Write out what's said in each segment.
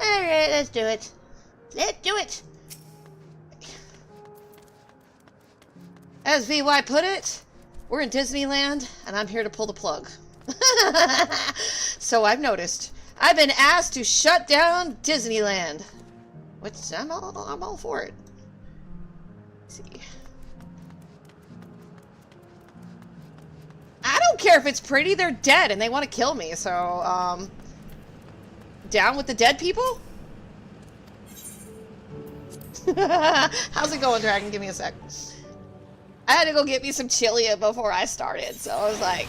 Alright, let's do it. Let's do it! As VY put it, we're in Disneyland, and I'm here to pull the plug. So I've noticed. I've been asked to shut down Disneyland. Which, I'm all for it. Let's see. I don't care if it's pretty, they're dead, and they want to kill me, so, down with the dead people? How's it going, Dragon? Give me a sec. I had to go get me some Chilia before I started, so I was like...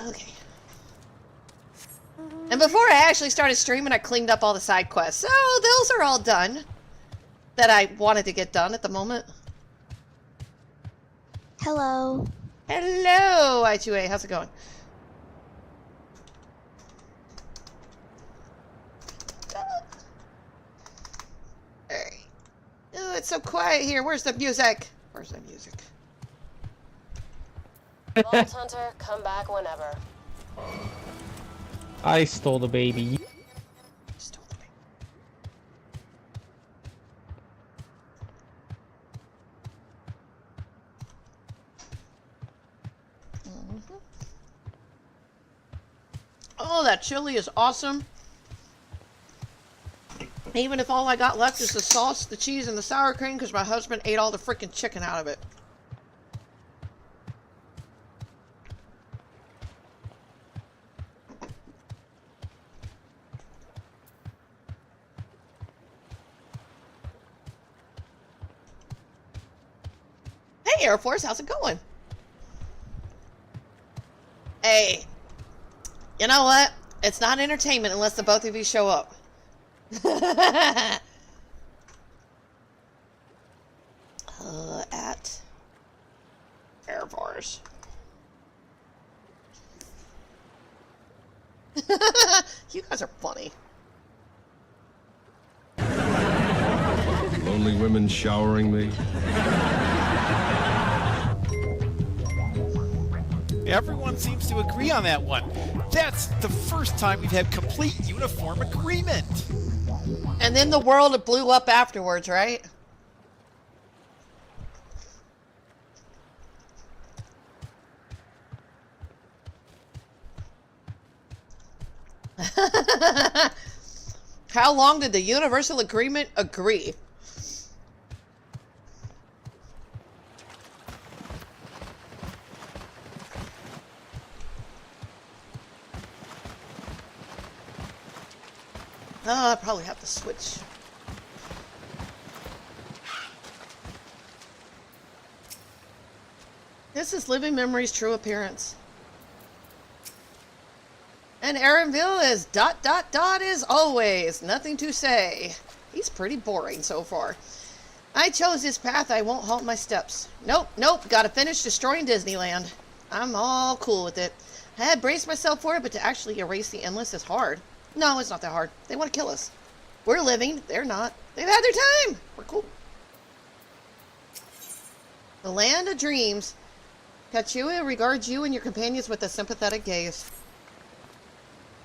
Okay. And before I actually started streaming, I cleaned up all the side quests. So those are all done. That I wanted to get done at the moment. Hello. Hello, I2A. How's it going? Alright. Oh, it's so quiet here. Where's the music? Where's the music? Vault Hunter, come back whenever. I stole the baby. Stole the baby. Oh, that chili is awesome. Even if all I got left is the sauce, the cheese, and the sour cream because my husband ate all the freaking chicken out of it. Hey, Air Force, how's it going? Hey, you know what? It's not entertainment unless the both of you show up. At Air Force. You guys are funny. Lonely women showering me. Everyone seems to agree on that one. That's the first time we've had complete uniform agreement. And then the world blew up afterwards, right? How long did the universal agreement agree? Oh, I probably have to switch. This is Living Memory's true appearance. And Aaronville is ... as always. Nothing to say. He's pretty boring so far. I chose this path. I won't halt my steps. Nope. Gotta finish destroying Disneyland. I'm all cool with it. I had braced myself for it, but to actually erase the endless is hard. No, it's not that hard. They want to kill us. We're living. They're not. They've had their time. We're cool. The land of dreams. Kachua regards you and your companions with a sympathetic gaze.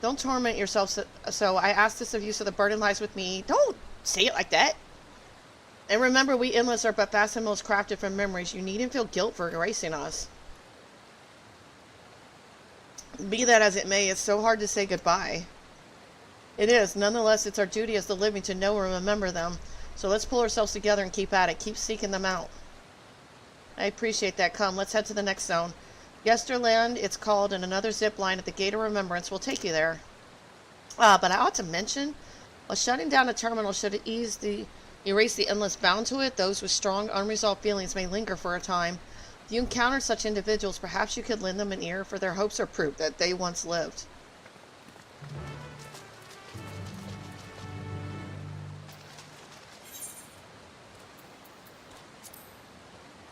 Don't torment yourself, so I ask this of you so the burden lies with me. Don't say it like that. And remember, we endless are but facsimils crafted from memories. You needn't feel guilt for erasing us. Be that as it may, it's so hard to say goodbye. It is. Nonetheless, it's our duty as the living to know and remember them. So let's pull ourselves together and keep at it. Keep seeking them out. I appreciate that. Come, let's head to the next zone. Yesterland, it's called, and another zip line at the Gate of Remembrance will take you there. But I ought to mention, while shutting down a terminal should erase the endless bound to it, those with strong, unresolved feelings may linger for a time. If you encounter such individuals, perhaps you could lend them an ear, for their hopes are proof that they once lived.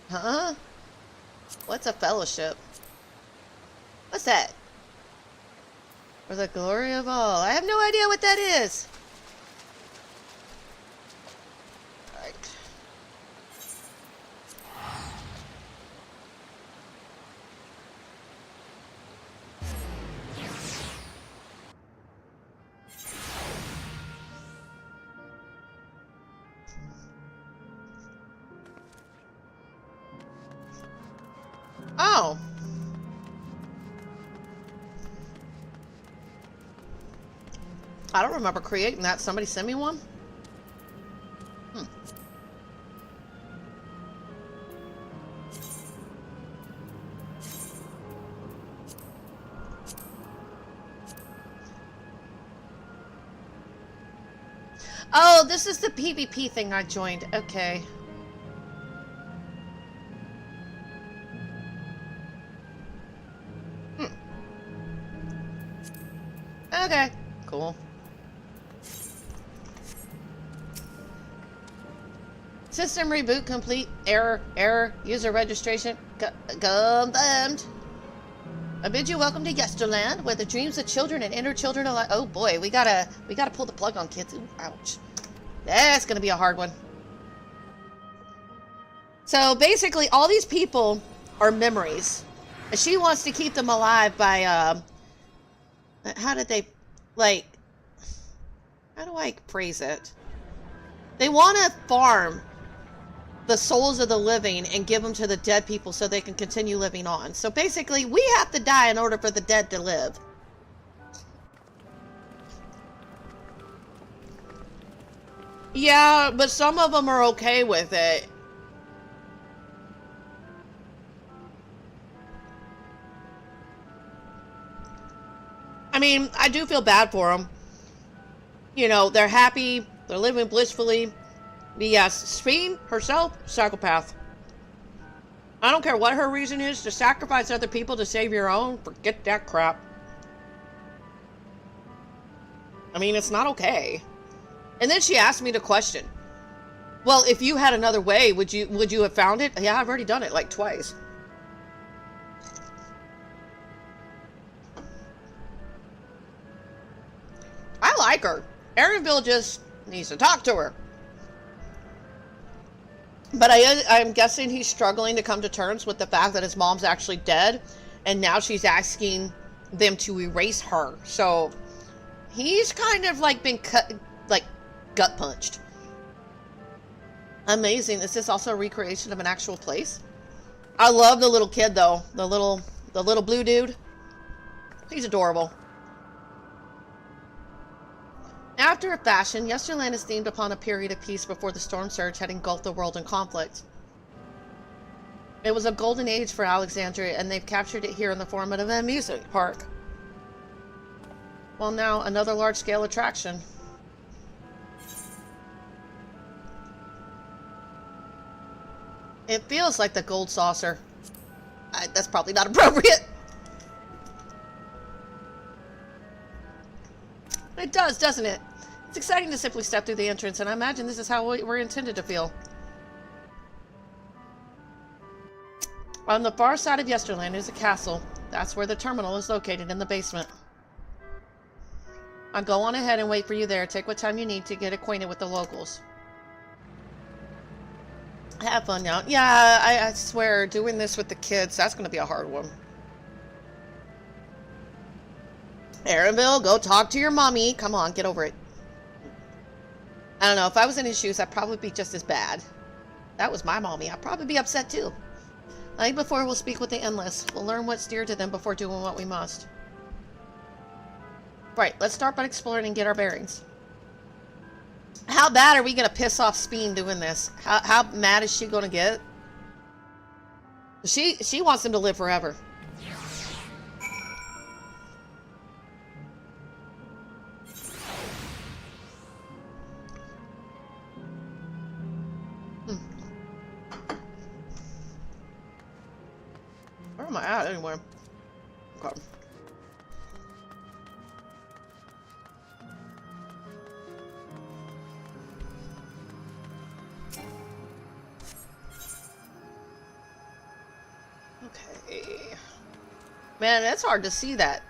Huh? What's a fellowship? What's that? For the glory of all. I have no idea what that is. Alright. Oh. I don't remember creating that. Somebody send me one? Oh, this is the PvP thing I joined. Okay. Okay, cool. System reboot complete. Error. User registration confirmed. I bid you welcome to Yesterland, where the dreams of children and inner children alike. Oh boy, we gotta pull the plug on kids. Ooh, ouch. That's gonna be a hard one. So basically, all these people are memories. She wants to keep them alive by how did they, like, how do I phrase it? They want to farm the souls of the living and give them to the dead people so they can continue living on. So basically, we have to die in order for the dead to live. Yeah, but some of them are okay with it. I mean, I do feel bad for them. You know, they're happy, they're living blissfully. But yes, Speen herself, psychopath. I don't care what her reason is to sacrifice other people to save your own. Forget that crap. I mean, it's not okay. And then she asked me the question. Well, if you had another way, would you have found it? Yeah, I've already done it like twice. I like her. Erinville just needs to talk to her. But I'm guessing he's struggling to come to terms with the fact that his mom's actually dead, and now she's asking them to erase her. So he's kind of like been cut, like gut punched. Amazing. Is this also a recreation of an actual place? I love the little kid though. The little blue dude. He's adorable. After a fashion, Yesterland is themed upon a period of peace before the storm surge had engulfed the world in conflict. It was a golden age for Alexandria, and they've captured it here in the form of an amusement park. Well, now, another large-scale attraction. It feels like the gold saucer. That's probably not appropriate. It does, doesn't it? It's exciting to simply step through the entrance, and I imagine this is how we're intended to feel. On the far side of Yesterland is a castle. That's where the terminal is located, in the basement. I'll go on ahead and wait for you there. Take what time you need to get acquainted with the locals. Have fun now. Yeah, I swear, doing this with the kids, that's going to be a hard one. Erinville, go talk to your mommy. Come on, get over it. I don't know. If I was in his shoes, I'd probably be just as bad. That was my mommy. I'd probably be upset too. I think before we'll speak with the Endless. We'll learn what's dear to them before doing what we must. Right, let's start by exploring and get our bearings. How bad are we going to piss off Speen doing this? How mad is she going to get? She wants him to live forever. Where am I at anyway? Okay. Okay. Man, it's hard to see that.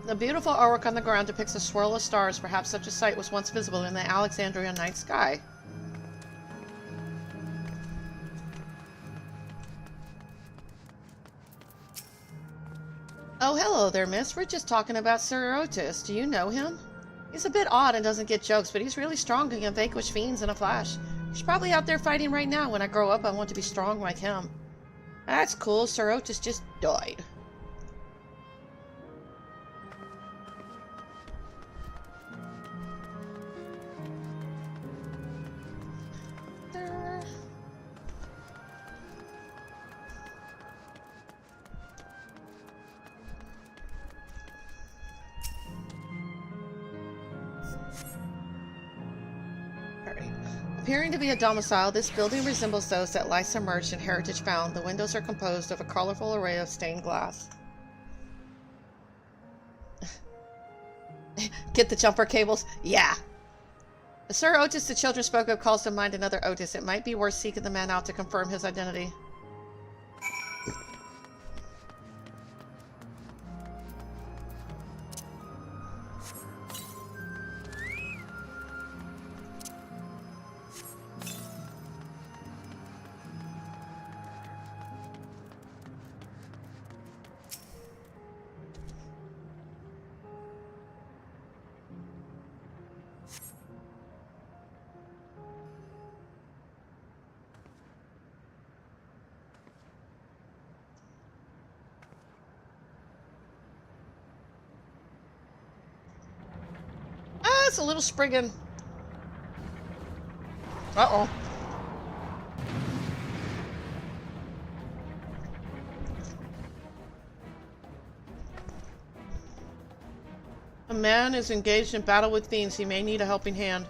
The beautiful artwork on the ground depicts a swirl of stars. Perhaps such a sight was once visible in the Alexandria night sky. Oh, hello there, miss. We're just talking about Sir Otis. Do you know him? He's a bit odd and doesn't get jokes, but he's really strong and can vanquish fiends in a flash. He's probably out there fighting right now. When I grow up, I want to be strong like him. That's cool. Sir Otis just died. Appearing to be a domicile, this building resembles those that lie submerged in heritage found. The windows are composed of a colorful array of stained glass. Get the jumper cables? Yeah. Sir Otis the children spoke of calls to mind another Otis. It might be worth seeking the man out to confirm his identity. It's a little Spriggan. Uh-oh. A man is engaged in battle with fiends. He may need a helping hand.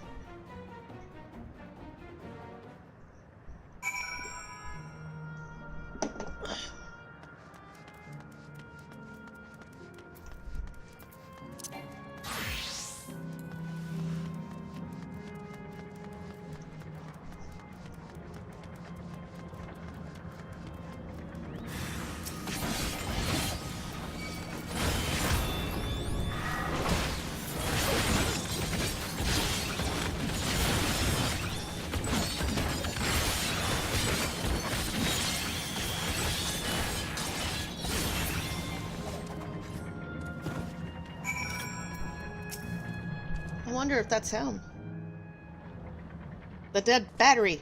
I wonder if that's him. The dead battery.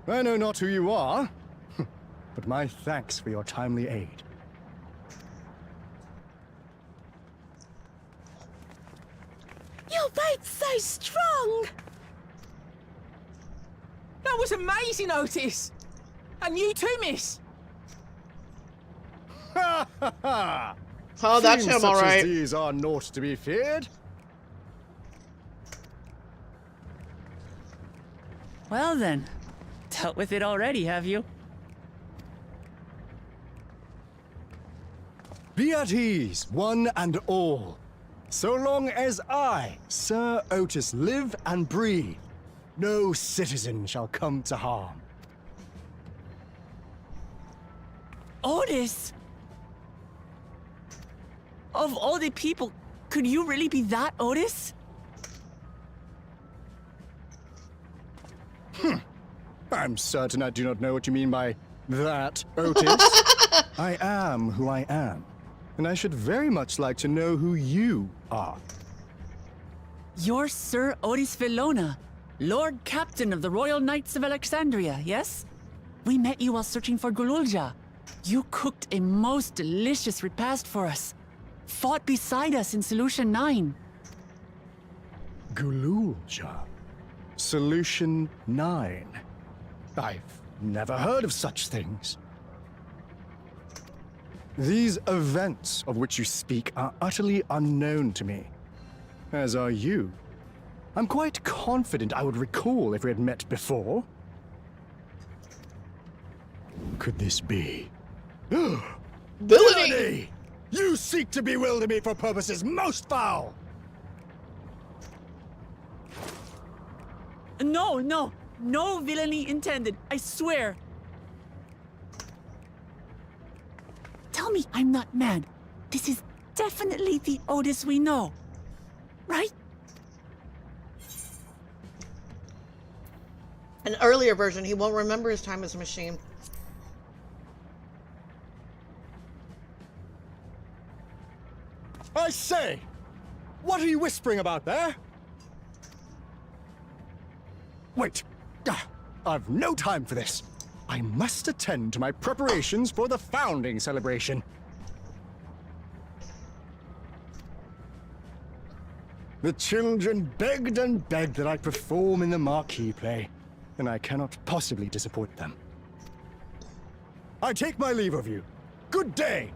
I know not who you are, but my thanks for your timely aid. Your bait's so strong! That was amazing, Otis! And you too, miss! Ha ha ha! Oh, that's Fiends him, all such as right. these are naught to be feared. Well then, dealt with it already, have you? Be at ease, one and all. So long as I, Sir Otis, live and breathe, no citizen shall come to harm. Otis! Of all the people, could you really be that Otis? I'm certain I do not know what you mean by that, Otis. I am who I am, and I should very much like to know who you are. You're Sir Otis Villona, Lord Captain of the Royal Knights of Alexandria, yes? We met you while searching for Gululja. You cooked a most delicious repast for us. Fought beside us in Solution 9. Gululja. Solution 9. I've never heard of such things. These events of which you speak are utterly unknown to me, as are you. I'm quite confident I would recall if we had met before. Could this be? Villainy! You seek to bewilder me for purposes most foul! No villainy intended, I swear. Tell me I'm not mad. This is definitely the Otis we know, right? An earlier version, he won't remember his time as a machine. I say! What are you whispering about there? Wait! I've no time for this. I must attend to my preparations for the founding celebration. The children begged and begged that I perform in the marquee play, and I cannot possibly disappoint them. I take my leave of you. Good day!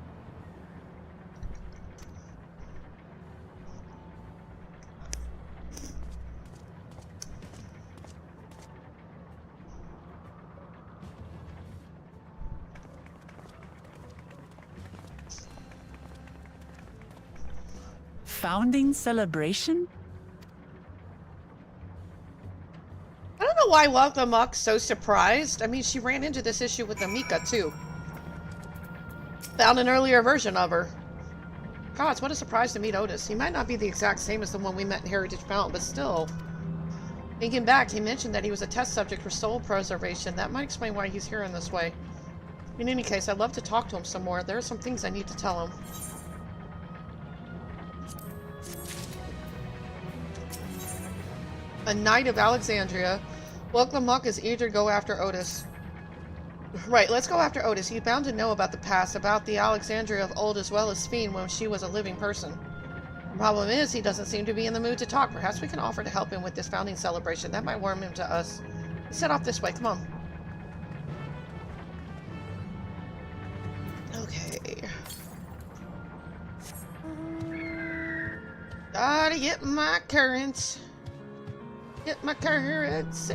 Founding celebration? I don't know why Welcome Muck's so surprised. I mean, she ran into this issue with Amika, too. Found an earlier version of her. Gods, what a surprise to meet Otis. He might not be the exact same as the one we met in Heritage Mountain, but still. Thinking back, he mentioned that he was a test subject for soul preservation. That might explain why he's here in this way. In any case, I'd love to talk to him some more. There are some things I need to tell him. A Knight of Alexandria. Welcome Muck is eager to go after Otis. Right, let's go after Otis. He's bound to know about the past, about the Alexandria of old as well as Fiend when she was a living person. Problem is, he doesn't seem to be in the mood to talk. Perhaps we can offer to help him with this founding celebration. That might warm him to us. Let's set off this way. Come on. Okay. Gotta get my currents. Get my currents.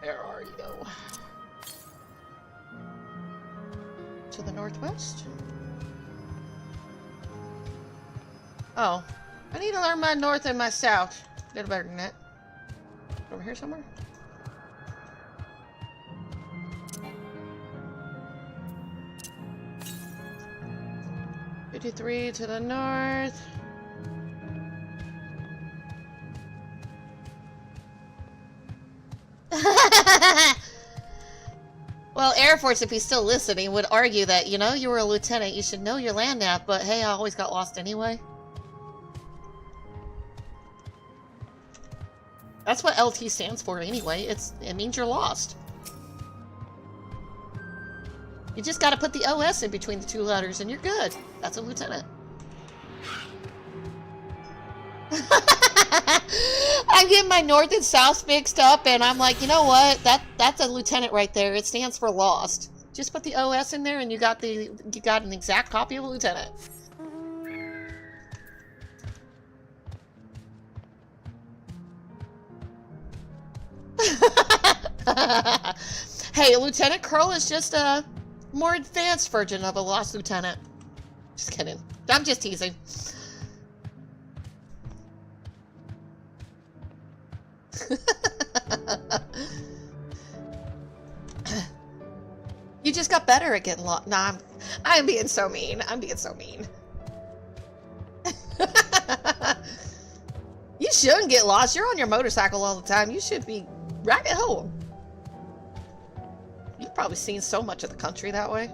Where are you? To the northwest? Oh. I need to learn my north and my south. A little better than that. Over here somewhere? "53 to the north." Well, Air Force, if he's still listening, would argue that, you know, you were a lieutenant, you should know your land nav, but hey, I always got lost anyway. That's what LT stands for anyway. It means you're lost. You just gotta put the OS in between the two letters and you're good. That's a lieutenant. I'm getting my north and south mixed up, and I'm like, you know what? That's a lieutenant right there. It stands for lost. Just put the OS in there, and you got an exact copy of a lieutenant. Hey, a lieutenant colonel is just a more advanced version of a lost lieutenant. Just kidding. I'm just teasing. You just got better at getting lost. Nah, I'm being so mean. I'm being so mean. You shouldn't get lost. You're on your motorcycle all the time. You should be right at home. You've probably seen so much of the country that way.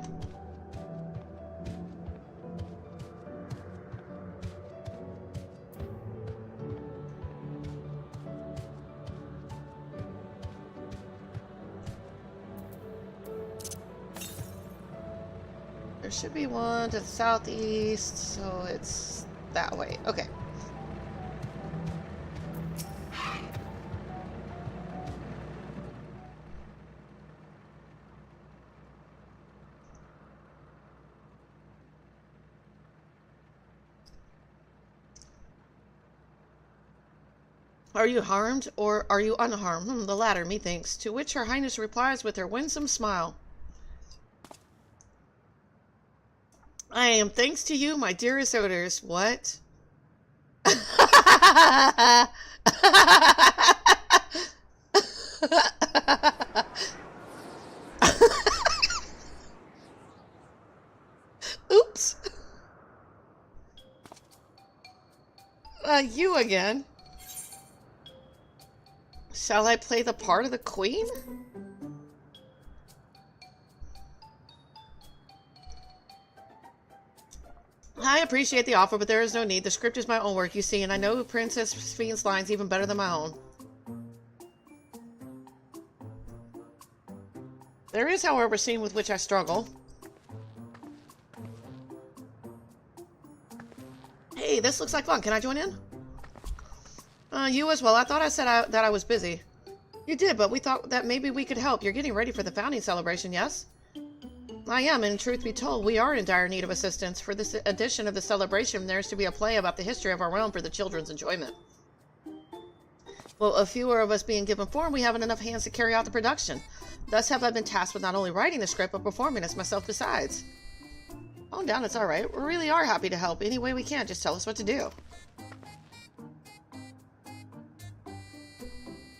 There should be one to the southeast, so it's that way. Okay. Are you harmed, or are you unharmed? The latter, methinks. To which Her Highness replies with her winsome smile. I am thanks to you, my dearest odors. What? Oops. You again. Shall I play the part of the queen? I appreciate the offer, but there is no need. The script is my own work, you see, and I know Princess Fiend's lines even better than my own. There is, however, a scene with which I struggle. Hey, this looks like fun. Can I join in? You as well. I thought I said that I was busy. You did, but we thought that maybe we could help. You're getting ready for the founding celebration, yes? I am, and truth be told, we are in dire need of assistance. For this edition of the celebration, there's to be a play about the history of our realm for the children's enjoyment. Well, a fewer of us being given form, we haven't enough hands to carry out the production. Thus have I been tasked with not only writing the script, but performing as myself besides. Calm down, it's alright. We really are happy to help any way we can. Just tell us what to do.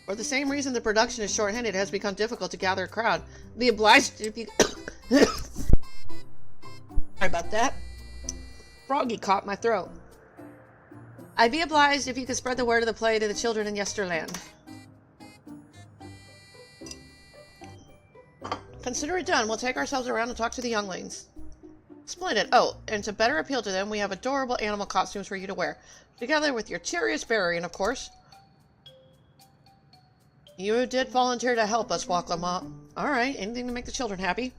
For the same reason the production is short-handed, it has become difficult to gather a crowd. Be obliged if you... Sorry about that. Froggy caught my throat. I'd be obliged if you could spread the word of the play to the children in Yesterland. Consider it done. We'll take ourselves around and talk to the younglings. Splendid. Oh, and to better appeal to them, we have adorable animal costumes for you to wear. Together with your cheeriest Barian, of course. You did volunteer to help us walk them up. Alright, anything to make the children happy.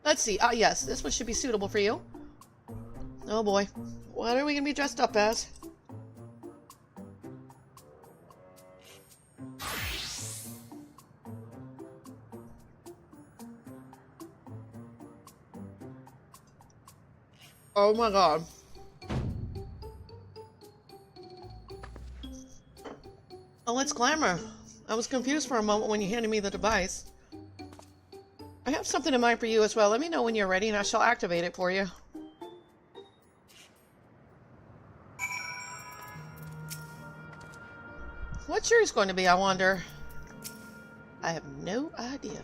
Let's see. Ah, yes, this one should be suitable for you. Oh boy. What are we going to be dressed up as? Oh my god. Oh, it's glamour. I was confused for a moment when you handed me the device. I have something in mind for you as well. Let me know when you're ready and I shall activate it for you. What's yours going to be, I wonder? I have no idea.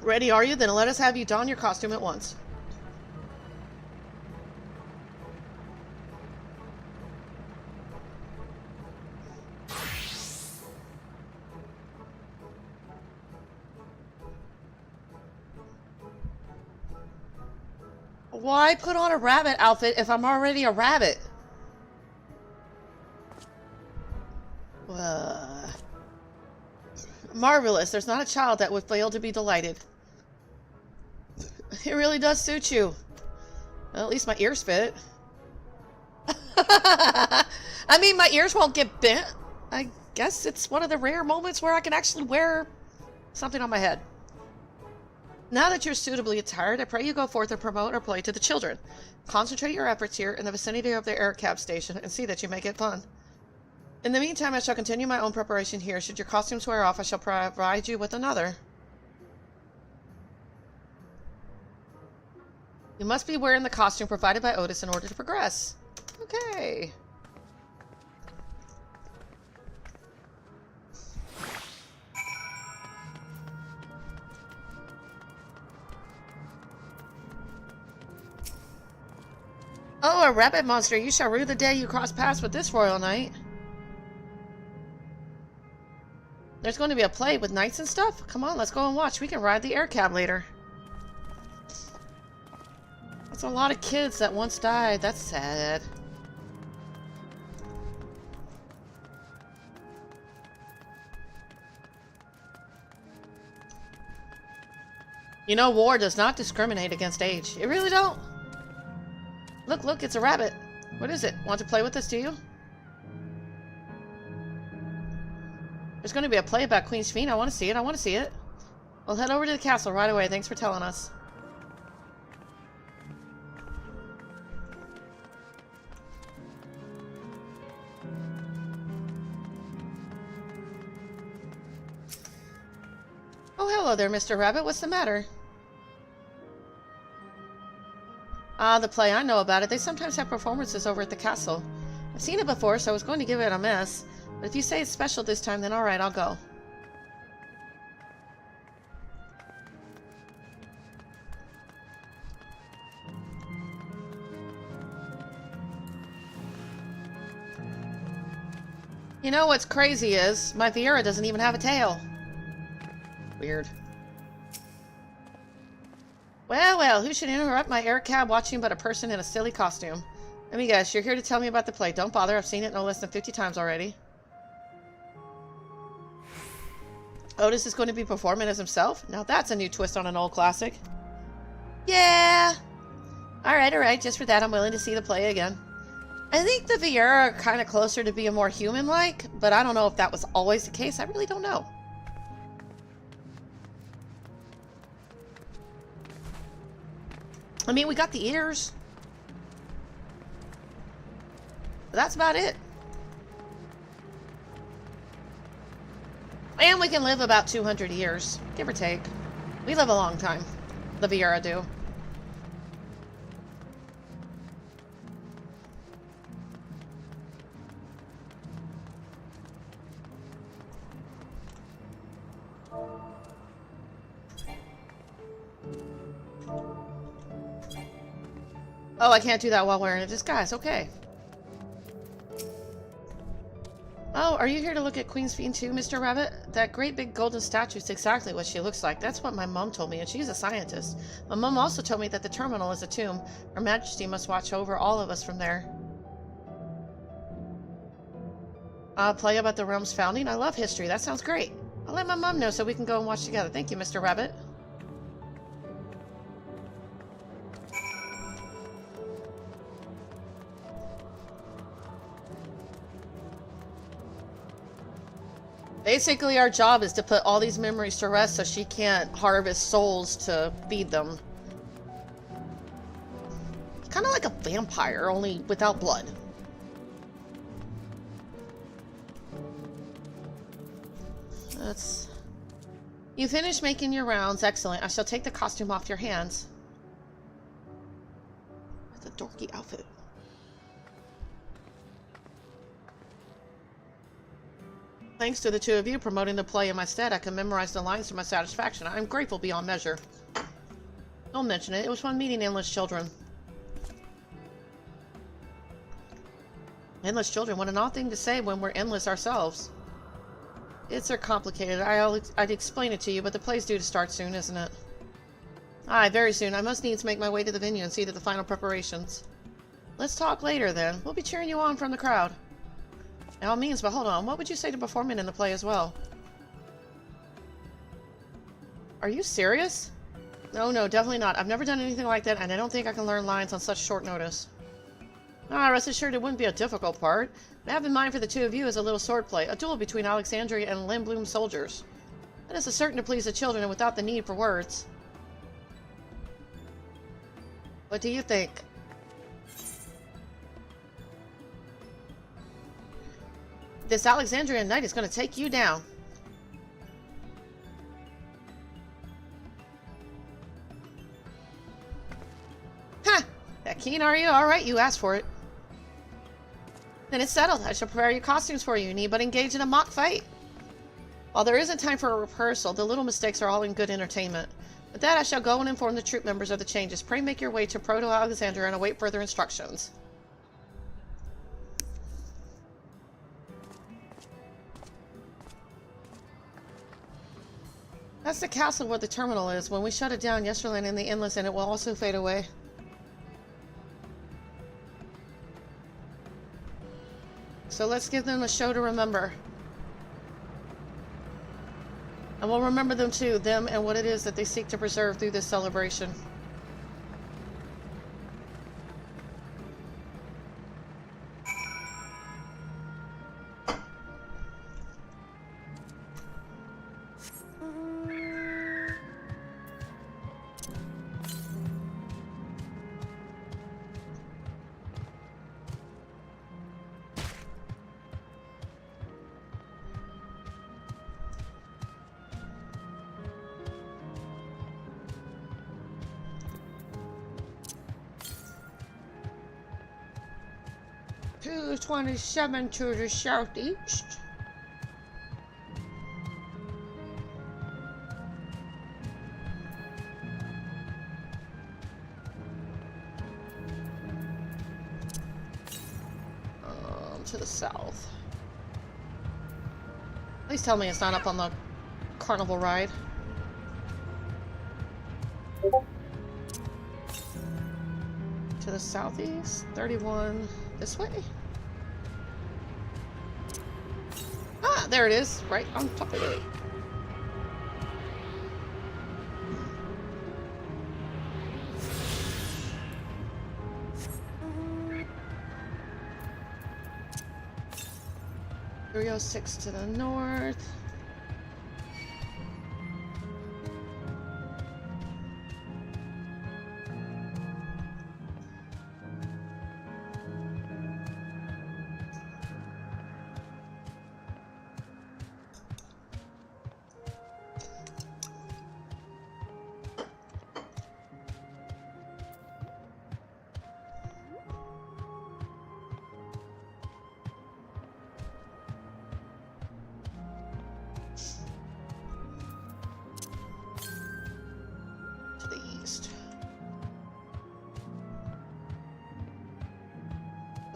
Ready, are you? Then let us have you don your costume at once. Why put on a rabbit outfit if I'm already a rabbit? Marvelous. There's not a child that would fail to be delighted. It really does suit you. Well, at least my ears fit. I mean, my ears won't get bent. I guess it's one of the rare moments where I can actually wear something on my head. Now that you're suitably attired, I pray you go forth and promote our play to the children. Concentrate your efforts here in the vicinity of the air cab station and see that you make it fun. In the meantime, I shall continue my own preparation here. Should your costumes wear off, I shall provide you with another. You must be wearing the costume provided by Otis in order to progress. Okay. Oh, a rabbit monster. You shall rue the day you cross paths with this royal knight. There's going to be a play with knights and stuff? Come on, let's go and watch. We can ride the air cab later. That's a lot of kids that once died. That's sad. You know, war does not discriminate against age. It really don't. Look, look, it's a rabbit. What is it? Want to play with us, do you? There's going to be a play about Queen's Fiend. I want to see it. I want to see it. We'll head over to the castle right away. Thanks for telling us. Oh, hello there, Mr. Rabbit. What's the matter? Ah, the play. I know about it. They sometimes have performances over at the castle. I've seen it before, so I was going to give it a miss. But if you say it's special this time, then alright, I'll go. You know what's crazy is, my Viera doesn't even have a tail. Weird. Well, well, who should interrupt my air cab watching but a person in a silly costume? Let me guess, you're here to tell me about the play. Don't bother, I've seen it no less than 50 times already. Otis is going to be performing as himself? Now that's a new twist on an old classic. Yeah! Alright, just for that I'm willing to see the play again. I think the Viera are kind of closer to being more human-like, but I don't know if that was always the case. I really don't know. I mean, we got the ears. But that's about it. And we can live about 200 years, give or take. We live a long time. The Viera do. Oh, I can't do that while wearing a disguise. Okay. Oh, are you here to look at Queen's Fiend too, Mr. Rabbit? That great big golden statue is exactly what she looks like. That's what my mom told me, and she's a scientist. My mom also told me that the terminal is a tomb. Her Majesty must watch over all of us from there. Play about the realm's founding? I love history. That sounds great. I'll let my mom know so we can go and watch together. Thank you, Mr. Rabbit. Basically, our job is to put all these memories to rest so she can't harvest souls to feed them. Kind of like a vampire, only without blood. You finished making your rounds. Excellent. I shall take the costume off your hands. It's a dorky outfit. Thanks to the two of you promoting the play in my stead, I can memorize the lines to my satisfaction. I'm grateful beyond measure. Don't mention it. It was fun meeting endless children. Endless children, what an odd thing to say when we're endless ourselves. It's so complicated. I'd explain it to you, but the play's due to start soon, isn't it? Aye, very soon. I must needs make my way to the venue and see to the final preparations. Let's talk later, then. We'll be cheering you on from the crowd. By all means, but hold on. What would you say to performing in the play as well? Are you serious? No, definitely not. I've never done anything like that, and I don't think I can learn lines on such short notice. Rest assured it wouldn't be a difficult part. What I have in mind for the two of you is a little swordplay, a duel between Alexandria and Lindblum soldiers. That is certain to please the children and without the need for words. What do you think? This Alexandrian knight is going to take you down. Ha! That keen, are you? Alright, you asked for it. Then it's settled. I shall prepare your costumes for you. You need but engage in a mock fight. While there isn't time for a rehearsal, the little mistakes are all in good entertainment. With that, I shall go and inform the troop members of the changes. Pray make your way to Proto-Alexandria and await further instructions. That's the castle where the terminal is. When we shut it down, Yesterland in the Endless, and it will also fade away. So let's give them a show to remember. And we'll remember them too, them and what it is that they seek to preserve through this celebration. $227 to the southeast. To the south. Please tell me it's not up on the carnival ride. To the southeast, 31 this way. Ah, there it is, right on top of it. .306 to the north.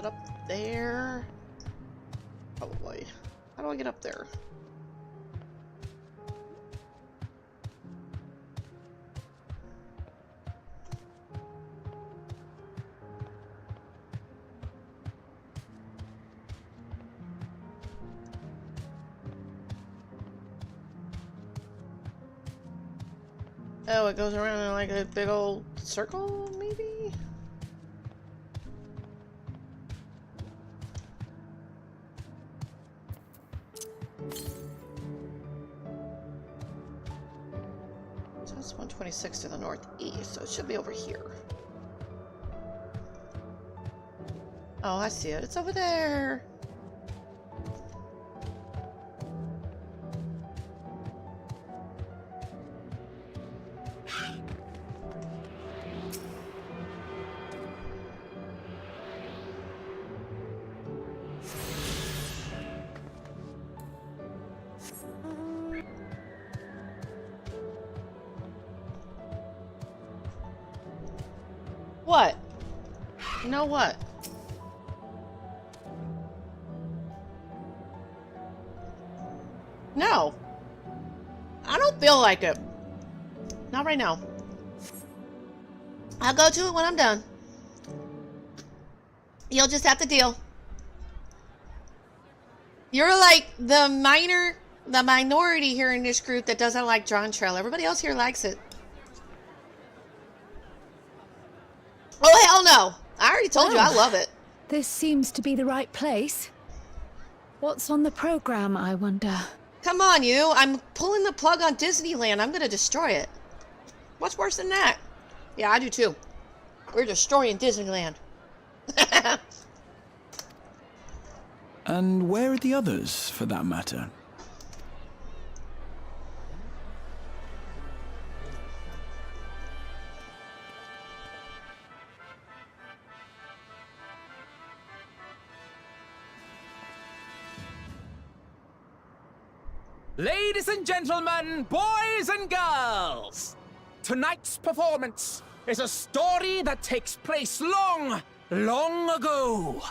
Up there, probably. How do I get up there? Oh, it goes around in like a big old circle, maybe? So that's 126 to the northeast, so it should be over here. Oh, I see it. It's over there. What? You know what? No. I don't feel like it. Not right now. I'll go to it when I'm done. You'll just have to deal. You're like the minority here in this group that doesn't like Drawn Trail. Everybody else here likes it. Oh, hell no. I already told you I love it. This seems to be the right place. What's on the program, I wonder? Come on, you. I'm pulling the plug on Disneyland. I'm going to destroy it. What's worse than that? Yeah, I do too. We're destroying Disneyland. And where are the others, for that matter? Ladies and gentlemen, boys and girls, tonight's performance is a story that takes place long, long ago.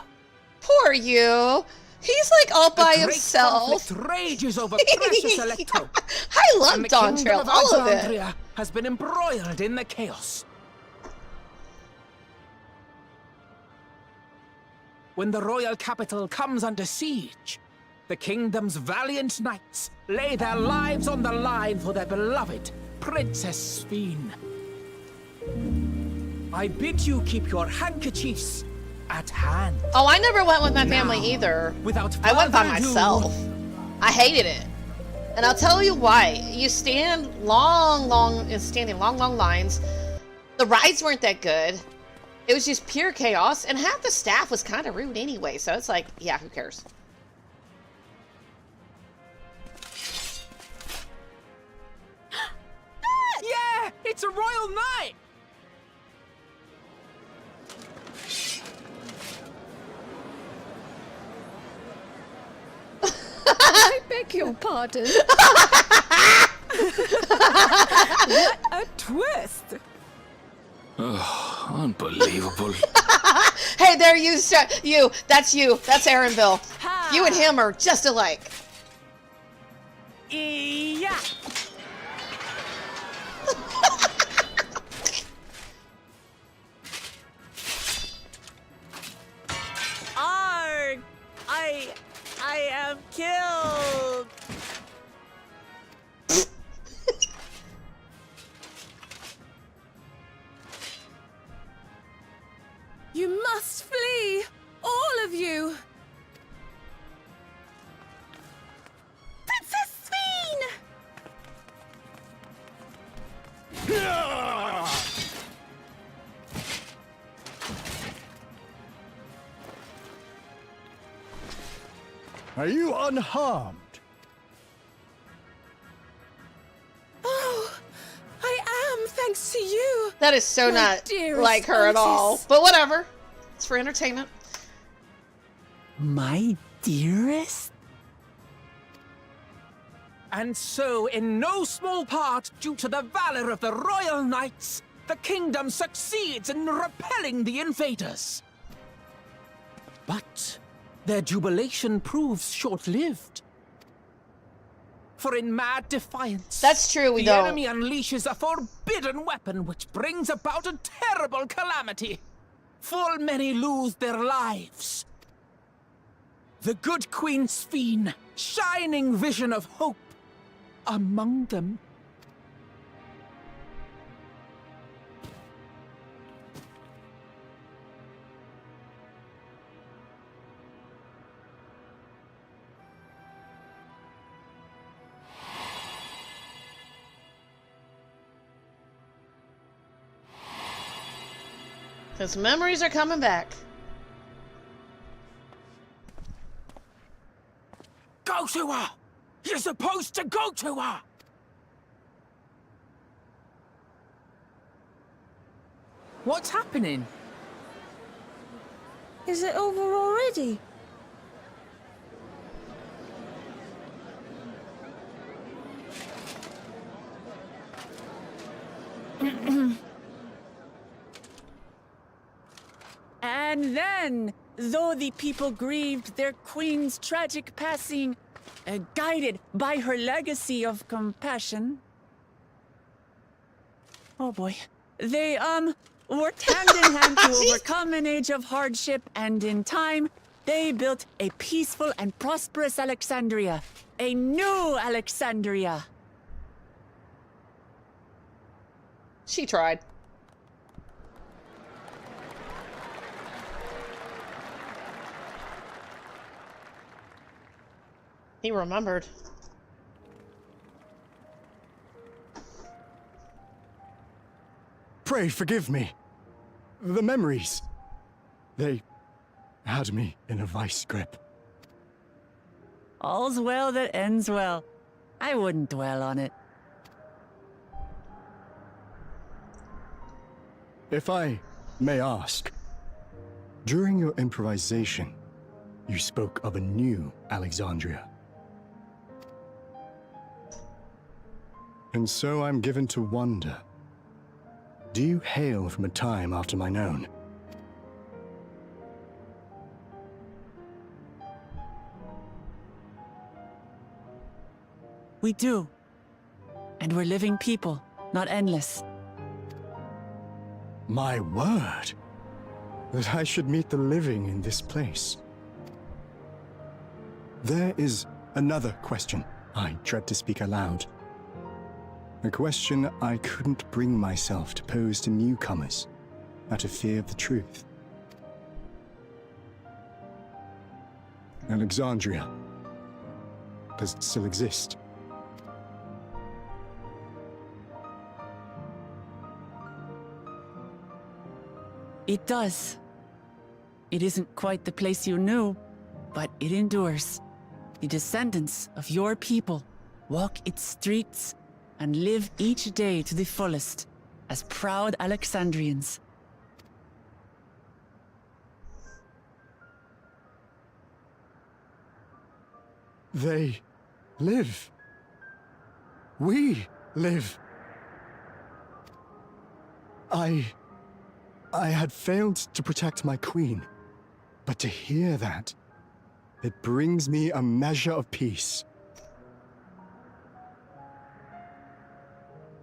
Poor you. He's like all by himself. Conflict rages over precious electro. I love and the Dawn kingdom Trail, of all of it. Alexandria has been embroiled in the chaos. When the royal capital comes under siege, the kingdom's valiant knights lay their lives on the line for their beloved Princess Sphene. I bid you keep your handkerchiefs at hand. Oh, I never went with my family Now, either. without I went by further ado- myself. I hated it. And I'll tell you why. You stand long lines. The rides weren't that good. It was just pure chaos, and half the staff was kind of rude anyway, so it's like, yeah, who cares? Yeah, it's a royal knight! I beg your pardon. What a twist! Unbelievable. Hey there, you, that's you, that's Aaronville. You and him are just alike. Yeah. Arg! I am killed. You must flee! All of you! Princess Sphene! Are you unharmed? Oh, I am, thanks to you. That is so My not dearest like her at all. Otis. But whatever. It's for entertainment. My dearest? And so, in no small part due to the valor of the royal knights, the kingdom succeeds in repelling the invaders. But their jubilation proves short-lived for in mad defiance. That's true, we the don't. enemy unleashes a forbidden weapon which brings about a terrible calamity. Full many lose their lives. The good Queen Sphene, shining vision of hope, among them. Because memories are coming back. Go to her! You're supposed to go to her! What's happening? Is it over already? And then, though the people grieved their queen's tragic passing, guided by her legacy of compassion. Oh boy. They, worked hand in hand to overcome an age of hardship, and in time, they built a peaceful and prosperous Alexandria. A new Alexandria. She tried. He remembered. Pray forgive me. The memories. They had me in a vice grip. All's well that ends well. I wouldn't dwell on it. If I may ask, during your improvisation, you spoke of a new Alexandria. And so I'm given to wonder, do you hail from a time after mine own? We do. And we're living people, not endless. My word! That I should meet the living in this place. There is another question I dread to speak aloud. A question I couldn't bring myself to pose to newcomers, out of fear of the truth. Alexandria. Does it still exist? It does. It isn't quite the place you knew, but it endures. The descendants of your people walk its streets and live each day to the fullest as proud Alexandrians. They live. We live. I had failed to protect my queen, but to hear that, it brings me a measure of peace.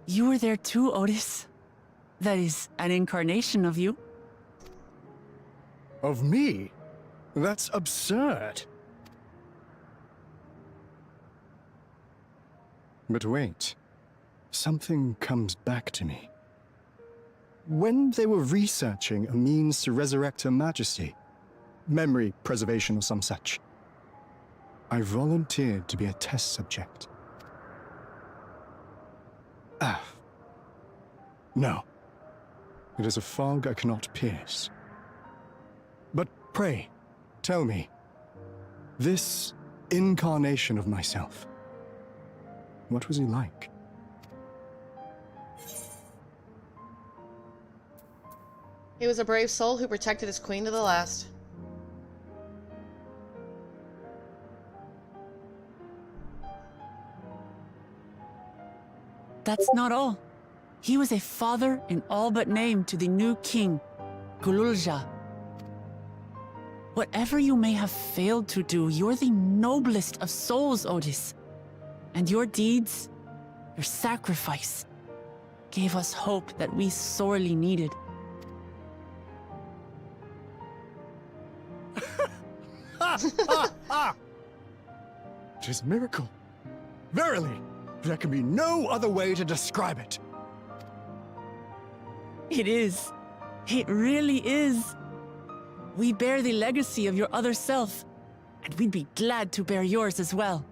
You were there too, Otis. That is, an incarnation of you. Of me? That's absurd. But wait, something comes back to me. When they were researching a means to resurrect Her Majesty, memory preservation or some such, I volunteered to be a test subject. No. It is a fog I cannot pierce. But pray, tell me, this incarnation of myself, what was he like? He was a brave soul who protected his queen to the last. That's not all. He was a father in all but name to the new king, Gululja. Whatever you may have failed to do, you're the noblest of souls, Otis. And your deeds, your sacrifice, gave us hope that we sorely needed. It is miracle. Verily, there can be no other way to describe it. It is. It really is. We bear the legacy of your other self, and we'd be glad to bear yours as well.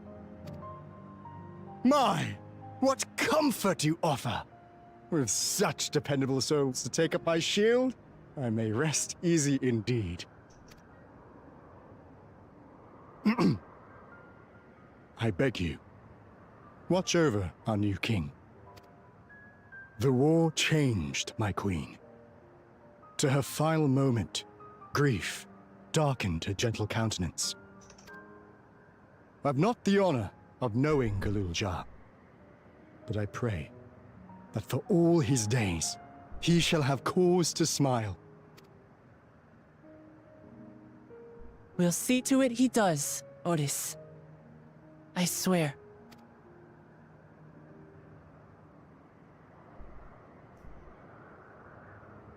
My, what comfort you offer! With such dependable souls to take up my shield, I may rest easy indeed. I beg you, watch over our new king. The war changed my queen. To her final moment, grief darkened her gentle countenance. I've not the honor of knowing Galul-Jah, but I pray that for all his days, he shall have cause to smile. We'll see to it he does, Otis. I swear.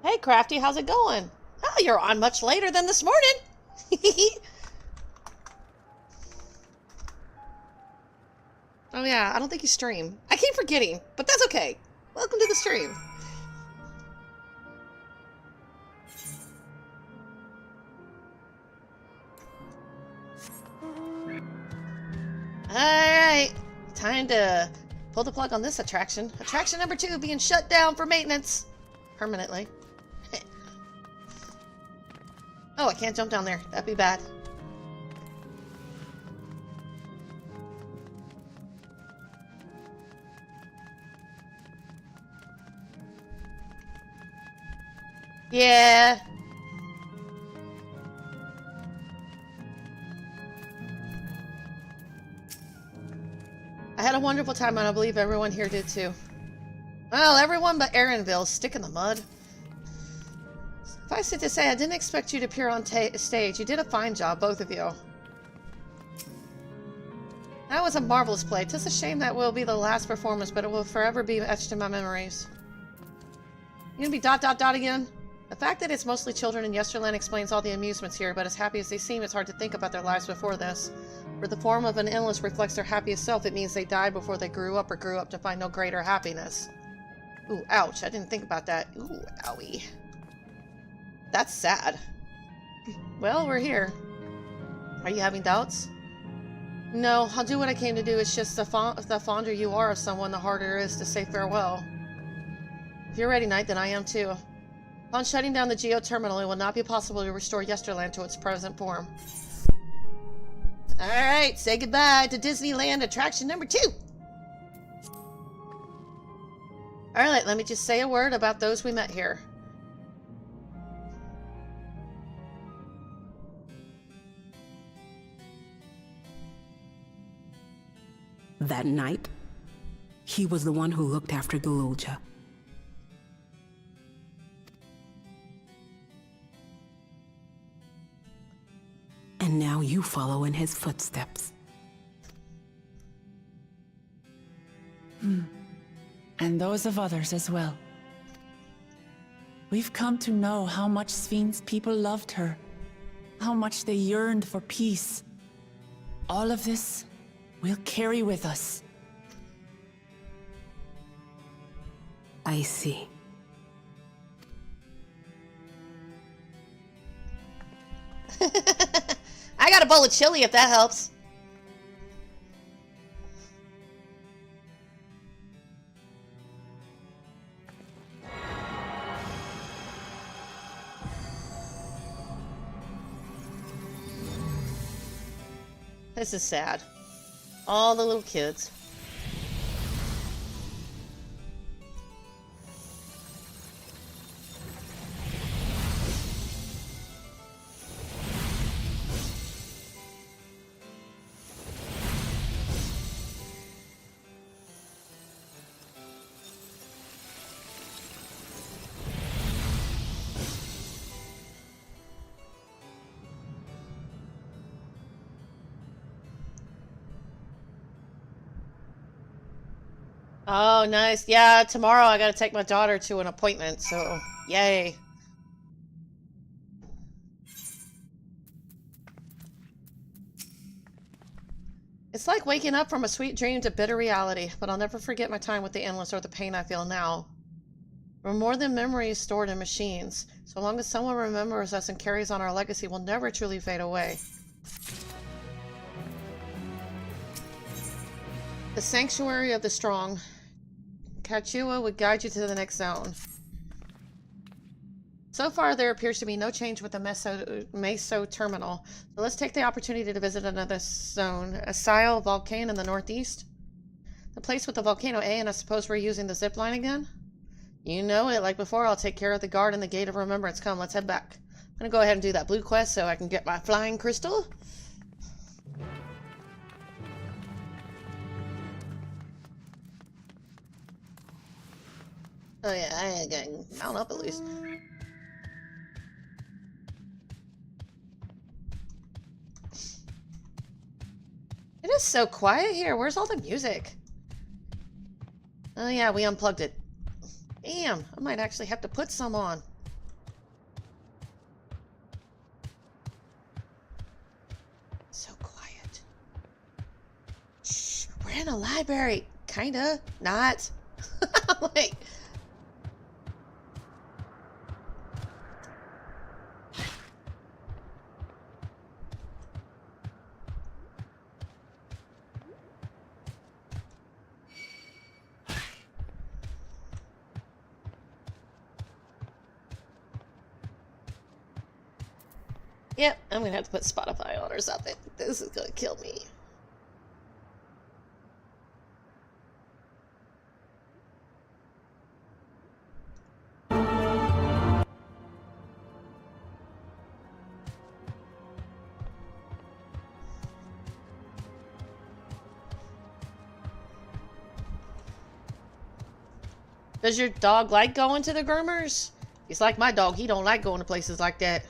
Hey, Crafty, how's it going? Oh, you're on much later than this morning. Oh yeah, I don't think you stream. I keep forgetting, but that's okay. Welcome to the stream. Alright, time to pull the plug on this attraction. Attraction number 2 being shut down for maintenance. Permanently. Oh, I can't jump down there. That'd be bad. Yeah. I had a wonderful time, and I believe everyone here did too. Well, everyone but Aaronville, stick in the mud. Suffice it to say, I didn't expect you to appear on stage. You did a fine job, both of you. That was a marvelous play. It's a shame that will be the last performance, but it will forever be etched in my memories. You gonna be ... again? The fact that it's mostly children in Yesterland explains all the amusements here, but as happy as they seem, it's hard to think about their lives before this. Where the form of an endless reflects their happiest self, it means they died before they grew up or grew up to find no greater happiness. Ooh, ouch. I didn't think about that. Ooh, owie. That's sad. Well, we're here. Are you having doubts? No, I'll do what I came to do. It's just the fonder you are of someone, the harder it is to say farewell. If you're ready, Knight, then I am too. Upon shutting down the Geo Terminal, it will not be possible to restore Yesterland to its present form. Alright, say goodbye to Disneyland attraction number 2! Alright, let me just say a word about those we met here. That night, he was the one who looked after Galul-Jah. And now you follow in his footsteps. And those of others as well. We've come to know how much Sphyn's people loved her, how much they yearned for peace. All of this we'll carry with us. I see. I got a bowl of chili if that helps. This is sad. All the little kids. Oh, nice. Yeah, tomorrow I gotta take my daughter to an appointment, so yay. It's like waking up from a sweet dream to bitter reality, but I'll never forget my time with the Endless or the pain I feel now. We're more than memories stored in machines. So long as someone remembers us and carries on our legacy, we'll never truly fade away. The Sanctuary of the Strong. Kachua would guide you to the next zone. So far, there appears to be no change with the Meso terminal. So let's take the opportunity to visit another zone. A Sile volcano in the northeast. The place with the volcano A, and I suppose we're using the zip line again? You know it. Like before, I'll take care of the guard and the Gate of Remembrance. Come, let's head back. I'm gonna go ahead and do that blue quest so I can get my flying crystal. Oh yeah, I can mount up at least. It is so quiet here. Where's all the music? Oh yeah, we unplugged it. Damn, I might actually have to put some on. So quiet. Shh, we're in a library. Kinda. Not. Like... Yep, I'm gonna have to put Spotify on or something. This is gonna kill me. Does your dog like going to the groomers? He's like my dog. He don't like going to places like that.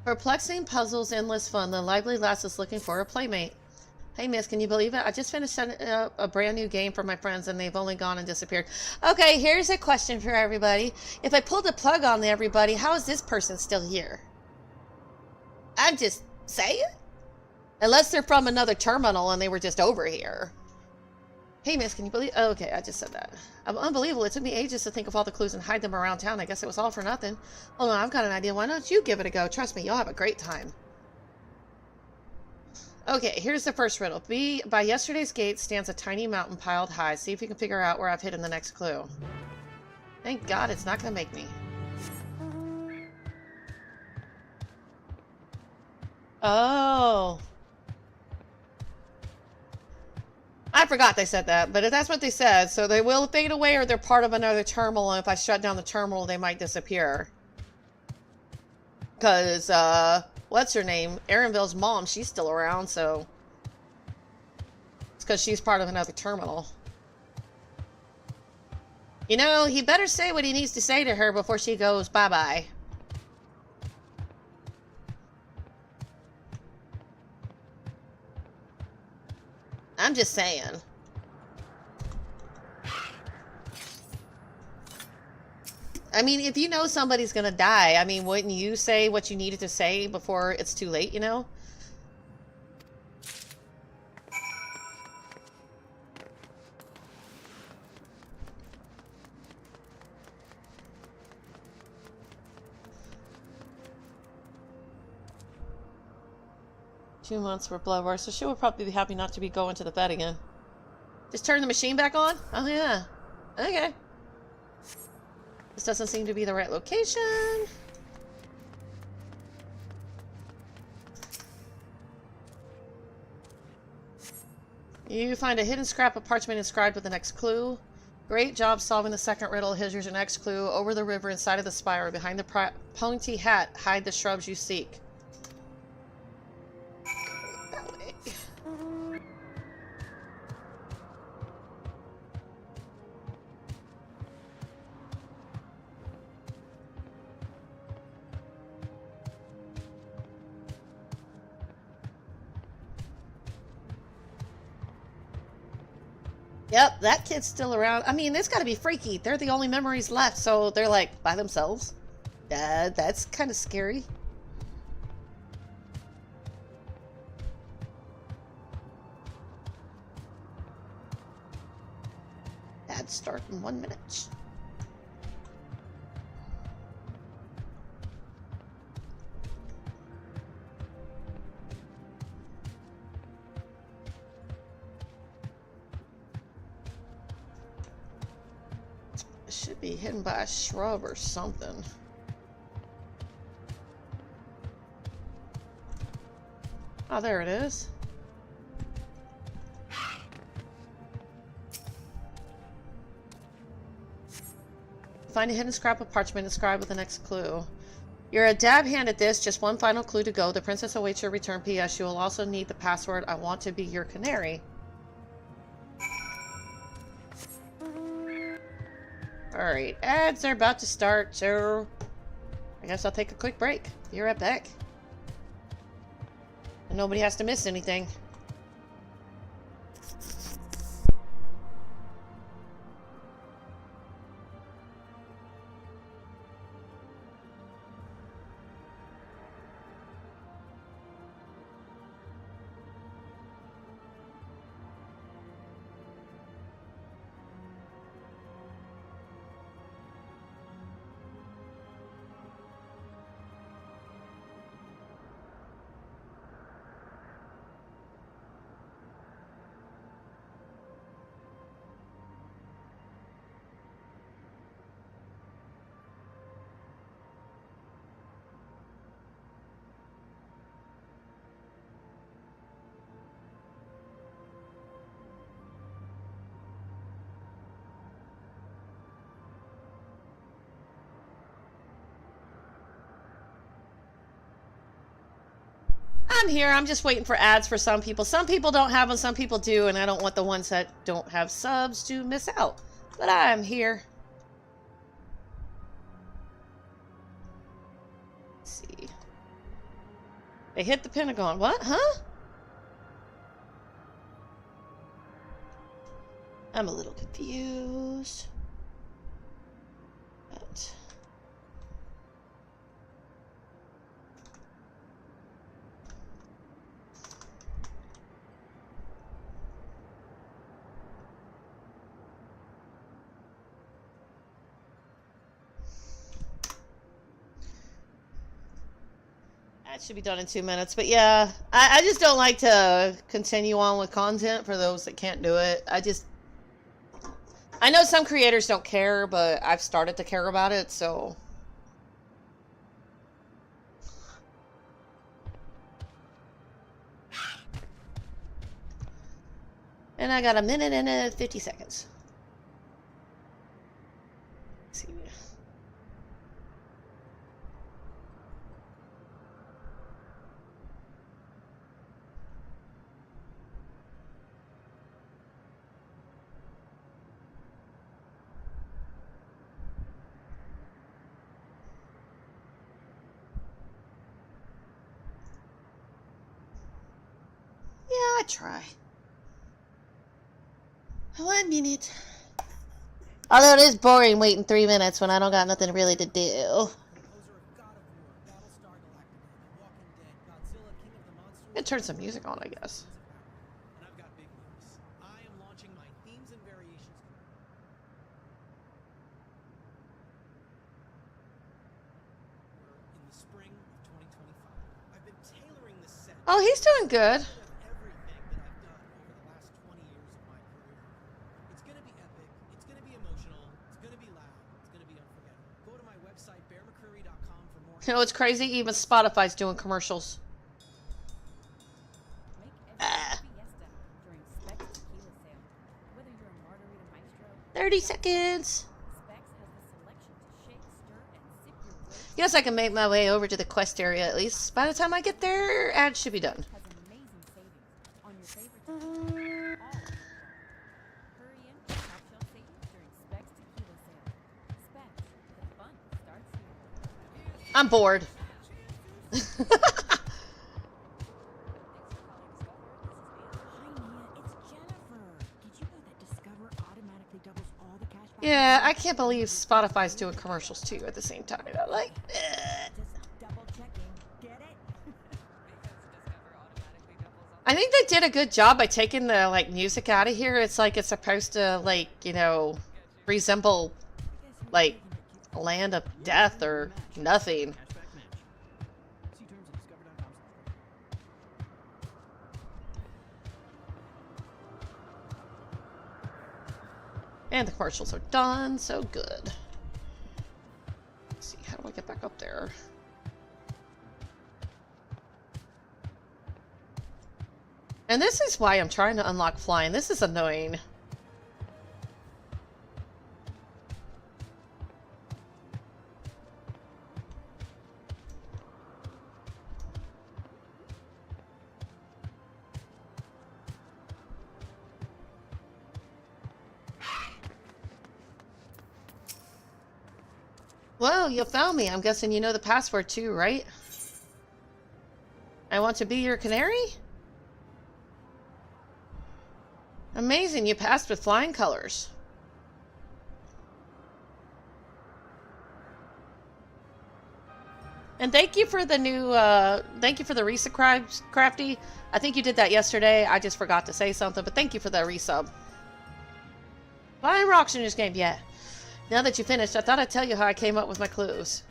Perplexing puzzles, endless fun. The lively lass is looking for a playmate. Hey, miss, can you believe it? I just finished setting up a brand new game for my friends, and they've only gone and disappeared. Okay, here's a question for everybody. If I pulled the plug on everybody, how is this person still here? I'm just saying. Unless they're from another terminal and they were just over here. Hey, miss, can you believe... Oh, okay, I just said that. Unbelievable. It took me ages to think of all the clues and hide them around town. I guess it was all for nothing. Hold on, I've got an idea. Why don't you give it a go? Trust me, you'll have a great time. Okay, here's the first riddle. By yesterday's gate stands a tiny mountain piled high. See if you can figure out where I've hidden the next clue. Thank God it's not going to make me. Oh... I forgot they said that, but that's what they said. So they will fade away or they're part of another terminal, and if I shut down the terminal, they might disappear. Because, what's her name? Aaronville's mom, she's still around, so... It's because she's part of another terminal. You know, he better say what he needs to say to her before she goes bye-bye. I'm just saying. I mean, if you know somebody's gonna die, I mean, wouldn't you say what you needed to say before it's too late, you know? Two months for blood work, so she will probably be happy not to be going to the bed again. Just turn the machine back on? Oh, yeah. Okay. This doesn't seem to be the right location. You find a hidden scrap of parchment inscribed with the next clue. Great job solving the second riddle. Here's your next clue. Over the river, inside of the spire, behind the pointy hat, hide the shrubs you seek. Yep, that kid's still around. I mean, it's got to be freaky. They're the only memories left, so they're like by themselves. That's kind of scary. Ad start in 1 minute. It should be hidden by a shrub or something. Oh, there it is. Find a hidden scrap of parchment and scribe with the next clue. You're a dab hand at this. Just one final clue to go. The princess awaits your return. P.S. You will also need the password. I want to be your canary. Alright, ads are about to start, so I guess I'll take a quick break. Be right back. And nobody has to miss anything. I'm here. I'm just waiting for ads for some people. Some people don't have them, some people do, and I don't want the ones that don't have subs to miss out. But I'm here. Let's see. They hit the Pentagon. What? Huh? I'm a little confused. But... That should be done in 2 minutes, but yeah, I just don't like to continue on with content for those that can't do it. I know some creators don't care, but I've started to care about it, so. And I got 1 minute and 50 seconds. Let's see. Yeah, I try. 1 minute. Although it is boring waiting 3 minutes when I don't got nothing really to do. I'm gonna turn some music on, I guess. And I've got big news. I am launching my themes and variations. In the spring of 2025. I've been tailoring the set. Oh, he's doing good. Everything that I've done over the last 20 years of my career. It's gonna be epic. It's gonna be emotional. It's gonna be loud. It's gonna be unforgettable. Go to my website, bearmccurry.com for more. You know, it's crazy. Even Spotify's doing commercials. 30 seconds. Yes, I can make my way over to the quest area at least. By the time I get there, ads should be done. I'm bored. Yeah, I can't believe Spotify's doing commercials too at the same time. I'm like, I think they did a good job by taking the like music out of here. It's like it's supposed to like, you know, resemble like a land of death or nothing. And the commercials are done, so good. Let's see, how do I get back up there? And this is why I'm trying to unlock flying. This is annoying. Well, you found me. I'm guessing you know the password too, right? I want to be your canary? Amazing, you passed with flying colors. And thank you for the new, thank you for the resubscribe, Crafty. I think you did that yesterday. I just forgot to say something, but thank you for the resub. Flying rocks in this game, yeah. Now that you finished, I thought I'd tell you how I came up with my clues.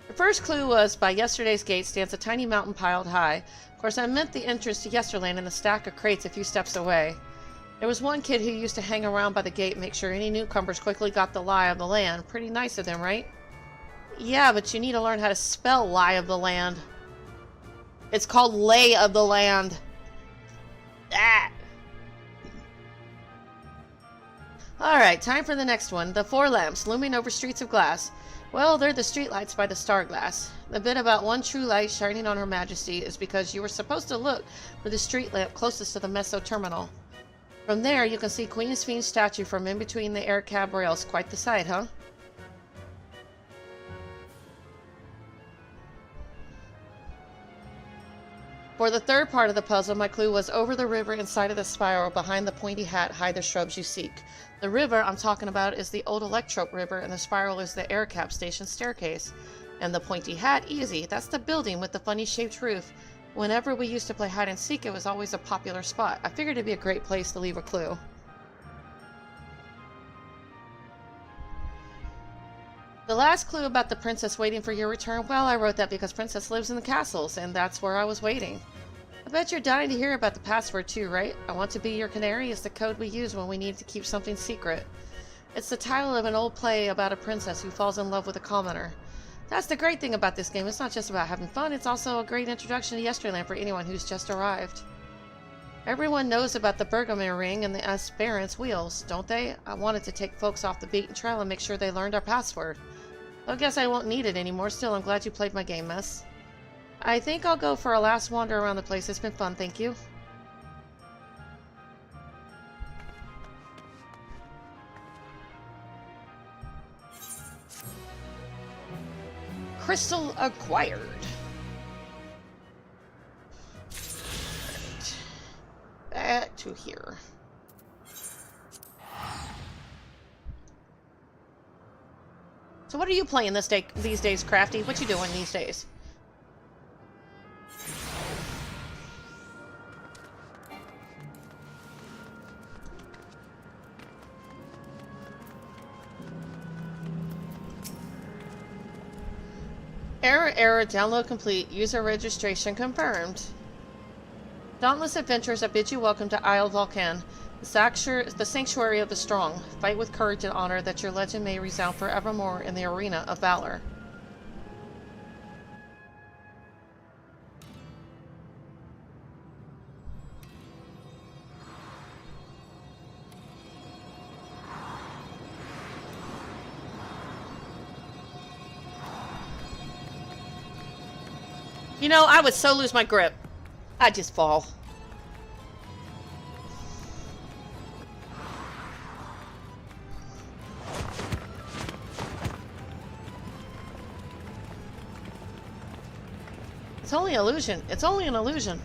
The first clue was, by yesterday's gate stands a tiny mountain piled high. Of course, I meant the entrance to Yesterland and the stack of crates a few steps away. There was one kid who used to hang around by the gate and make sure any newcomers quickly got the lie of the land. Pretty nice of them, right? Yeah, but you need to learn how to spell lie of the land. It's called lay of the land. Ah! Alright, time for the next one. The 4 lamps looming over streets of glass. Well, they're the streetlights by the star glass. The bit about one true light shining on Her Majesty is because you were supposed to look for the street lamp closest to the Meso terminal. From there, you can see Queen Sphinx's statue from in between the air cab rails. Quite the sight, huh? For the third part of the puzzle, my clue was over the river inside of the spiral behind the pointy hat hide the shrubs you seek. The river I'm talking about is the old Electrope River, and the spiral is the air cap station staircase. And the pointy hat, easy. That's the building with the funny shaped roof. Whenever we used to play hide and seek, it was always a popular spot. I figured it'd be a great place to leave a clue. The last clue about the princess waiting for your return, well, I wrote that because Princess lives in the castles, and that's where I was waiting. I bet you're dying to hear about the password too, right? I want to be your canary is the code we use when we need to keep something secret. It's the title of an old play about a princess who falls in love with a commoner. That's the great thing about this game. It's not just about having fun, it's also a great introduction to Yesterland for anyone who's just arrived. Everyone knows about the Bergman ring and the Esperance wheels, don't they? I wanted to take folks off the beaten trail and make sure they learned our password. I guess I won't need it anymore. Still, I'm glad you played my game, miss. I think I'll go for a last wander around the place. It's been fun, thank you. Crystal acquired. Back to here. So what are you playing these days, Crafty? What you doing these days? Error, download complete, user registration confirmed. Dauntless adventurers, I bid you welcome to Isle Volcan, the sanctuary of the strong. Fight with courage and honor that your legend may resound forevermore in the arena of valor. You know, I would so lose my grip. I'd just fall. It's only an illusion. It's only an illusion.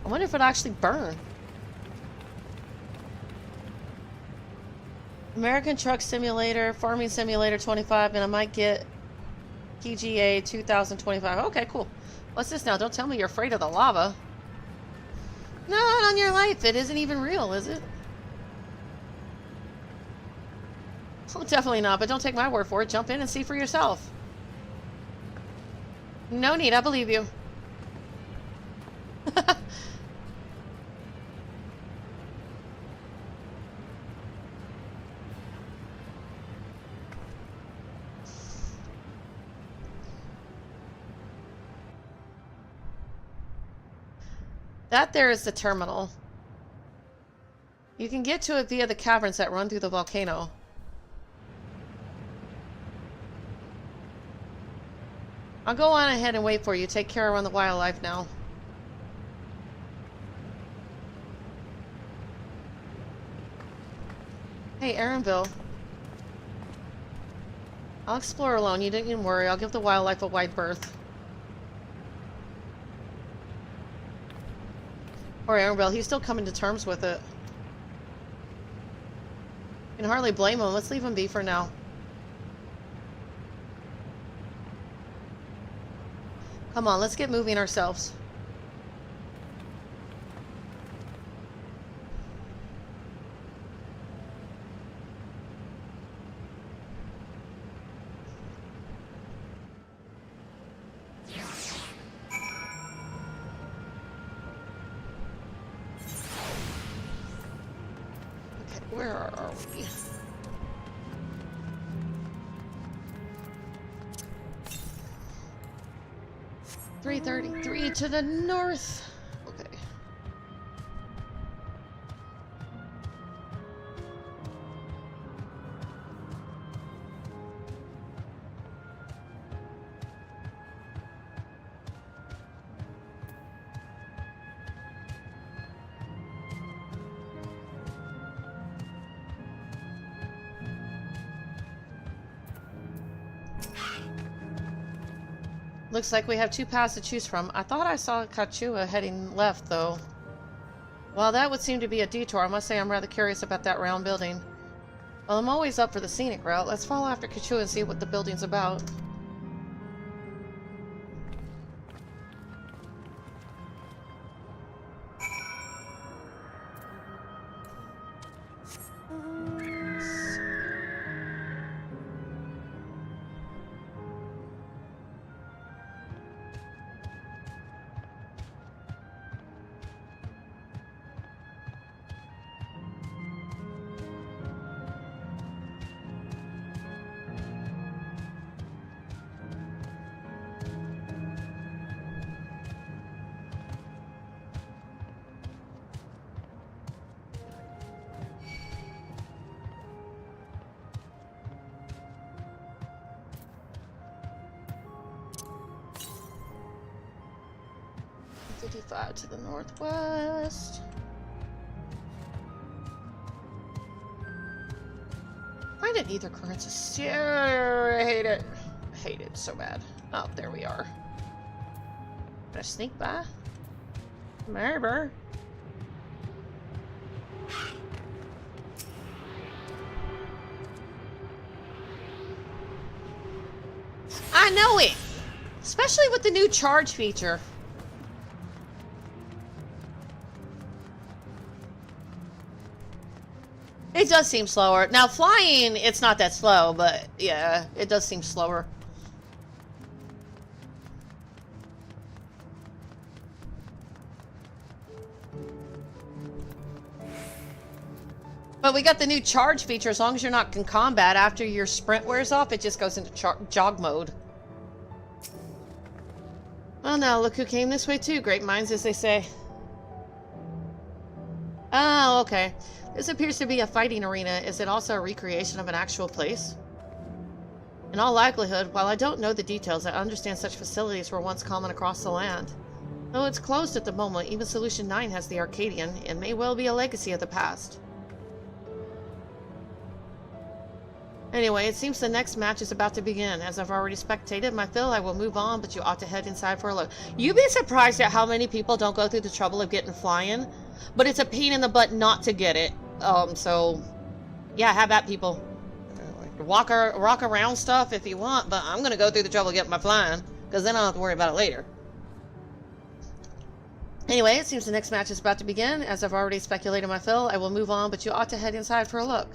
I wonder if it'll actually burn. American Truck Simulator, Farming Simulator 25, and I might get PGA 2025. Okay, cool. What's this now? Don't tell me you're afraid of the lava. No, not on your life. It isn't even real, is it? Oh, definitely not, but don't take my word for it. Jump in and see for yourself. No need, I believe you. That there is the terminal. You can get to it via the caverns that run through the volcano. I'll go on ahead and wait for you. Take care around the wildlife now. Hey, Aaronville. I'll explore alone. You didn't even worry. I'll give the wildlife a wide berth. Poor Aaronville. He's still coming to terms with it. You can hardly blame him. Let's leave him be for now. Come on, let's get moving ourselves. Okay, where are we? .333 to the north. Okay. Looks like we have two paths to choose from. I thought I saw Kachua heading left, though. While that would seem to be a detour, I must say I'm rather curious about that round building. Well, I'm always up for the scenic route. Let's follow after Kachua and see what the building's about. To the northwest. Find an ether currents. I hate it. I hate it so bad. Oh, there we are. Gonna sneak by? Maybe. I know it! Especially with the new charge feature. It does seem slower. Now, flying, it's not that slow, but yeah, it does seem slower. But we got the new charge feature. As long as you're not in combat, after your sprint wears off, it just goes into jog mode. Well, now, look who came this way too. Great minds, as they say. Oh, okay. This appears to be a fighting arena. Is it also a recreation of an actual place? In all likelihood, while I don't know the details, I understand such facilities were once common across the land. Though it's closed at the moment, even Solution 9 has the Arcadian, and may well be a legacy of the past. Anyway, it seems the next match is about to begin. As I've already spectated my fill, I will move on, but you ought to head inside for a look. You'd be surprised at how many people don't go through the trouble of getting flying, but it's a pain in the butt not to get it. So, yeah, have at people. Walk around stuff if you want, but I'm gonna go through the trouble of getting my flying, because then I don't have to worry about it later. Anyway, it seems the next match is about to begin. As I've already speculated my fill, I will move on, but you ought to head inside for a look.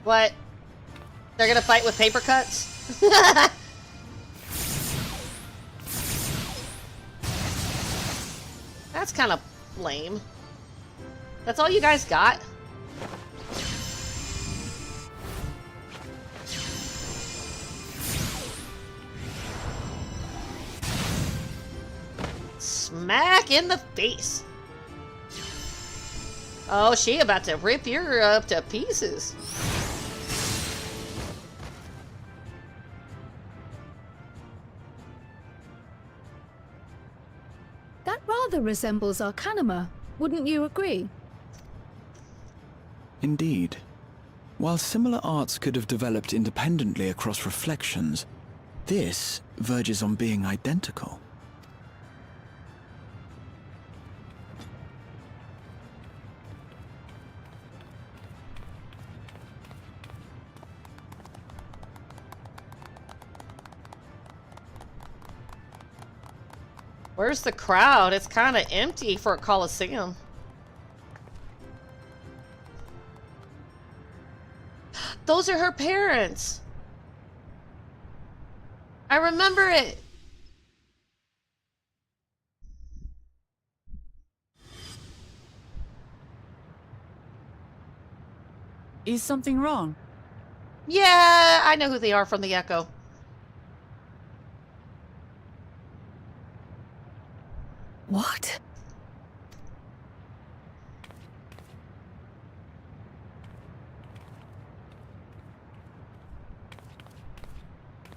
What? They're gonna fight with paper cuts? That's kind of lame. That's all you guys got? Smack in the face. Oh, she about to rip you up to pieces. That rather resembles Arcanima, wouldn't you agree? Indeed. While similar arts could have developed independently across reflections, this verges on being identical. Where's the crowd? It's kind of empty for a Coliseum. Those are her parents. I remember it. Is something wrong? Yeah, I know who they are from the Echo. What?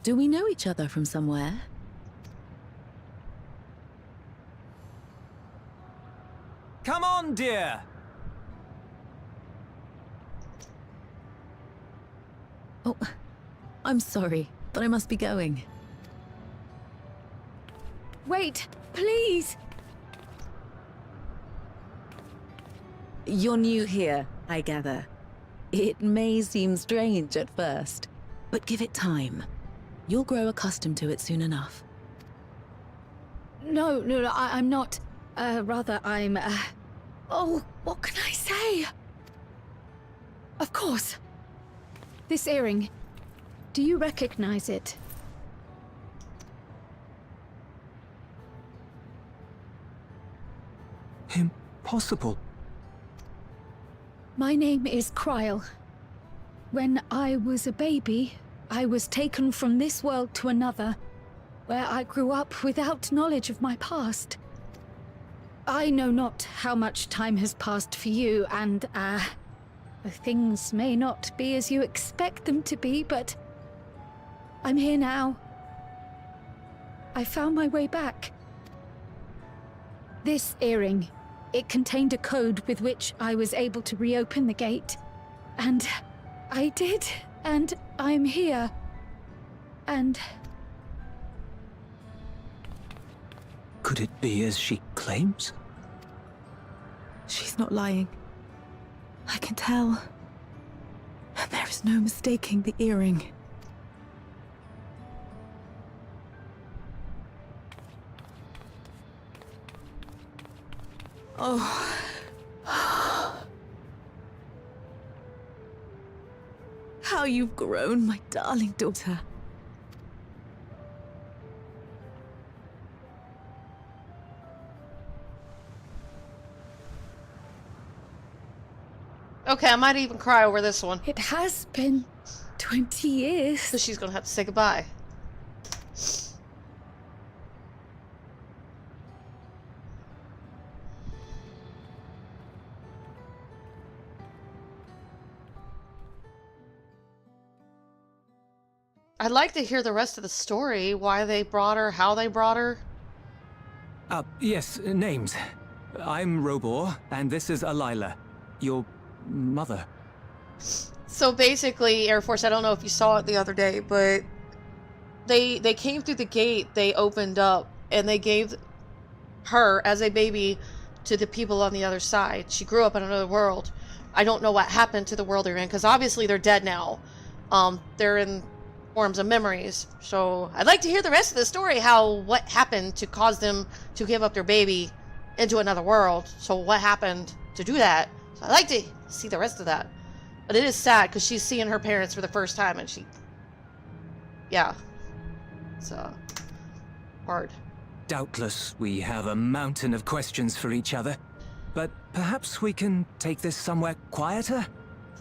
Do we know each other from somewhere? Come on, dear. Oh, I'm sorry, but I must be going. Wait, please! You're new here, I gather. It may seem strange at first, but give it time. You'll grow accustomed to it soon enough. No, I'm not. Rather, I'm, Oh, what can I say? Of course. This earring. Do you recognize it? Impossible. My name is Kryle. When I was a baby, I was taken from this world to another, where I grew up without knowledge of my past. I know not how much time has passed for you, and, things may not be as you expect them to be, but I'm here now. I found my way back. This earring, it contained a code with which I was able to reopen the gate. And I did, and I'm here. And... Could it be as she claims? She's not lying. I can tell. And there is no mistaking the earring. Oh. how you've grown, my darling daughter. Okay, I might even cry over this one. It has been 20 years. So she's gonna have to say goodbye. I'd like to hear the rest of the story. Why they brought her, how they brought her. Yes, names. I'm Robor, and this is Alila, your mother. So basically, Air Force, I don't know if you saw it the other day, but they came through the gate, they opened up, and they gave her, as a baby, to the people on the other side. She grew up in another world. I don't know what happened to the world they're in, because obviously they're dead now. They're in forms of memories. So I'd like to hear the rest of the story, what happened to cause them to give up their baby into another world. So what happened to do that? So I'd like to see the rest of that. But it is sad because she's seeing her parents for the first time and yeah. It's hard. Doubtless, we have a mountain of questions for each other. But perhaps we can take this somewhere quieter?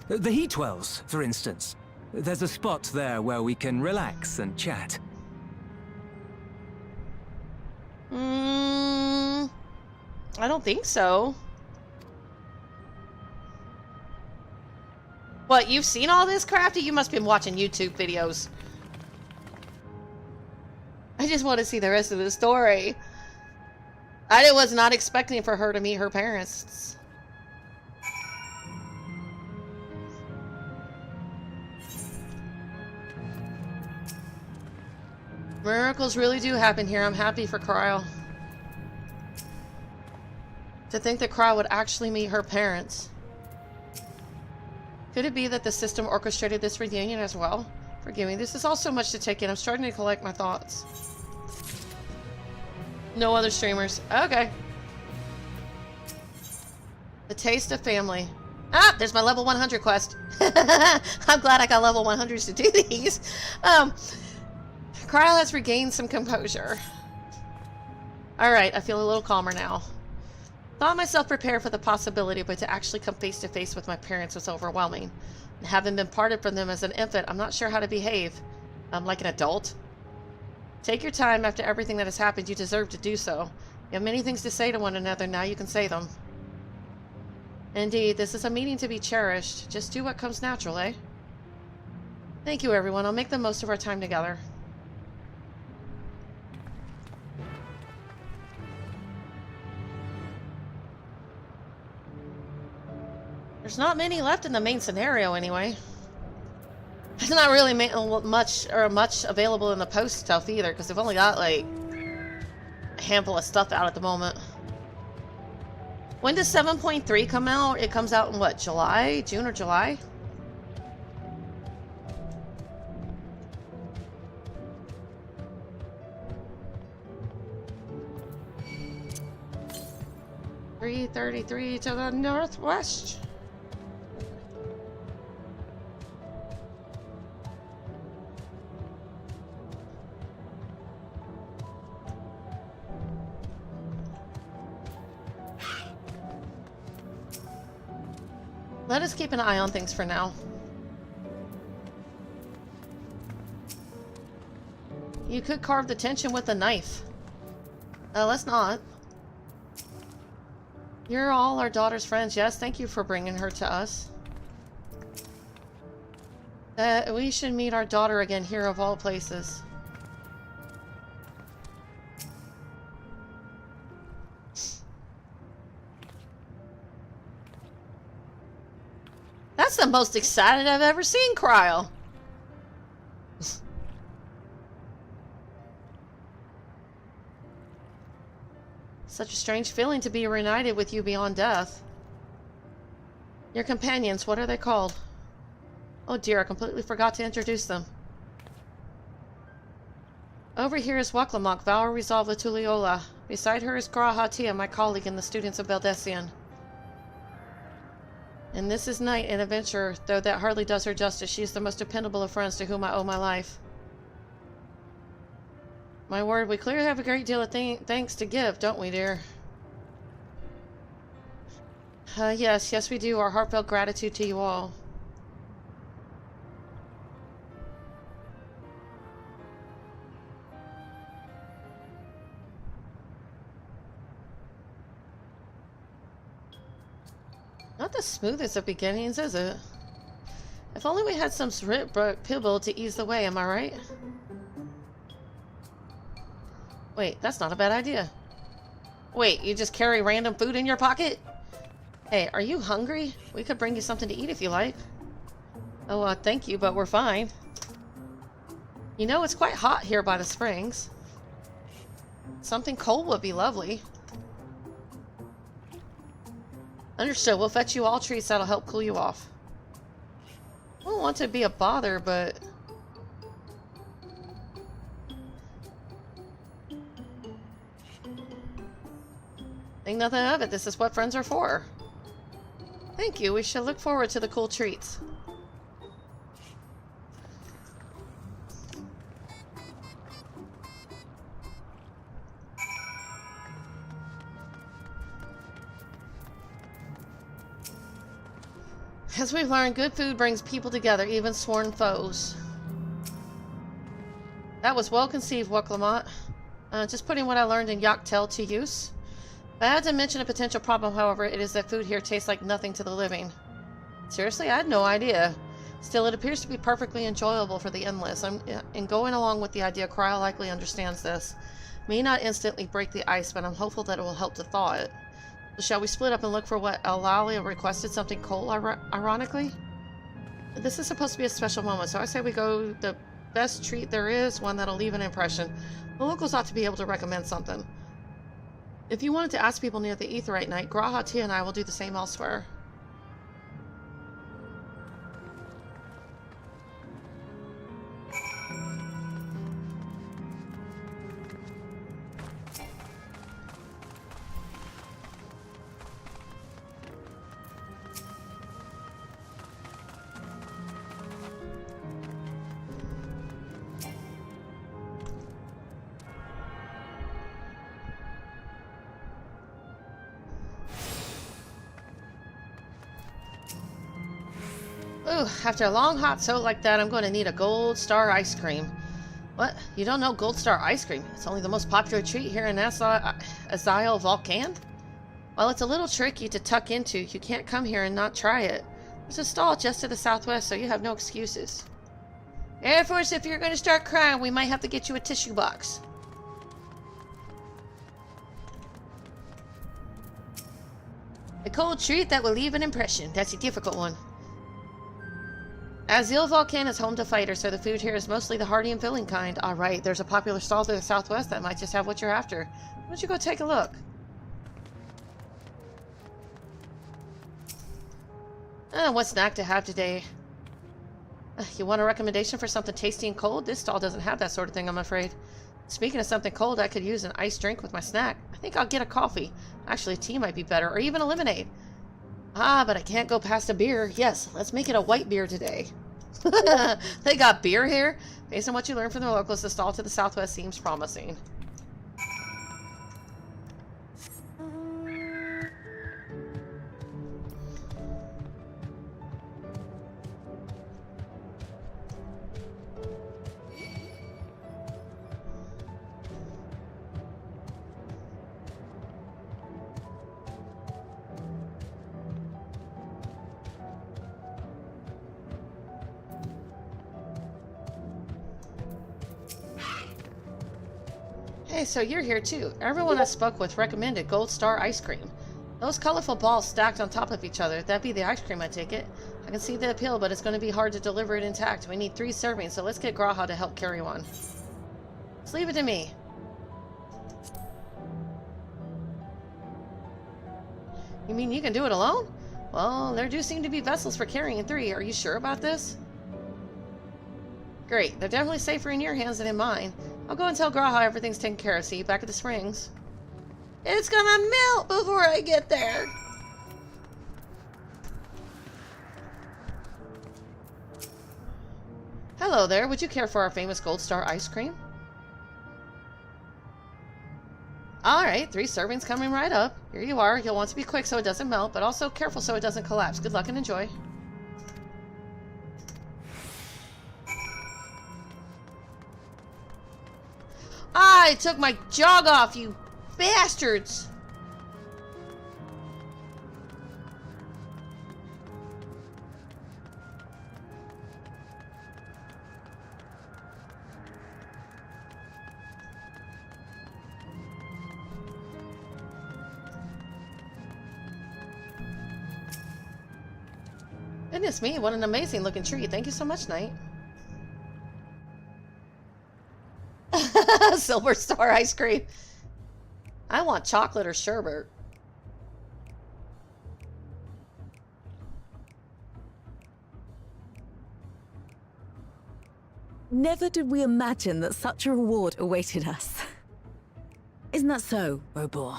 The heat wells, for instance. There's a spot there where we can relax and chat. I don't think so. What, you've seen all this, Crafty? You must have been watching YouTube videos. I just want to see the rest of the story. I was not expecting for her to meet her parents. Miracles really do happen here. I'm happy for Cryle. To think that Cryle would actually meet her parents. Could it be that the system orchestrated this reunion as well? Forgive me, this is all so much to take in. I'm starting to collect my thoughts. No other streamers. Okay. The taste of family. Ah, there's my level 100 quest. I'm glad I got level 100s to do these. Cryle has regained some composure. Alright, I feel a little calmer now. Thought myself prepared for the possibility, but to actually come face to face with my parents was overwhelming. And having been parted from them as an infant, I'm not sure how to behave. Like an adult. Take your time. After everything that has happened, you deserve to do so. You have many things to say to one another, now you can say them. Indeed, this is a meeting to be cherished. Just do what comes natural, eh? Thank you, everyone. I'll make the most of our time together. There's not many left in the main scenario, anyway. There's not really much available in the post stuff either, because they've only got like a handful of stuff out at the moment. When does 7.3 come out? It comes out in what, July? June or July? .333 to the northwest. Let us keep an eye on things for now. You could carve the tension with a knife. Let's not. You're all our daughter's friends. Yes, thank you for bringing her to us. We should meet our daughter again here of all places. That's the most excited I've ever seen Cryle. Such a strange feeling to be reunited with you beyond death. Your companions, what are they called? Oh dear, I completely forgot to introduce them. Over here is Waklamok, Vow Resolve Tuliola. Beside her is Gra Hatia, my colleague and the students of Beldesian. And this is Knight, an adventurer, though that hardly does her justice. She is the most dependable of friends to whom I owe my life. My word, we clearly have a great deal of thanks to give, don't we, dear? Yes, we do. Our heartfelt gratitude to you all. Not the smoothest of beginnings, is it? If only we had some pibble to ease the way, am I right? Wait, that's not a bad idea. Wait, you just carry random food in your pocket? Hey, are you hungry? We could bring you something to eat if you like. Oh, thank you, but we're fine. You know, it's quite hot here by the springs. Something cold would be lovely. Understood. We'll fetch you all treats that'll help cool you off. I don't want to be a bother, but... think nothing of it. This is what friends are for. Thank you. We shall look forward to the cool treats. As we've learned, good food brings people together, even sworn foes. That was well conceived, Woklamont. Just putting what I learned in Yaktel to use. If I had to mention a potential problem, however, it is that food here tastes like nothing to the living. Seriously, I had no idea. Still, it appears to be perfectly enjoyable for the endless. In going along with the idea, Cryo likely understands this. May not instantly break the ice, but I'm hopeful that it will help to thaw it. So shall we split up and look for what Eulalia requested, something cold, ironically? This is supposed to be a special moment, so I say we go the best treat there is, one that'll leave an impression. The locals ought to be able to recommend something. If you wanted to ask people near the Aetheryte night, Graha, Tia, and I will do the same elsewhere. Ooh, after a long hot soak like that, I'm going to need a Gold Star ice cream. What? You don't know Gold Star ice cream? It's only the most popular treat here in Azile Volcan? While it's a little tricky to tuck into, you can't come here and not try it. There's a stall just to the southwest, so you have no excuses. Air Force, if you're going to start crying, we might have to get you a tissue box. A cold treat that will leave an impression. That's a difficult one. Azile Volcan is home to fighters, so the food here is mostly the hearty and filling kind. Alright, there's a popular stall to the southwest that might just have what you're after. Why don't you go take a look? What snack to have today? You want a recommendation for something tasty and cold? This stall doesn't have that sort of thing, I'm afraid. Speaking of something cold, I could use an iced drink with my snack. I think I'll get a coffee. Actually, tea might be better, or even a lemonade. Ah, but I can't go past a beer. Yes, let's make it a white beer today. They got beer here? Based on what you learned from the locals, the stall to the southwest seems promising. Hey, so you're here too. Everyone I spoke with recommended Gold Star ice cream. Those colorful balls stacked on top of each other, that'd be the ice cream, I take it. I can see the appeal, but it's going to be hard to deliver it intact. We need 3 servings, so let's get Graha to help carry one. Let's leave it to me. You mean you can do it alone? Well, there do seem to be vessels for carrying 3. Are you sure about this? Great. They're definitely safer in your hands than in mine. I'll go and tell Graha everything's taken care of. See you back at the springs. It's gonna melt before I get there. Hello there. Would you care for our famous Gold Star ice cream? Alright, 3 servings coming right up. Here you are. You'll want to be quick so it doesn't melt, but also careful so it doesn't collapse. Good luck and enjoy. I took my jog off, you bastards! Goodness me, what an amazing looking tree. Thank you so much, Knight. Silver Star ice cream. I want chocolate or sherbet. Never did we imagine that such a reward awaited us. Isn't that so, Robor?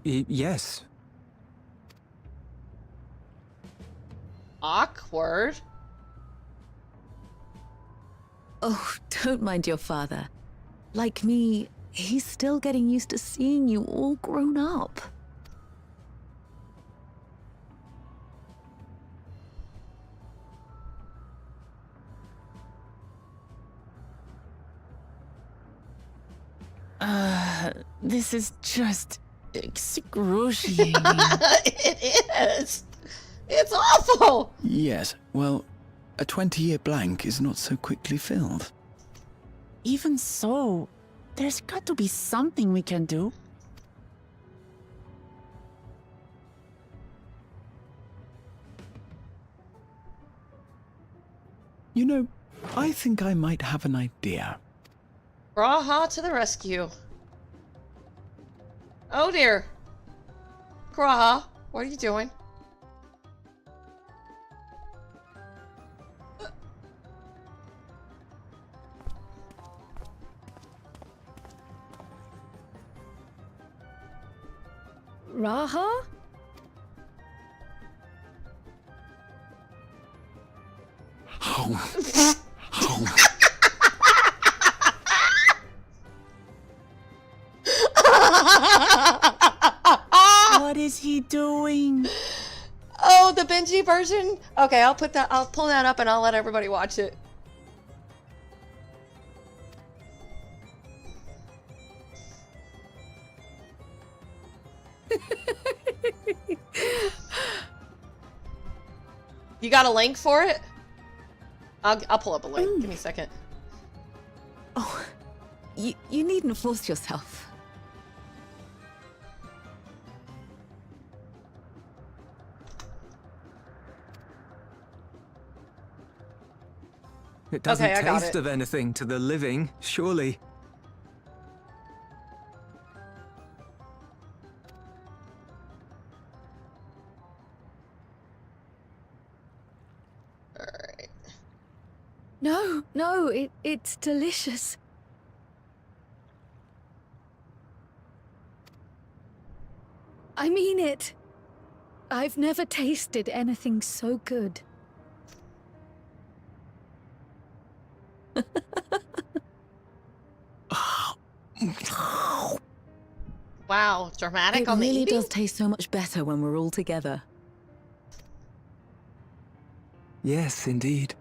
Yes. Awkward. Oh, don't mind your father. Like me, he's still getting used to seeing you all grown up. This is just excruciating. It is. It's awful. Yes, well, a 20-year blank is not so quickly filled. Even so, there's got to be something we can do. You know, I think I might have an idea. Graha to the rescue. Oh dear. Graha, what are you doing? Raha? What is he doing? Oh, the Benji version? Okay, I'll pull that up and I'll let everybody watch it. You got a link for it? I'll pull up a link. Give me a second. Oh, you needn't force yourself. It doesn't Okay, I got taste it. of anything to the living, surely. Alright. No, it's delicious. I mean it. I've never tasted anything so good. Wow, dramatic It on the really eating? does taste so much better when we're all together. Yes, indeed.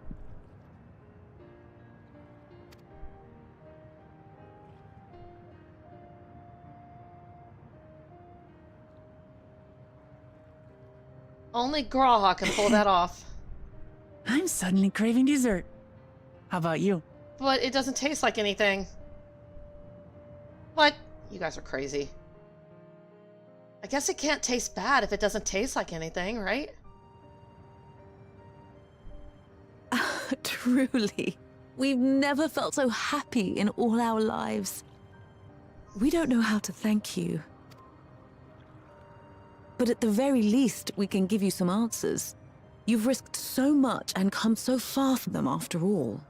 Only Graha can pull that off. I'm suddenly craving dessert. How about you? But it doesn't taste like anything. What? You guys are crazy. I guess it can't taste bad if it doesn't taste like anything, right? Truly, we've never felt so happy in all our lives. We don't know how to thank you. But at the very least, we can give you some answers. You've risked so much and come so far from them after all.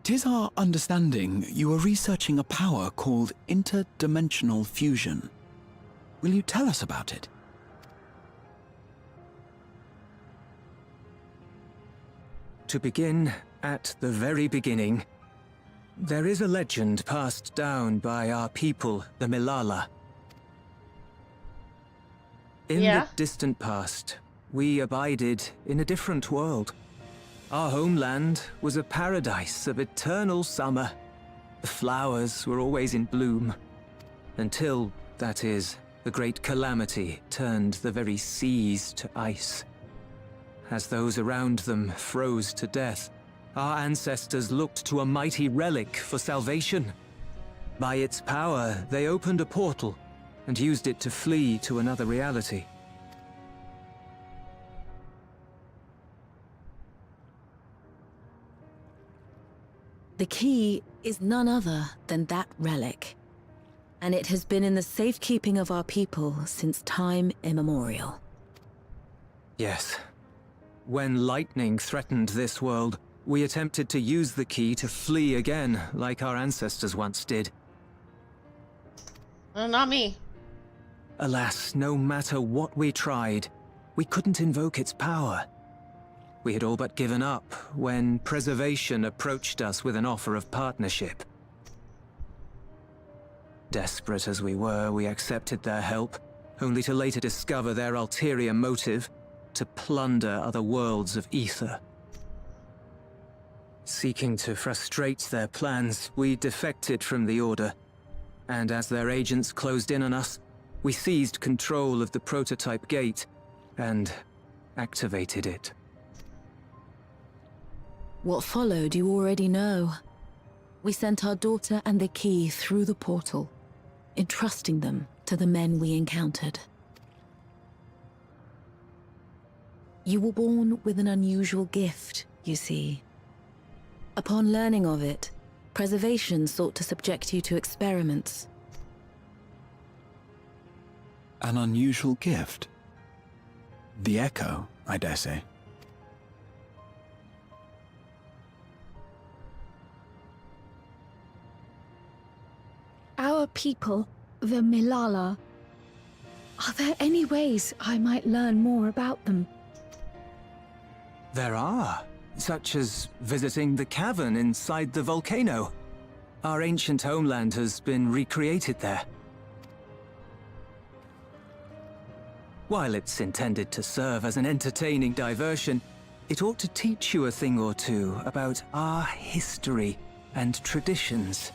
'Tis our understanding you are researching a power called interdimensional fusion. Will you tell us about it? To begin at the very beginning, there is a legend passed down by our people, the Milala. In Yeah? the distant past, we abided in a different world. Our homeland was a paradise of eternal summer. The flowers were always in bloom. Until, that is, the great calamity turned the very seas to ice. As those around them froze to death, our ancestors looked to a mighty relic for salvation. By its power, they opened a portal and used it to flee to another reality. The key is none other than that relic, and it has been in the safekeeping of our people since time immemorial. Yes. When lightning threatened this world, we attempted to use the key to flee again, like our ancestors once did. Not me. Alas, no matter what we tried, we couldn't invoke its power. We had all but given up when Preservation approached us with an offer of partnership. Desperate as we were, we accepted their help, only to later discover their ulterior motive: to plunder other worlds of ether. Seeking to frustrate their plans, we defected from the Order, and as their agents closed in on us, we seized control of the prototype gate and activated it. What followed you already know. We sent our daughter and the key through the portal, entrusting them to the men we encountered. You were born with an unusual gift, you see. Upon learning of it, Preservation sought to subject you to experiments. An unusual gift? The echo, I dare say. Our people, the Milala. Are there any ways I might learn more about them? There are, such as visiting the cavern inside the volcano. Our ancient homeland has been recreated there. While it's intended to serve as an entertaining diversion, it ought to teach you a thing or two about our history and traditions.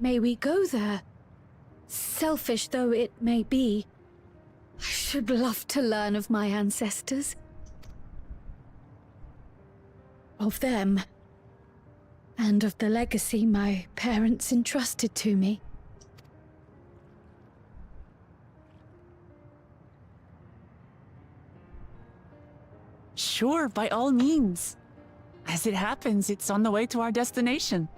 May we go there? Selfish though it may be, I should love to learn of my ancestors. Of them. And of the legacy my parents entrusted to me. Sure, by all means. As it happens, it's on the way to our destination.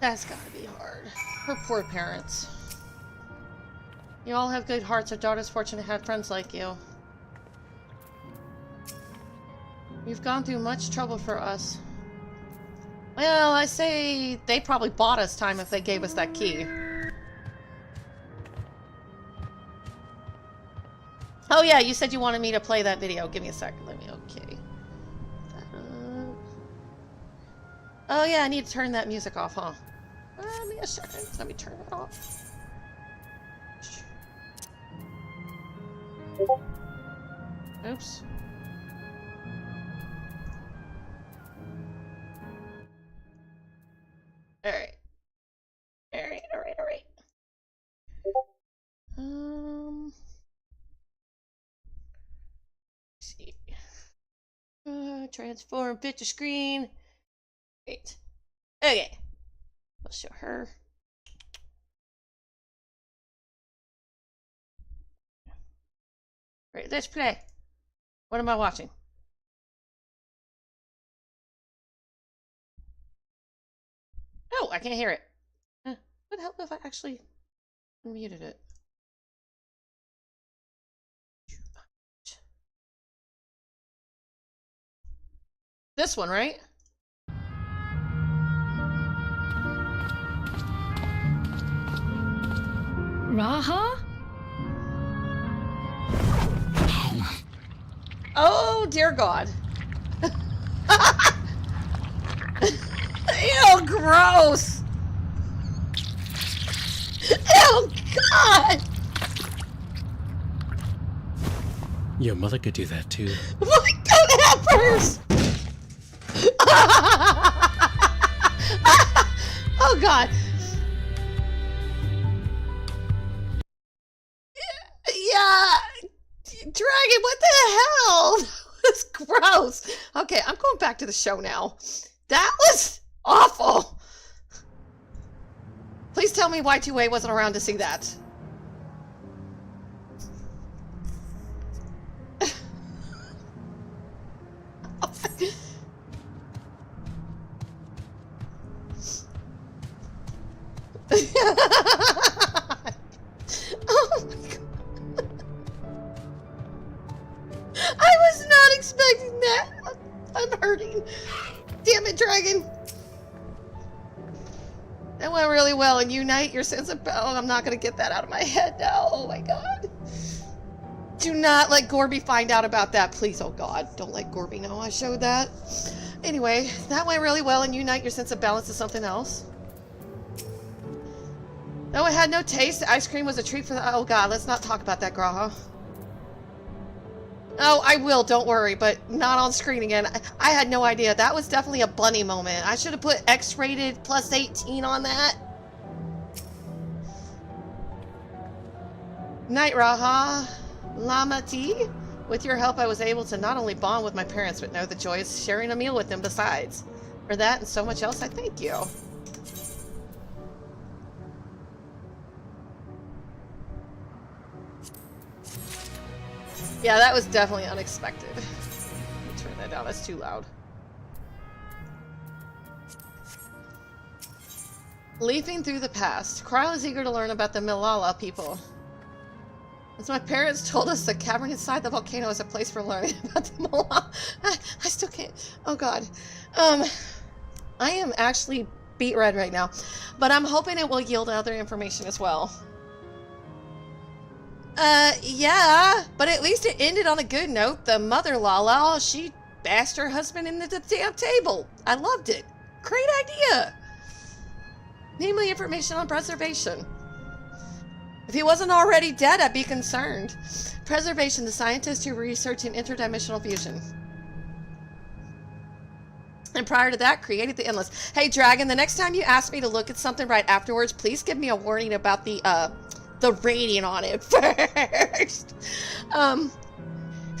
That's gotta be hard. Her poor parents. You all have good hearts. Our daughter's fortunate to have friends like you. You've gone through much trouble for us. Well, I say they probably bought us time if they gave us that key. Oh yeah, you said you wanted me to play that video. Give me a second. Let me, okay. Oh yeah, I need to turn that music off, huh? Give me a second. Let me turn it off. Oops. Alright. Alright. Let's see. Transform picture screen. Great. Okay. I'll show her. Right, let's play. What am I watching? No, I can't hear it. Would help if I actually muted it. This one, right? Raha? Oh, dear God. Ew, gross. Ew, God. Your mother could do that too. What? Don't have hers. Oh, God. Yeah. Dragon, what the hell? That's gross. Okay, I'm going back to the show now. That was awful. Please tell me Y2A wasn't around to see that. Oh my God. I was not expecting that. I'm hurting. Damn it, Dragon. That went really well. And unite your sense of... Oh, I'm not going to get that out of my head now. Oh my God. Do not let Gorby find out about that, please. Oh God, don't let Gorby know I showed that. Anyway, that went really well. And unite your sense of balance is something else. No, it had no taste. The ice cream was a treat for the... Oh God, let's not talk about that, Graha. Oh, I will, don't worry, but not on screen again. I had no idea. That was definitely a bunny moment. I should have put X-rated plus 18 on that. Night, Raha. Lama T. With your help, I was able to not only bond with my parents, but know the joy of sharing a meal with them besides. For that and so much else, I thank you. Yeah, that was definitely unexpected. Let me turn that down, that's too loud. Leafing through the past, Kryle is eager to learn about the Milala people. As my parents told us, the cavern inside the volcano is a place for learning about the Milala. I still can't. Oh God. I am actually beet red right now, but I'm hoping it will yield other information as well. Yeah, but at least it ended on a good note. The mother Lala, she bashed her husband into the damn table. I loved it. Great idea. Namely, information on preservation. If he wasn't already dead, I'd be concerned. Preservation, the scientist who researched in interdimensional fusion. And prior to that, created the Endless. Hey, Dragon, the next time you ask me to look at something right afterwards, please give me a warning about the rating on it first.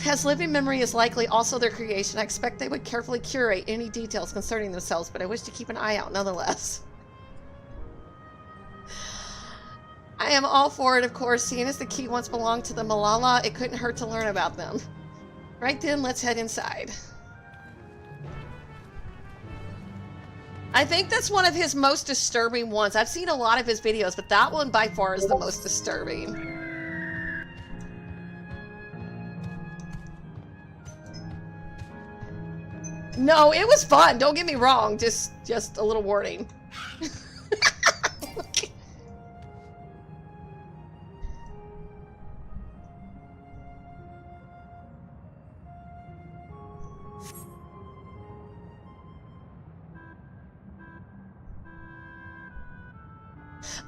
As living memory is likely also their creation, I expect they would carefully curate any details concerning themselves, but I wish to keep an eye out nonetheless. I am all for it, of course. Seeing as the key once belonged to the Milala, it couldn't hurt to learn about them. Right then, let's head inside. I think that's one of his most disturbing ones. I've seen a lot of his videos, but that one by far is the most disturbing. No, it was fun. Don't get me wrong. Just a little warning.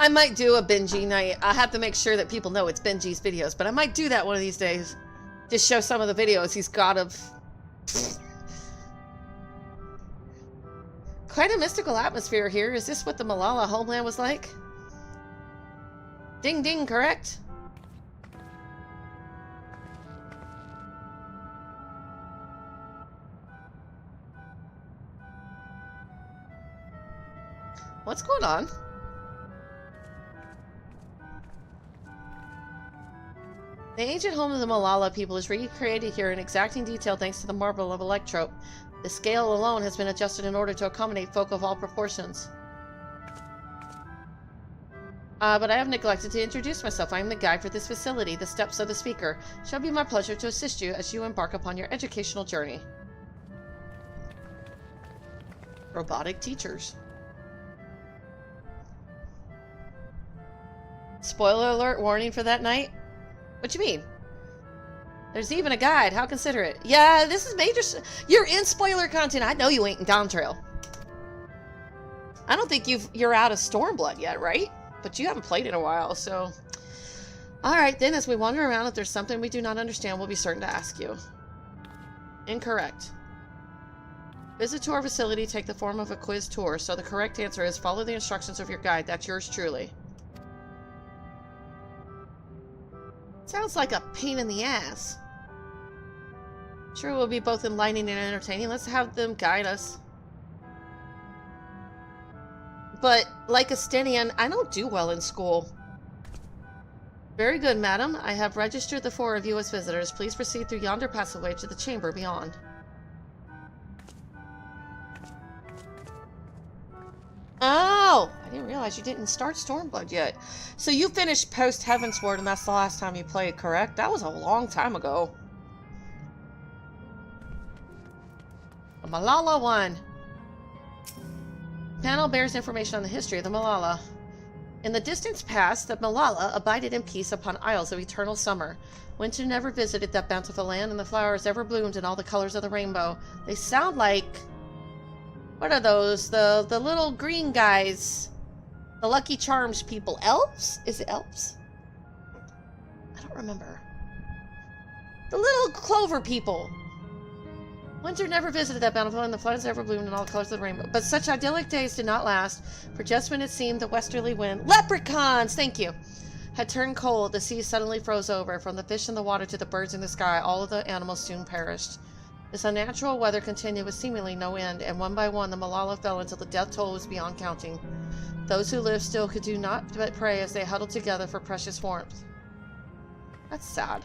I might do a Benji night. I have to make sure that people know it's Benji's videos, but I might do that one of these days. Just show some of the videos he's got of... Quite a mystical atmosphere here. Is this what the Milala homeland was like? Ding ding, correct? What's going on? The ancient home of the Milala people is recreated here in exacting detail thanks to the marvel of Electrope. The scale alone has been adjusted in order to accommodate folk of all proportions. But I have neglected to introduce myself. I am the guide for this facility. The steps of the speaker. It shall be my pleasure to assist you as you embark upon your educational journey. Robotic teachers. Spoiler alert warning for that night? What you mean? There's even a guide. How considerate. Yeah, this is major. You're in spoiler content. I know you ain't in Down Trail. I don't think you're out of Stormblood yet, right? But you haven't played in a while, so... Alright, then, as we wander around, if there's something we do not understand, we'll be certain to ask you. Incorrect. Visit to our facility take the form of a quiz tour, so the correct answer is follow the instructions of your guide. That's yours truly. Sounds like a pain in the ass. Sure, it will be both enlightening and entertaining. Let's have them guide us. But, like Estinian, I don't do well in school. Very good, madam. I have registered the 4 of you as visitors. Please proceed through yonder passageway to the chamber beyond. Oh! I didn't realize you didn't start Stormblood yet. So you finished post Heavensward, and that's the last time you played, correct? That was a long time ago. The Malala one. Panel bears information on the history of the Malala. In the distant past, the Malala abided in peace upon isles of eternal summer. Winter never visited that bountiful land, and the flowers ever bloomed in all the colors of the rainbow. They sound like... What are those? The little green guys. The Lucky Charms people. Elves? Is it elves? I don't remember. The little clover people. Winter never visited that bountiful land, the flowers ever bloomed in all the colors of the rainbow. But such idyllic days did not last, for just when it seemed the westerly wind, leprechauns, thank you, had turned cold, the sea suddenly froze over. From the fish in the water to the birds in the sky, all of the animals soon perished. This unnatural weather continued with seemingly no end, and one by one the Malala fell until the death toll was beyond counting. Those who lived still could do naught but pray as they huddled together for precious warmth. That's sad.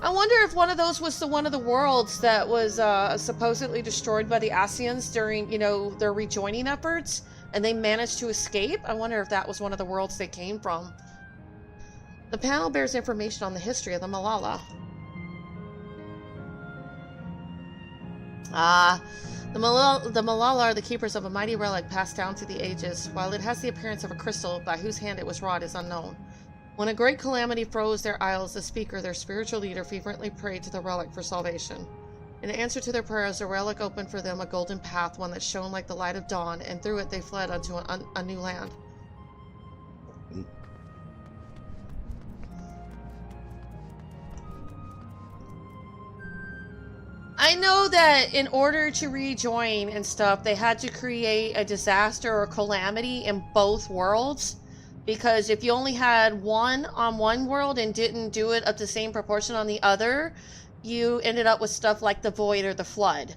I wonder if one of those was one of the worlds that was supposedly destroyed by the Asians during, you know, their rejoining efforts, and they managed to escape. I wonder if that was one of the worlds they came from. The panel bears information on the history of the Malala. The Malala are the keepers of a mighty relic passed down through the ages. While it has the appearance of a crystal, by whose hand it was wrought is unknown. When a great calamity froze their isles, the speaker, their spiritual leader, fervently prayed to the relic for salvation. In answer to their prayers, the relic opened for them a golden path, one that shone like the light of dawn, and through it they fled unto a new land. I know that in order to rejoin and stuff, they had to create a disaster or calamity in both worlds. Because if you only had one on one world and didn't do it up the same proportion on the other, you ended up with stuff like the Void or the Flood.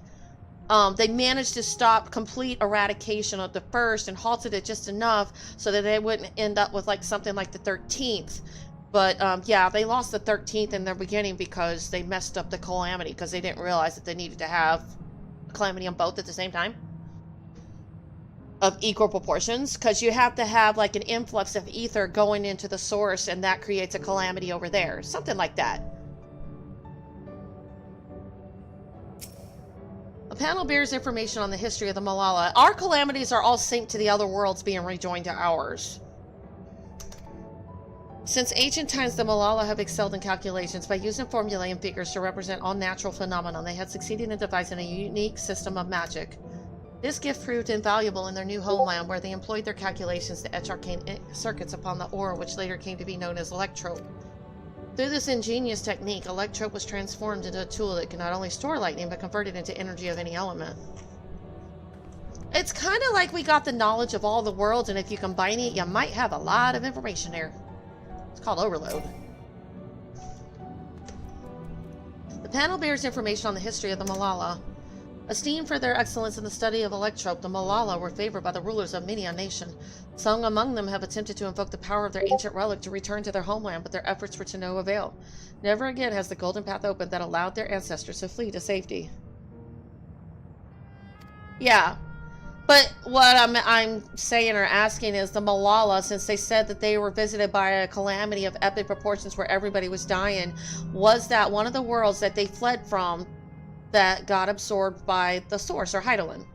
They managed to stop complete eradication of the first and halted it just enough so that they wouldn't end up with like something like the 13th. But yeah, they lost the 13th in their beginning because they messed up the calamity because they didn't realize that they needed to have a calamity on both at the same time. Of equal proportions, because you have to have like an influx of ether going into the source, and that creates a calamity over there. Something like that. The panel bears information on the history of the Malala. Our calamities are all synced to the other worlds being rejoined to ours. Since ancient times, the Malala have excelled in calculations. By using formulae and figures to represent all natural phenomena, they had succeeded in devising a unique system of magic. This gift proved invaluable in their new homeland, where they employed their calculations to etch arcane circuits upon the ore, which later came to be known as electrope. Through this ingenious technique, electrope was transformed into a tool that could not only store lightning, but convert it into energy of any element. It's kind of like we got the knowledge of all the worlds, and if you combine it, you might have a lot of information there. It's called overload. The panel bears information on the history of the Malala. Esteemed for their excellence in the study of electrope, the Malala were favored by the rulers of many a nation. Some among them have attempted to invoke the power of their ancient relic to return to their homeland, but their efforts were to no avail. Never again has the golden path opened that allowed their ancestors to flee to safety. Yeah. But what I'm saying or asking is the Malala, since they said that they were visited by a calamity of epic proportions where everybody was dying, was that one of the worlds that they fled from that got absorbed by the source or Heidelin?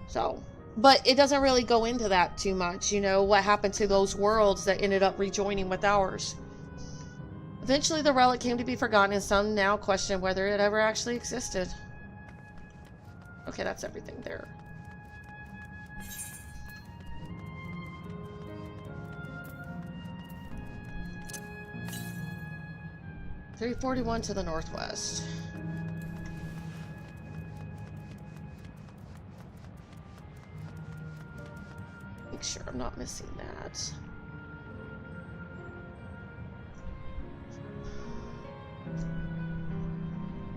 So, but it doesn't really go into that too much, you know, what happened to those worlds that ended up rejoining with ours. Eventually the relic came to be forgotten, and some now question whether it ever actually existed. Okay, that's everything there. .341 to the northwest. Make sure I'm not missing that.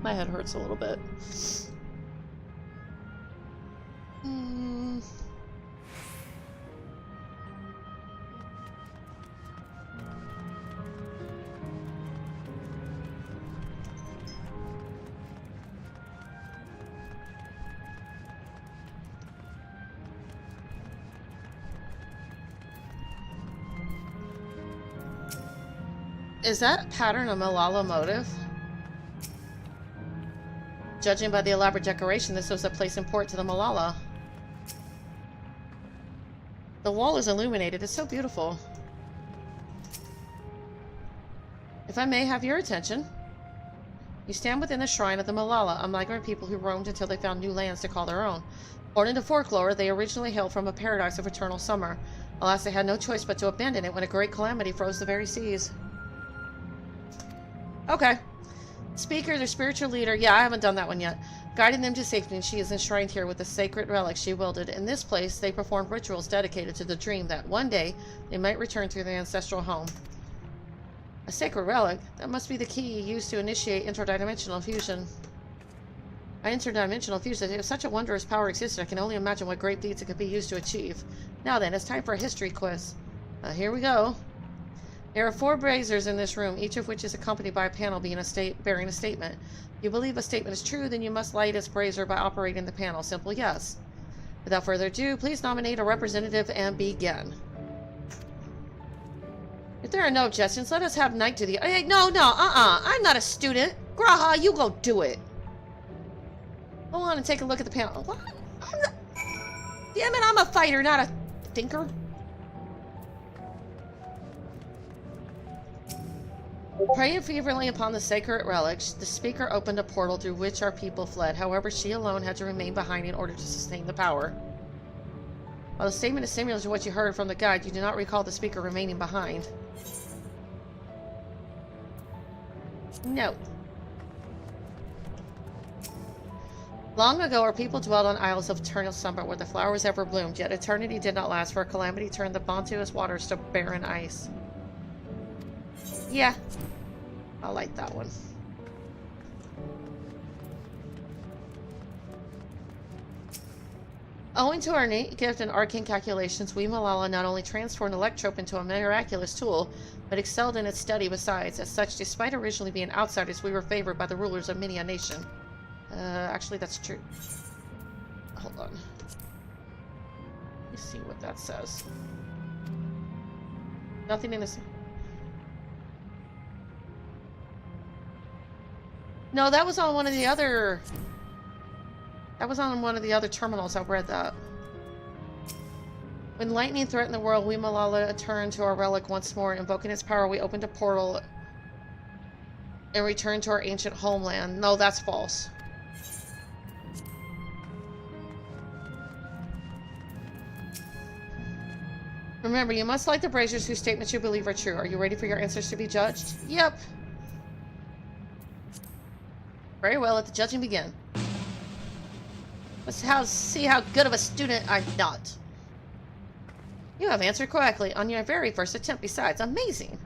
My head hurts a little bit. Is that pattern a Malala motive? Judging by the elaborate decoration, this was a place important to the Malala. The wall is illuminated. It's so beautiful. If I may have your attention. You stand within the shrine of the Malala, a migrant people who roamed until they found new lands to call their own. Born into folklore, they originally hailed from a paradise of eternal summer. Alas, they had no choice but to abandon it when a great calamity froze the very seas. Okay. Speaker, their spiritual leader. Yeah, I haven't done that one yet. Guiding them to safety, and she is enshrined here with the sacred relics she wielded. In this place, they performed rituals dedicated to the dream that one day they might return to their ancestral home. A sacred relic? That must be the key used to initiate interdimensional fusion. Interdimensional fusion. If such a wondrous power existed, I can only imagine what great deeds it could be used to achieve. Now then, it's time for a history quiz. Here we go. There are 4 braziers in this room, each of which is accompanied by a panel bearing a statement. If you believe a statement is true, then you must light its brazier by operating the panel. Simple yes. Without further ado, please nominate a representative and begin. If there are no objections, let us have Knight to the... Hey, no, I'm not a student. Graha, you go do it. Go on and take a look at the panel. What? Damn it, I'm a fighter, not a thinker. Praying fervently upon the sacred relics, the speaker opened a portal through which our people fled. However, she alone had to remain behind in order to sustain the power. While the statement is similar to what you heard from the guide, you do not recall the speaker remaining behind. No. Long ago, our people dwelled on isles of eternal summer where the flowers ever bloomed, yet eternity did not last, for a calamity turned the bounteous waters to barren ice. Yeah, I like that one. Owing to our innate gift in arcane calculations, we Malala not only transformed Electrope into a miraculous tool, but excelled in its study besides. As such, despite originally being outsiders, we were favored by the rulers of many a nation. Actually, that's true. Hold on. Let me see what that says. Nothing in this... No, that was on one of the other... That was on one of the other terminals. I read that. When lightning threatened the world, we Malala turned to our relic once more. Invoking its power, we opened a portal and returned to our ancient homeland. No, that's false. Remember, you must light the braziers whose statements you believe are true. Are you ready for your answers to be judged? Yep. Very well, let the judging begin. Let's see how good of a student I'm not. You have answered correctly on your very first attempt besides. Amazing.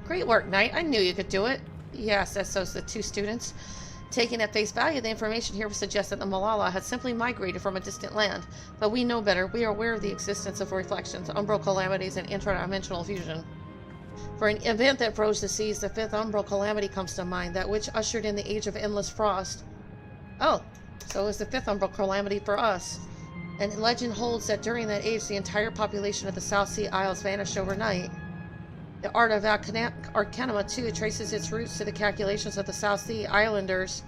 Great work, Knight. I knew you could do it. Yes, that's those the 2 students. Taking at face value, the information here suggests that the Malala had simply migrated from a distant land. But we know better. We are aware of the existence of reflections, umbral calamities, and interdimensional fusion. For an event that froze the seas, the 5th umbral calamity comes to mind, that which ushered in the age of endless frost. Oh, so it was the 5th umbral calamity for us. And legend holds that during that age, the entire population of the South Sea Isles vanished overnight. The art of Arcanima, too, traces its roots to the calculations of the South Sea Islanders.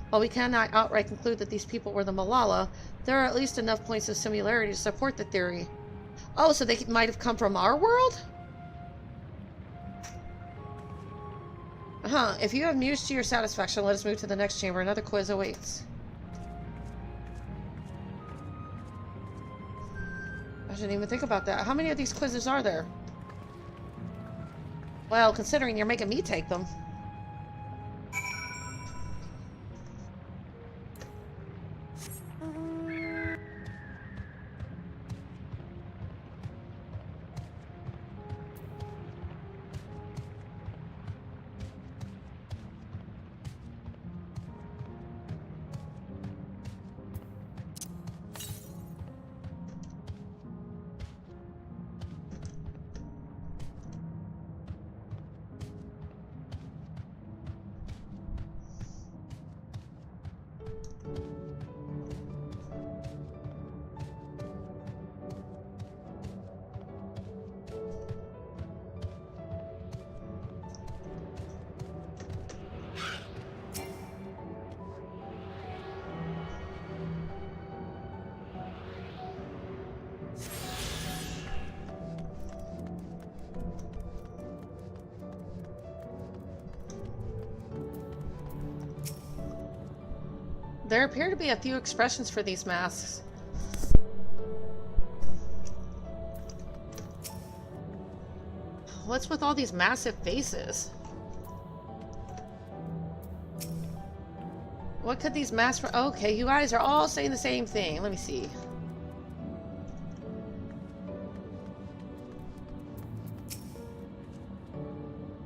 While we cannot outright conclude that these people were the Malala, there are at least enough points of similarity to support the theory. Oh, so they might have come from our world? If you have mused to your satisfaction, let us move to the next chamber. Another quiz awaits. I didn't even think about that. How many of these quizzes are there? Well, considering you're making me take them. There appear to be a few expressions for these masks. What's with all these massive faces? What could these masks... Okay, you guys are all saying the same thing. Let me see.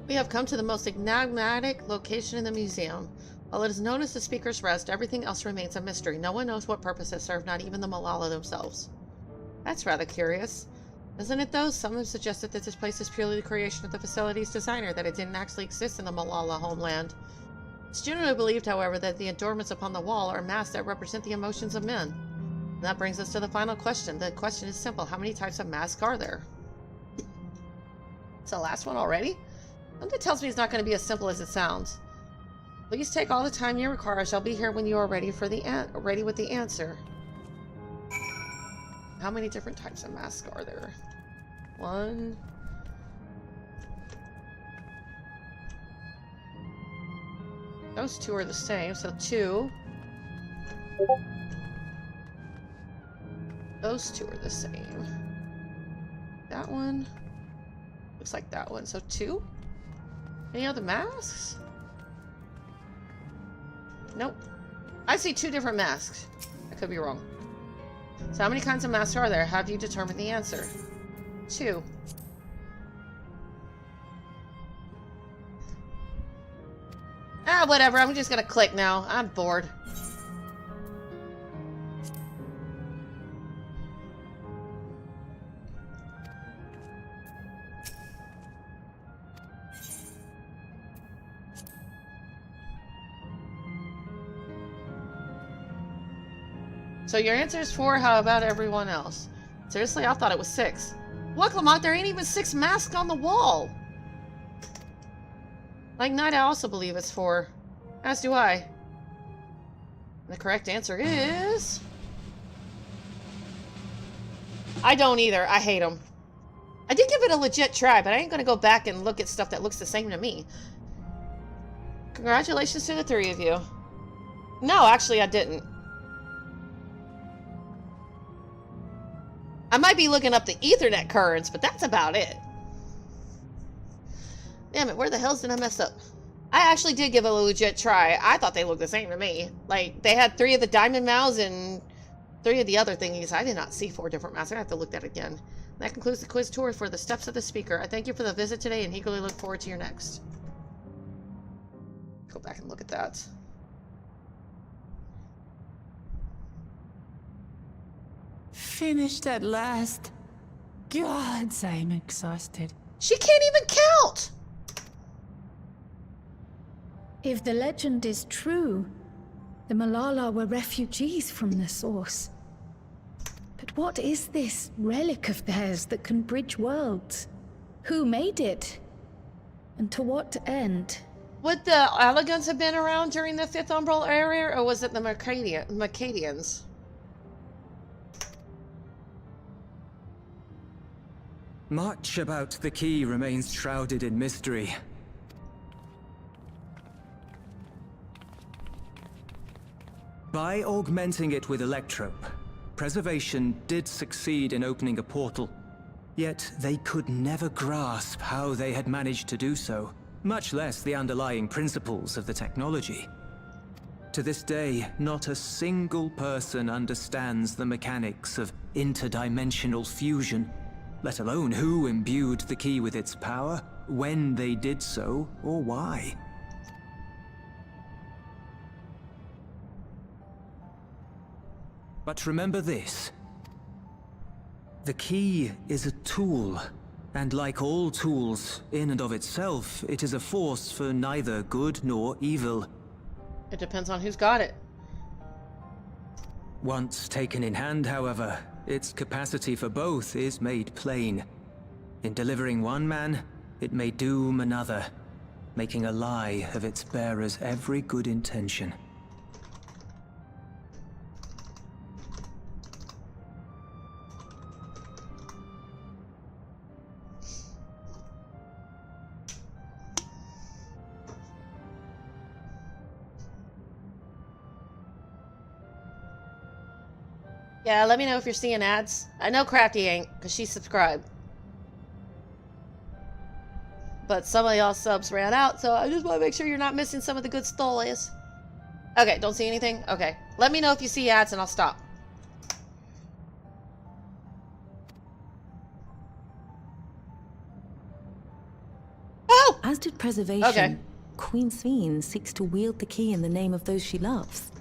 We have come to the most enigmatic location in the museum. While it is known as the Speaker's Rest, everything else remains a mystery. No one knows what purpose it served, not even the Malala themselves. That's rather curious. Isn't it though? Some have suggested that this place is purely the creation of the facility's designer, that it didn't actually exist in the Malala homeland. It's generally believed, however, that the adornments upon the wall are masks that represent the emotions of men. And that brings us to the final question. The question is simple. How many types of masks are there? It's the last one already? Something tells me it's not going to be as simple as it sounds. Please take all the time you require. I shall be here when you are ready for ready with the answer. How many different types of masks are there? 1. Those 2 are the same, so 2. Those 2 are the same. That one looks like that one, so 2. Any other masks? Nope. I see 2 different masks. I could be wrong. So how many kinds of masks are there? Have you determined the answer? 2. Ah, whatever. I'm just gonna click now. I'm bored. So your answer is 4. How about everyone else? Seriously, I thought it was 6. Look, Lamont, there ain't even 6 masks on the wall. Like Knight, I also believe it's 4. As do I. The correct answer is... I don't either. I hate them. I did give it a legit try, but I ain't gonna go back and look at stuff that looks the same to me. Congratulations to the 3 of you. No, actually, I didn't. I might be looking up the Ethernet currents, but that's about it. Damn it, where the hell did I mess up? I actually did give it a legit try. I thought they looked the same to me. Like, they had 3 of the diamond mouths and 3 of the other thingies. I did not see 4 different mouths. I have to look at it again. That concludes the quiz tour for the Steps of the Speaker. I thank you for the visit today and eagerly look forward to your next. Go back and look at that. Finished at last. Gods, I'm exhausted. She can't even count! If the legend is true, the Malala were refugees from the source. But what is this relic of theirs that can bridge worlds? Who made it? And to what end? Would the Allegans have been around during the Fifth Umbral era, or was it the Mercadians? Much about the key remains shrouded in mystery. By augmenting it with Electrope, Preservation did succeed in opening a portal. Yet they could never grasp how they had managed to do so, much less the underlying principles of the technology. To this day, not a single person understands the mechanics of interdimensional fusion, let alone who imbued the key with its power, when they did so, or why. But remember this. The key is a tool, and like all tools, in and of itself, it is a force for neither good nor evil. It depends on who's got it. Once taken in hand, however, its capacity for both is made plain. In delivering one man, it may doom another, making a lie of its bearer's every good intention. Yeah, let me know if you're seeing ads. I know Crafty ain't, because she's subscribed. But some of y'all subs ran out, so I just want to make sure you're not missing some of the good stories. Okay, don't see anything? Okay. Let me know if you see ads and I'll stop. Oh! As did Preservation, Okay. Queen Sveen seeks to wield the key in the name of those she loves.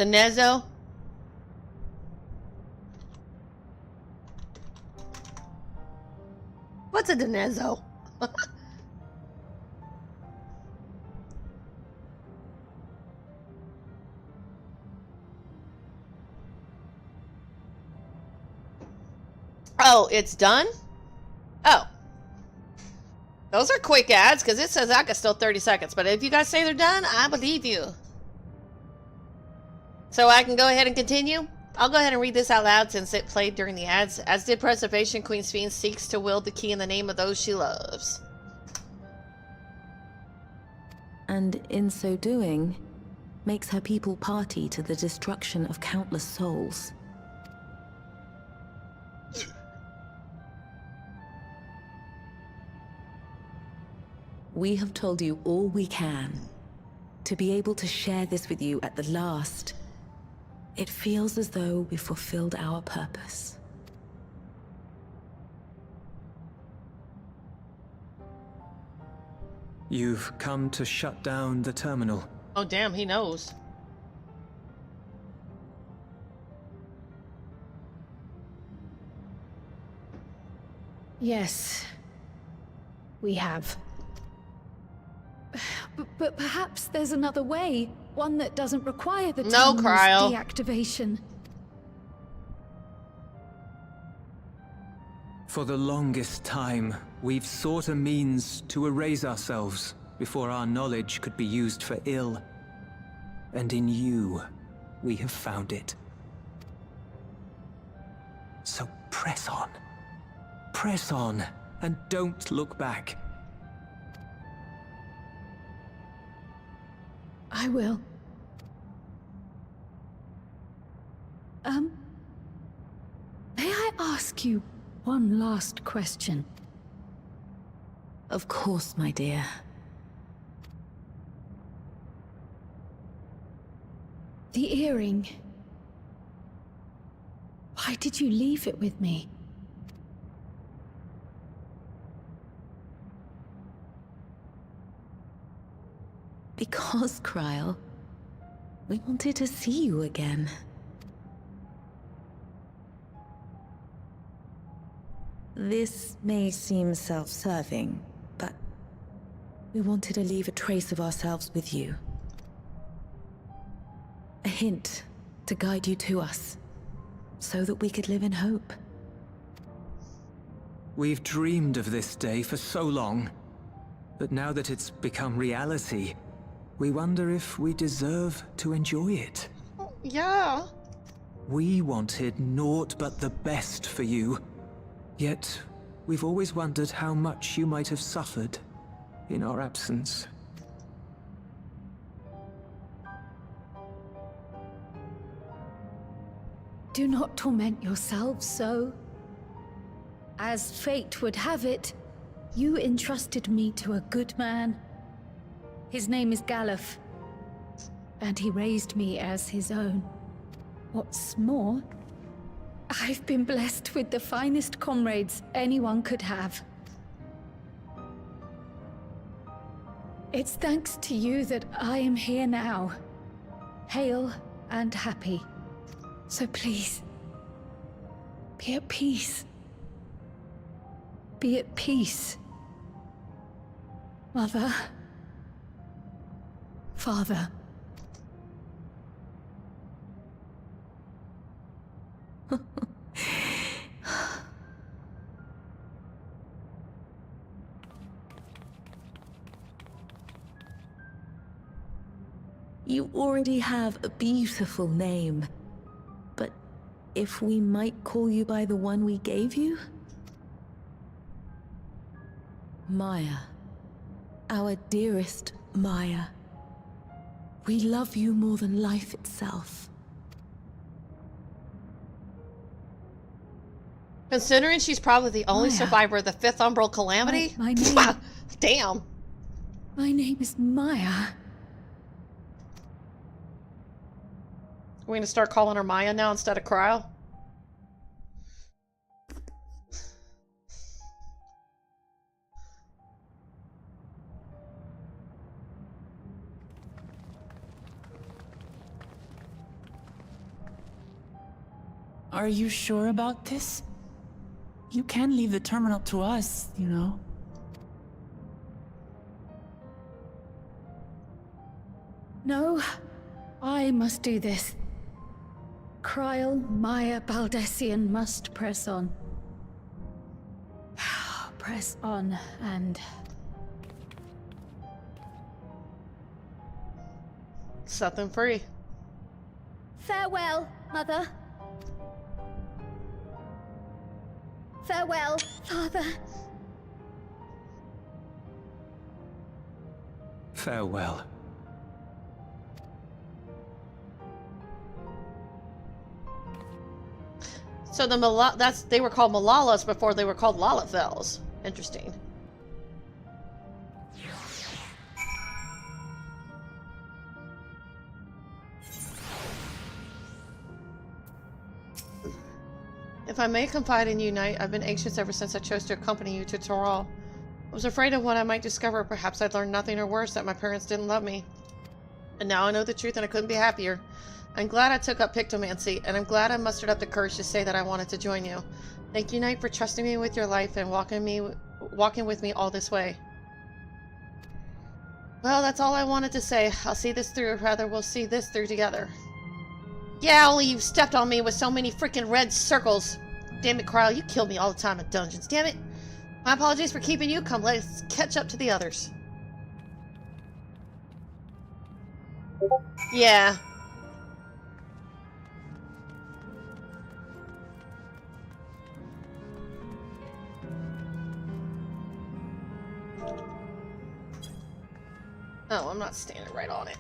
The Nezo? What's a Denezo? Oh, it's done? Oh. Those are quick ads, because it says Aka still 30 seconds. But if you guys say they're done, I believe you. So I can go ahead and continue? I'll go ahead and read this out loud since it played during the ads. As did Preservation, Queen Sveen seeks to wield the key in the name of those she loves. And in so doing, makes her people party to the destruction of countless souls. We have told you all we can. To be able to share this with you at the last, it feels as though we fulfilled our purpose. You've come to shut down the terminal. Oh damn, he knows. Yes, we have. But perhaps there's another way, one that doesn't require the No, terminal's Cryo. deactivation. For the longest time, we've sought a means to erase ourselves before our knowledge could be used for ill. And in you, we have found it. So press on. Press on, and don't look back. I will. May I ask you one last question? Of course, my dear. The earring. Why did you leave it with me? Because, Kryle, we wanted to see you again. This may seem self-serving, but we wanted to leave a trace of ourselves with you. A hint to guide you to us, so that we could live in hope. We've dreamed of this day for so long, but now that it's become reality, we wonder if we deserve to enjoy it. Yeah. We wanted naught but the best for you. Yet, we've always wondered how much you might have suffered in our absence. Do not torment yourselves so. As fate would have it, you entrusted me to a good man. His name is Galuf, and he raised me as his own. What's more, I've been blessed with the finest comrades anyone could have. It's thanks to you that I am here now, hale and happy. So please, be at peace. Be at peace. Mother. Father. You already have a beautiful name. But if we might call you by the one we gave you? Maya. Our dearest Maya. We love you more than life itself. Considering she's probably the only Maya. survivor of the 5th Umbral Calamity? My name... Damn. My name is Maya. We're gonna start calling her Maya now instead of Cryo? Are you sure about this? You can leave the terminal to us, you know. No, I must do this. Kryle, Maya, Baldessian must press on. Press on and... Set them free. Farewell, Mother. Farewell, Father. Farewell. So they were called Malalas before they were called Lalathels. Interesting. If I may confide in you, Knight, I've been anxious ever since I chose to accompany you to Toral. I was afraid of what I might discover. Perhaps I'd learn nothing or worse, that my parents didn't love me. And now I know the truth and I couldn't be happier. I'm glad I took up Pictomancy, and I'm glad I mustered up the courage to say that I wanted to join you. Thank you, Knight, for trusting me with your life and walking with me all this way. Well, that's all I wanted to say. I'll see this through, or rather, we'll see this through together. Yeah, only you stepped on me with so many freaking red circles. Damn it, Cryle, you killed me all the time in dungeons. Damn it. My apologies for keeping you. Come, let's catch up to the others. Yeah. Oh, I'm not standing right on it.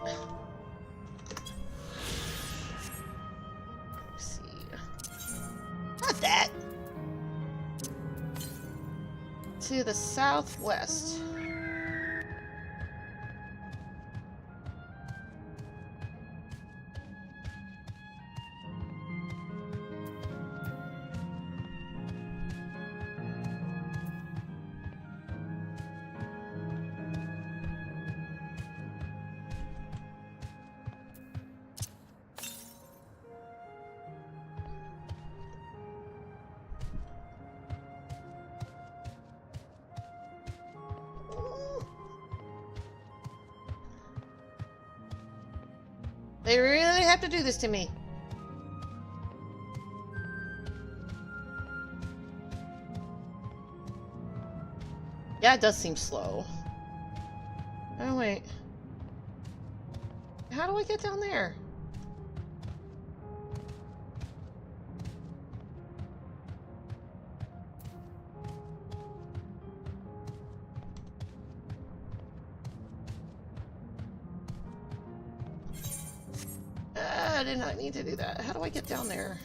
Not that. To the southwest. They really have to do this to me. Yeah, it does seem slow. Oh, wait. How do I get down there? I did not need to do that. How do I get down there?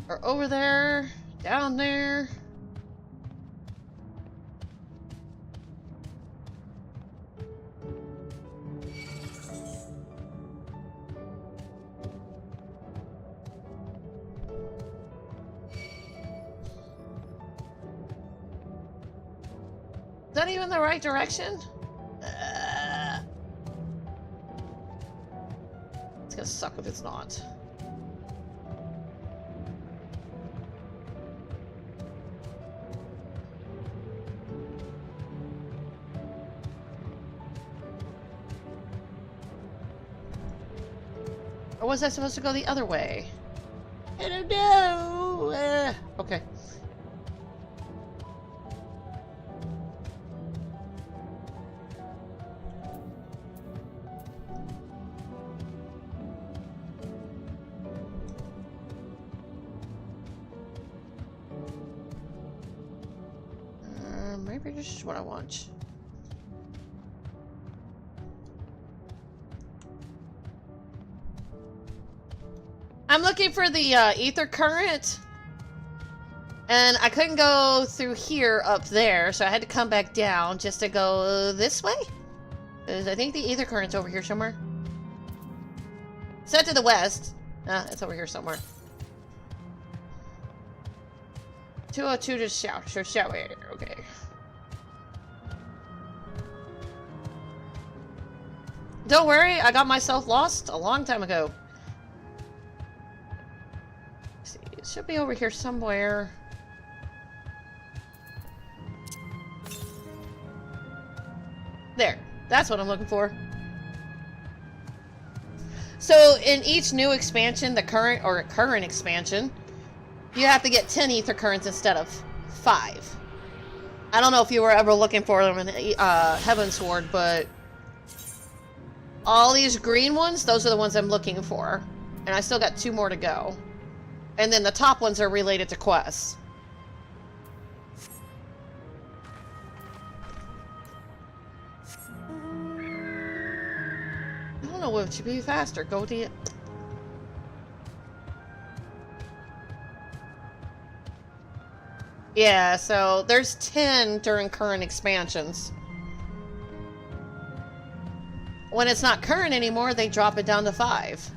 Or over there, down there. Is that even the right direction? It's gonna suck if it's not. Or was I supposed to go the other way? I don't know. Okay. Maybe this is what I want. I'm looking for the ether current, and I couldn't go through here up there, so I had to come back down just to go this way. Because I think the ether current's over here somewhere. Set to the west. It's over here somewhere. 202 to shout. So shout here. Okay. Don't worry, I got myself lost a long time ago. Let's see, it should be over here somewhere. There, that's what I'm looking for. So in each new expansion, the current expansion, you have to get 10 ether currents instead of 5. I don't know if you were ever looking for them in Heavensward, but all these green ones, those are the ones I'm looking for. And I still got 2 more to go. And then the top ones are related to quests. I don't know what should be faster. Go to... Yeah, so there's 10 during current expansions. When it's not current anymore, they drop it down to 5.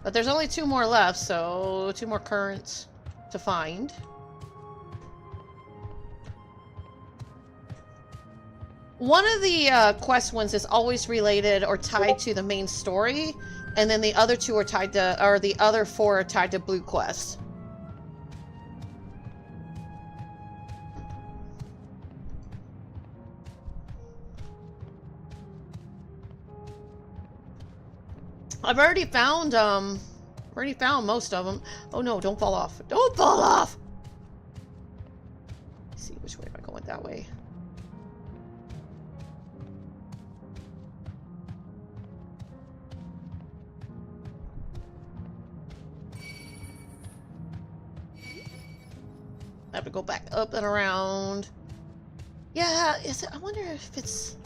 But there's only 2 more left, so 2 more currents to find. One of the quest ones is always related or tied to the main story, and then the other 2 are tied to, or the other 4 are tied to Blue Quest. I've already found most of them. Oh no, don't fall off. Don't fall off! Let's see, which way am I going? That way. I have to go back up and around. Yeah, is it, I wonder if it's...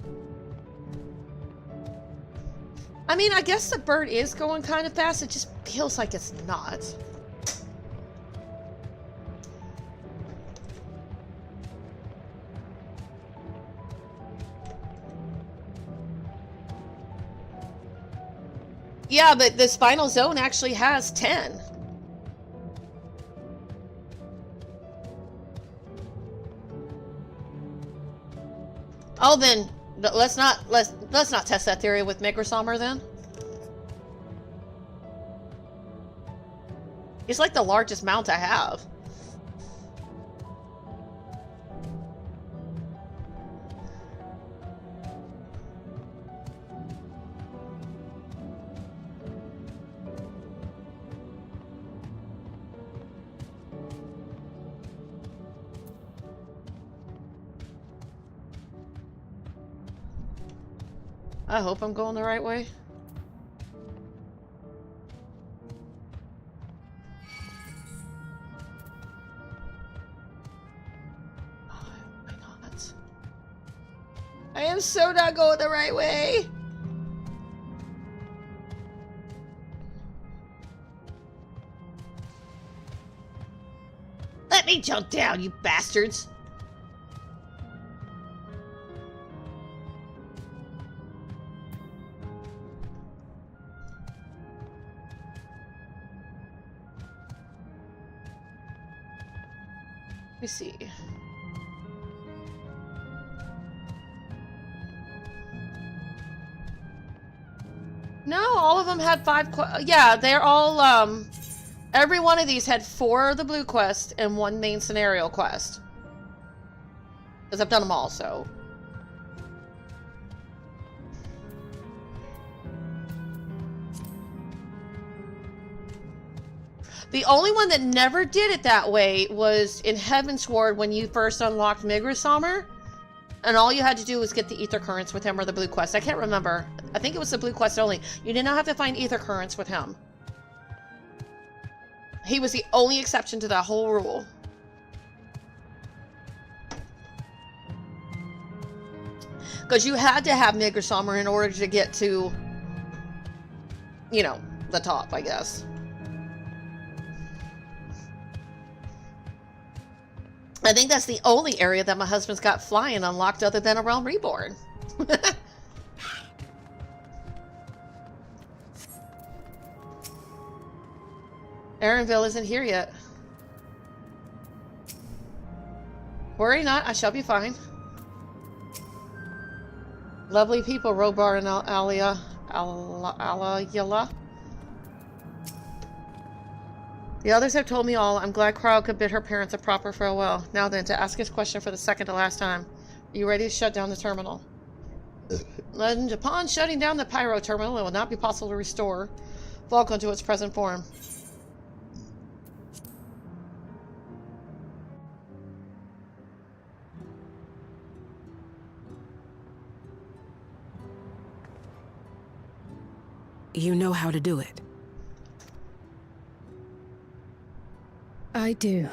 I mean, I guess the bird is going kind of fast. It just feels like it's not. Yeah, but this final zone actually has 10. Oh, then let's not test that theory with Migrasomer then. It's like the largest mount I have. I hope I'm going the right way. Why not? I am so not going the right way. Let me jump down, you bastards. Let me see. No, all of them had 5 yeah, they're all, every one of these had 4 of the blue quest and 1 main scenario quest. Because I've done them all, so. The only one that never did it that way was in Heavensward when you first unlocked Migrasomer. And all you had to do was get the ether currents with him or the blue quest. I can't remember. I think it was the blue quest only. You did not have to find ether currents with him. He was the only exception to that whole rule. Because you had to have Migrasomer in order to get to, you know, the top, I guess. I think that's the only area that my husband's got flying unlocked other than A Realm Reborn. Aaronville isn't here yet. Worry not, I shall be fine. Lovely people, Robar and Alayala. The others have told me all. I'm glad Crowd could bid her parents a proper farewell. Now then, to ask his question for the second to last time. Are you ready to shut down the terminal? And upon shutting down the Pyro terminal, it will not be possible to restore Vulcan to its present form. You know how to do it. I do.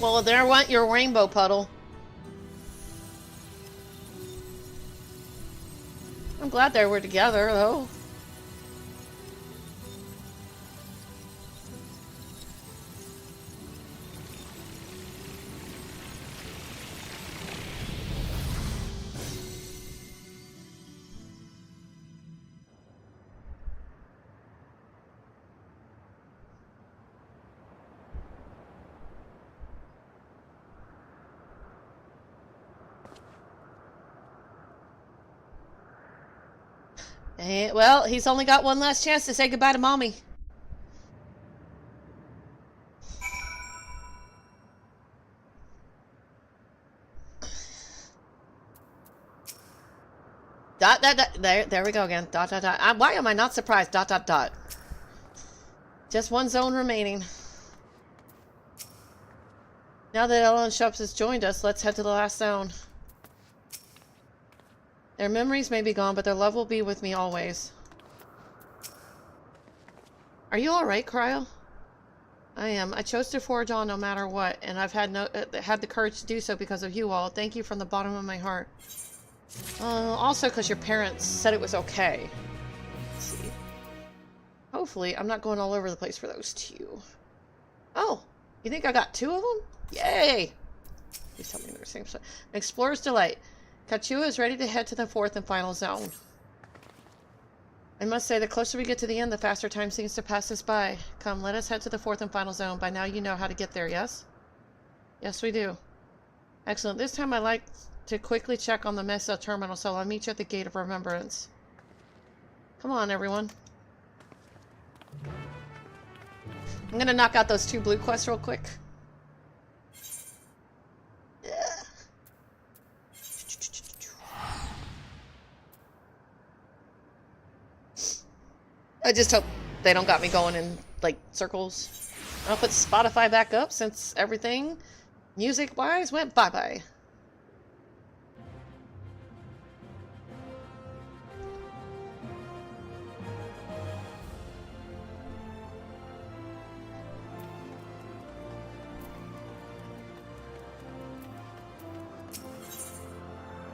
Well, there went your rainbow puddle. I'm glad they were together, though. Well, he's only got one last chance to say goodbye to Mommy. Dot, dot, dot. There we go again. Dot, dot, dot. Why am I not surprised? Dot, dot, dot. Just one zone remaining. Now that Ellen Shups has joined us, let's head to the last zone. Their memories may be gone, but their love will be with me always. Are you alright, Cryo? I am. I chose to forge on no matter what, and I've had the courage to do so because of you all. Thank you from the bottom of my heart. Also because your parents said it was okay. Let's see. Hopefully, I'm not going all over the place for those two. Oh, you think I got two of them? Yay! Please tell me they're the same side. Explorer's Delight. Kachua is ready to head to the fourth and final zone. I must say, the closer we get to the end, the faster time seems to pass us by. Come, let us head to the fourth and final zone. By now you know how to get there, yes? Yes, we do. Excellent. This time I'd like to quickly check on the Mesa terminal, so I'll meet you at the Gate of Remembrance. Come on, everyone. I'm gonna knock out those two blue quests real quick. I just hope they don't got me going in, like, circles. I'll put Spotify back up since everything, music-wise, went bye-bye.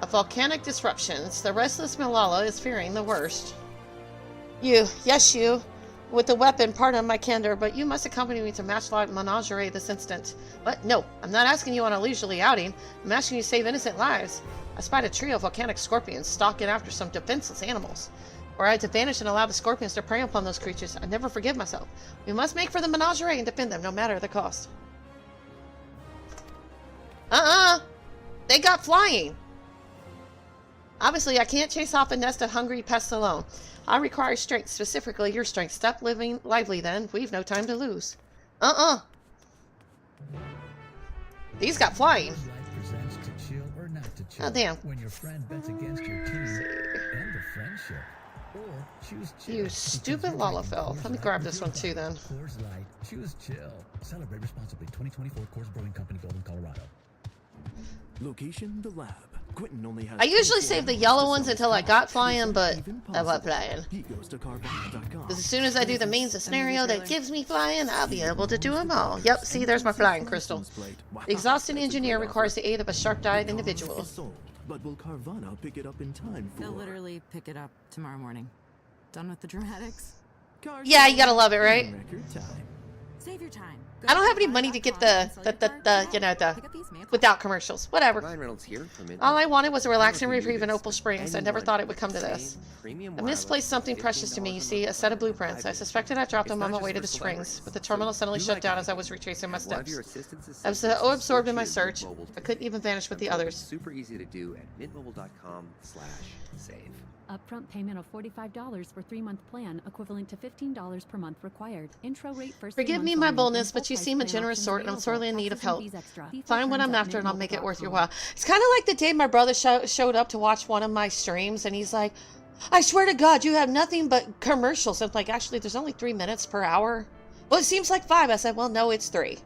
A volcanic disruptions. The restless Malala is fearing the worst. Yes, you. With the weapon, pardon my candor, but you must accompany me to Matchlock Menagerie this instant. What? No, I'm not asking you on a leisurely outing. I'm asking you to save innocent lives. I spied a trio of volcanic scorpions stalking after some defenseless animals. Were I to vanish and allow the scorpions to prey upon those creatures, I'd never forgive myself. We must make for the menagerie and defend them, no matter the cost. They got flying! Obviously, I can't chase off a nest of hungry pests alone. I require strength, specifically your strength. Stop living lively then. We've no time to lose. These got flying. Oh, damn. When your friend bets against your team, end of friendship. Or choose chill. You stupid Lalafell. Let me grab this one too then. Coors Light. Choose chill. Celebrate responsibly. 2024 Coors Brewing Company, Golden, Colorado. Location: the lab. Quentin only has. I usually save the yellow ones until I got flying, but I'm not flying. Because as soon as I do the means of scenario that gives me flying, I'll be able to do them all. Yep, see, there's my flying crystal. The exhausted engineer requires the aid of a sharp-eyed individual. But will Carvana pick it up in time for? They'll literally pick it up tomorrow morning. Done with the dramatics? Yeah, you gotta love it, right? Save your time. I don't have any money to get the without commercials. Whatever. All I wanted was a relaxing reprieve in Opal Springs. I never thought it would come to this. I misplaced something precious to me, you see, a set of blueprints. I suspected I dropped them on my way to the Springs, but the terminal suddenly shut down as I was retracing my steps. I was so absorbed in my search, I couldn't even vanish with the others. Super easy to do at mintmobile.com/save. Upfront payment of $45 for 3-month plan, equivalent to $15 per month required. Intro rate first. Forgive me my boldness, but you seem a generous sort, and I'm sorely in need of help. Find what I'm after, and I'll make it worth your while. It's kind of like the day my brother showed up to watch one of my streams, and he's like, I swear to God, you have nothing but commercials. I'm like, actually, there's only 3 minutes per hour. Well, it seems like 5. I said, well, no, it's 3.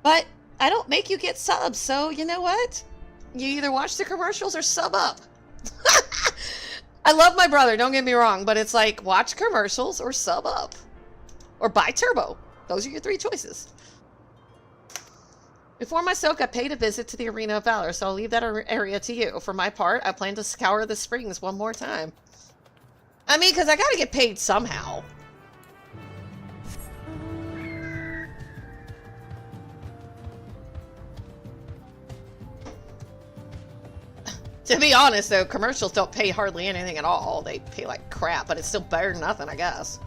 But I don't make you get subs, so you know what? You either watch the commercials or sub up. I love my brother, don't get me wrong, but it's like, watch commercials or sub up. Or buy Turbo. Those are your 3 choices. Before my soak, I paid a visit to the Arena of Valor, so I'll leave that area to you. For my part, I plan to scour the springs one more time. I mean, because I gotta get paid somehow. To be honest, though, commercials don't pay hardly anything at all. They pay like crap, but it's still better than nothing, I guess.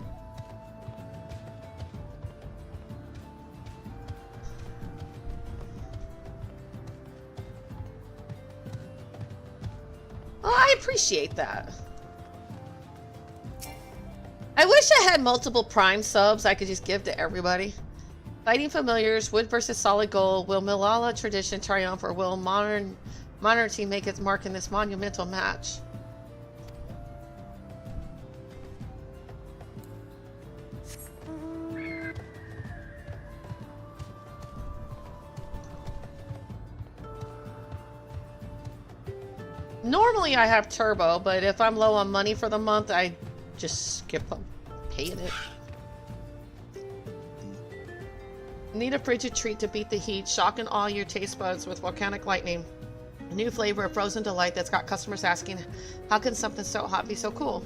Well, I appreciate that. I wish I had multiple Prime subs I could just give to everybody. Fighting familiars, wood versus solid gold. Will Malala tradition triumph, or will modernity make its mark in this monumental match? Normally I have turbo, but if I'm low on money for the month, I just skip paying it. Need a frigid treat to beat the heat, shocking all your taste buds with volcanic lightning. A new flavor of frozen delight that's got customers asking, how can something so hot be so cool?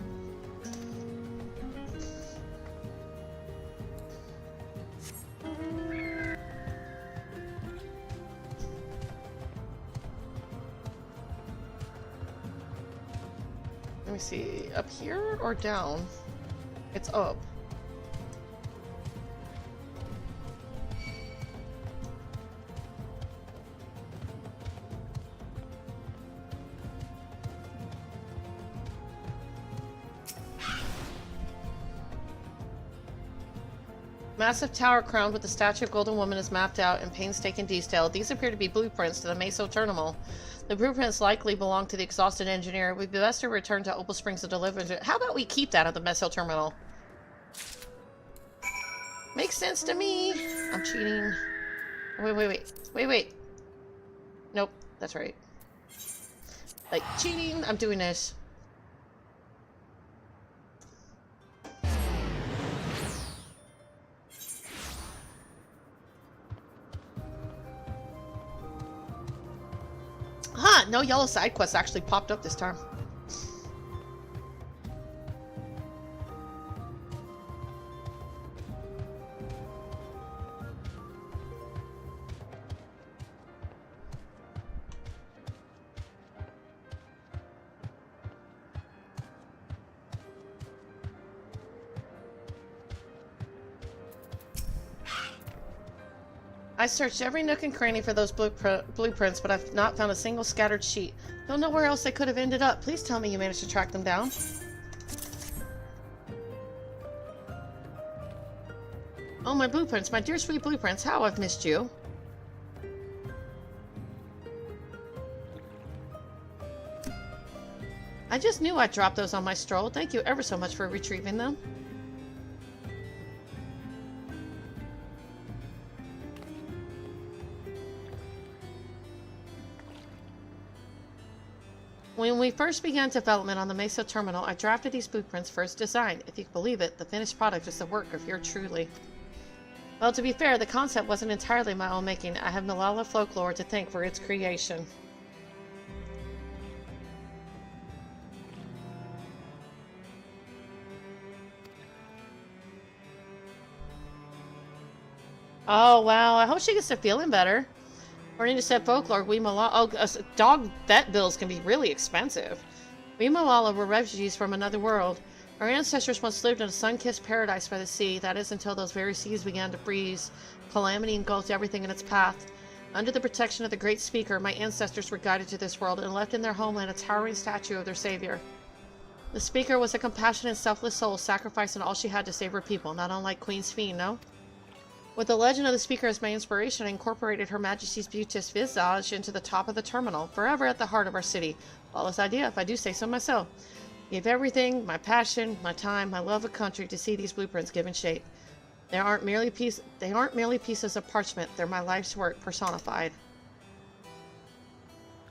Let me see, up here or down? It's up. Massive tower crowned with the statue of Golden Woman is mapped out in painstaking detail. These appear to be blueprints to the Meso Terminal. The blueprints likely belong to the exhausted engineer. We'd be best to return to Opal Springs to deliver it. How about we keep that at the Meso Terminal? Makes sense to me. I'm cheating. Wait. Nope, that's right. Like, cheating, I'm doing this. Huh, no yellow side quests actually popped up this time. I searched every nook and cranny for those blueprints, but I've not found a single scattered sheet. Don't know where else they could have ended up. Please tell me you managed to track them down. Oh, my blueprints, my dear sweet blueprints, how I've missed you. I just knew I'd drop those on my stroll. Thank you ever so much for retrieving them. When we first began development on the Meso Terminal, I drafted these blueprints for its design. If you can believe it, the finished product is the work of your truly. Well, to be fair, the concept wasn't entirely my own making. I have Malala folklore to thank for its creation. Oh, wow. I hope she gets to feeling better. According to said folklore, we Malala... dog vet bills can be really expensive. We Malala were refugees from another world. Our ancestors once lived in a sun-kissed paradise by the sea. That is until those very seas began to freeze. Calamity engulfed everything in its path. Under the protection of the Great Speaker, my ancestors were guided to this world and left in their homeland a towering statue of their savior. The Speaker was a compassionate, selfless soul, sacrificing all she had to save her people, not unlike Queen Sphene, no? With the legend of the Speaker as my inspiration, I incorporated Her Majesty's beauteous visage into the top of the terminal, forever at the heart of our city. Flawless idea, if I do say so myself. Gave everything, my passion, my time, my love of country, to see these blueprints given shape. They aren't merely pieces of parchment, they're my life's work personified.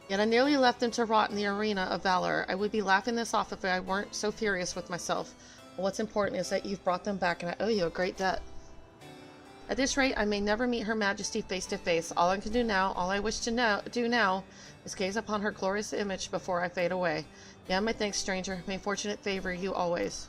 Yet I nearly left them to rot in the arena of valor. I would be laughing this off if I weren't so furious with myself. But what's important is that you've brought them back, and I owe you a great debt. At this rate, I may never meet Her Majesty face to face. All I can do now, all I wish to do now, is gaze upon her glorious image before I fade away. Yeah, my thanks, stranger. May fortunate favor you always.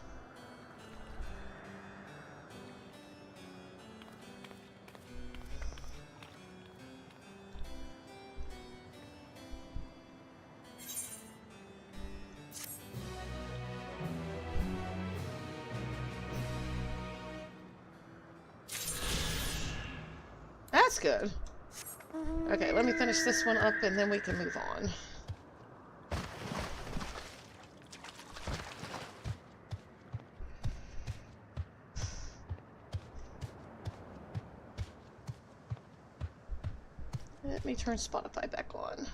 That's good. Okay, let me finish this one up and then we can move on. Let me turn Spotify back on.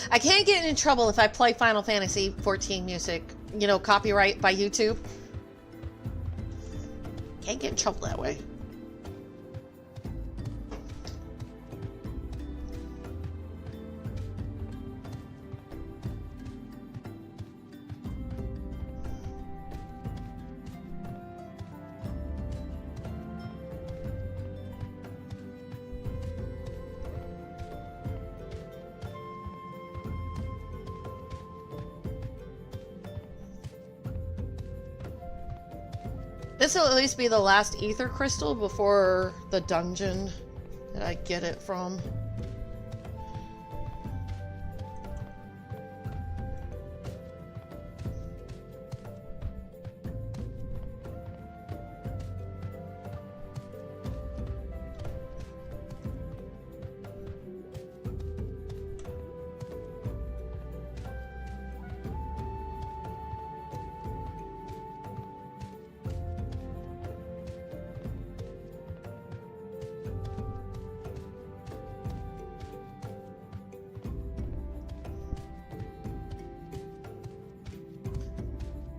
I can't get in trouble if I play Final Fantasy XIV music, you know, copyright by YouTube. Can't get in trouble that way. This will at least be the last ether crystal before the dungeon that I get it from.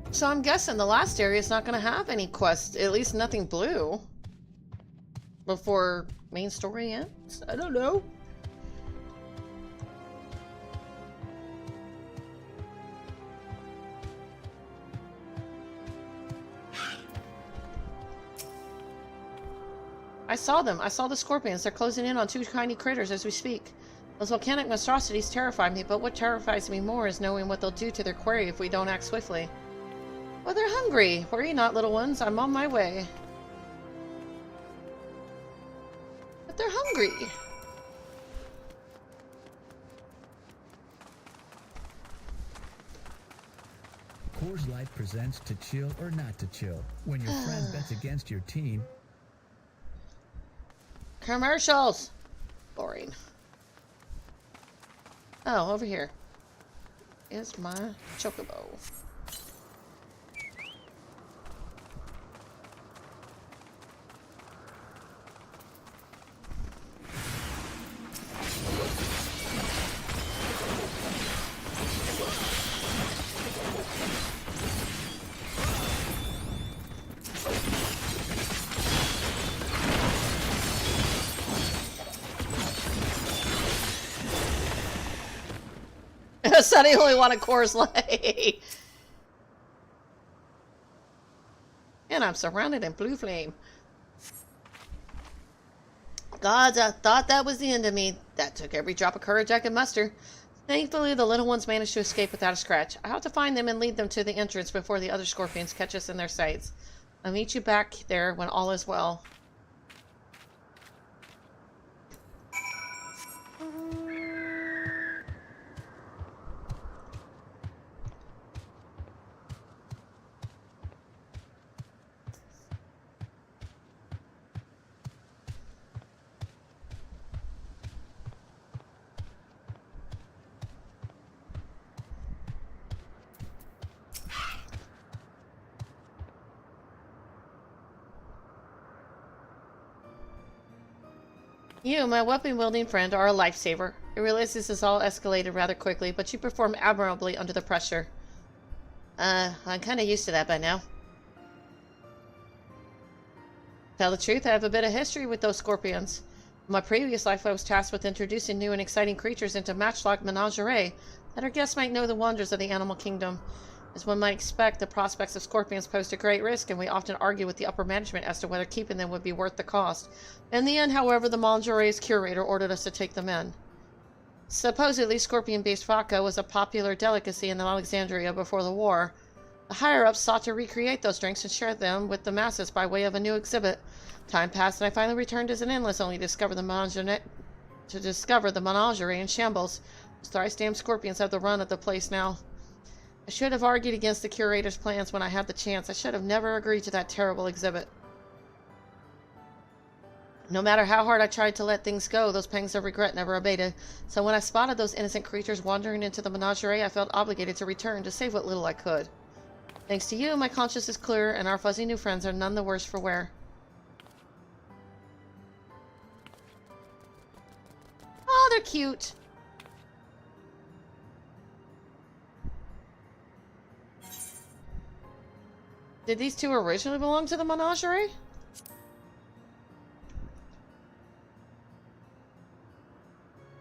So I'm guessing the last area is not going to have any quests, at least nothing blue, before main story ends? I don't know. I saw them. I saw the scorpions. They're closing in on two tiny critters as we speak. Those volcanic monstrosities terrify me, but what terrifies me more is knowing what they'll do to their quarry if we don't act swiftly. Well, they're hungry. Worry not, little ones. I'm on my way. But they're hungry. Coors Light presents To Chill or Not to Chill. When your friend bets against your team. Commercials. Boring. Oh, over here is my chocobo. Sonny only wanted Coors Light. And I'm surrounded in blue flame. Gods, I thought that was the end of me. That took every drop of courage I could muster. Thankfully, the little ones managed to escape without a scratch. I have to find them and lead them to the entrance before the other scorpions catch us in their sights. I'll meet you back there when all is well. You, my weapon-wielding friend, are a lifesaver. I realize this has all escalated rather quickly, but you perform admirably under the pressure. I'm kind of used to that by now. Tell the truth, I have a bit of history with those scorpions. In my previous life, I was tasked with introducing new and exciting creatures into Matchlock Menagerie, that our guests might know the wonders of the animal kingdom. As one might expect, the prospects of scorpions posed a great risk, and we often argue with the upper management as to whether keeping them would be worth the cost. In the end, however, the menagerie's curator ordered us to take them in. Supposedly, scorpion-based vodka was a popular delicacy in Alexandria before the war. The higher-ups sought to recreate those drinks and share them with the masses by way of a new exhibit. Time passed, and I finally returned as an endless, only to discover the menagerie in shambles. Those thrice-damned scorpions have the run of the place now. I should have argued against the curator's plans when I had the chance. I should have never agreed to that terrible exhibit. No matter how hard I tried to let things go, those pangs of regret never abated. So when I spotted those innocent creatures wandering into the menagerie, I felt obligated to return to save what little I could. Thanks to you, my conscience is clear, and our fuzzy new friends are none the worse for wear. Oh, they're cute. Did these two originally belong to the menagerie?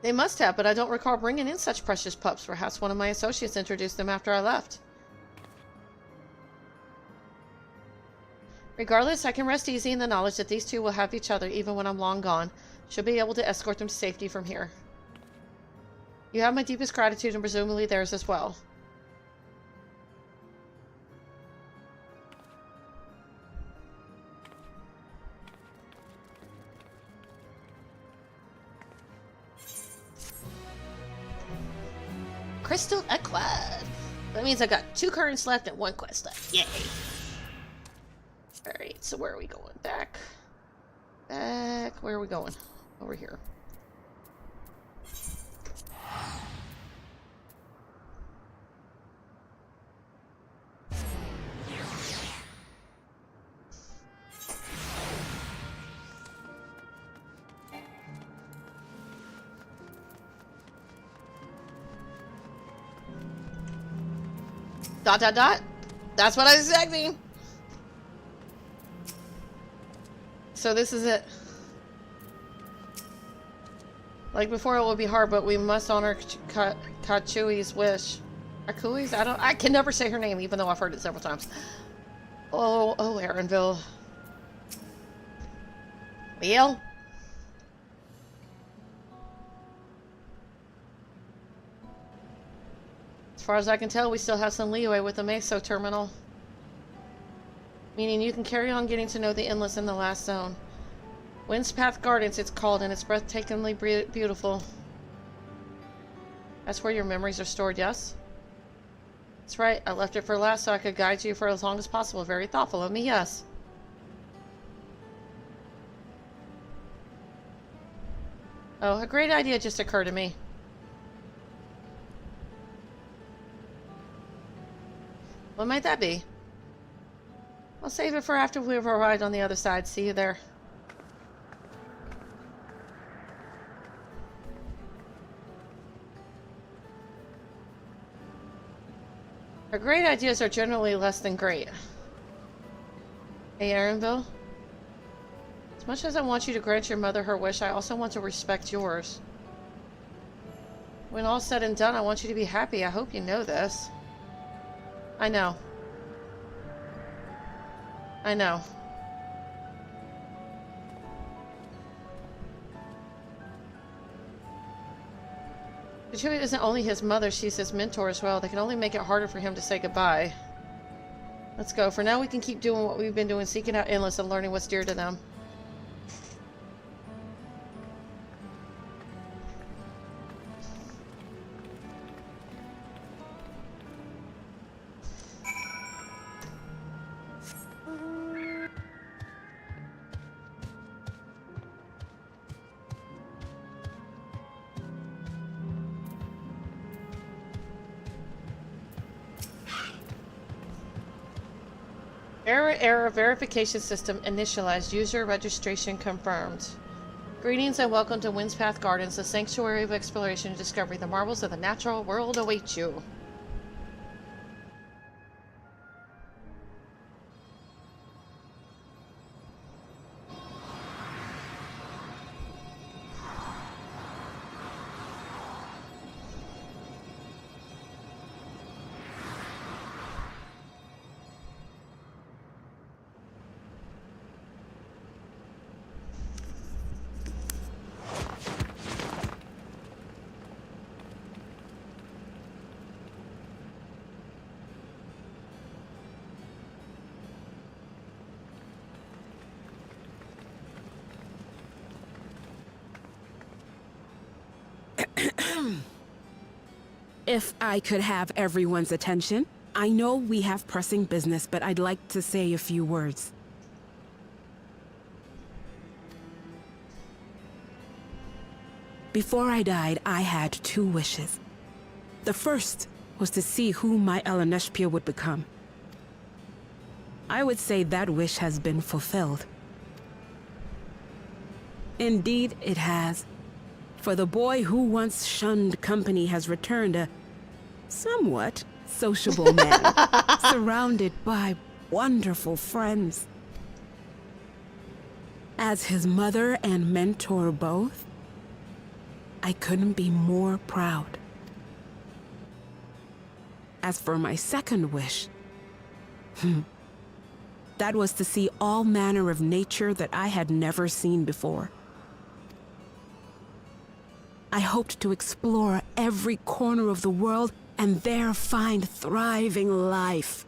They must have, but I don't recall bringing in such precious pups. Perhaps one of my associates introduced them after I left. Regardless, I can rest easy in the knowledge that these two will have each other even when I'm long gone. She'll be able to escort them to safety from here. You have my deepest gratitude and presumably theirs as well. Crystal acquired. That means I got 2 currents left and 1 quest left. Yay! Alright, so where are we going? Back. Where are we going? Over here. Dot dot dot. That's what I was expecting. So this is it. Like before, it will be hard, but we must honor Kachui's wish. Kachui's? I can never say her name, even though I've heard it several times. Oh, Aaronville. Well. As far as I can tell, we still have some leeway with the Meso terminal. Meaning you can carry on getting to know the Endless in the last zone. Wind's Path Gardens, it's called, and it's breathtakingly beautiful. That's where your memories are stored, yes? That's right, I left it for last so I could guide you for as long as possible. Very thoughtful of me, yes. Oh, a great idea just occurred to me. What might that be? I'll save it for after we've arrived on the other side. See you there. Our great ideas are generally less than great. Hey, Aaronville. As much as I want you to grant your mother her wish, I also want to respect yours. When all's said and done, I want you to be happy. I hope you know this. I know. I know. Kachuya isn't only his mother, she's his mentor as well. They can only make it harder for him to say goodbye. Let's go. For now, we can keep doing what we've been doing, seeking out Endless and learning what's dear to them. Error verification system initialized. User registration confirmed. Greetings and welcome to Wind's Path Gardens, the sanctuary of exploration and discovery. The marvels of the natural world await you. If I could have everyone's attention, I know we have pressing business, but I'd like to say a few words. Before I died, I had 2 wishes. The first was to see who my Eleneshpia would become. I would say that wish has been fulfilled. Indeed, it has. For the boy who once shunned company has returned a somewhat sociable man, surrounded by wonderful friends. As his mother and mentor both, I couldn't be more proud. As for my second wish, that was to see all manner of nature that I had never seen before. I hoped to explore every corner of the world and there find thriving life.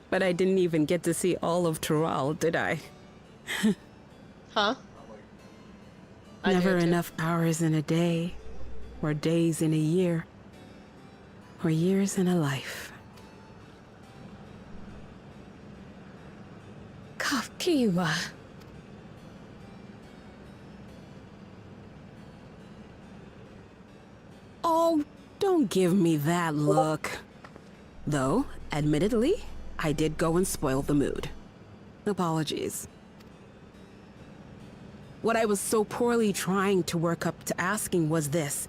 But I didn't even get to see all of Tural, did I? Huh? Never enough hours in a day, or days in a year, or years in a life. Kafkiwa. Oh, don't give me that look. Though, admittedly, I did go and spoil the mood. Apologies. What I was so poorly trying to work up to asking was this.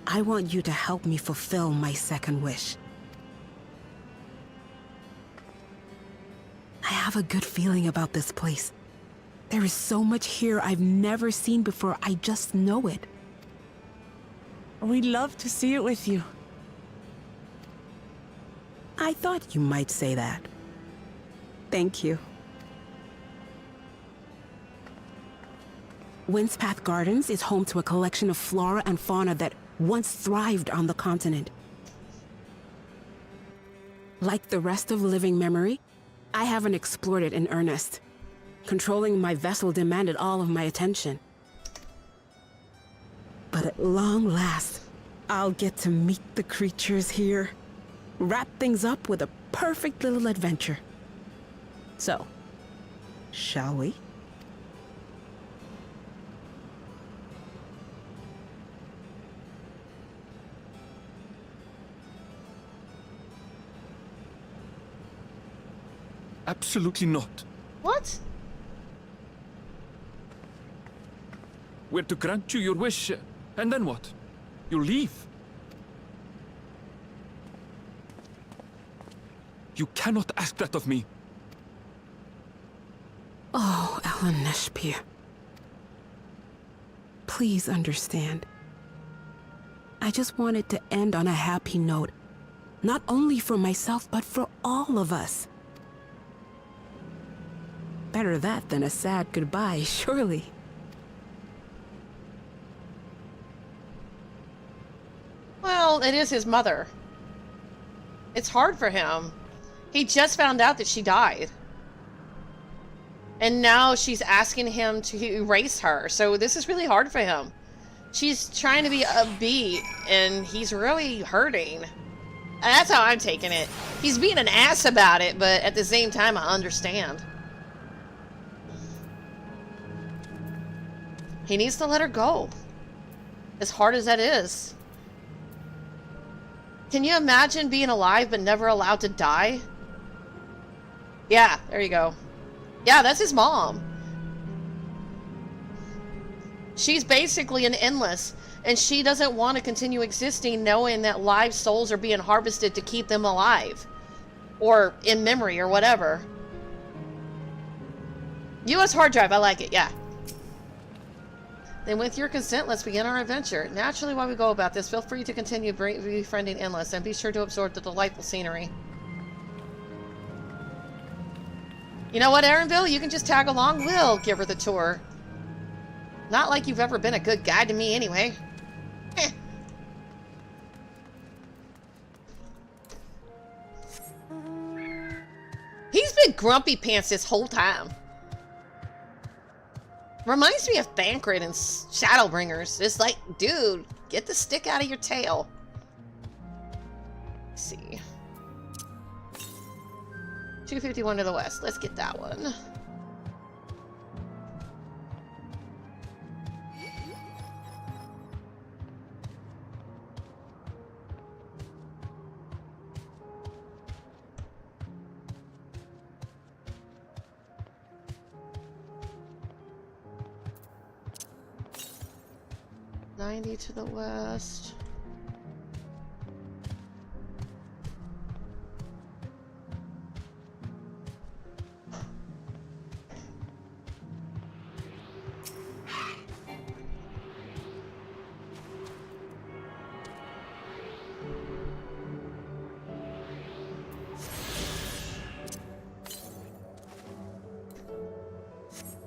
I want you to help me fulfill my second wish. I have a good feeling about this place. There is so much here I've never seen before, I just know it. We'd love to see it with you. I thought you might say that. Thank you. Windspath Gardens is home to a collection of flora and fauna that once thrived on the continent. Like the rest of living memory, I haven't explored it in earnest. Controlling my vessel demanded all of my attention. But at long last, I'll get to meet the creatures here. Wrap things up with a perfect little adventure. So, shall we? Absolutely not. What? We're to grant you your wish, and then what? You'll leave. You cannot ask that of me. Oh, Eleneshpia. Please understand. I just wanted to end on a happy note. Not only for myself, but for all of us. Better that than a sad goodbye, surely. Well, it is his mother. It's hard for him. He just found out that she died. And now she's asking him to erase her. So this is really hard for him. She's trying to be upbeat, and he's really hurting. And that's how I'm taking it. He's being an ass about it, but at the same time, I understand. He needs to let her go. As hard as that is. Can you imagine being alive but never allowed to die? Yeah, there you go. Yeah, that's his mom. She's basically an endless, and she doesn't want to continue existing knowing that live souls are being harvested to keep them alive. Or in memory, or whatever. US hard drive, I like it, yeah. Then with your consent, let's begin our adventure. Naturally, while we go about this, feel free to continue befriending Endless, and be sure to absorb the delightful scenery. You know what, Aaronville? You can just tag along. We'll give her the tour. Not like you've ever been a good guide to me anyway. been grumpy pants this whole time. Reminds me of Thancred and Shadowbringers. It's like, dude, get the stick out of your tail. Let's see. 251 to the west. Let's get that one. $90 to the west.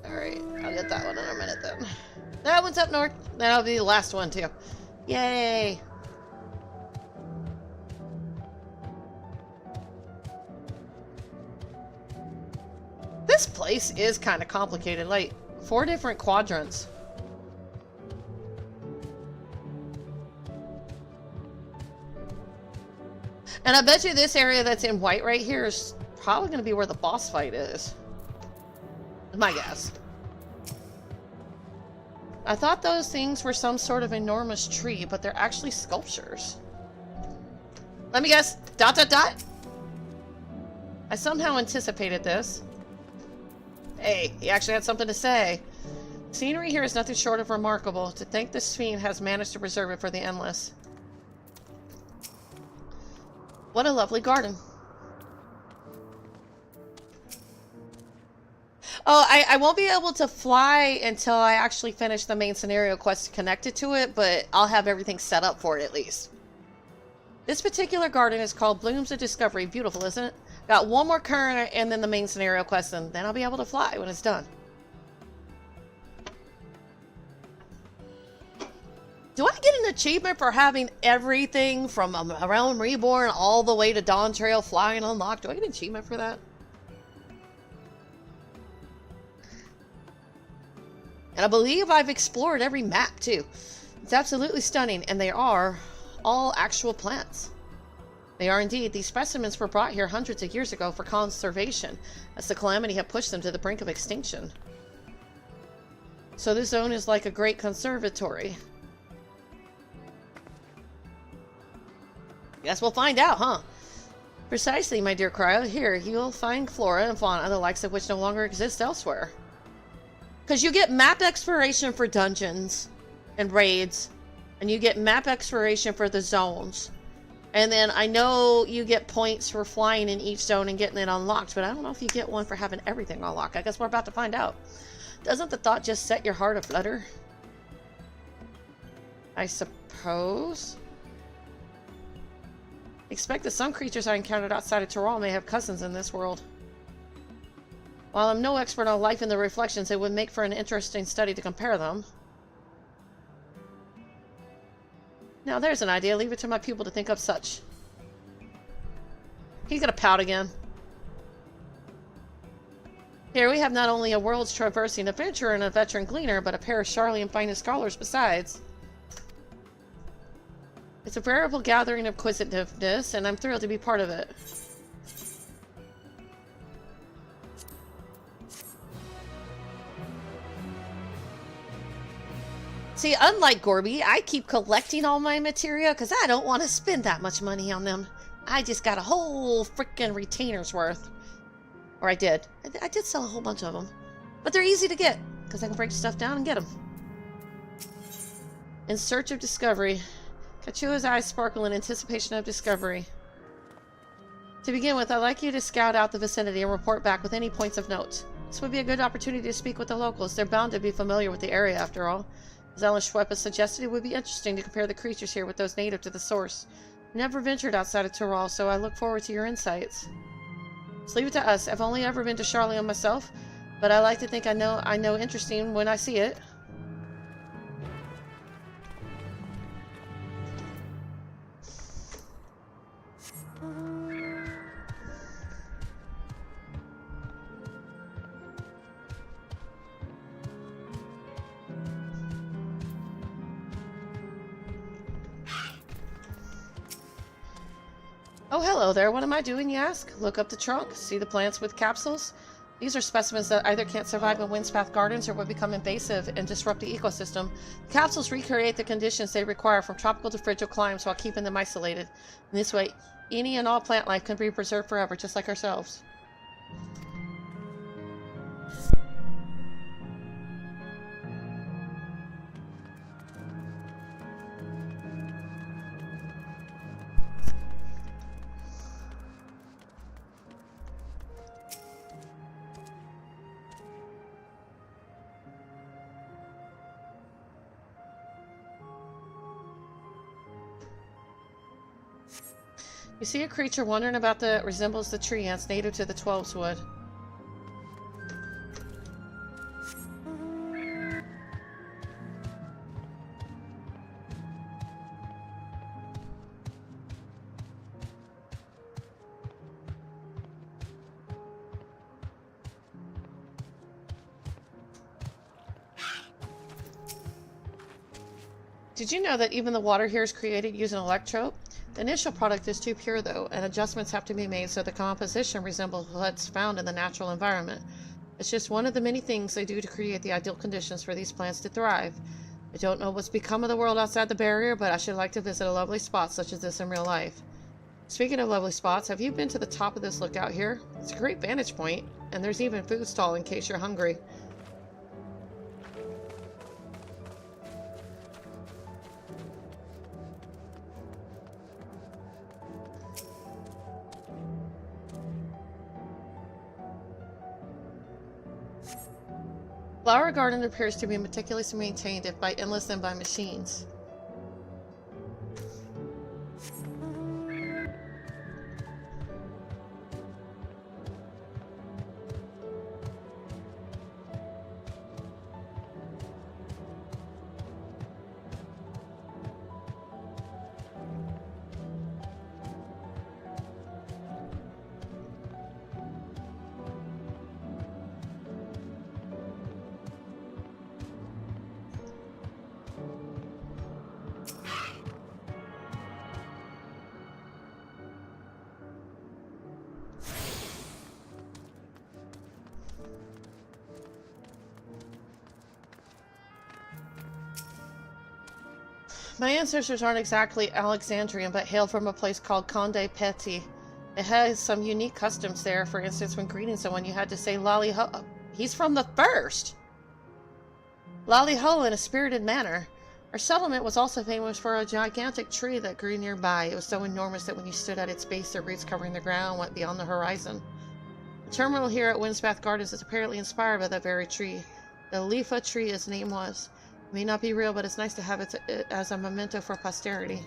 Alright, I'll get that one in a minute then. That one's up north. That'll be the last one too. Yay! This place is kind of complicated, like 4 different quadrants. And I bet you this area that's in white right here is probably going to be where the boss fight is. My guess. I thought those things were some sort of enormous tree, but they're actually sculptures. Let me guess. ... I somehow anticipated this. Hey, he actually had something to say. Scenery here is nothing short of remarkable. To think this fiend has managed to preserve it for the endless. What a lovely garden. Oh, I won't be able to fly until I actually finish the main scenario quest connected to it, but I'll have everything set up for it at least. This particular garden is called Blooms of Discovery. Beautiful, isn't it? Got one more current and then the main scenario quest, and then I'll be able to fly when it's done. Do I get an achievement for having everything from A Realm Reborn all the way to Dawn Trail flying unlocked? Do I get an achievement for that? And I believe I've explored every map, too. It's absolutely stunning, and they are all actual plants. They are indeed. These specimens were brought here hundreds of years ago for conservation, as the calamity had pushed them to the brink of extinction. So this zone is like a great conservatory. Guess we'll find out, huh? Precisely, my dear Cryo. Here, you'll find flora and fauna, the likes of which no longer exist elsewhere. Because you get map exploration for dungeons and raids, and you get map exploration for the zones. And then I know you get points for flying in each zone and getting it unlocked, but I don't know if you get one for having everything unlocked. I guess we're about to find out. Doesn't the thought just set your heart aflutter? I suppose. Expect that some creatures I encountered outside of Tyrol may have cousins in this world. While I'm no expert on life in the reflections, it would make for an interesting study to compare them. Now there's an idea. Leave it to my pupil to think of such. He's gonna pout again. Here we have not only a world's traversing adventurer and a veteran gleaner, but a pair of Charlian finest scholars besides. It's a veritable gathering of inquisitiveness, and I'm thrilled to be part of it. See, unlike Gorby, I keep collecting all my materia because I don't want to spend that much money on them. I just got a whole freaking retainer's worth. Or I did. I did sell a whole bunch of them. But they're easy to get because I can break stuff down and get them. In search of discovery. Kachua's eyes sparkle in anticipation of discovery. To begin with, I'd like you to scout out the vicinity and report back with any points of note. This would be a good opportunity to speak with the locals. They're bound to be familiar with the area, after all. As Ellen Schwepp has suggested, it would be interesting to compare the creatures here with those native to the source. I never ventured outside of Tyrol, so I look forward to your insights. Just leave it to us. I've only ever been to Charlian myself, but I like to think I know interesting when I see it. Oh, hello there. What am I doing, you ask? Look up the trunk. See the plants with capsules? These are specimens that either can't survive in Windspath Gardens or will become invasive and disrupt the ecosystem. The capsules recreate the conditions they require from tropical to frigid climes while keeping them isolated. In this way, any and all plant life can be preserved forever, just like ourselves. You see a creature wandering about that resembles the tree ants native to the 12's wood. Did you know that even the water here is created using electrope? The initial product is too pure though, and adjustments have to be made so the composition resembles what's found in the natural environment. It's just one of the many things they do to create the ideal conditions for these plants to thrive. I don't know what's become of the world outside the barrier, but I should like to visit a lovely spot such as this in real life. Speaking of lovely spots, have you been to the top of this lookout here? It's a great vantage point, and there's even food stall in case you're hungry. Flower garden appears to be meticulously maintained, if by endless then by machines. My ancestors aren't exactly Alexandrian, but hail from a place called Conde Petit. It has some unique customs there. For instance, when greeting someone, you had to say "Lally ho." He's from the first! "Lally ho" in a spirited manner. Our settlement was also famous for a gigantic tree that grew nearby. It was so enormous that when you stood at its base, the roots covering the ground went beyond the horizon. The terminal here at Windspath Gardens is apparently inspired by that very tree. The Leafa tree, its name was. It may not be real, but it's nice to have it as a memento for posterity.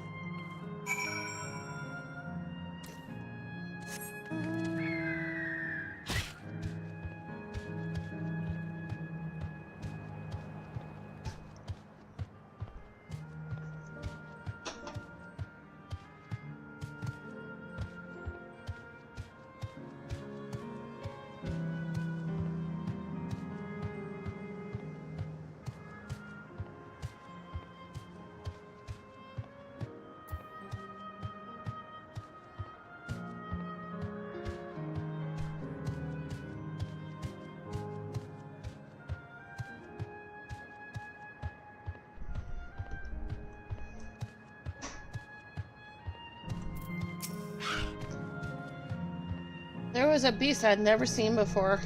There was a beast I'd never seen before.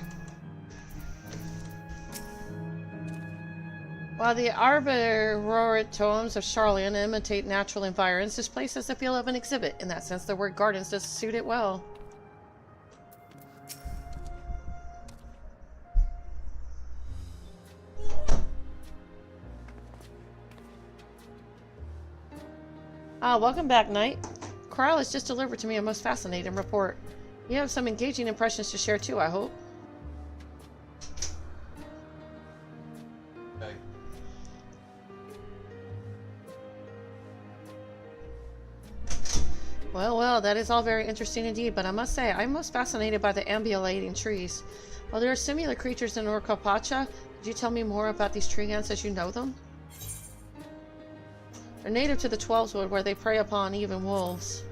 While the arboretomes of Charlian imitate natural environs, this place has the feel of an exhibit. In that sense, the word gardens does suit it well. Welcome back, Knight. Corral has just delivered to me a most fascinating report. You have some engaging impressions to share too, I hope. Okay. Well, that is all very interesting indeed, but I must say, I'm most fascinated by the ambulating trees. While there are similar creatures in Orcapacha, could you tell me more about these tree ants as you know them? They're native to the 12's wood, where they prey upon even wolves.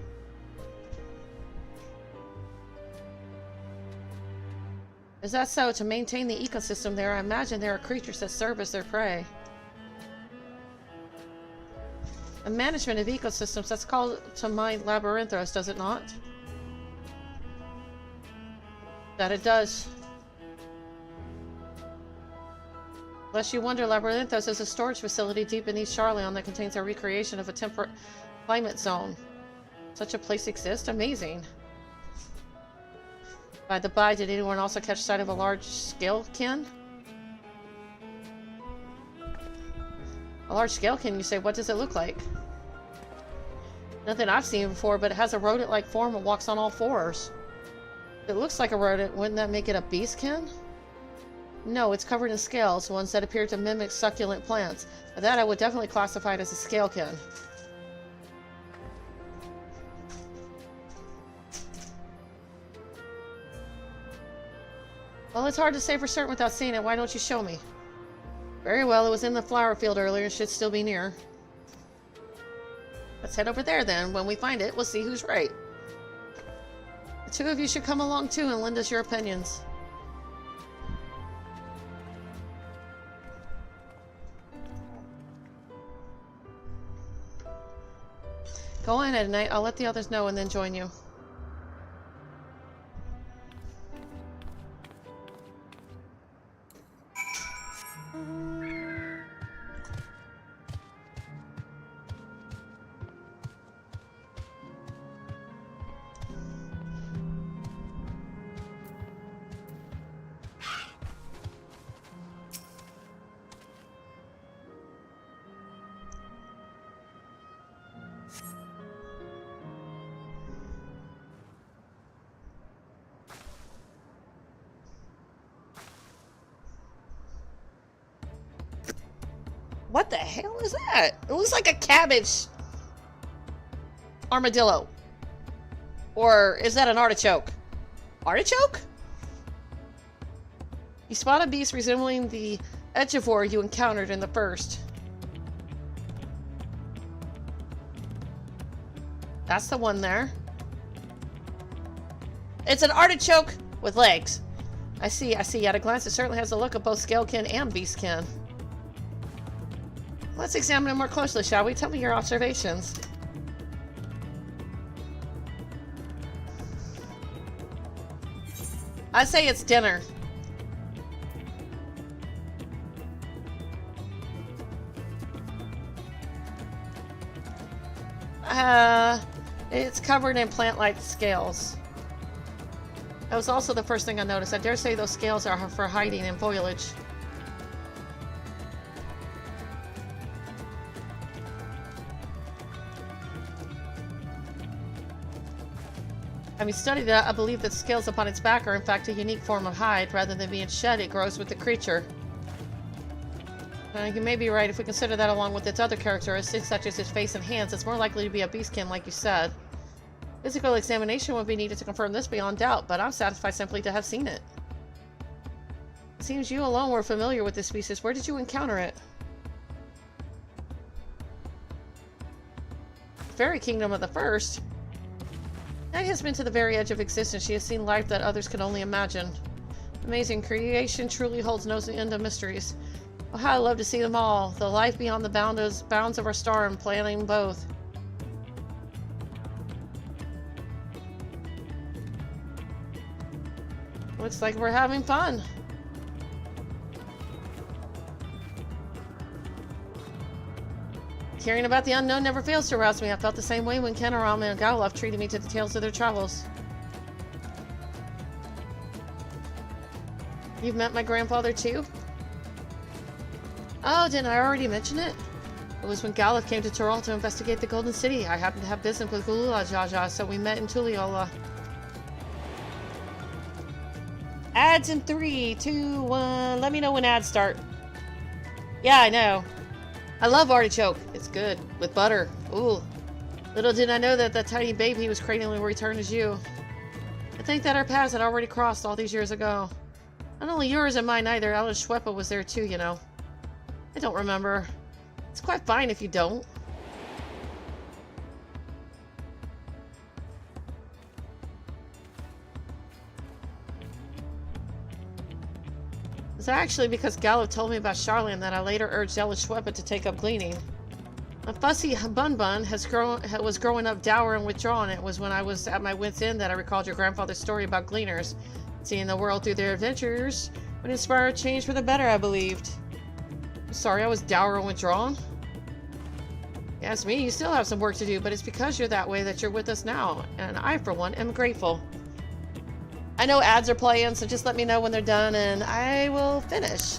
Is that so? To maintain the ecosystem there, I imagine there are creatures that serve as their prey. The management of ecosystems, that's called to mind labyrinthos, does it not? That it does. Lest you wonder, Labyrinthos is a storage facility deep beneath Charleon that contains a recreation of a temperate climate zone. Such a place exists? Amazing. By the by, did anyone also catch sight of a large scalekin? A large scalekin, you say? What does it look like? Nothing I've seen before, but it has a rodent-like form and walks on all fours. It looks like a rodent. Wouldn't that make it a beastkin? No, it's covered in scales, ones that appear to mimic succulent plants. By that I would definitely classify it as a scalekin. Well, it's hard to say for certain without seeing it. Why don't you show me? Very well, it was in the flower field earlier and should still be near. Let's head over there then. When we find it, we'll see who's right. The two of you should come along too and lend us your opinions. Go on at night. I'll let the others know and then join you. What the hell is that? It looks like a cabbage armadillo. Or is that an artichoke? Artichoke? You spot a beast resembling the Edgivore you encountered in the first. That's the one there. It's an artichoke with legs. I see. At a glance, it certainly has the look of both scalekin and beastkin. Let's examine it more closely, shall we? Tell me your observations. I say it's dinner. It's covered in plant-like scales. That was also the first thing I noticed. I dare say those scales are for hiding in foliage. Having studied that, I believe that scales upon its back are in fact a unique form of hide. Rather than being shed, it grows with the creature. You may be right. If we consider that along with its other characteristics, such as its face and hands, it's more likely to be a beastkin, like you said. Physical examination would be needed to confirm this beyond doubt, but I'm satisfied simply to have seen it. It seems you alone were familiar with this species. Where did you encounter it? Fairy Kingdom of the First. Night has been to the very edge of existence. She has seen life that others could only imagine. Amazing creation truly holds no end of mysteries. Oh, how I love to see them all. The life beyond the bounds of our star and planning both. Looks like we're having fun. Hearing about the unknown never fails to arouse me. I felt the same way when Kenaram and Galuf treated me to the tales of their travels. You've met my grandfather too? Oh, didn't I already mention it? It was when Galuf came to Tyrol to investigate the Golden City. I happened to have business with Gulula Jaja, so we met in Tuliola. Ads in 3, 2, 1. Let me know when ads start. Yeah, I know. I love artichoke. It's good. With butter. Ooh. Little did I know that the tiny babe he was cradling would return as you. I think that our paths had already crossed all these years ago. Not only yours and mine either. Alice Schweppe was there too, you know. I don't remember. It's quite fine if you don't. It's actually because Gallo told me about Charlene that I later urged Ella Schweppa to take up gleaning. A fussy Bun Bun was growing up dour and withdrawn. It was when I was at my wit's end that I recalled your grandfather's story about gleaners. Seeing the world through their adventures would inspire a change for the better, I believed. Sorry, I was dour and withdrawn? You ask me, you still have some work to do, but it's because you're that way that you're with us now, and I, for one, am grateful. I know ads are playing, so just let me know when they're done, and I will finish.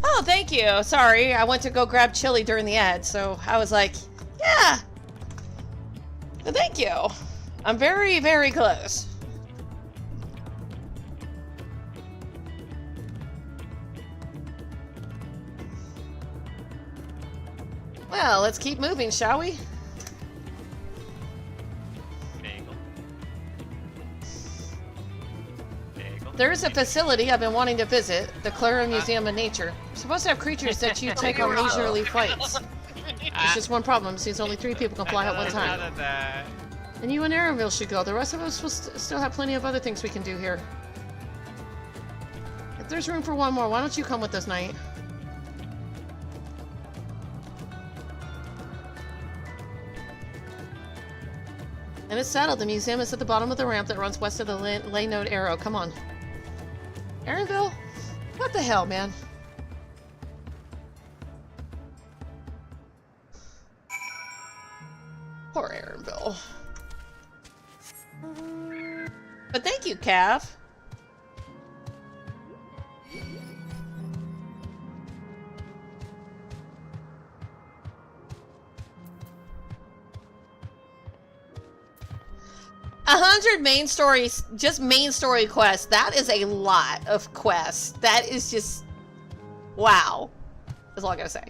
Oh, thank you. Sorry, I went to go grab chili during the ad, so I was like, yeah. Well, thank you. I'm very, very close. Well, let's keep moving, shall we? There is a facility I've been wanting to visit, the Clara Museum of Nature. We're supposed to have creatures that you take on leisurely flights. There's just one problem, since only 3 people can fly at one time. And you and Aaronville should go. The rest of us will still have plenty of other things we can do here. If there's room for one more, why don't you come with us, Knight? And it's settled. The museum is at the bottom of the ramp that runs west of the Laynode Arrow. Come on. Aaronville? What the hell, man? Poor Aaronville. But thank you, Cav. $100 main stories, just main story quests. That is a lot of quests. That is just, wow. That's all I gotta say.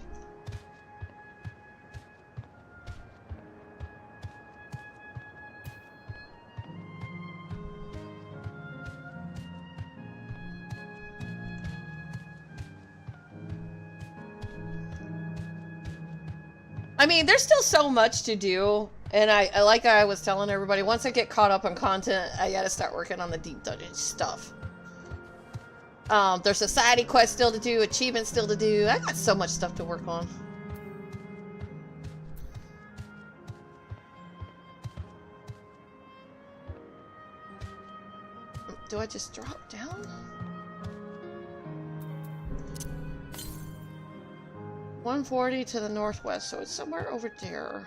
I mean, there's still so much to do. And I like I was telling everybody, once I get caught up on content, I gotta start working on the deep dungeon stuff. There's society quests still to do, achievements still to do. I got so much stuff to work on. Do I just drop down? $140 to the northwest, so it's somewhere over there.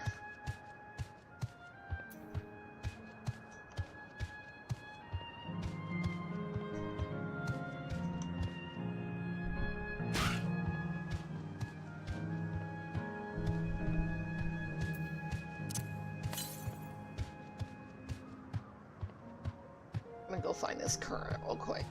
I'm gonna go find this current real quick.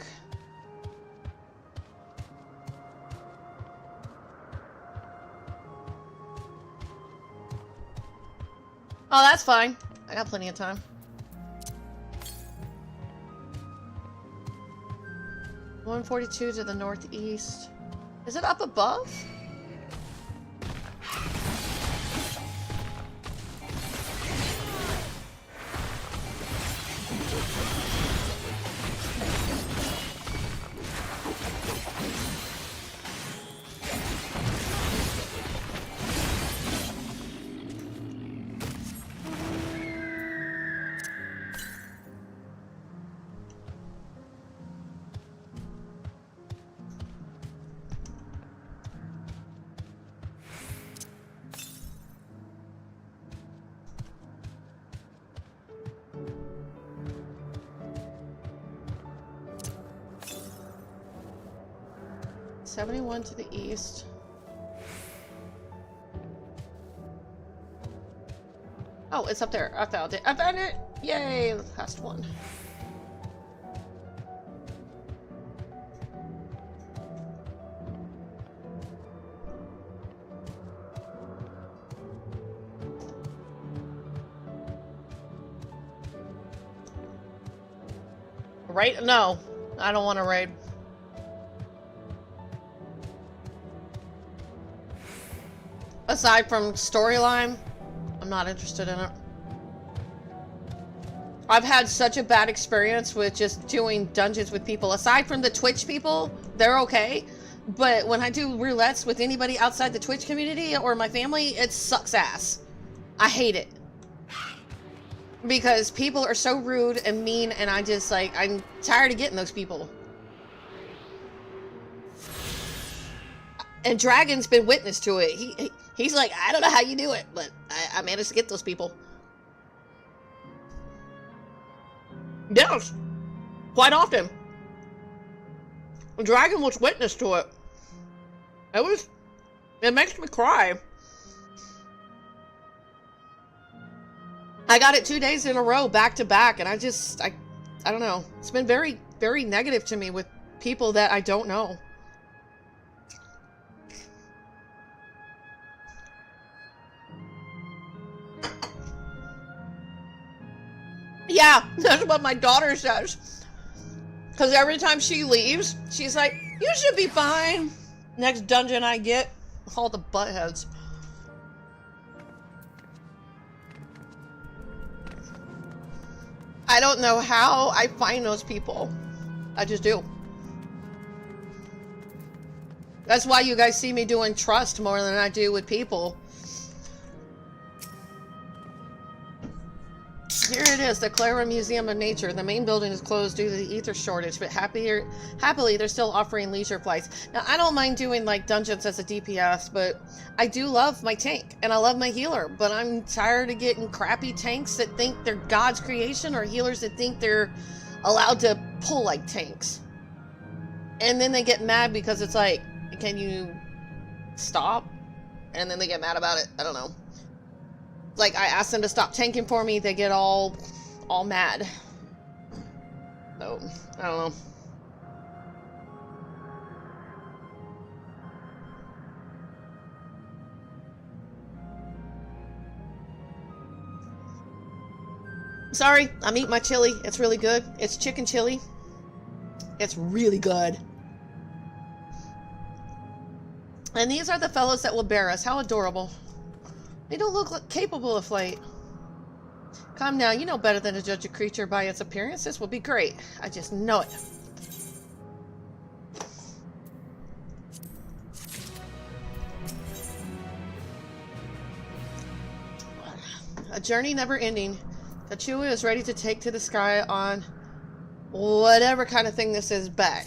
Oh, that's fine. I got plenty of time. $142 to the northeast. Is it up above? $71 to the east. Oh, it's up there. I found it. I found it! Yay! Last one. Right? No. I don't want to raid. Aside from storyline, I'm not interested in it. I've had such a bad experience with just doing dungeons with people. Aside from the Twitch people, they're okay. But when I do roulettes with anybody outside the Twitch community or my family, it sucks ass. I hate it. Because people are so rude and mean, and I just, like, I'm tired of getting those people. And Dragon's been witness to it. He's like, I don't know how you do it, but I managed to get those people. Yes. Quite often. Dragon was witness to it. It makes me cry. I got it 2 days in a row, back to back, and I don't know. It's been very, very negative to me with people that I don't know. Yeah, that's what my daughter says. Because every time she leaves, she's like, you should be fine. Next dungeon I get, all the buttheads. I don't know how I find those people. I just do. That's why you guys see me doing trust more than I do with people. Here it is, the Clara Museum of Nature. The main building is closed due to the ether shortage, but happily, they're still offering leisure flights. Now, I don't mind doing like dungeons as a DPS, but I do love my tank and I love my healer. But I'm tired of getting crappy tanks that think they're God's creation, or healers that think they're allowed to pull like tanks. And then they get mad because it's like, can you stop? And then they get mad about it. I don't know. Like, I ask them to stop tanking for me, they get all mad. So, I don't know. Sorry, I'm eating my chili. It's really good. It's chicken chili. It's really good. And these are the fellows that will bear us. How adorable. They don't look capable of flight. Come now, you know better than to judge a creature by its appearance. This will be great. I just know it. A journey never ending. Kachua is ready to take to the sky on whatever kind of thing this is back.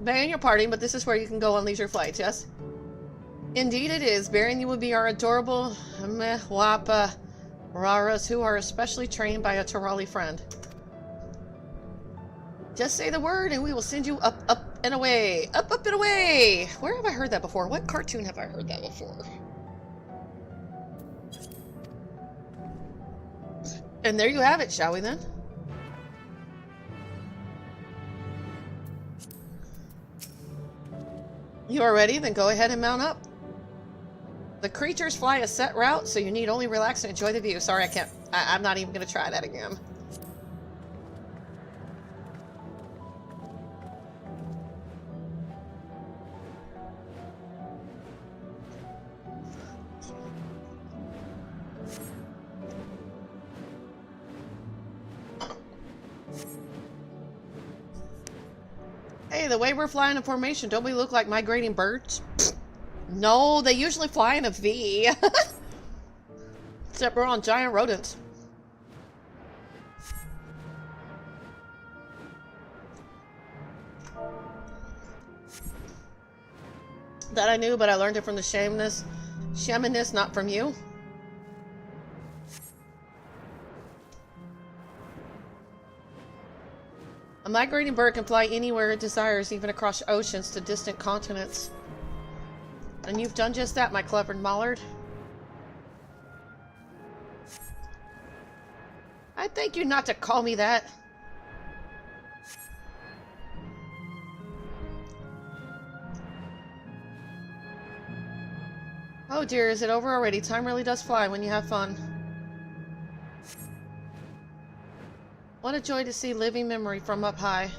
Ban your party, but this is where you can go on leisure flights, yes? Indeed it is. Bearing you will be our adorable Mehwapa Raras, who are especially trained by a Terali friend. Just say the word and we will send you up, up, and away. Up, up, and away! Where have I heard that before? What cartoon have I heard that before? And there you have it, shall we then? You are ready? Then go ahead and mount up. The creatures fly a set route, so you need only relax and enjoy the view. Sorry, I can't. I'm not even going to try that again. Hey, the way we're flying in formation, don't we look like migrating birds? No, they usually fly in a V. Except we're on giant rodents. That I knew, but I learned it from the shamanist, not from you. A migrating bird can fly anywhere it desires, even across oceans to distant continents. And you've done just that, my clever mallard. I thank you not to call me that. Oh dear, is it over already? Time really does fly when you have fun. What a joy to see living memory from up high.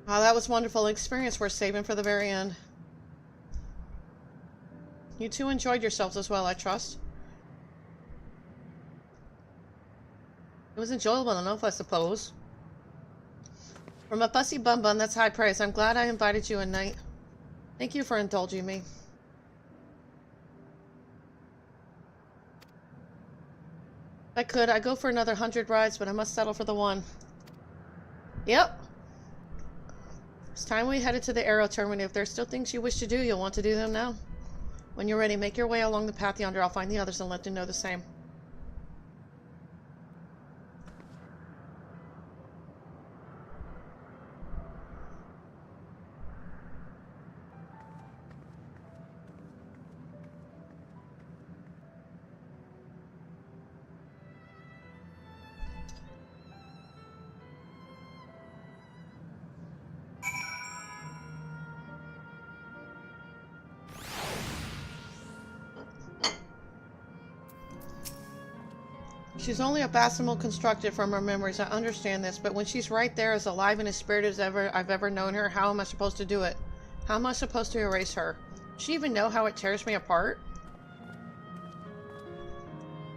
Oh, that was a wonderful experience worth saving for the very end. You two enjoyed yourselves as well, I trust. It was enjoyable enough, I suppose. From a fussy bum-bum, that's high praise. I'm glad I invited you a night. Thank you for indulging me. If I could, I'd go for another 100 rides, but I must settle for the one. Yep. It's time we headed to the Aero Terminal. If there's still things you wish to do, you'll want to do them now. When you're ready, make your way along the path yonder. I'll find the others and let them know the same. She's only a baptismal constructed from her memories. I understand this, but when she's right there, as alive and as spirited as I've ever known her, how am I supposed to do it? How am I supposed to erase her? Does she even know how it tears me apart?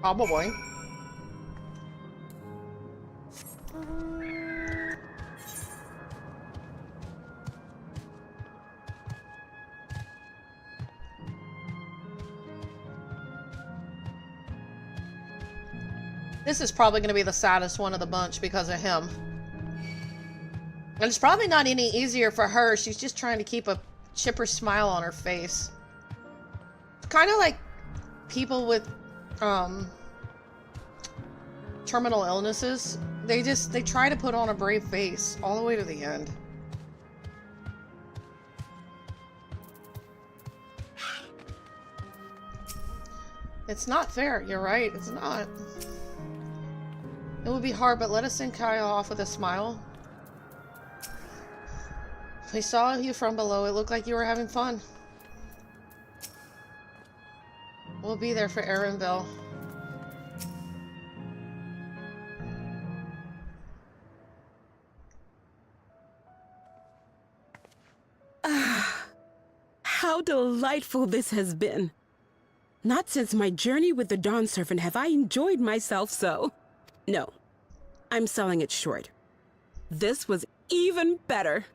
Probably. This is probably going to be the saddest one of the bunch because of him. And it's probably not any easier for her. She's just trying to keep a chipper smile on her face. It's kind of like people with terminal illnesses. They try to put on a brave face all the way to the end. It's not fair. You're right. It's not. It would be hard, but let us send Kyle off with a smile. We saw you from below. It looked like you were having fun. We'll be there for Aaronville. How delightful this has been. Not since my journey with the Dawn Servant have I enjoyed myself so. No, I'm selling it short. This was even better.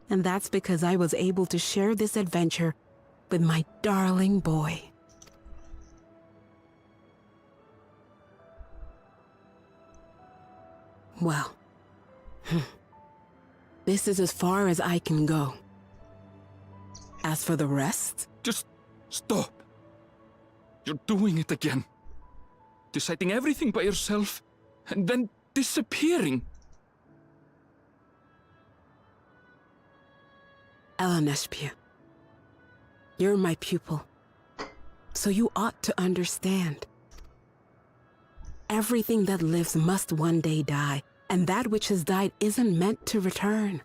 And that's because I was able to share this adventure with my darling boy. Well, this is as far as I can go. As for the rest... Just stop. You're doing it again. Deciding everything by yourself, and then disappearing. Eleneshpia, you're my pupil, so you ought to understand. Everything that lives must one day die, and that which has died isn't meant to return.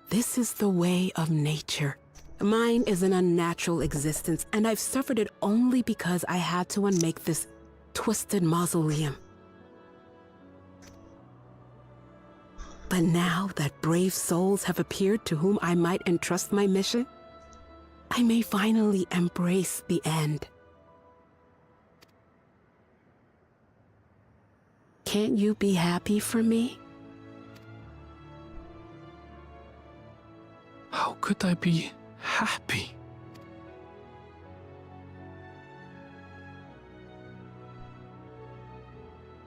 This is the way of nature. Mine is an unnatural existence, and I've suffered it only because I had to unmake this twisted mausoleum. But now that brave souls have appeared to whom I might entrust my mission, I may finally embrace the end. Can't you be happy for me? How could I be happy?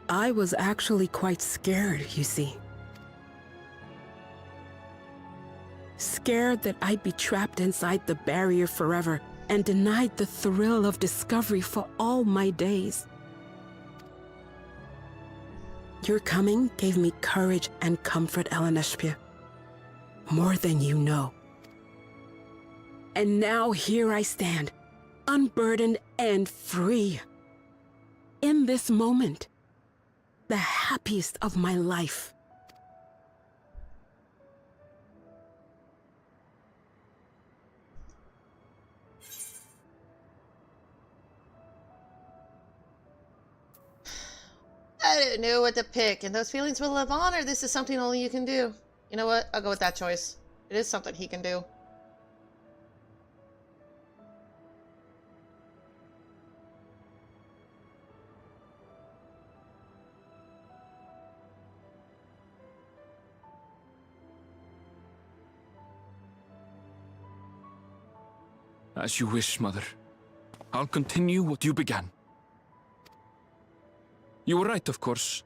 I was actually quite scared, you see. Scared that I'd be trapped inside the barrier forever and denied the thrill of discovery for all my days. Your coming gave me courage and comfort, Eleneshpia. More than you know. And now here I stand, unburdened and free. In this moment, the happiest of my life. I didn't know what to pick, and those feelings will live on, or this is something only you can do. You know what? I'll go with that choice. It is something he can do. As you wish, Mother. I'll continue what you began. You were right, of course.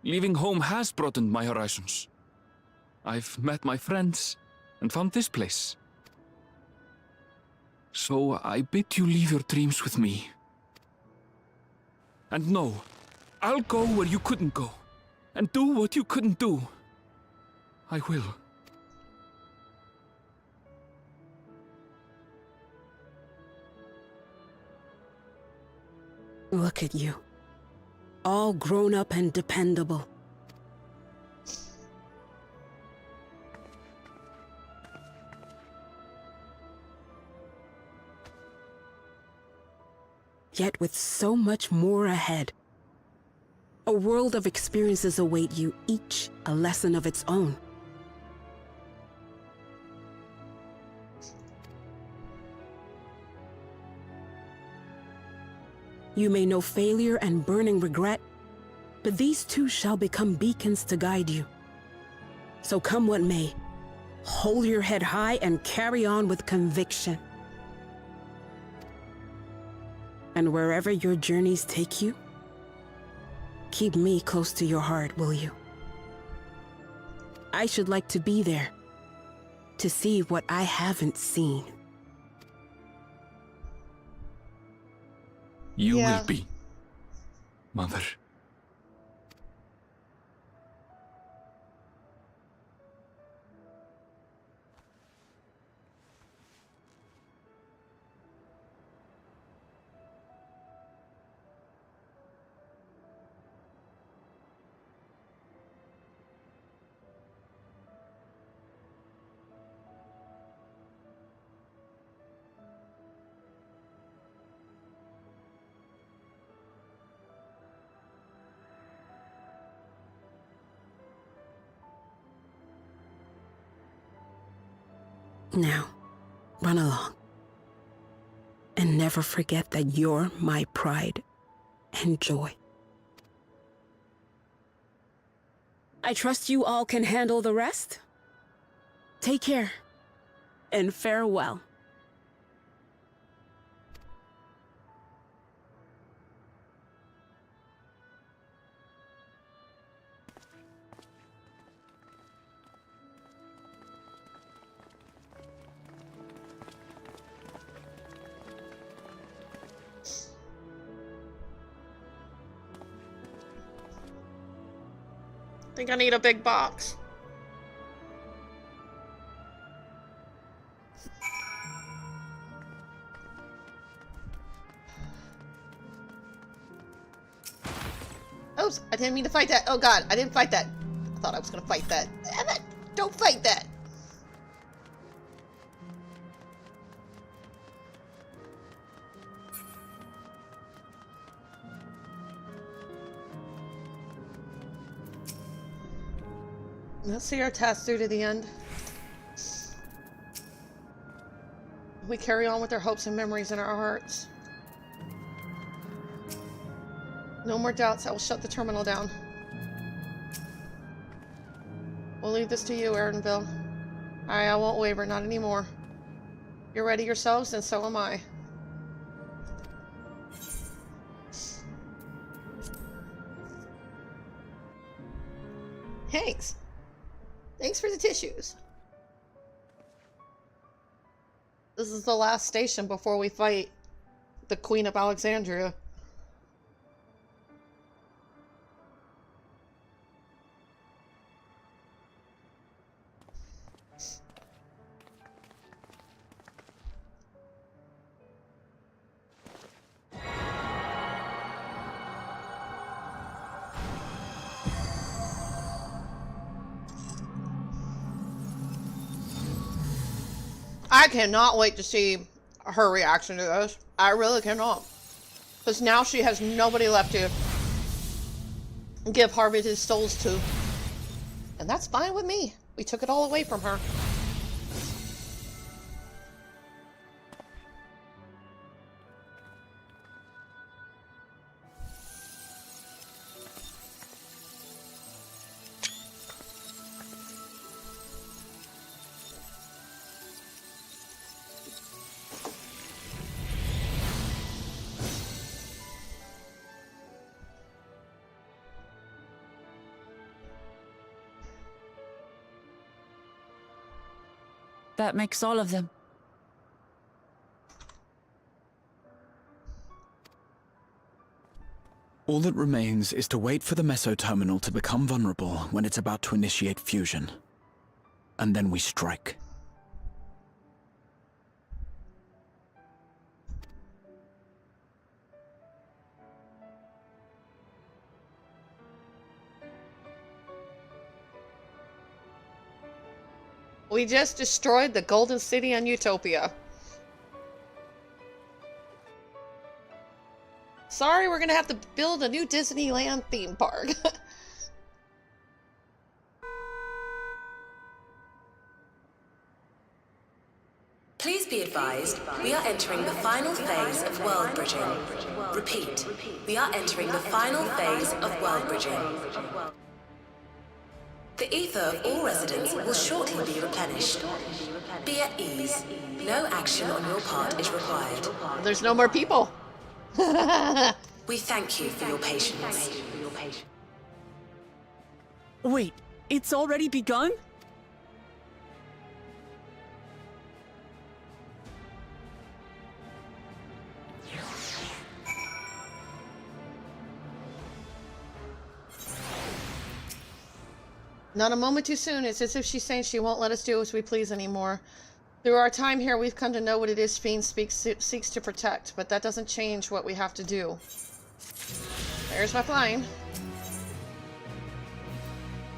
Leaving home has broadened my horizons. I've met my friends and found this place. So I bid you leave your dreams with me. And no, I'll go where you couldn't go, and do what you couldn't do. I will. Look at you. All grown up and dependable. Yet with so much more ahead. A world of experiences await you, each a lesson of its own. You may know failure and burning regret, but these too shall become beacons to guide you. So come what may, hold your head high and carry on with conviction. And wherever your journeys take you, keep me close to your heart, will you? I should like to be there, to see what I haven't seen. You will be, Mother. Now, run along. And never forget that you're my pride and joy. I trust you all can handle the rest. Take care, and farewell. I think I need a big box. Oops, I didn't mean to fight that. Oh god, I didn't fight that. I thought I was gonna fight that. Damn it! Don't fight that! Let's see our task through to the end. We carry on with our hopes and memories in our hearts. No more doubts. I will shut the terminal down. We'll leave this to you, Erdenville. I won't waver, not anymore. You're ready yourselves, and so am I. Thanks. Thanks for the tissues. This is the last station before we fight the Queen of Alexandria. I cannot wait to see her reaction to this. I really cannot. Because now she has nobody left to give Harvey his souls to. And that's fine with me. We took it all away from her. That makes all of them. All that remains is to wait for the meso-terminal to become vulnerable when it's about to initiate fusion. And then we strike. We just destroyed the Golden City on Utopia. Sorry, we're gonna have to build a new Disneyland theme park. Please be advised, we are entering the final phase of world bridging. Repeat, we are entering the final phase of world bridging. The ether of all residents will shortly be replenished. Be at ease. No action on your part is required. There's no more people. We thank you for your patience. Wait, it's already begun? Not a moment too soon. It's as if she's saying she won't let us do as we please anymore. Through our time here, we've come to know what it is Fiend seeks to protect, but that doesn't change what we have to do. There's my flying.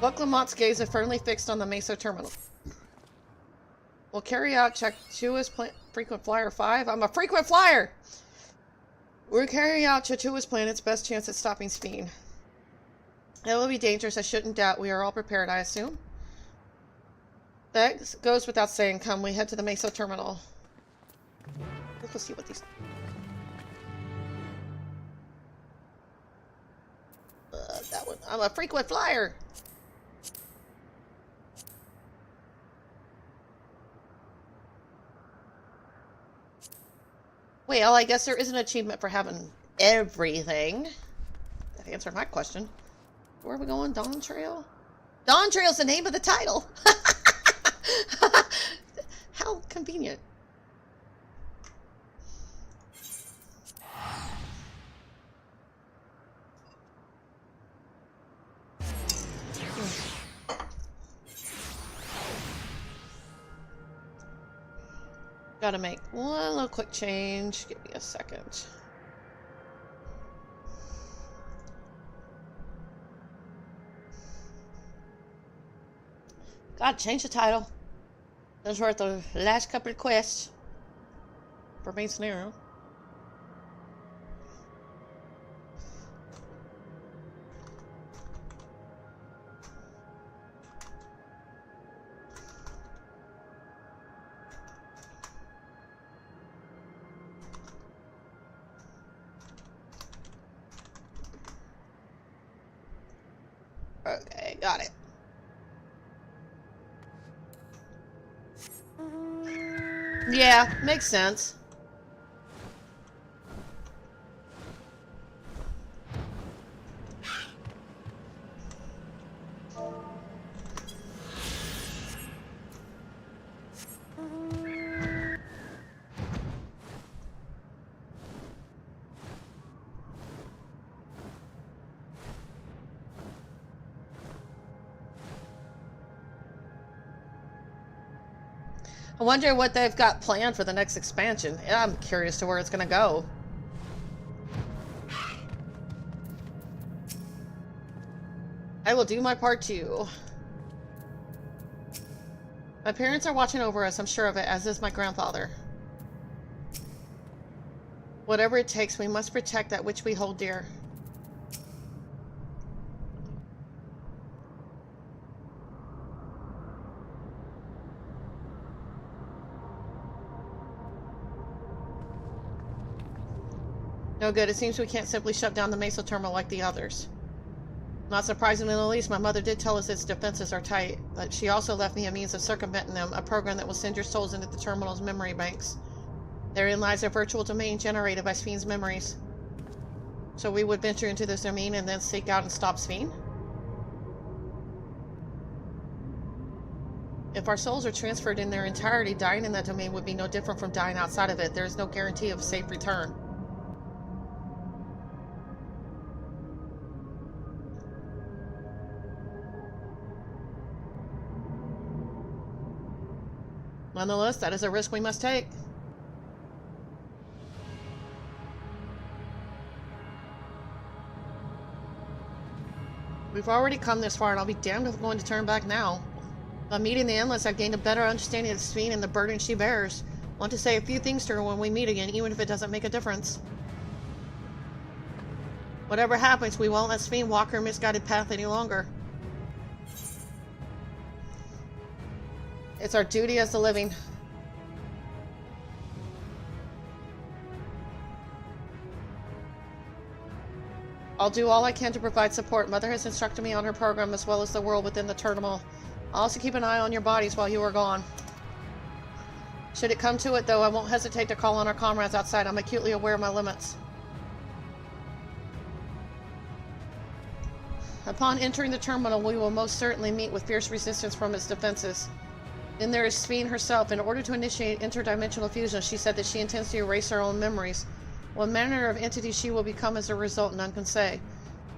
Buck Lamont's gaze is firmly fixed on the Meso terminal. We'll carry out Chachua's frequent flyer 5. I'm a frequent flyer! We're carrying out Chachua's plan, its best chance at stopping Fiend. It will be dangerous, I shouldn't doubt. We are all prepared, I assume. That goes without saying. Come, we head to the Meso terminal. Let's go see what these... that one. I'm a frequent flyer! Well, I guess there is an achievement for having everything. That answered my question. Where are we going? Dawn Trail? Dawn Trail's the name of the title! How convenient. Gotta make one little quick change. Give me a second. Gotta change the title. Those were the last couple of quests for main scenario. Okay, got it. Yeah, makes sense. I wonder what they've got planned for the next expansion. I'm curious to where it's going to go. I will do my part too. My parents are watching over us, I'm sure of it, as is my grandfather. Whatever it takes, we must protect that which we hold dear. No good. It seems we can't simply shut down the Meso terminal like the others. Not surprisingly in the least, my mother did tell us its defenses are tight, but she also left me a means of circumventing them, a program that will send your souls into the terminal's memory banks. Therein lies a virtual domain generated by Spheen's memories. So we would venture into this domain and then seek out and stop Spheen? If our souls are transferred in their entirety, dying in that domain would be no different from dying outside of it. There is no guarantee of safe return. Nonetheless, that is a risk we must take. We've already come this far, and I'll be damned if I'm going to turn back now. By meeting the Endless, I've gained a better understanding of Spheen and the burden she bears. I want to say a few things to her when we meet again, even if it doesn't make a difference. Whatever happens, we won't let Spheen walk her misguided path any longer. It's our duty as the living. I'll do all I can to provide support. Mother has instructed me on her program as well as the world within the terminal. I'll also keep an eye on your bodies while you are gone. Should it come to it, though, I won't hesitate to call on our comrades outside. I'm acutely aware of my limits. Upon entering the terminal, we will most certainly meet with fierce resistance from its defenses. Then there is Sphene herself. In order to initiate interdimensional fusion, she said that she intends to erase her own memories. What manner of entity she will become as a result, none can say.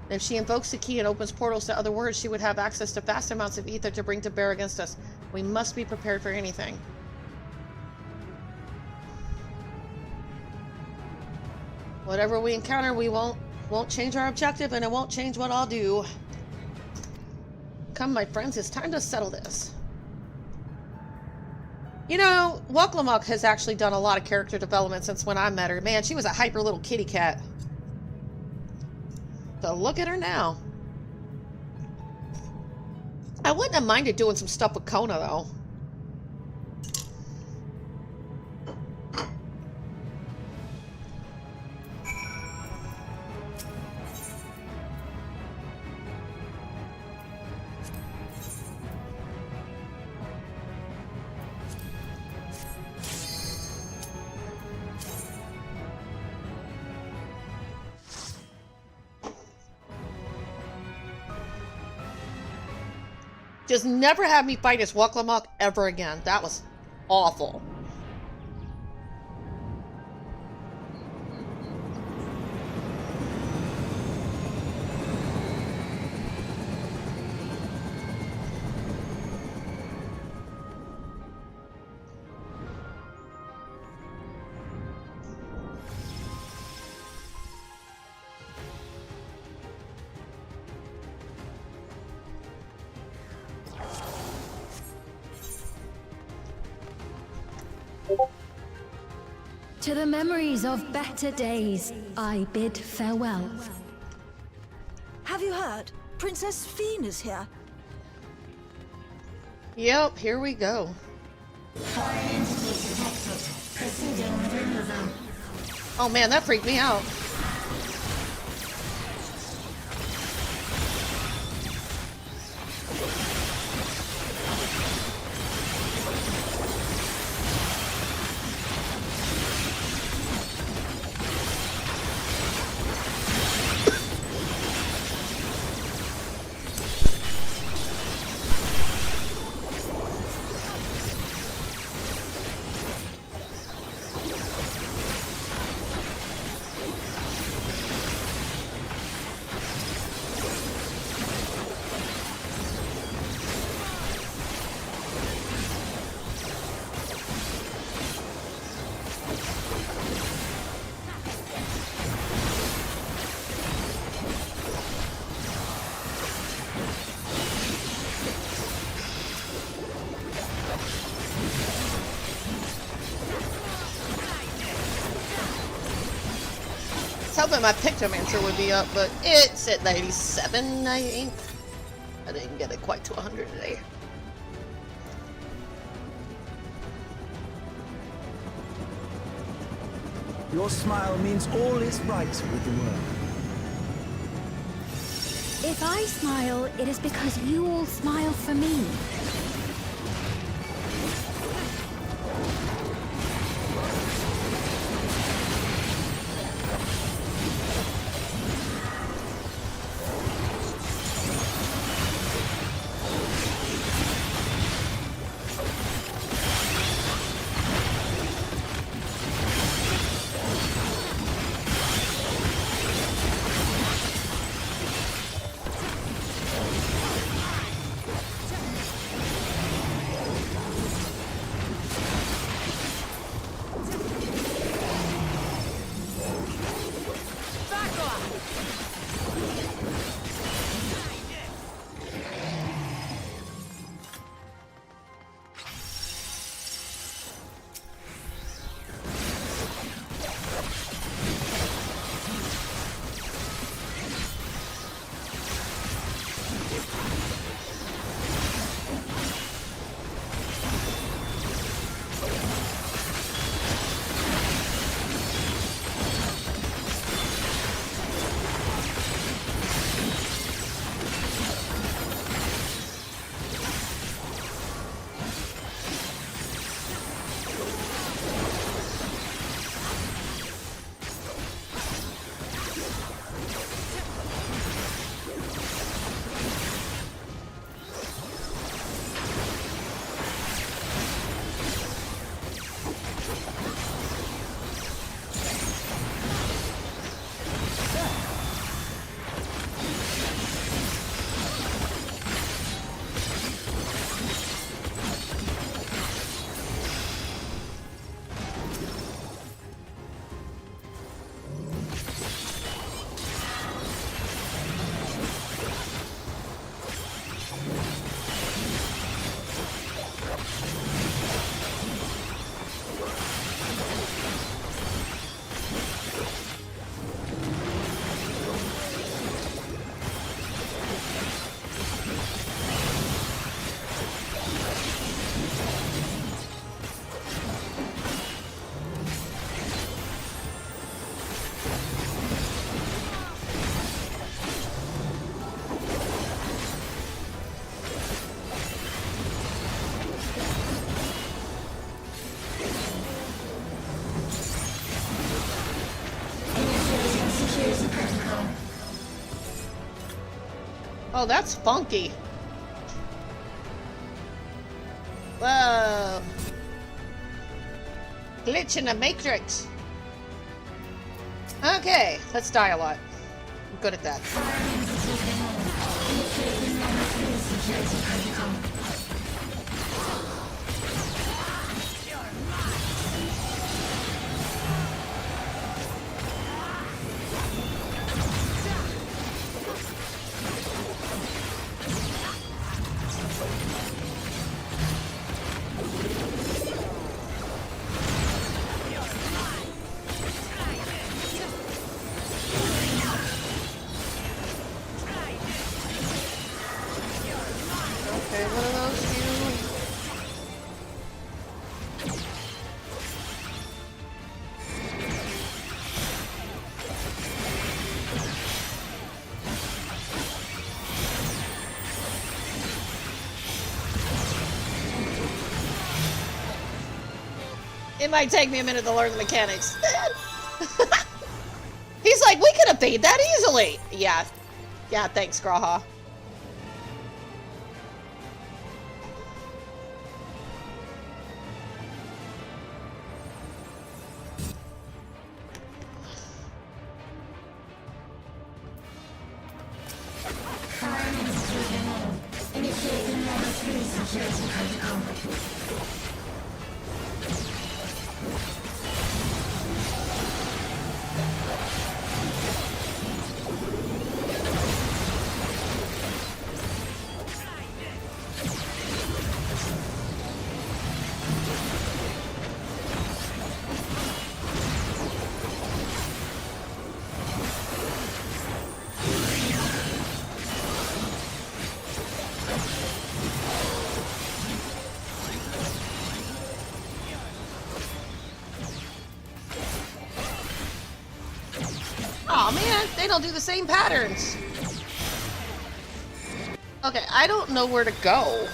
And if she invokes the key and opens portals to other worlds, she would have access to vast amounts of ether to bring to bear against us. We must be prepared for anything. Whatever we encounter, we won't change our objective, and it won't change what I'll do. Come, my friends, it's time to settle this. You know, Wuklamuk has actually done a lot of character development since when I met her. Man, she was a hyper little kitty cat. So look at her now. I wouldn't have minded doing some stuff with Kona, though. Just never have me fight as Wuklamuk ever again. That was awful. To the memories of better days, I bid farewell. Have you heard? Princess Sphene is here. Yep, here we go. Oh man, that freaked me out. Hoping my Pictomancer would be up, but it's at 97, I think. I didn't get it quite to 100 today. Your smile means all is right with the world. If I smile, it is because you all smile for me. Oh, that's funky. Whoa. Glitch in the Matrix. Okay, let's die a lot. I'm good at that. Okay, what are those do? It might take me a minute to learn the mechanics. He's like, we could have beat that easily. Yeah. Yeah, thanks, Graha. Aw, man, they don't do the same patterns. Okay, I don't know where to go.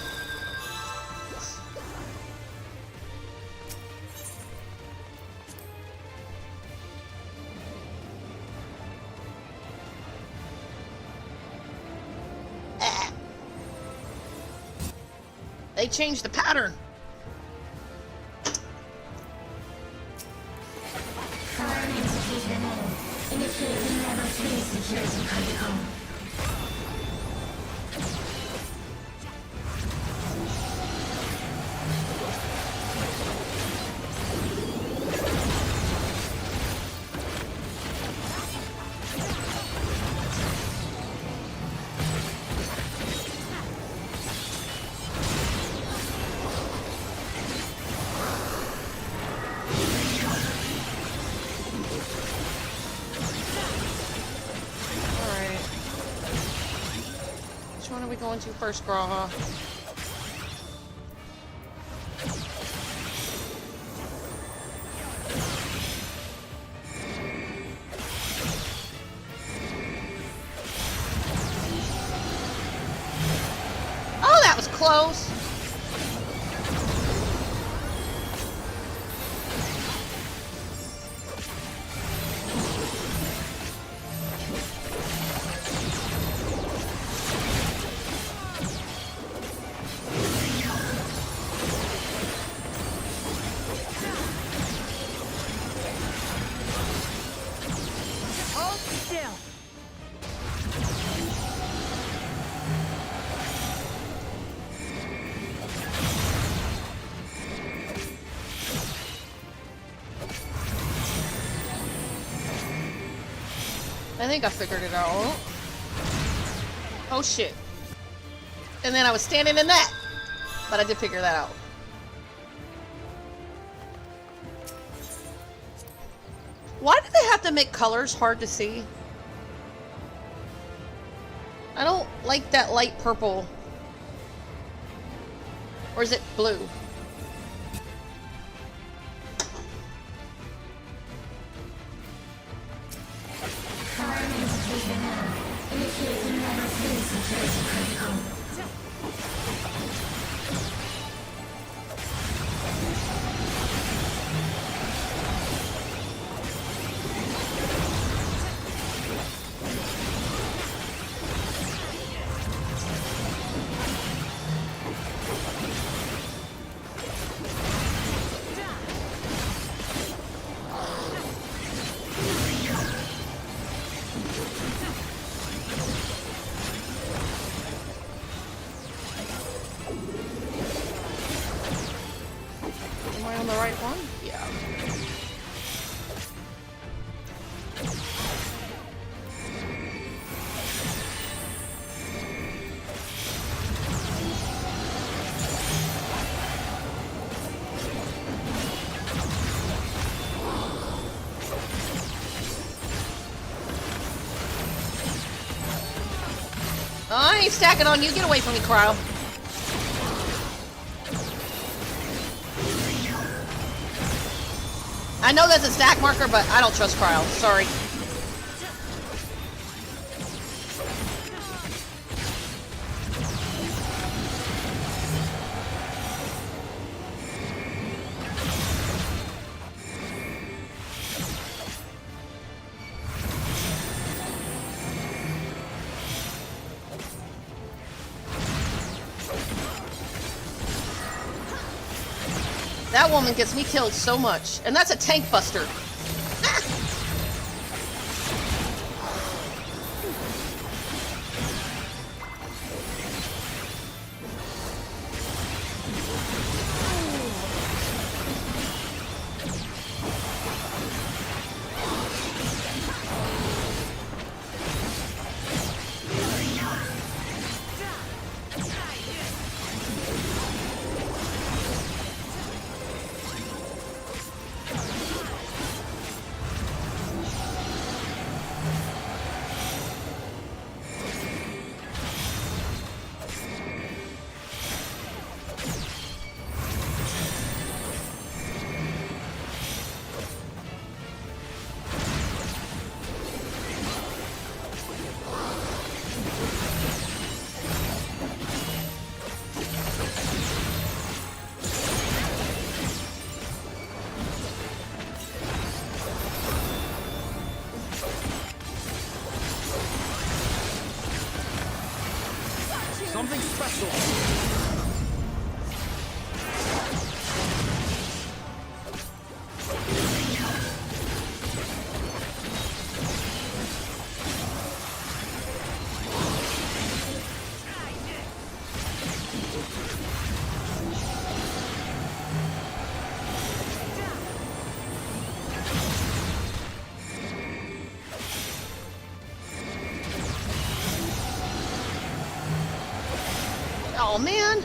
They changed the pattern. Which one are we going to first, Graha? Oh, that was close. I think I figured it out. Oh shit. And then I was standing in that. But I did figure that out. Why do they have to make colors hard to see? I don't like that light purple. Or is it blue? on the right one? Yeah. I ain't stacking on you. Get away from me, Cryo. I know that's a stack marker, but I don't trust Cryo. Sorry. That woman gets me killed so much. And that's a tank buster. Something special. Oh man.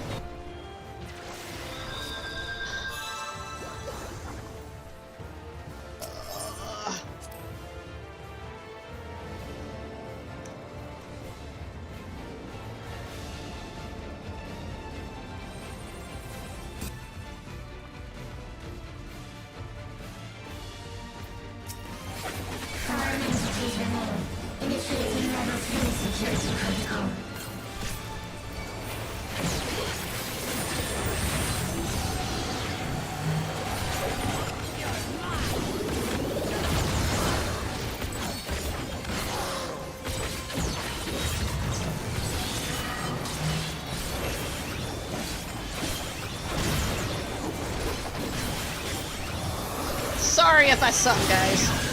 Sorry if I suck, guys.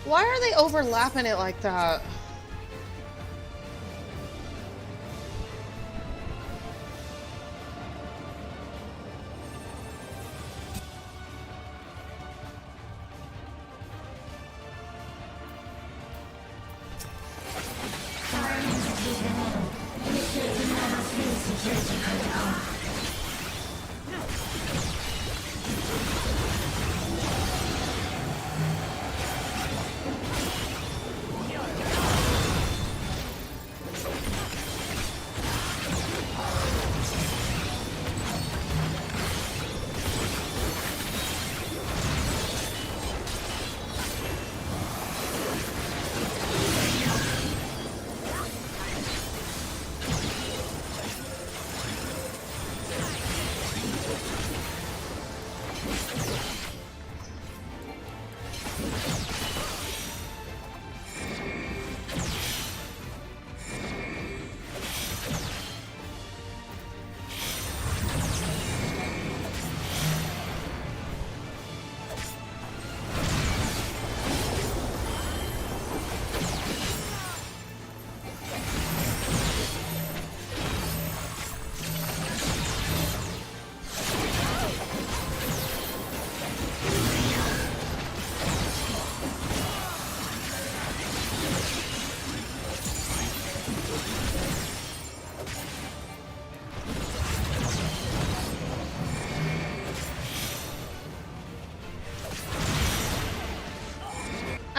Why are they overlapping it like that?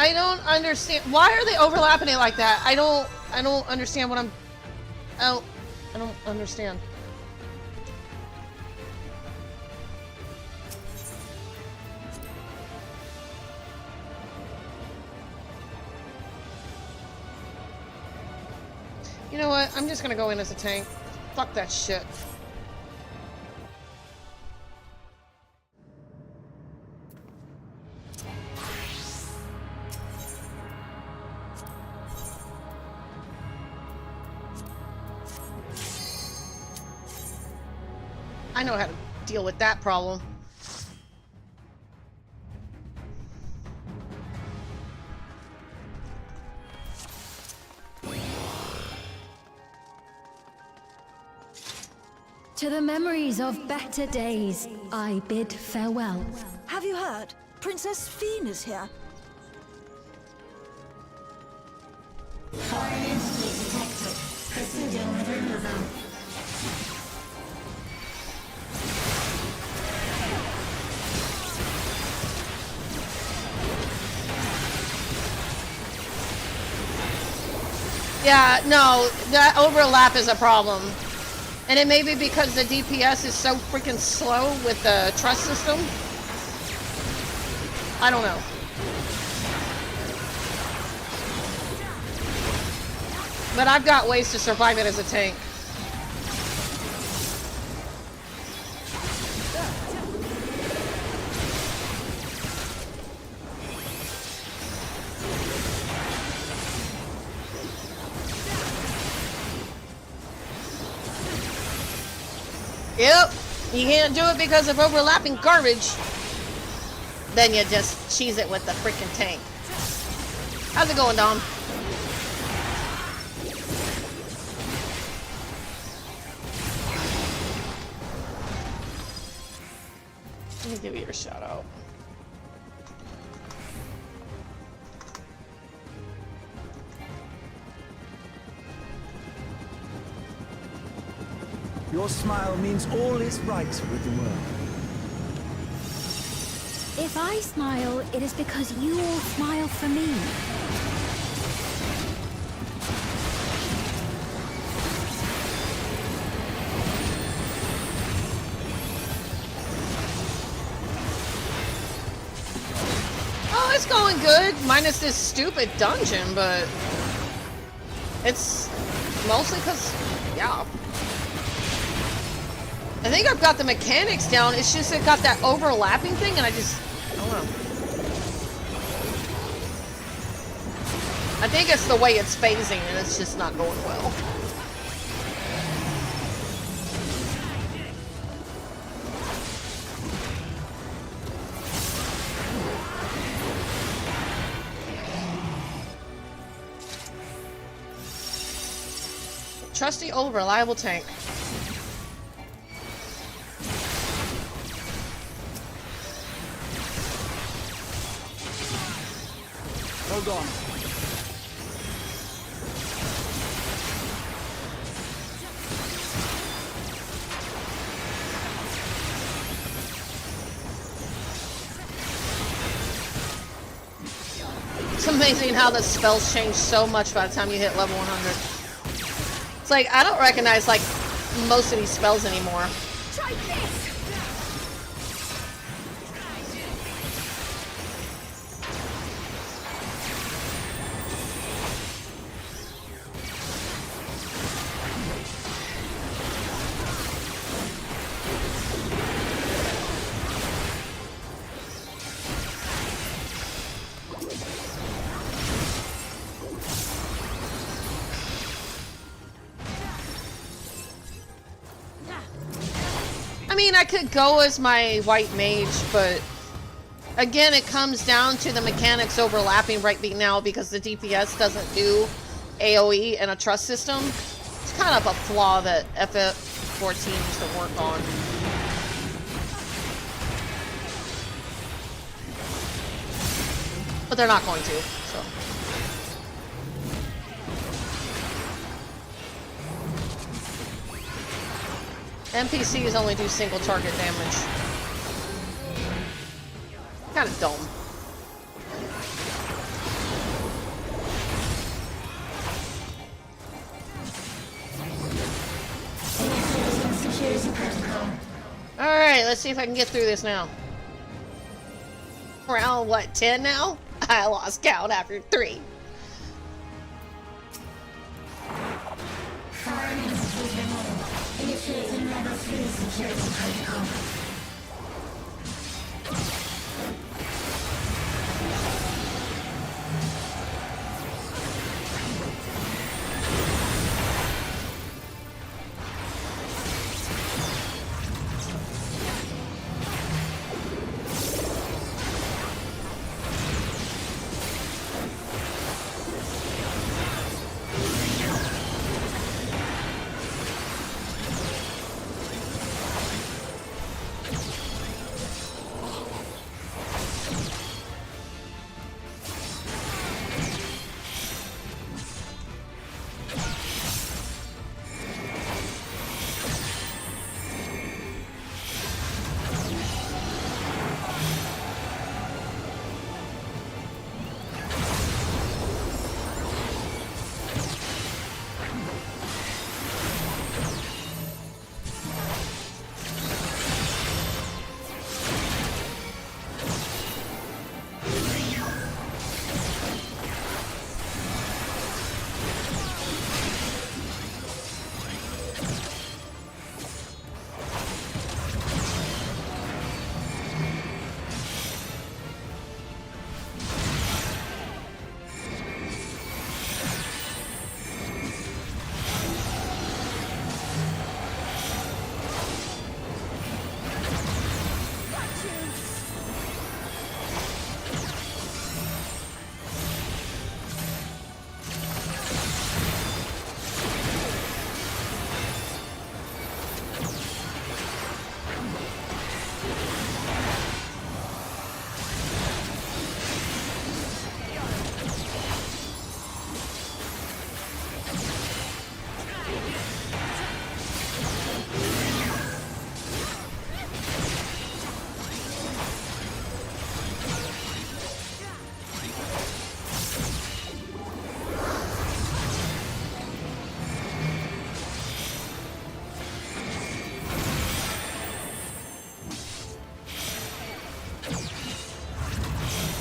I don't understand. Why are they overlapping it like that? I don't understand what I'm... I don't understand. You know what? I'm just gonna go in as a tank. Fuck that shit. I know how to deal with that problem. To the memories of better days, I bid farewell. Have you heard? Princess Fiend is here. Foreign entity detected. Proceeding with removal. Yeah, no, that overlap is a problem. And it may be because the DPS is so freaking slow with the trust system. I don't know. But I've got ways to survive it as a tank. Yep, you can't do it because of overlapping garbage. Then you just cheese it with the freaking tank. How's it going, Dom? Let me give you your shout out. Your smile means all is right with the world. If I smile, it is because you all smile for me. Oh, it's going good, minus this stupid dungeon, but it's mostly because, yeah. I think I've got the mechanics down, it's just it got that overlapping thing, and I don't know. I think it's the way it's phasing, and it's just not going well. trusty old reliable tank. Hold on. It's amazing how the spells change so much by the time you hit level 100. It's like, I don't recognize, like, most of these spells anymore. Try this! I mean, I could go as my white mage, but again, it comes down to the mechanics overlapping right now because the DPS doesn't do AoE and a trust system. It's kind of a flaw that FF14 needs to work on. But they're not going to, so. NPCs only do single target damage. Kind of dumb. Alright, let's see if I can get through this now. Round, what, 10 now? I lost count after 3. Initiating level 3 security protocol.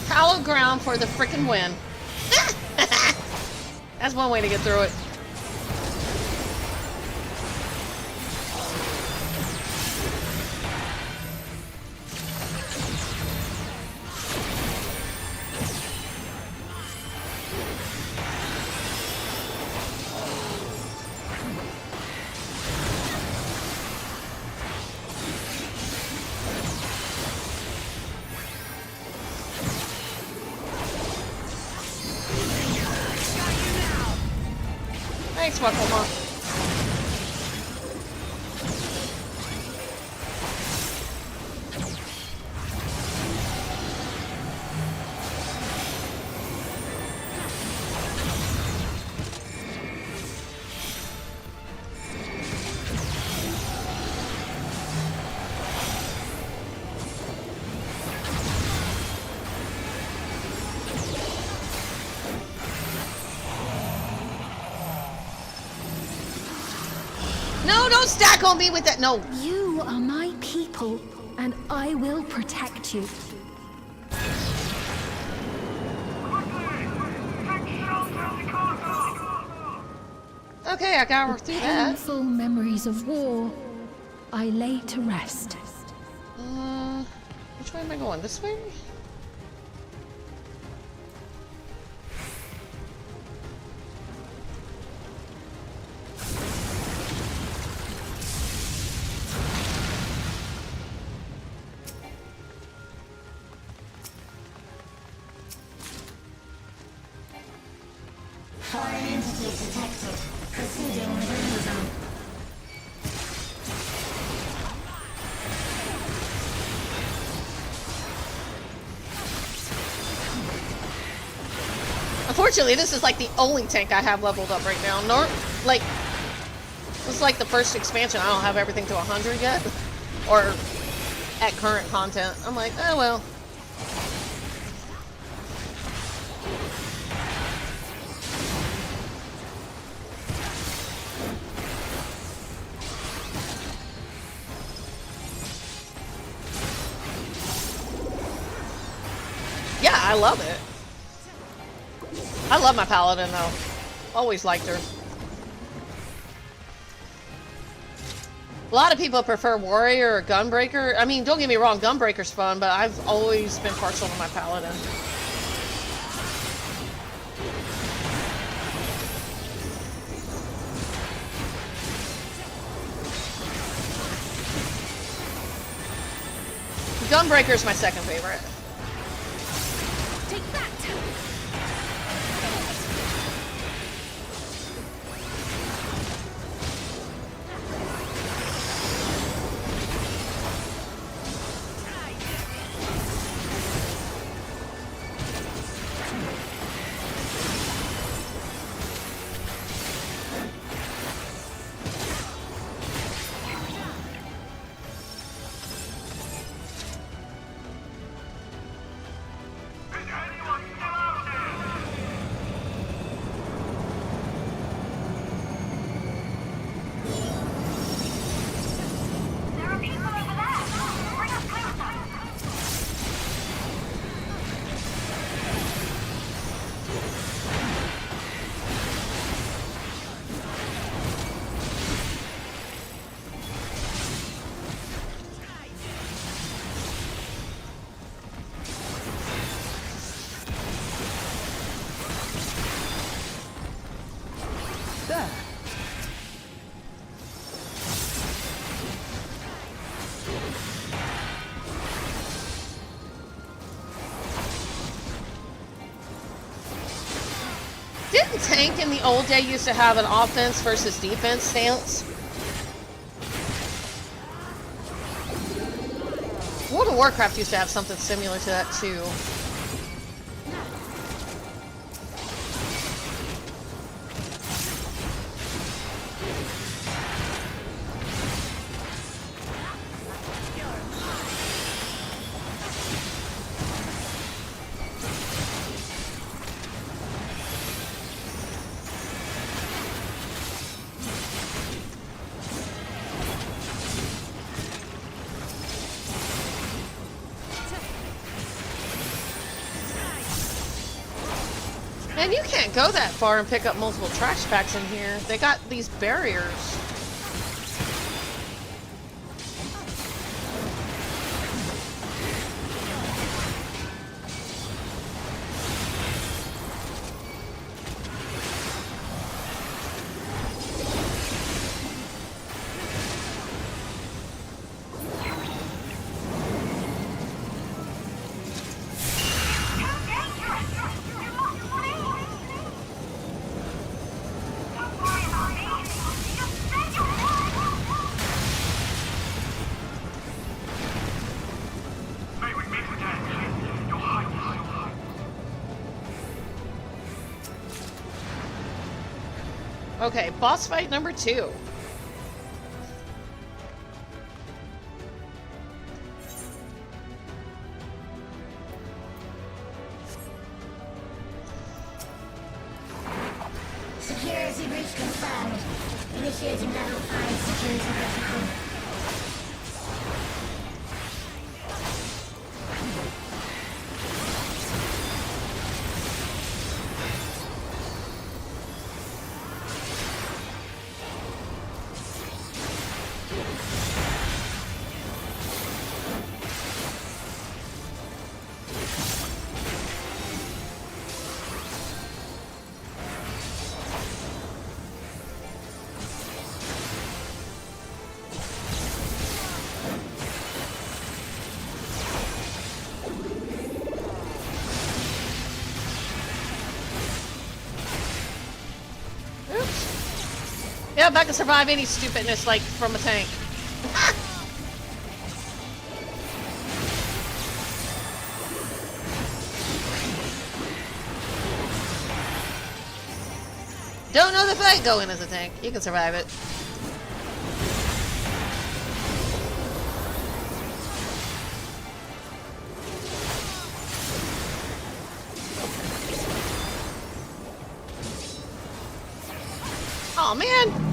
Hallowed ground for the frickin' win. That's one way to get through it. Thanks, Bucklemore. No, don't stack on me with that. No. You are my people, and I will protect you. Okay, I got her through that. Painful memories of war, I lay to rest. Which way am I going? This way? Foreign entities detected. Proceeding within the zone. Unfortunately, this is like the only tank I have leveled up right now. Like, this is like the first expansion. I don't have everything to 100 yet. Or at current content. I'm like, oh well. Yeah, I love it. I love my paladin though. Always liked her. A lot of people prefer warrior or gunbreaker. I mean, don't get me wrong, gunbreaker's fun, but I've always been partial to my paladin. Gunbreaker's my second favorite. Take that! Didn't tank in the old day used to have an offense versus defense stance? World of Warcraft used to have something similar to that too. Man, you can't go that far and pick up multiple trash packs in here. They got these barriers. Okay, boss fight number 2. Security breach confirmed. Initiating battle High security difficulty. Yep, I can survive any stupidness like from a tank. Don't know the fight going as a tank. You can survive it. Oh man!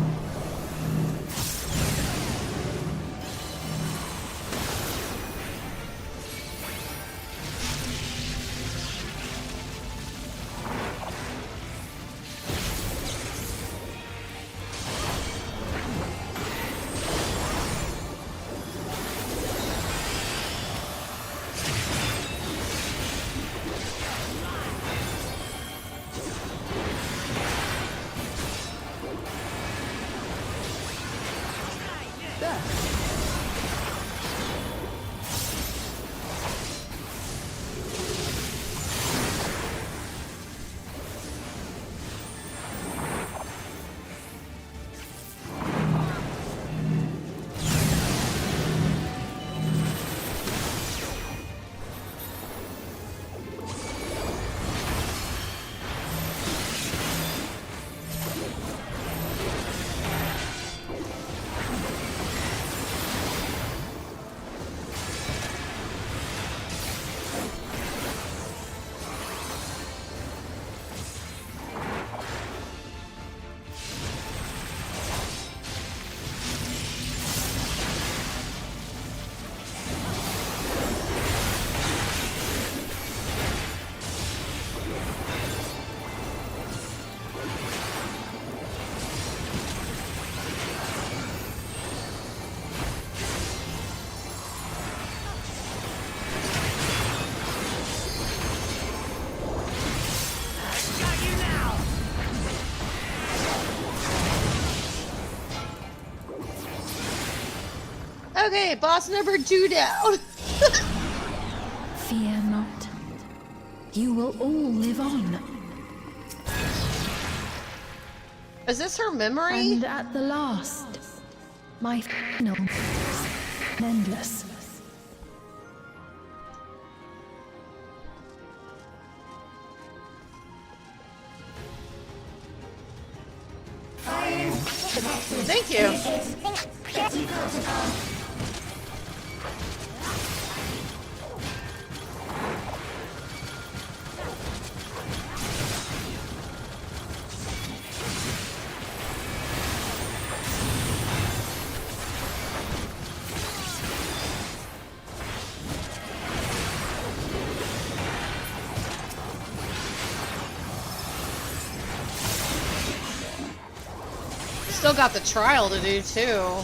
Okay, boss number 2 down. Fear not. You will all live on. Is this her memory? And at the last, my final endless. Thank you. Still got the trial to do too.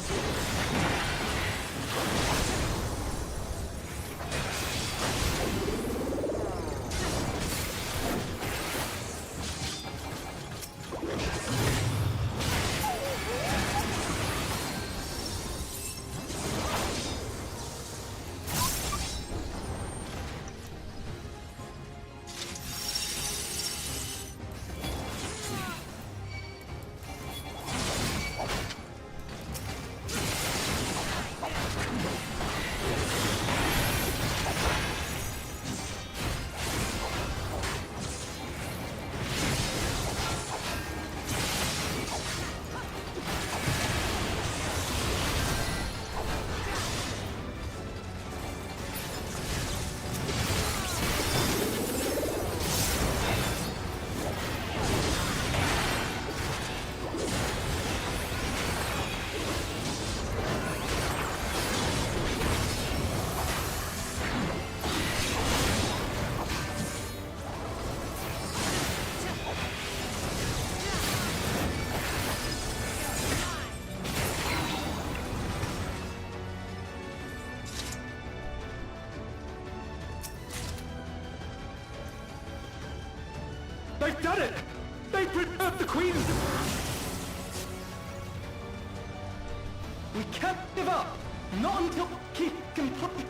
They've done it! They preserved the Queen's... We can't give up! Not until keep complete!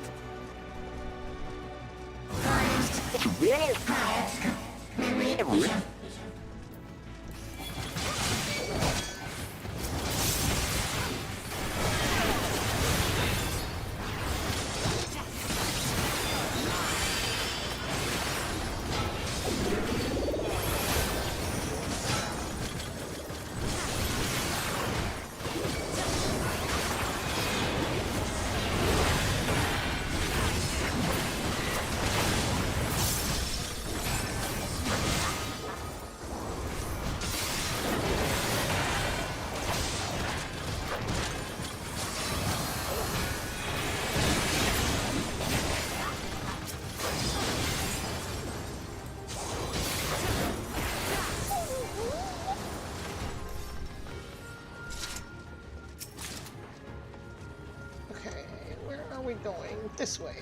Okay, where are we going? This way.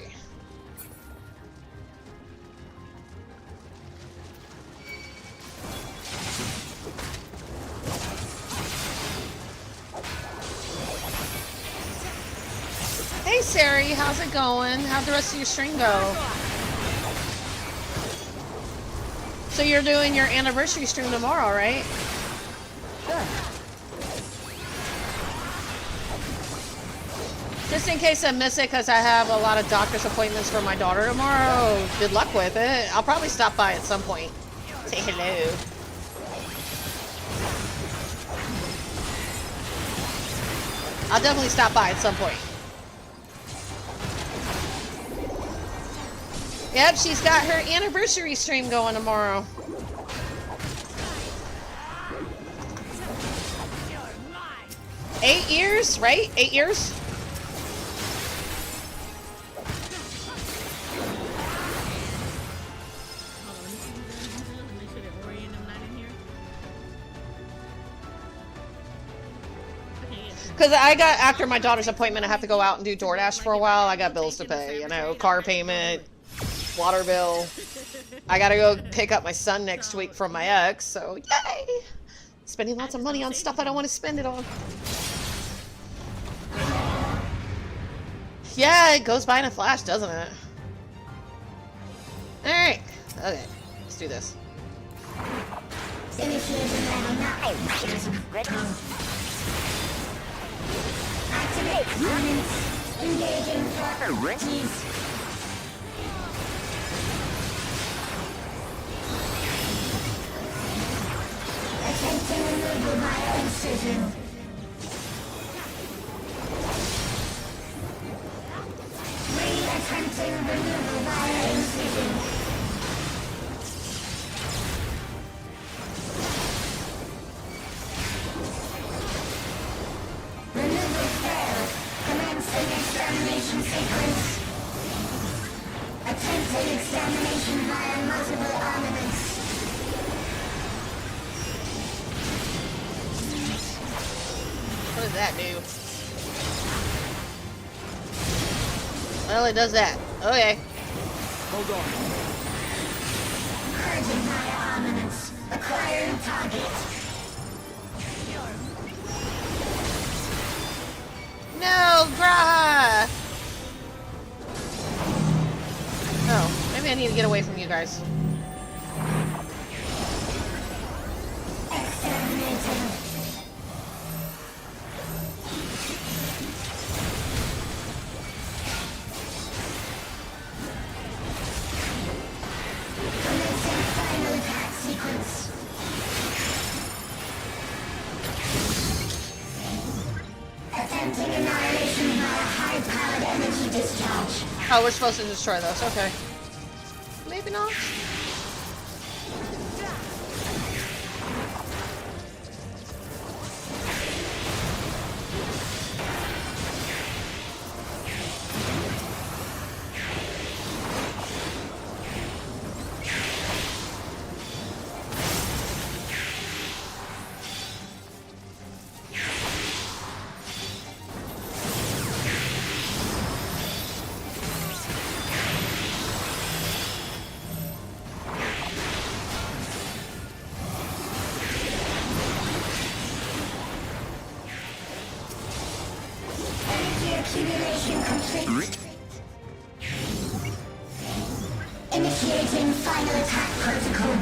Hey Sari, how's it going? How'd the rest of your stream go? So you're doing your anniversary stream tomorrow, right? Just in case I miss it, because I have a lot of doctor's appointments for my daughter tomorrow. Good luck with it. I'll probably stop by at some point. Say hello. I'll definitely stop by at some point. Yep, she's got her anniversary stream going tomorrow. Eight years, right? 8 years? Because I got, after my daughter's appointment, I have to go out and do DoorDash for a while. I got bills to pay, you know, car payment, water bill. I gotta go pick up my son next week from my ex, so yay! Spending lots of money on stuff I don't want to spend it on. Yeah, it goes by in a flash, doesn't it? Alright, okay, let's do this. Activate components. Engaging properties. Attempting removal via incision. Attempting removal via incision. Removal failed. Commencing examination sequence. Attempting examination via multiple armaments. What does that do? Well, it does that. Okay. Hold on. Purging via armaments. Acquiring target. No, Graha! Oh, maybe I need to get away from you guys. Exterminating. Commencing final attack sequence. Attempting annihilation via high-powered energy discharge. Oh, we're supposed to destroy those. Okay. Maybe not. Simulation complete. Initiating final attack protocol.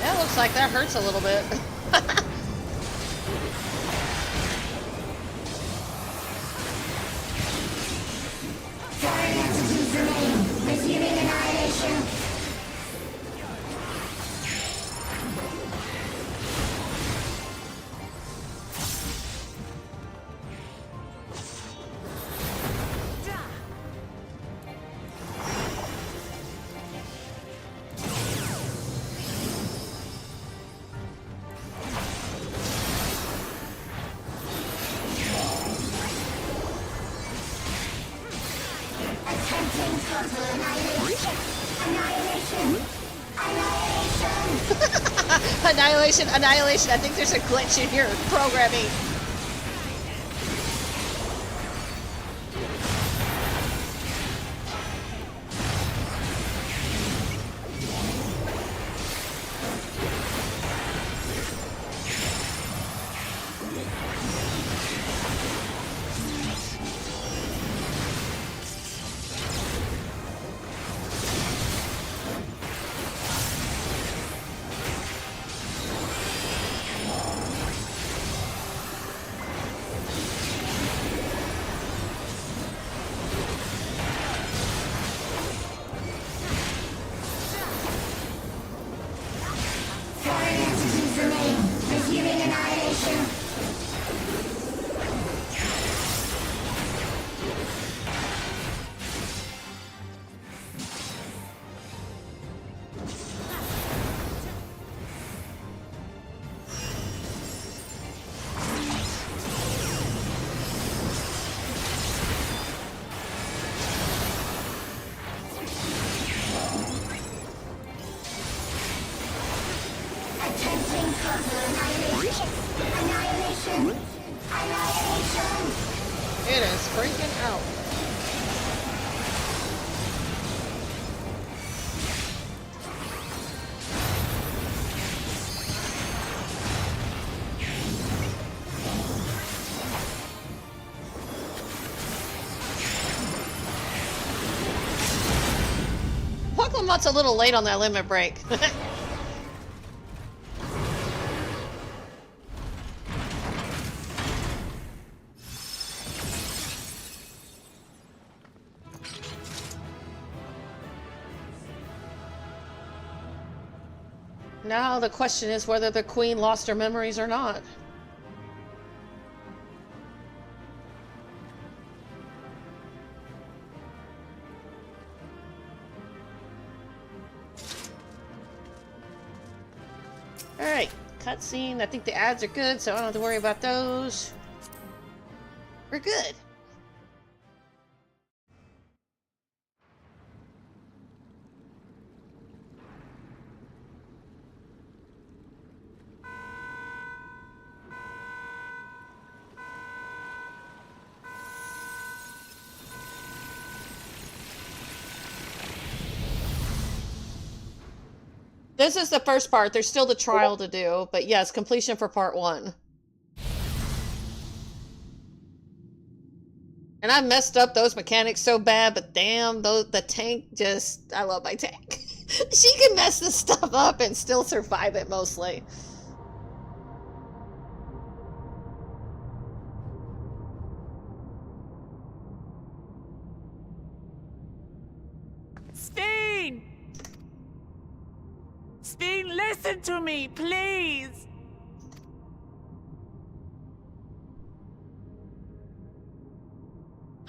That looks like that hurts a little bit. Foreign entities remain. Resuming annihilation. Attempting total annihilation. Annihilation. Annihilation. Annihilation, annihilation. I think there's a glitch in your programming. Foreign entities remain. Resuming annihilation. Attempting total annihilation. Annihilation. Annihilation. It is freaking out. Pokemon's a little late on that limit break. Now the question is whether the queen lost her memories or not. Alright, cutscene. I think the ads are good, so I don't have to worry about those. We're good. This is the first part. There's still the trial to do, but yes, completion for part 1. And I messed up those mechanics so bad, but damn, the tank just... I love my tank. She can mess this stuff up and still survive it mostly. Steen! Steen, listen to me, please!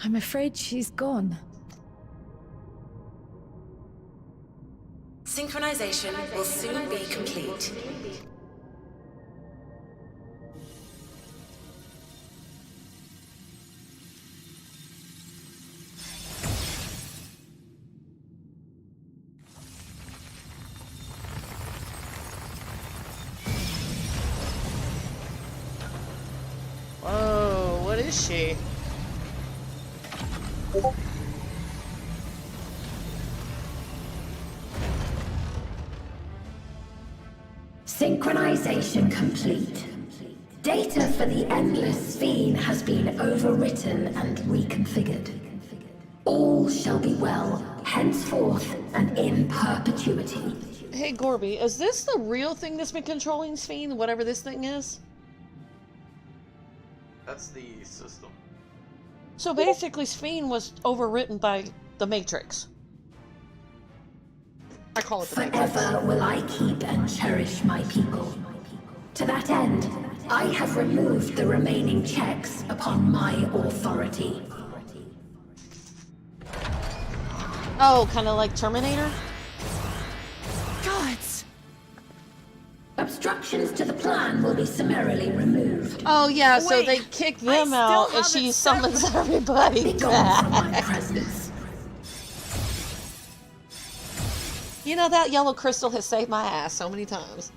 I'm afraid she's gone. Synchronization will soon be complete. Whoa, what is she? Synchronization complete. Data for the Endless Fiend has been overwritten and reconfigured. All shall be well, henceforth and in perpetuity. Hey Gorby, is this the real thing that's been controlling Sphene, whatever this thing is? That's the system. So basically Sphene was overwritten by the Matrix. I call it the Matrix. Forever will I keep and cherish my people. To that end, I have removed the remaining checks upon my authority. Oh, kind of like Terminator? Gods! Obstructions to the plan will be summarily removed. Oh yeah, so Wait, they kick them out and she summons everybody Be gone from my back. presence. You know, that yellow crystal has saved my ass so many times.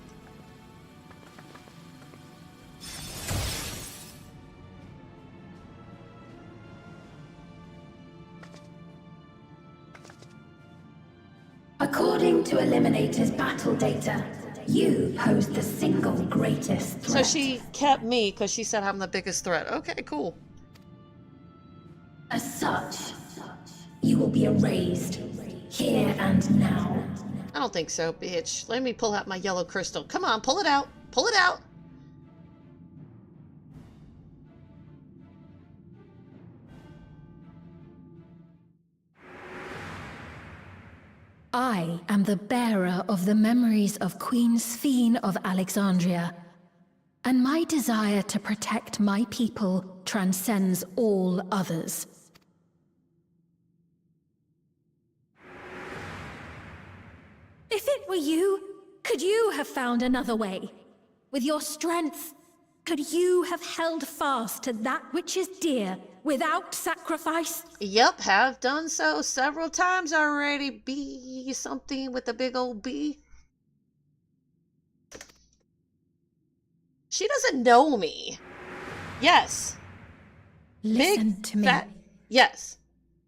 According to Eliminator's battle data, you pose the single greatest So threat. she kept me because she said I'm the biggest threat. Okay, cool. As such, you will be erased, here and now. I don't think so, bitch. Let me pull out my yellow crystal. Come on, pull it out. Pull it out. I am the bearer of the memories of Queen Sphene of Alexandria, and my desire to protect my people transcends all others. If it were you, could you have found another way? With your strength, could you have held fast to that which is dear without sacrifice? Yep, have done so several times already. B something with a big old B. She doesn't know me. Yes. Listen Big, to me. fat- Yes.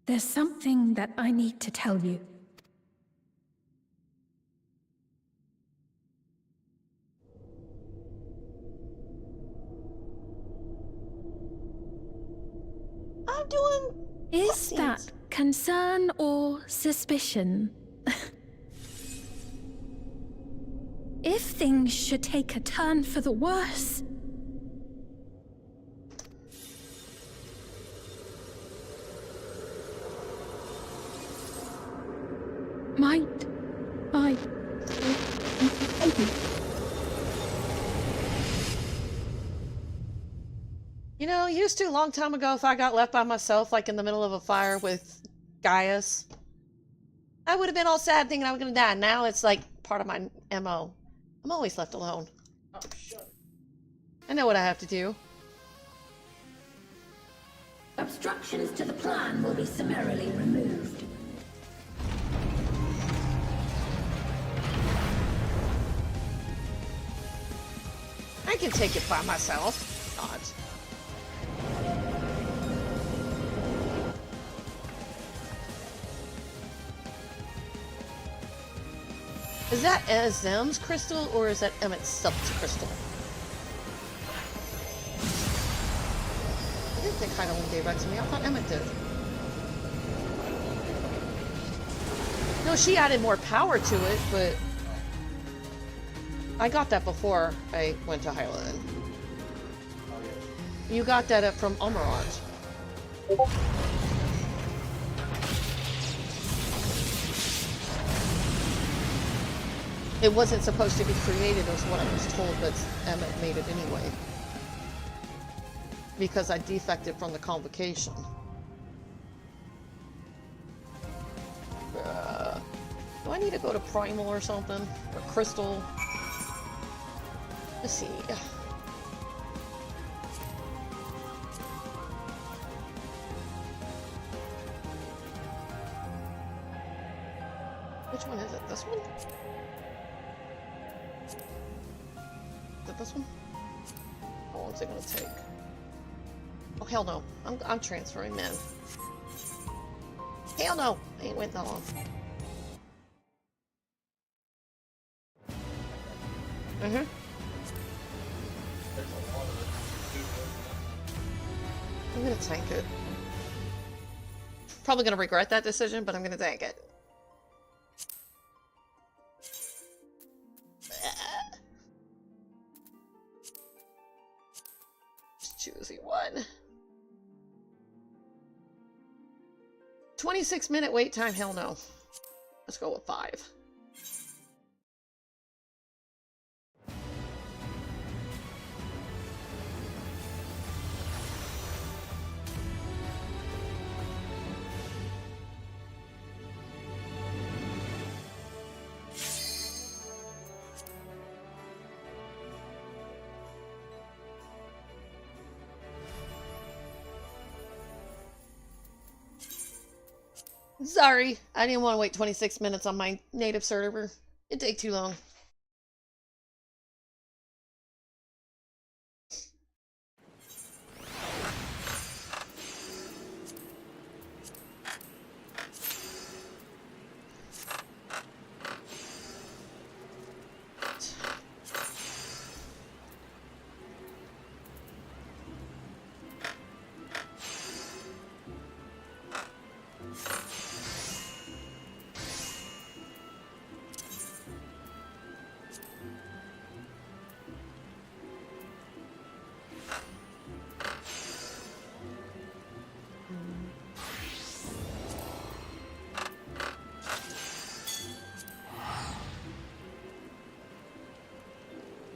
There's something that I need to tell you. I'm doing... Is that concern or suspicion? If things should take a turn for the worse... Might I... You know, used to a long time ago, if I got left by myself, like in the middle of a fire with Gaius, I would have been all sad thinking I was going to die. Now it's like part of my MO. I'm always left alone. Oh, shut. I know what I have to do. Obstructions to the plan will be summarily removed. I can take it by myself. God. Is that Azem's crystal or is that Emmett's crystal? I didn't think Heidelin gave that to me. I thought Emmett did. No, she added more power to it, but I got that before I went to Heidelin. You got that from Omerat. It wasn't supposed to be created, was what I was told, but Emmett made it anyway. Because I defected from the convocation. Do I need to go to Primal or something? Or Crystal? Let's see. Which one is it? This one? Is it this one? How long is it gonna take? Oh hell no. I'm transferring men. Hell no! I ain't waiting that long. Mm-hmm. There's a lot of I'm gonna tank it. Probably gonna regret that decision, but I'm gonna tank it. Choosy one. 26-minute wait time? Hell no. Let's go with 5. Sorry, I didn't want to wait 26 minutes on my native server. It'd take too long.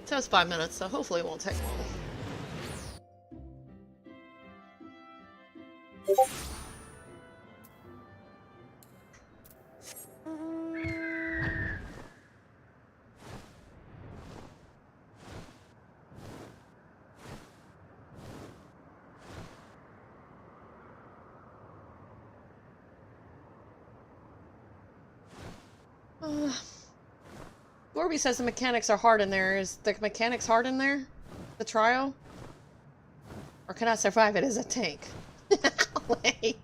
So it's 5 minutes, so hopefully it won't take long. Gorby says the mechanics are hard in there. Is the mechanics hard in there? The trial? Or can I survive it as a tank? Wait.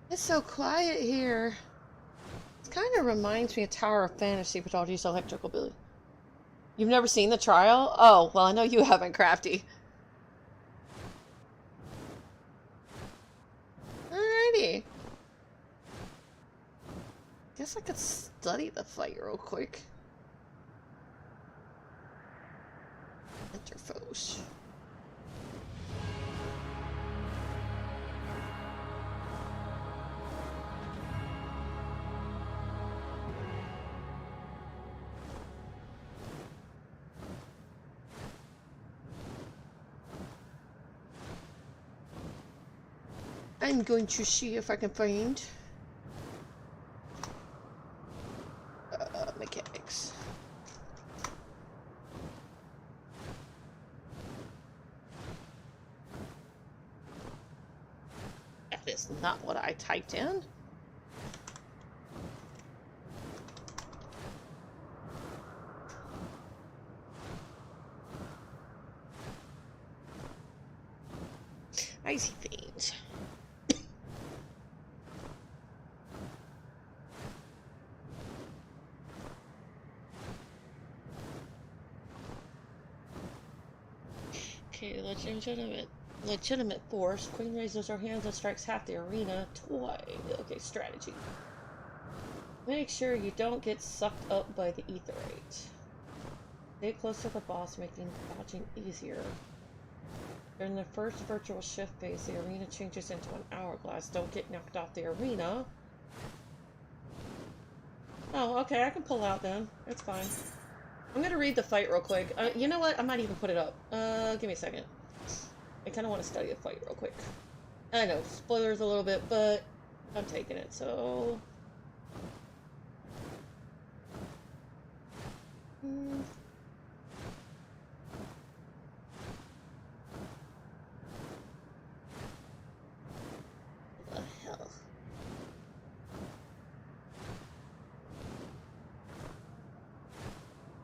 It's so quiet here. It kind of reminds me of Tower of Fantasy with all these electrical buildings. You've never seen the trial? Oh, well, I know you haven't, Crafty. Alrighty. Guess I could study the fight real quick. Interfos. I'm going to see if I can find mechanics. That is not what I typed in. I see things. Okay, legitimate force. Queen raises her hands and strikes half the arena. Okay, strategy. Make sure you don't get sucked up by the etherite. Stay close to the boss, making dodging easier. During the first virtual shift phase, the arena changes into an hourglass. Don't get knocked off the arena. Oh, okay, I can pull out then. It's fine. I'm gonna read the fight real quick. You know what? I might even put it up. Give me a second. I kind of want to study the fight real quick. I know, spoilers a little bit, but I'm taking it, so...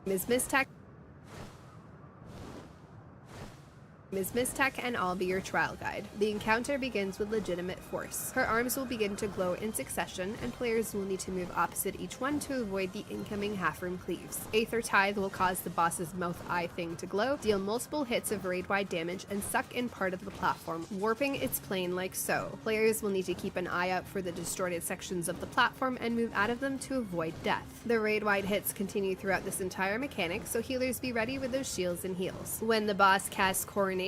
Ms. Mistech and I'll be your trial guide. The encounter begins with legitimate force. Her arms will begin to glow in succession, and players will need to move opposite each one to avoid the incoming half-room cleaves. Aether Tithe will cause the boss's mouth-eye thing to glow, deal multiple hits of raid-wide damage, and suck in part of the platform, warping its plane like so. Players will need to keep an eye out for the distorted sections of the platform and move out of them to avoid death. The raid-wide hits continue throughout this entire mechanic, so healers be ready with those shields and heals. When the boss casts Coronation,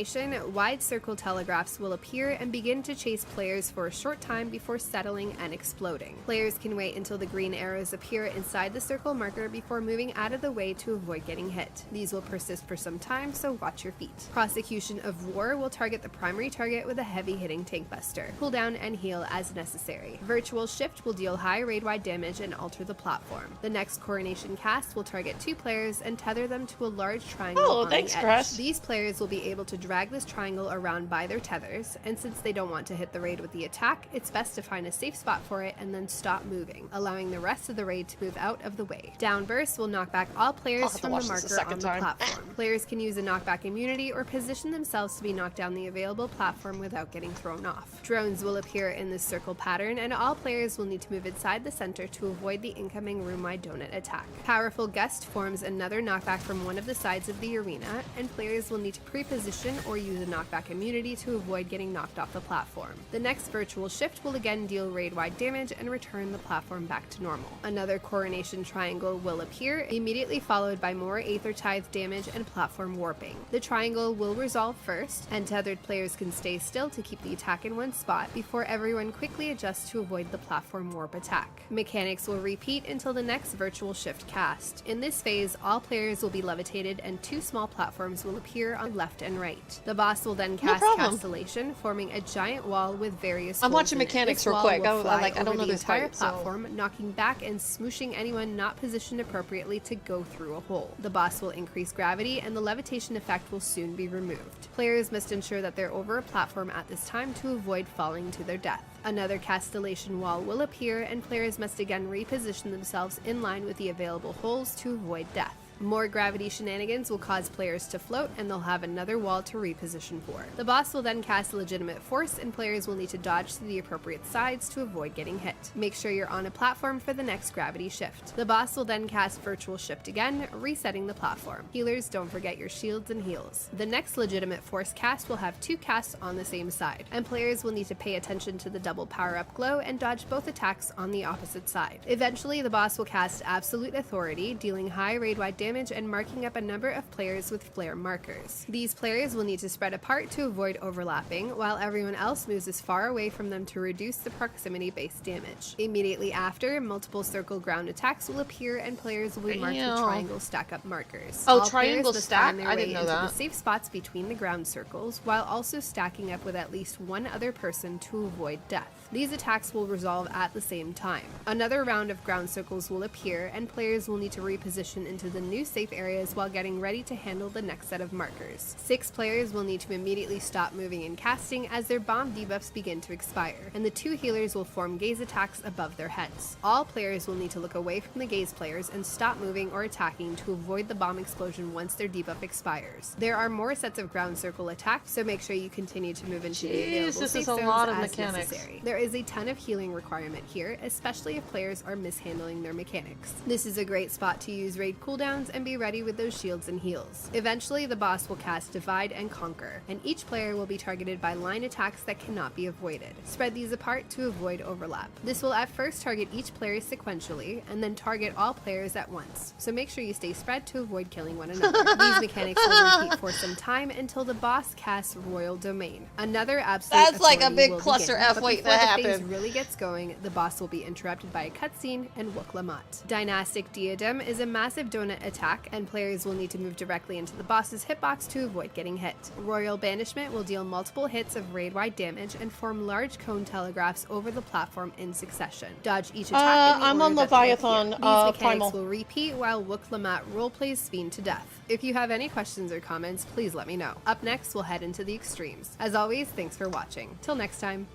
wide circle telegraphs will appear and begin to chase players for a short time before settling and exploding. Players can wait until the green arrows appear inside the circle marker before moving out of the way to avoid getting hit. These will persist for some time, so watch your feet. Prosecution of War will target the primary target with a heavy-hitting tank buster. Cool down and heal as necessary. Virtual Shift will deal high raid-wide damage and alter the platform. The next Coronation cast will target 2 players and tether them to a large triangle on the edge. Chris. These players will be able to drag this triangle around by their tethers, and since they don't want to hit the raid with the attack, it's best to find a safe spot for it and then stop moving, allowing the rest of the raid to move out of the way. Downburst will knock back all players from the marker on the platform. Players can use a knockback immunity or position themselves to be knocked down the available platform without getting thrown off. Drones will appear in this circle pattern, and all players will need to move inside the center to avoid the incoming room-wide donut attack. Powerful Gust forms another knockback from one of the sides of the arena, and players will need to pre-position or use a knockback immunity to avoid getting knocked off the platform. The next Virtual Shift will again deal raid-wide damage and return the platform back to normal. Another Coronation Triangle will appear, immediately followed by more Aether Tithe damage and platform warping. The triangle will resolve first, and tethered players can stay still to keep the attack in one spot before everyone quickly adjusts to avoid the platform warp attack. Mechanics will repeat until the next Virtual Shift cast. In this phase, all players will be levitated and 2 small platforms will appear on left and right. The boss will then cast Castellation, forming a giant wall with various I'm holes watching in it. mechanics This real wall quick. will fly I don't over know the this entire fight, so- platform, knocking back and smooshing anyone not positioned appropriately to go through a hole. The boss will increase gravity, and the levitation effect will soon be removed. Players must ensure that they're over a platform at this time to avoid falling to their death. Another Castellation wall will appear, and players must again reposition themselves in line with the available holes to avoid death. More gravity shenanigans will cause players to float, and they'll have another wall to reposition for. The boss will then cast legitimate force, and players will need to dodge to the appropriate sides to avoid getting hit. Make sure you're on a platform for the next gravity shift. The boss will then cast Virtual Shift again, resetting the platform. Healers, don't forget your shields and heals. The next legitimate force cast will have 2 casts on the same side, and players will need to pay attention to the double power-up glow and dodge both attacks on the opposite side. Eventually, the boss will cast Absolute Authority, dealing high raid-wide damage and marking up a number of players with flare markers. These players will need to spread apart to avoid overlapping, while everyone else moves as far away from them to reduce the proximity-based damage. Immediately after, multiple circle ground attacks will appear, and players will be marked with triangle stack-up markers. Oh, All triangle players must stack? find their I way didn't know into that. the safe spots between the ground circles, while also stacking up with at least one other person to avoid death. These attacks will resolve at the same time. Another round of ground circles will appear, and players will need to reposition into the new safe areas while getting ready to handle the next set of markers. 6 players will need to immediately stop moving and casting as their bomb debuffs begin to expire, and the 2 healers will form gaze attacks above their heads. All players will need to look away from the gaze players and stop moving or attacking to avoid the bomb explosion once their debuff expires. There are more sets of ground circle attacks, so make sure you continue to move into the available this safe is a zones lot of as mechanics. necessary. There is a ton of healing requirement here, especially if players are mishandling their mechanics. This is a great spot to use raid cooldowns and be ready with those shields and heals. Eventually, the boss will cast Divide and Conquer, and each player will be targeted by line attacks that cannot be avoided. Spread these apart to avoid overlap. This will at first target each player sequentially, and then target all players at once, so make sure you stay spread to avoid killing one another. These mechanics will repeat for some time until the boss casts Royal Domain. Another absolute That's like a authority big will cluster begin, F but waiting before to the phase happen. really gets going, the boss will be interrupted by a cutscene and Wook Lamont. Dynastic Diadem is a massive donut attack, and players will need to move directly into the boss's hitbox to avoid getting hit. Royal Banishment will deal multiple hits of raid-wide damage and form large cone telegraphs over the platform in succession. Dodge each attack in the I'm order on that they appear. Leviathan, These mechanics Primal. will repeat while Wook Lamont roleplays Fiend to death. If you have any questions or comments, please let me know. Up next, we'll head into the extremes. As always, thanks for watching. Till next time.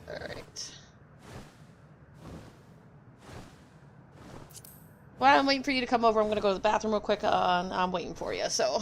Alright. While I'm waiting for you to come over, I'm gonna go to the bathroom real quick. I'm waiting for you, so.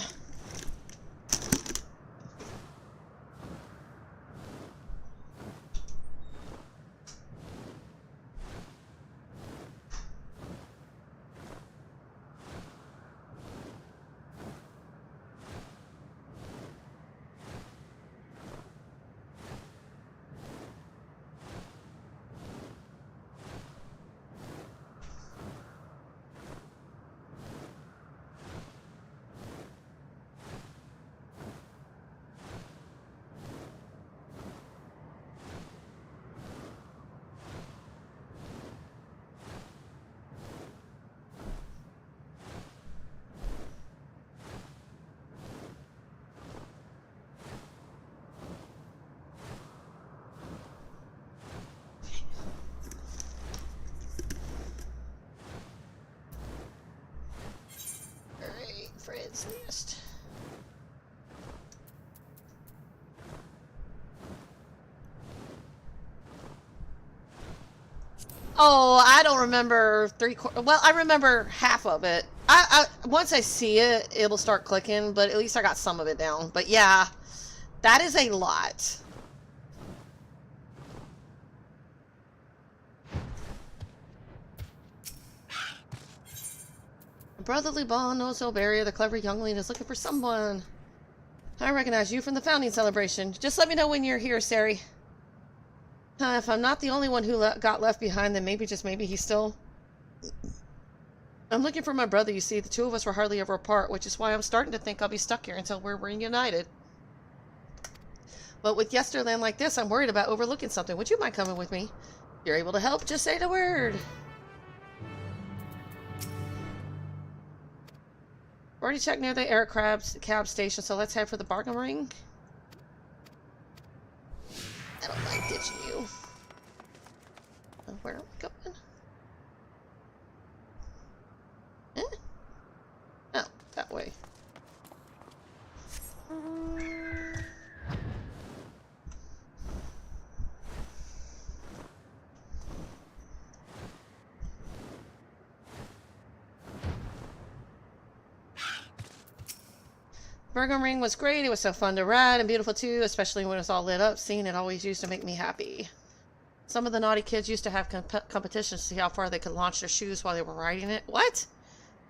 Fred's nest. Oh, I don't remember well, I remember half of it. Once I see it, it'll start clicking, but at least I got some of it down. But yeah, that is a lot. Brotherly bond, no so barrier. The clever youngling is looking for someone. I recognize you from the founding celebration. Just let me know when you're here, Sari. If I'm not the only one who got left behind, then maybe, just maybe, he's still... I'm looking for my brother, you see. The two of us were hardly ever apart, which is why I'm starting to think I'll be stuck here until we're reunited. But with Yesterland like this, I'm worried about overlooking something. Would you mind coming with me? If you're able to help, just say the word. Already checked near the cab station, so let's head for the bargain ring. I don't mind ditching you. Where are we going? Eh? Oh, that way. Burger Ring was great. It was so fun to ride and beautiful too, especially when it was all lit up. Seeing it always used to make me happy. Some of the naughty kids used to have competitions to see how far they could launch their shoes while they were riding it. What?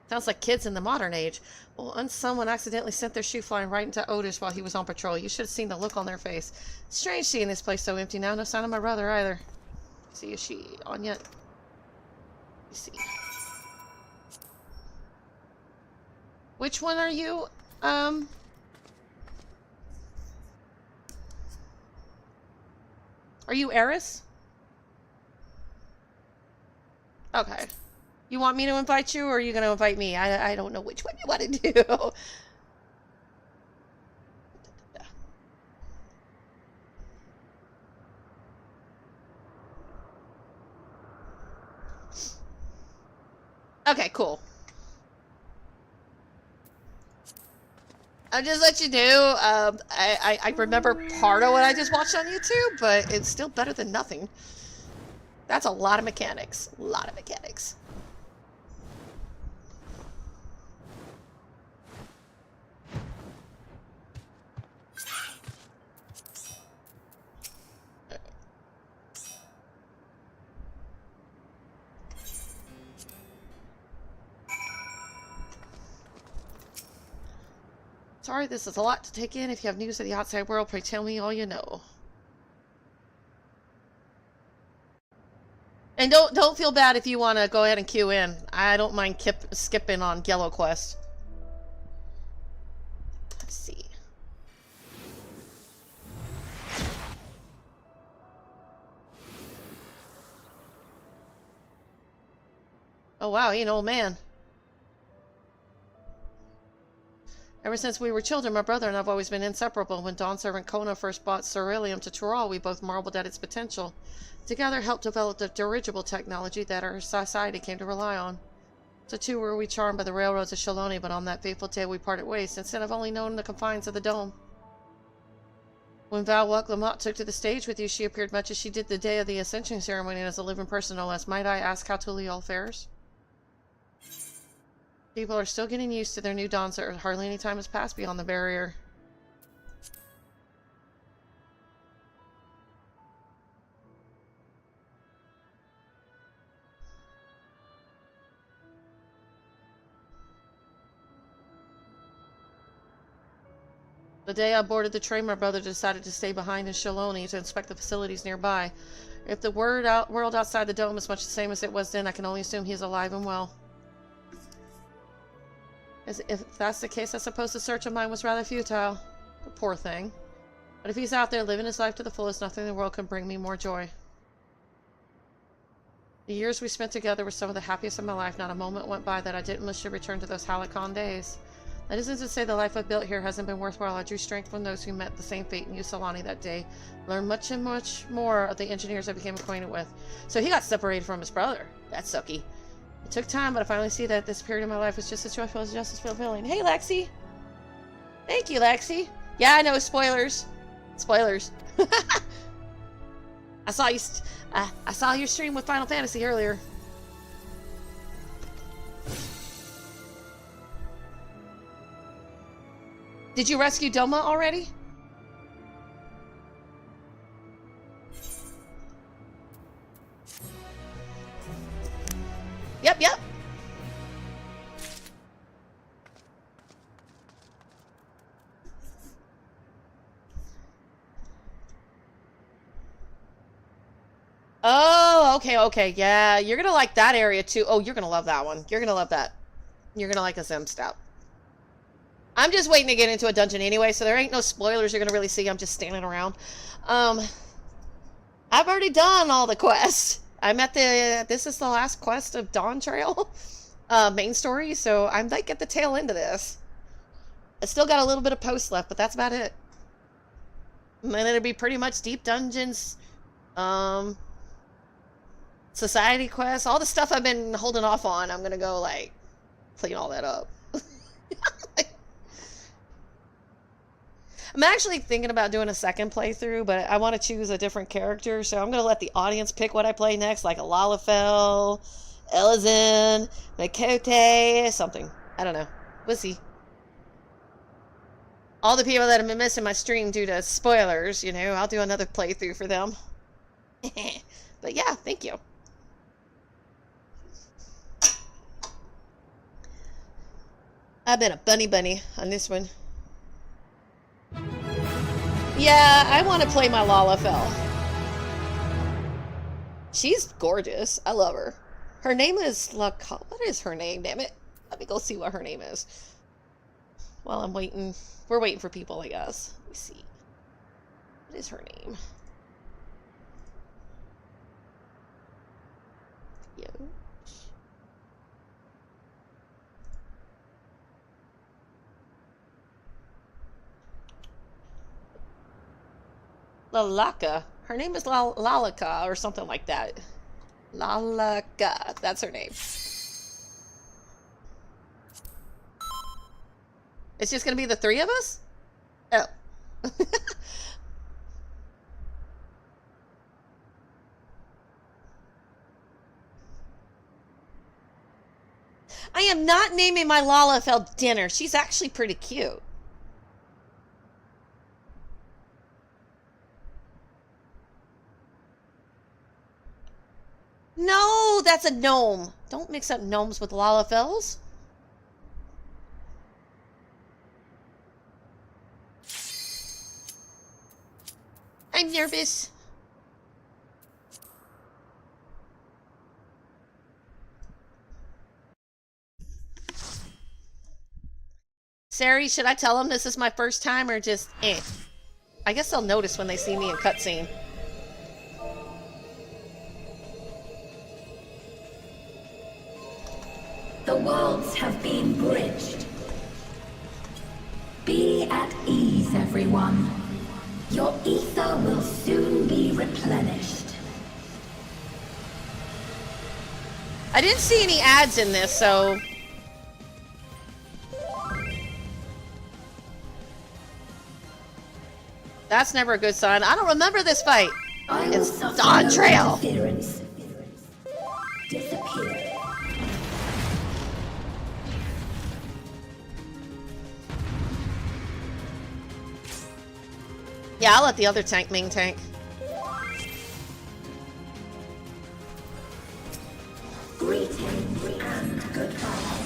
Sounds like kids in the modern age. Well, once someone accidentally sent their shoe flying right into Otis while he was on patrol. You should have seen the look on their face. Strange seeing this place so empty now. No sign of my brother either. See, is she on yet? Let's see. Which one are you? Are you Eris? Okay. You want me to invite you, or are you going to invite me? I don't know which one you want to do. Okay, cool. I'll just let you know, I remember part of what I just watched on YouTube, but it's still better than nothing. That's a lot of mechanics. A lot of mechanics. Sorry, this is a lot to take in. If you have news of the outside world, pray tell me all you know. And don't feel bad if you want to go ahead and queue in. I don't mind skipping on Yellow Quest. Let's see. Oh wow, he's an old man. Ever since we were children, my brother and I have always been inseparable. When Dawn Servant Kona first brought Ceruleum to Tural, we both marveled at its potential. Together helped develop the dirigible technology that our society came to rely on. So too were we charmed by the railroads of Shaloni, but on that fateful day we parted ways. Since then I've only known the confines of the dome. When Val Lamont took to the stage with you, she appeared much as she did the day of the Ascension ceremony, as a living person no less. Might I ask how Tulial fares? People are still getting used to their new dawns. There hardly any time has passed beyond the barrier. The day I boarded the train, my brother decided to stay behind in Shaloni to inspect the facilities nearby. If the world outside the dome is much the same as it was then, I can only assume he is alive and well. If that's the case, I suppose the search of mine was rather futile. The poor thing. But if he's out there living his life to the fullest, nothing in the world can bring me more joy. The years we spent together were some of the happiest of my life. Not a moment went by that I didn't wish to return to those Halcyon days. That isn't to say the life I've built here hasn't been worthwhile. I drew strength from those who met the same fate in Usolani that day. Learned much and much more of the engineers I became acquainted with. So he got separated from his brother. That's sucky. It took time, but I finally see that this period of my life was just as joyful as just as fulfilling. Hey, Lexi! Thank you, Lexi. Yeah, I know, spoilers. Spoilers. I saw your stream with Final Fantasy earlier. Did you rescue Doma already? Yep. Oh, okay. Yeah, you're gonna like that area too. Oh, you're gonna love that one. You're gonna love that. You're gonna like a Zem Stout. I'm just waiting to get into a dungeon anyway, so there ain't no spoilers you're gonna really see. I'm just standing around. I've already done all the quests. I'm at this is the last quest of Dawn Trail, main story, so I'm like at the tail end of this. I still got a little bit of post left, but that's about it. And then it'll be pretty much deep dungeons, society quests, all the stuff I've been holding off on. I'm gonna go like clean all that up. I'm actually thinking about doing a second playthrough, but I want to choose a different character, so I'm going to let the audience pick what I play next, like a Lalafell, Elizin, Makote, something. I don't know. We'll see. All the people that have been missing my stream due to spoilers, you know, I'll do another playthrough for them. But yeah, thank you. I've been a bunny on this one. Yeah, I want to play my Lalafell. She's gorgeous. I love her. Her name is what is her name, damn it? Let me go see what her name is. While I'm waiting. We're waiting for people, I guess. Let me see. What is her name? Lalaka. Her name is Lalaka or something like that. Lalaka. That's her name. It's just going to be the three of us? Oh. I am not naming my Lalafell Dinner. She's actually pretty cute. No, that's a gnome. Don't mix up gnomes with Lalafells. I'm nervous. Sari, should I tell them this is my first time or just eh? I guess they'll notice when they see me in cutscene. The worlds have been bridged. Be at ease, everyone. Your ether will soon be replenished. I didn't see any ads in this, so... That's never a good sign. I don't remember this fight. It's Dawn Trail. Disappear. Yeah, I'll let the other tank main tank. Greetings and goodbye.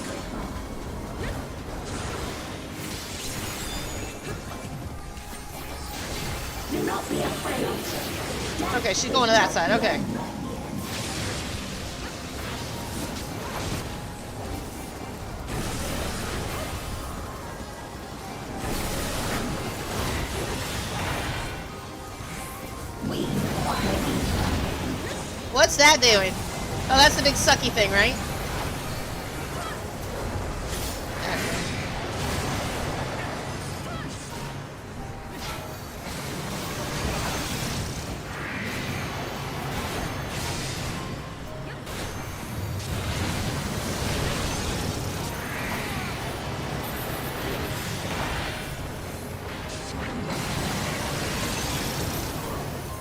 Do not be afraid. Okay, she's going to that side. Okay. What's that doing? Oh, that's the big sucky thing, right?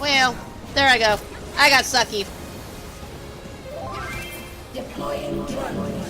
Well, there I go. I got sucky. Deploying drone.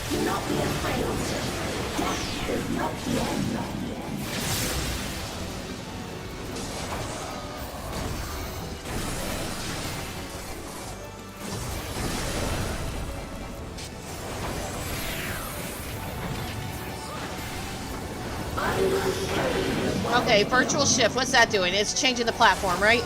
Do not be afraid. Death is not the end. Okay, virtual shift. What's that doing? It's changing the platform, right?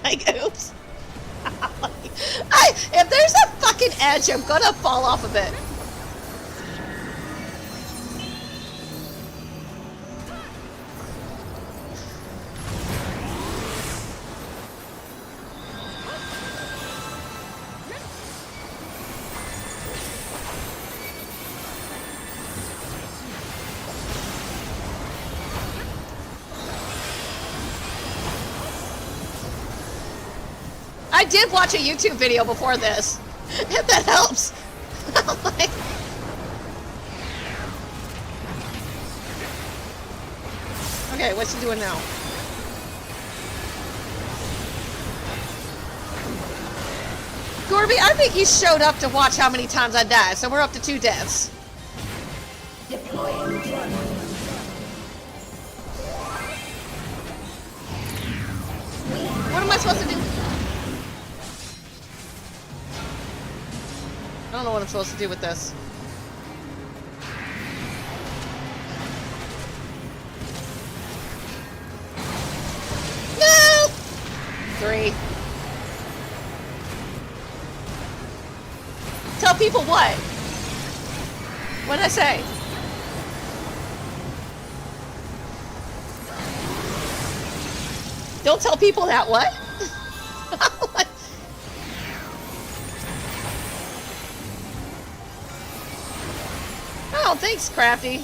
Like, oops. If there's a fucking edge, I'm gonna fall off of it. I did watch a YouTube video before this, if that helps. Like, okay, what's he doing now? Gorby, I think you showed up to watch how many times I die, so we're up to 2 deaths. Deploying drone. What am I supposed to do? I don't know what I'm supposed to do with this. No! 3. Tell people what? What'd I say? Don't tell people that what? Oh, thanks, Crafty.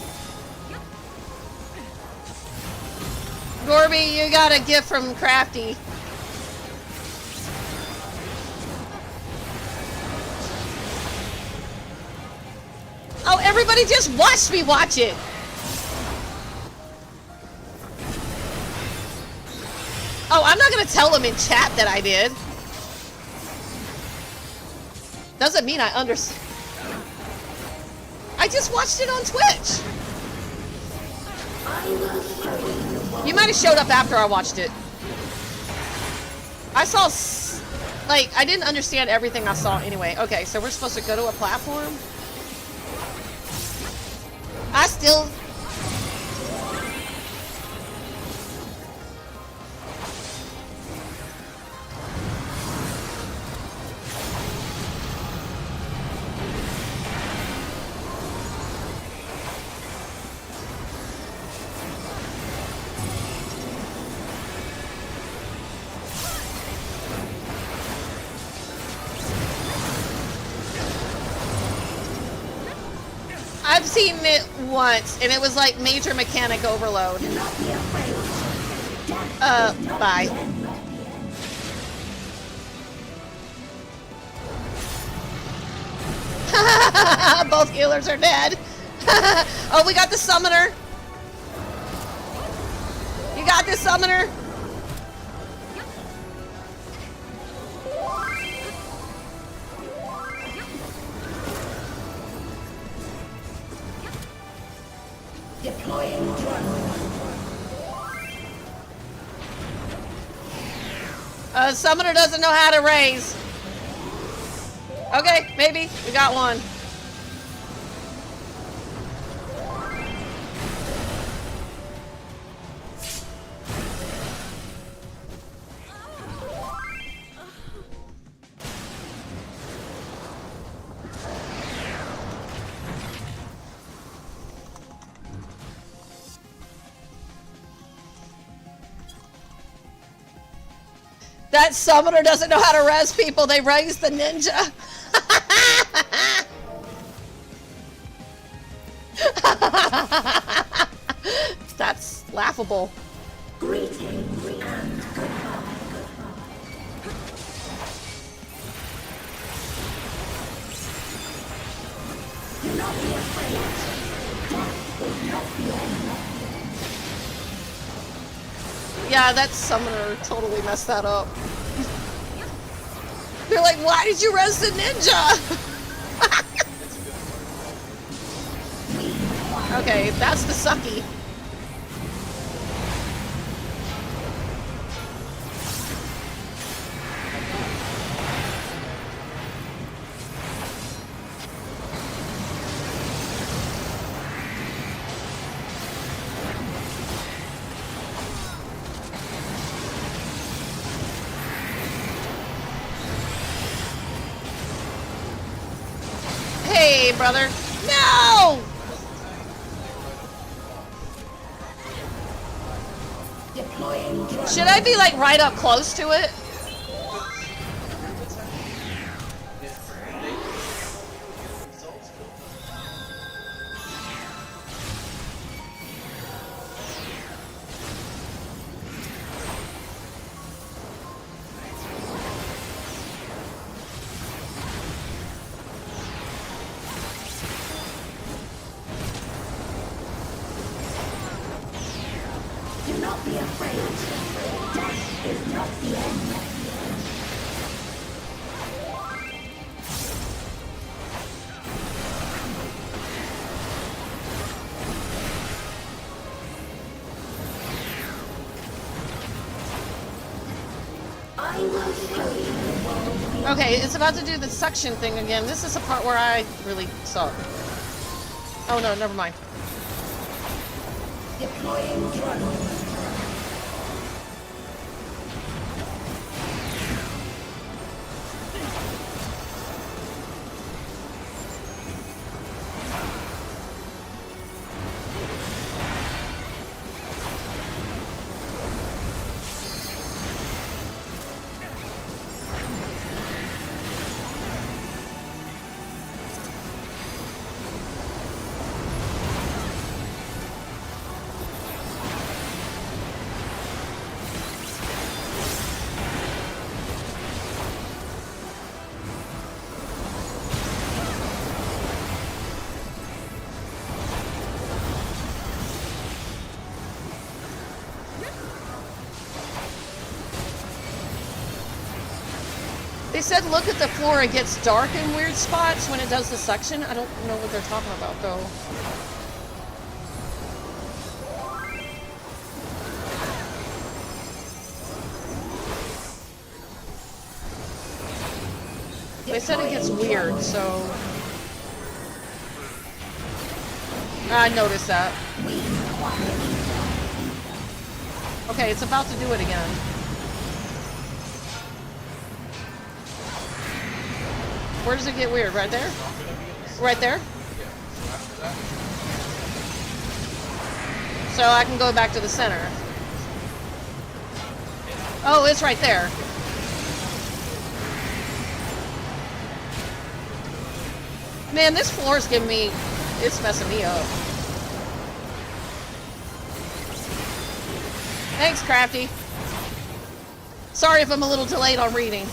Gorby, you got a gift from Crafty. Oh, everybody just watched me watch it. Oh, I'm not gonna tell them in chat that I did. Doesn't mean I understand. I just watched it on Twitch. You might have showed up after I watched it. I saw, like, I didn't understand everything I saw anyway. Okay, so we're supposed to go to a platform? I still... I've seen it once, and it was like major mechanic overload. Bye. Both healers are dead. Oh, we got the summoner. You got this, summoner. Deploying drone. Summoner doesn't know how to raise. Okay, maybe. We got one. That summoner doesn't know how to res people. They raise the ninja. That's laughable. Greetings and goodbye. Do not be afraid. Death is not the end. Yeah, that summoner totally messed that up. They're like, why did you res the ninja? Okay, that's the sucky. Hey, brother. No! Should I be like right up close to it? Do not be afraid. Death is not the end. I will show you the world. Okay, it's about to do the suction thing again. This is the part where I really suck. Oh no, never mind. Deploying drone. They said look at the floor, it gets dark in weird spots when it does the suction. I don't know what they're talking about though. They said it gets weird, so... I noticed that. Okay, it's about to do it again. Where does it get weird? Right there? Right there? So I can go back to the center. Oh, it's right there. Man, this floor is giving me It's messing me up. Thanks, Crafty. Sorry if I'm a little delayed on reading.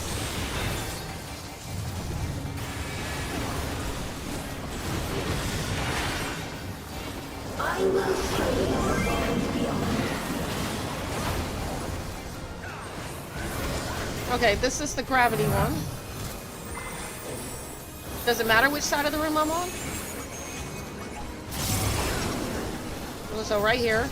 I will show you the world beyond. Okay, this is the gravity one. Does it matter which side of the room I'm on? So right here.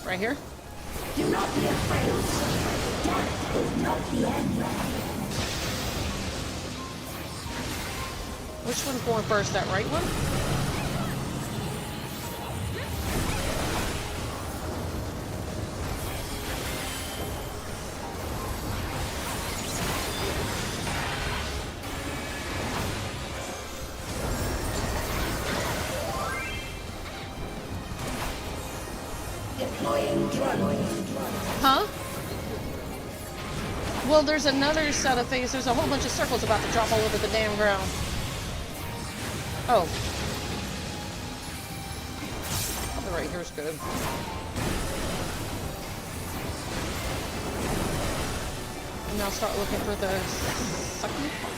Right here. Do not be afraid. Death is not the end. Which one's going first? That right one? Huh? Well, there's another set of things. There's a whole bunch of circles about to drop all over the damn ground. Oh. The right here's good. And now start looking for the sucky part.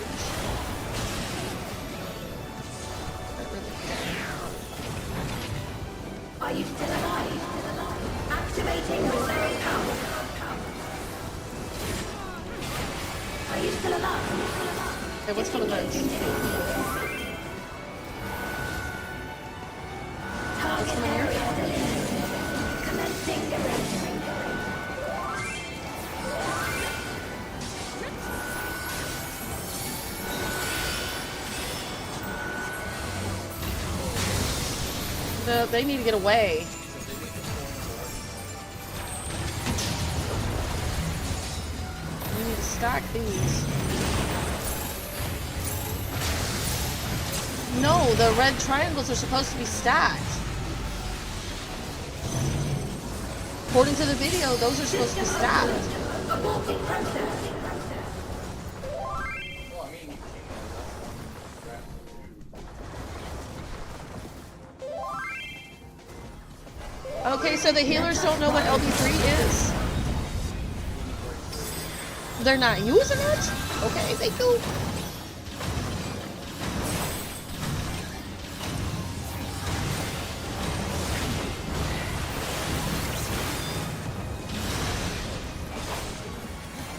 Are you still alive? Activating reserve power. Are you still alive? Hey, what's for the vents? Target area delineated. Commencing erasing. They need to get away. We need to stack these. No, the red triangles are supposed to be stacked. According to the video, those are supposed to be stacked. Okay, so the healers don't know what LB3 is? They're not using it? Okay, they do.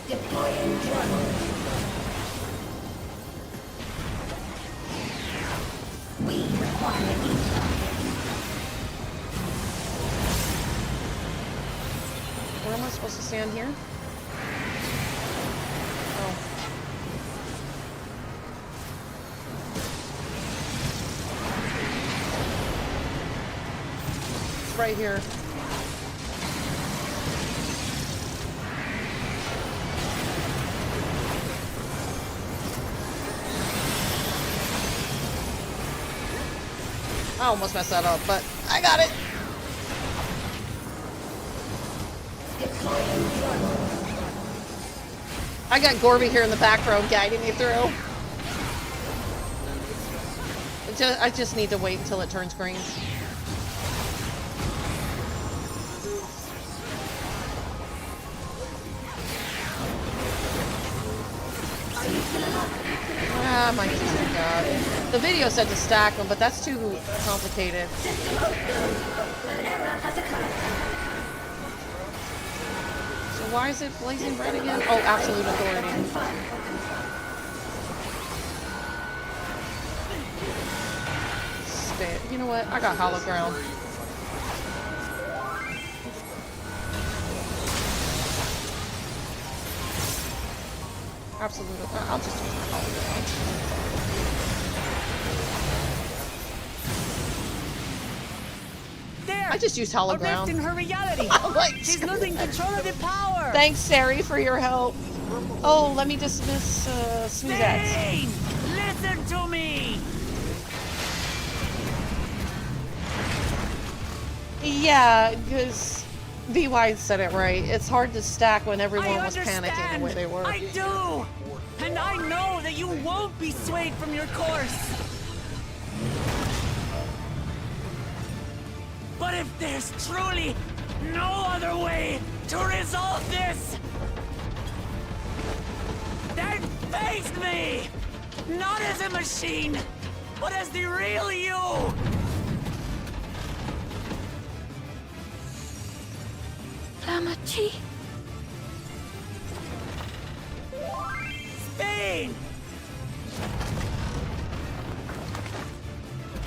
Deploying drone. We require ether. Where am I supposed to stand here? Oh. It's right here. I almost messed that up, but I got it. I got Gorby here in the back row guiding me through. I just need to wait until it turns green. Ah, my God. The video said to stack them, but that's too complicated. So why is it blazing red again? Oh, absolute authority. Spit. You know what? I got hollow ground. Absolute. I'll just use my hollow ground. There I just used hologram. Arresting her reality. Oh my She's losing control of the power. Thanks, Sari, for your help. Oh, let me dismiss Smooth Ads. Spain, listen to me. Yeah, because VY said it right. It's hard to stack when everyone was panicking the way they were. I do. And I know that you won't be swayed from your course. But if there's truly no other way to resolve this, then face me! Not as a machine, but as the real you! Lamachi. Spain!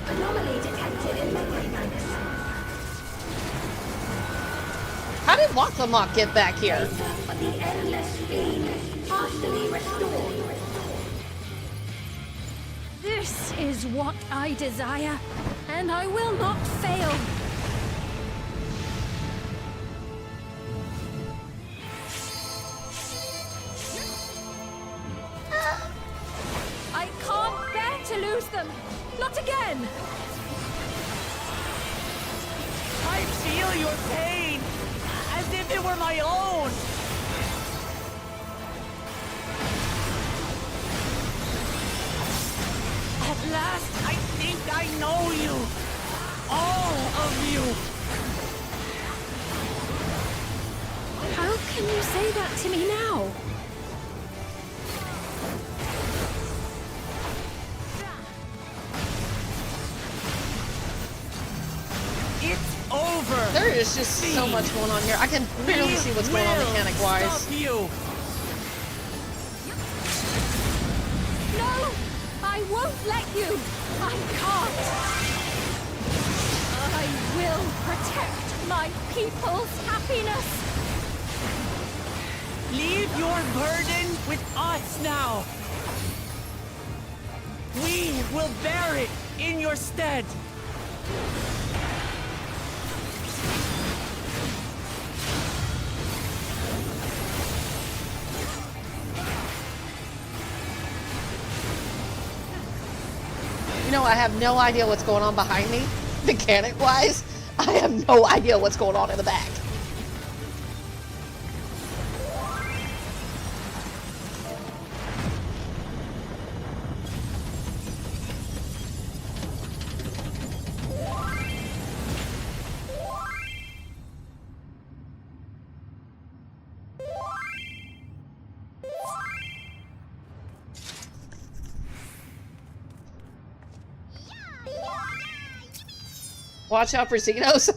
Anomaly detected in memory banks. How did Waklamok get back here? Data for the endless fiend partially restored. This is what I desire, and I will not fail. I can't bear to lose them. Not again. I feel your pain, as if it were my own. At last, I think I know you. All of you. How can you say that to me now? It's over. There is just so much going on here. I can barely see what's going on mechanic-wise. Stop you. No! I won't let you! I can't! I will protect my people's happiness! Leave your burden with us now. We will bear it in your stead. You know, I have no idea what's going on behind me, mechanic-wise. I have no idea what's going on in the back. Watch out for Xenos.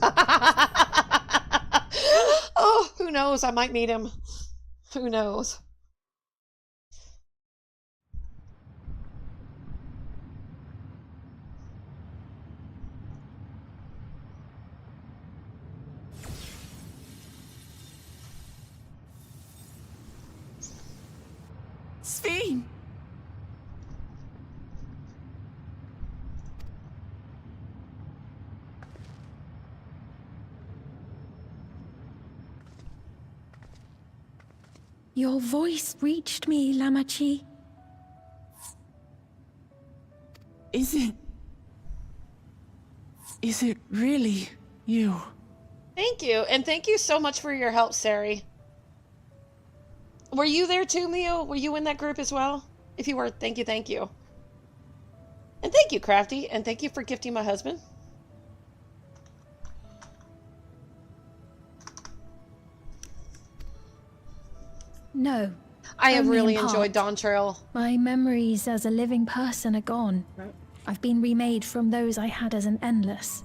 Oh, who knows? I might meet him. Who knows? Sphene! Your voice reached me, Lamachi. Is it really you? Thank you, and thank you so much for your help, Sari. Were you there too, Leo? Were you in that group as well? If you were, thank you, thank you. And thank you, Crafty, and thank you for gifting my husband. No. I have only in really part. enjoyed Dawn Trail. My memories as a living person are gone. I've been remade from those I had as an endless.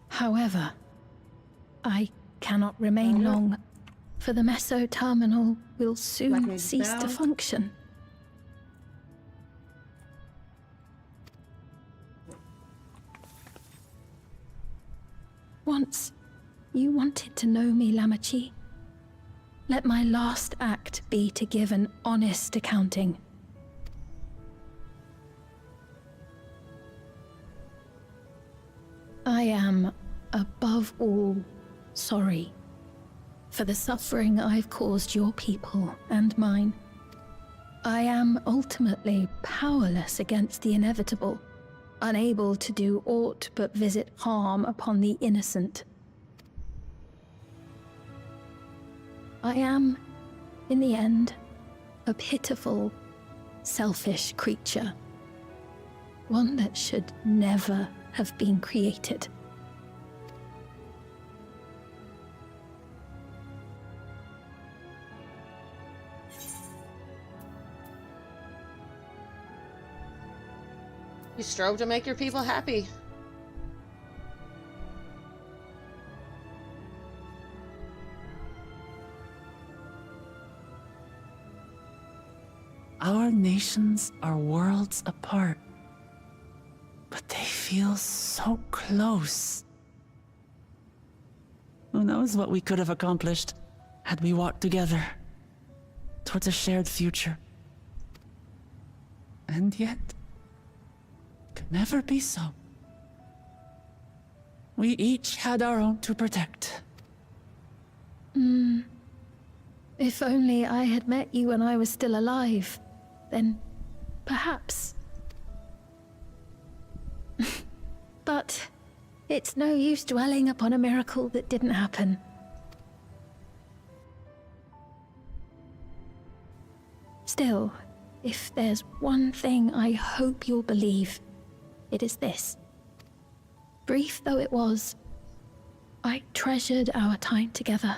However, I cannot remain long, for the Meso terminal will soon cease to function. Once, you wanted to know me, Lamachi. Let my last act be to give an honest accounting. I am, above all, sorry for the suffering I've caused your people and mine. I am ultimately powerless against the inevitable, unable to do aught but visit harm upon the innocent. I am, in the end, a pitiful, selfish creature. One that should never have been created. You strove to make your people happy. Our nations are worlds apart, but they feel so close. Who knows what we could have accomplished had we walked together towards a shared future. And yet, could never be so. We each had our own to protect. If only I had met you when I was still alive, then perhaps. But it's no use dwelling upon a miracle that didn't happen. Still, if there's one thing I hope you'll believe, it is this. Brief though it was, I treasured our time together.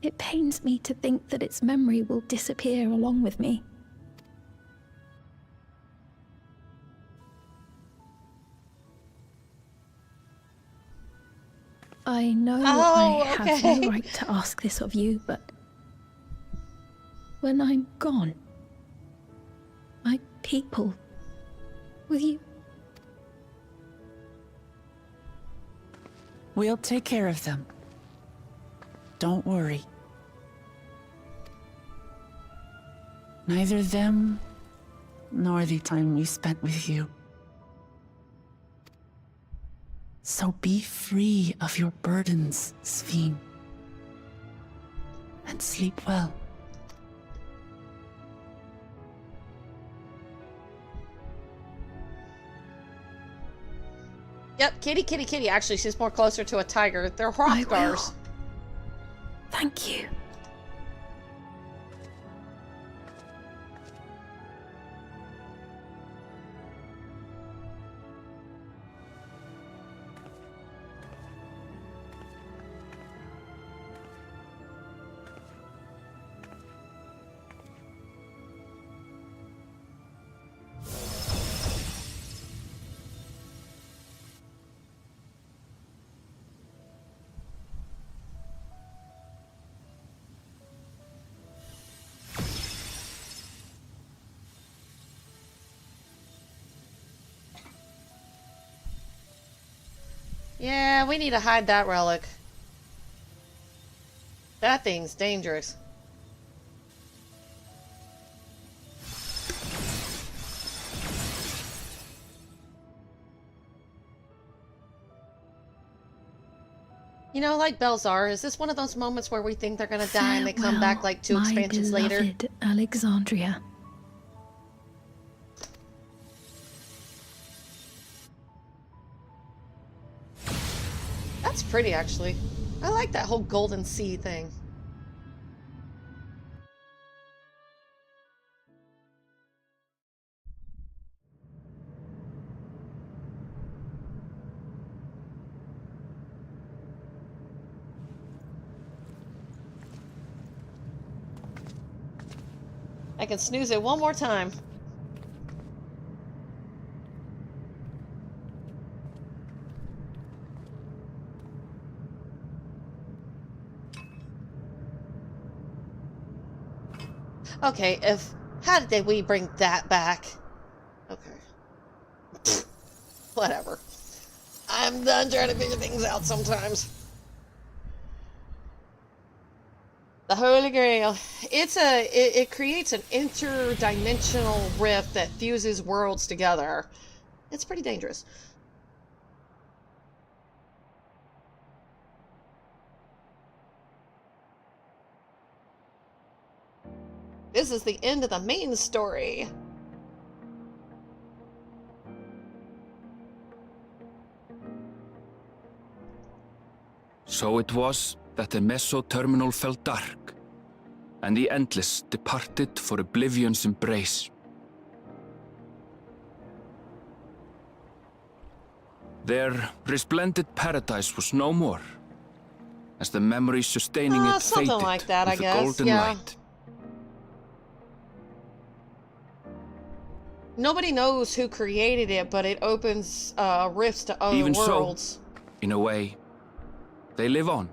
It pains me to think that its memory will disappear along with me. I know I have no right to ask this of you, but when I'm gone, my people, will you? We'll take care of them. Don't worry. Neither them, nor the time we spent with you. So be free of your burdens, Sphene. And sleep well. Yep, kitty, kitty, kitty. Actually, she's more closer to a tiger. They're Hrothgars. Thank you. Yeah, we need to hide that relic. That thing's dangerous. You know, like Belzar, is this one of those moments where we think they're gonna die and they come back like 2 expansions later? Beloved Alexandria. That's pretty, actually. I like that whole golden sea thing. I can snooze it one more time. Okay, how did we bring that back? Okay. Whatever. I'm done trying to figure things out sometimes. The Holy Grail. It creates an interdimensional rift that fuses worlds together. It's pretty dangerous. This is the end of the main story. So it was that the meso-terminal fell dark, and the Endless departed for oblivion's embrace. Their resplendent paradise was no more, as the memory sustaining it Something faded like that, I with the guess, golden yeah. light. Nobody knows who created it, but it opens rifts to other Even worlds. so, in a way, they live on.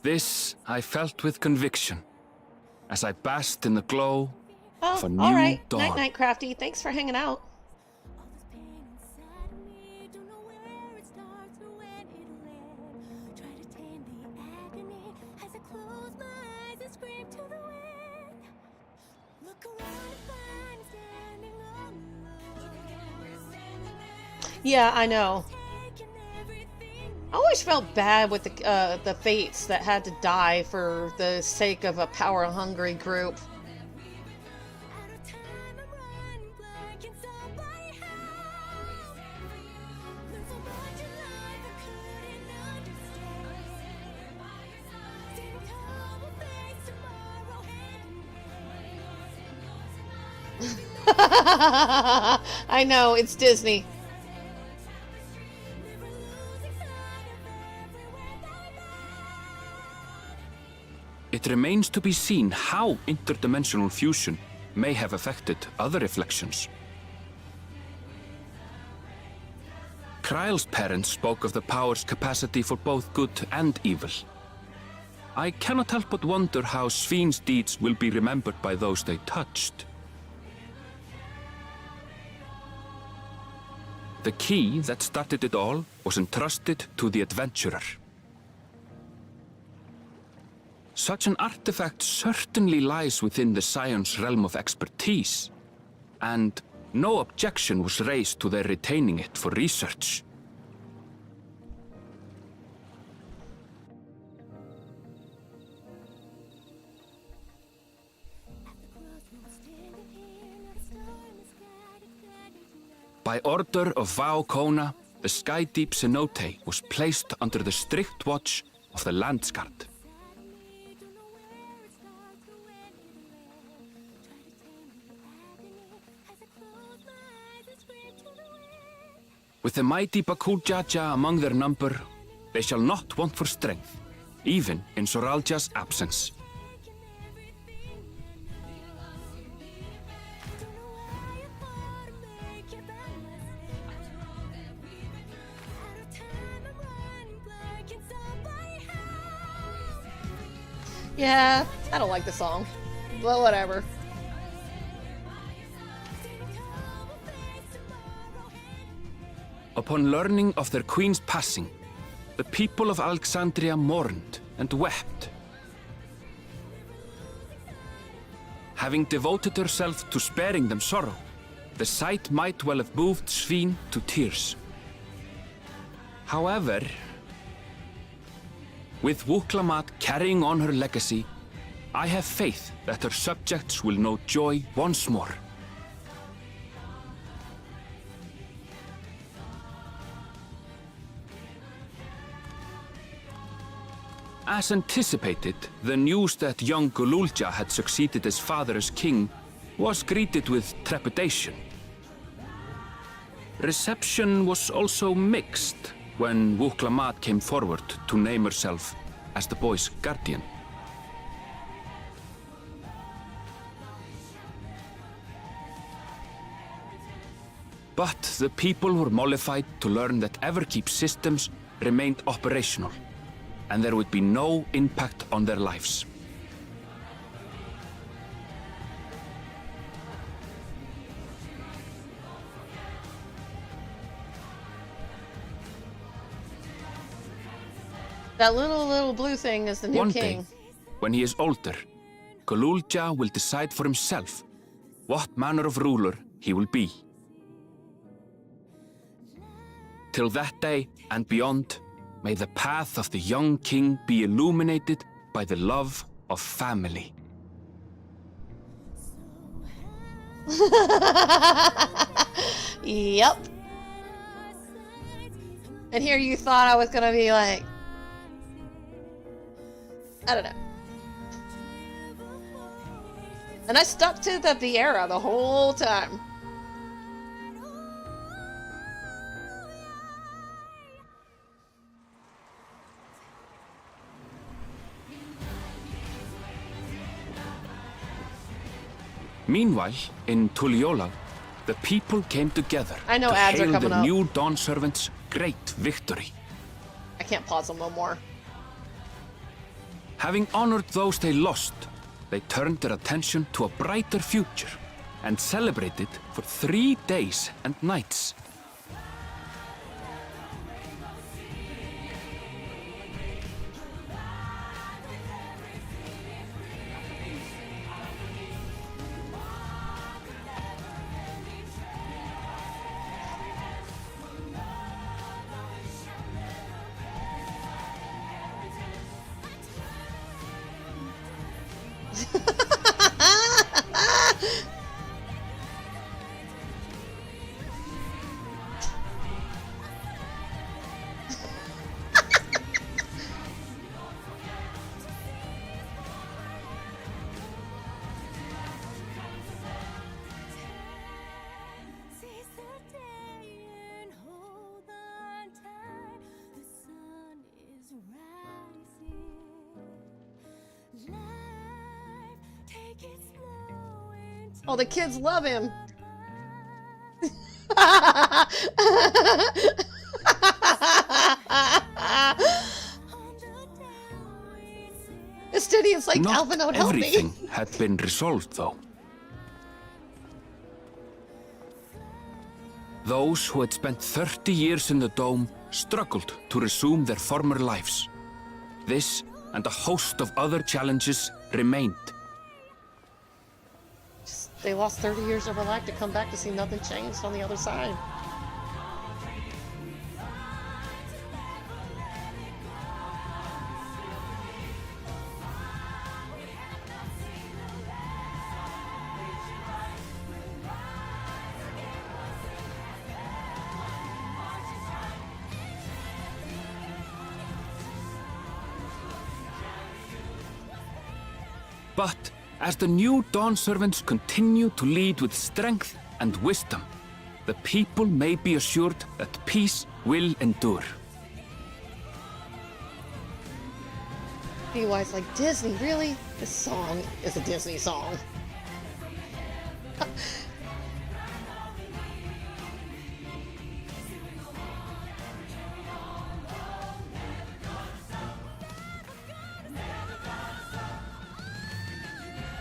This I felt with conviction, as I basked in the glow of a new all right. dawn. Night, night, Crafty. Thanks for hanging out. Yeah, I know. I always felt bad with the fates that had to die for the sake of a power-hungry group. I know, it's Disney. It remains to be seen how interdimensional fusion may have affected other reflections. Kryle's parents spoke of the power's capacity for both good and evil. I cannot help but wonder how Svíne's deeds will be remembered by those they touched. The key that started it all was entrusted to the adventurer. Such an artifact certainly lies within the Scion's realm of expertise, and no objection was raised to their retaining it for research. By order of Vau Kona, the Skydeep cenote was placed under the strict watch of the Landsguard. With the mighty Bakujaja among their number, they shall not want for strength, even in Soralja's absence. Yeah, I don't like the song, but whatever. Upon learning of their queen's passing, the people of Alexandria mourned and wept. Having devoted herself to sparing them sorrow, the sight might well have moved Svíne to tears. However, with Wuklamat carrying on her legacy, I have faith that her subjects will know joy once more. As anticipated, the news that young Gululja had succeeded his father as king was greeted with trepidation. Reception was also mixed when Wuklamat came forward to name herself as the boy's guardian. But the people were mollified to learn that Everkeep's systems remained operational, and there would be no impact on their lives. That little blue thing is the new One king. day, when he is older, Gululja will decide for himself what manner of ruler he will be. Till that day and beyond, may the path of the young king be illuminated by the love of family. Yep. And here you thought I was gonna be like, I don't know. And I stuck to the Vieira the whole time. Meanwhile, in Tulliola, the people came together I know to ads are hail coming the up. new Dawn Servant's great victory. I can't pause them no more. Having honored those they lost, they turned their attention to a brighter future and celebrated for 3 days and nights. Oh, the kids love him. Estinian's like, Not Alvin, don't help me. everything had been resolved, though. Those who had spent 30 years in the Dome struggled to resume their former lives. This and a host of other challenges remained. They lost 30 years of their life to come back to see nothing changed on the other side. But as the new Dawn Servants continue to lead with strength and wisdom, the people may be assured that peace will endure. BY's like, Disney, really? This song is a Disney song.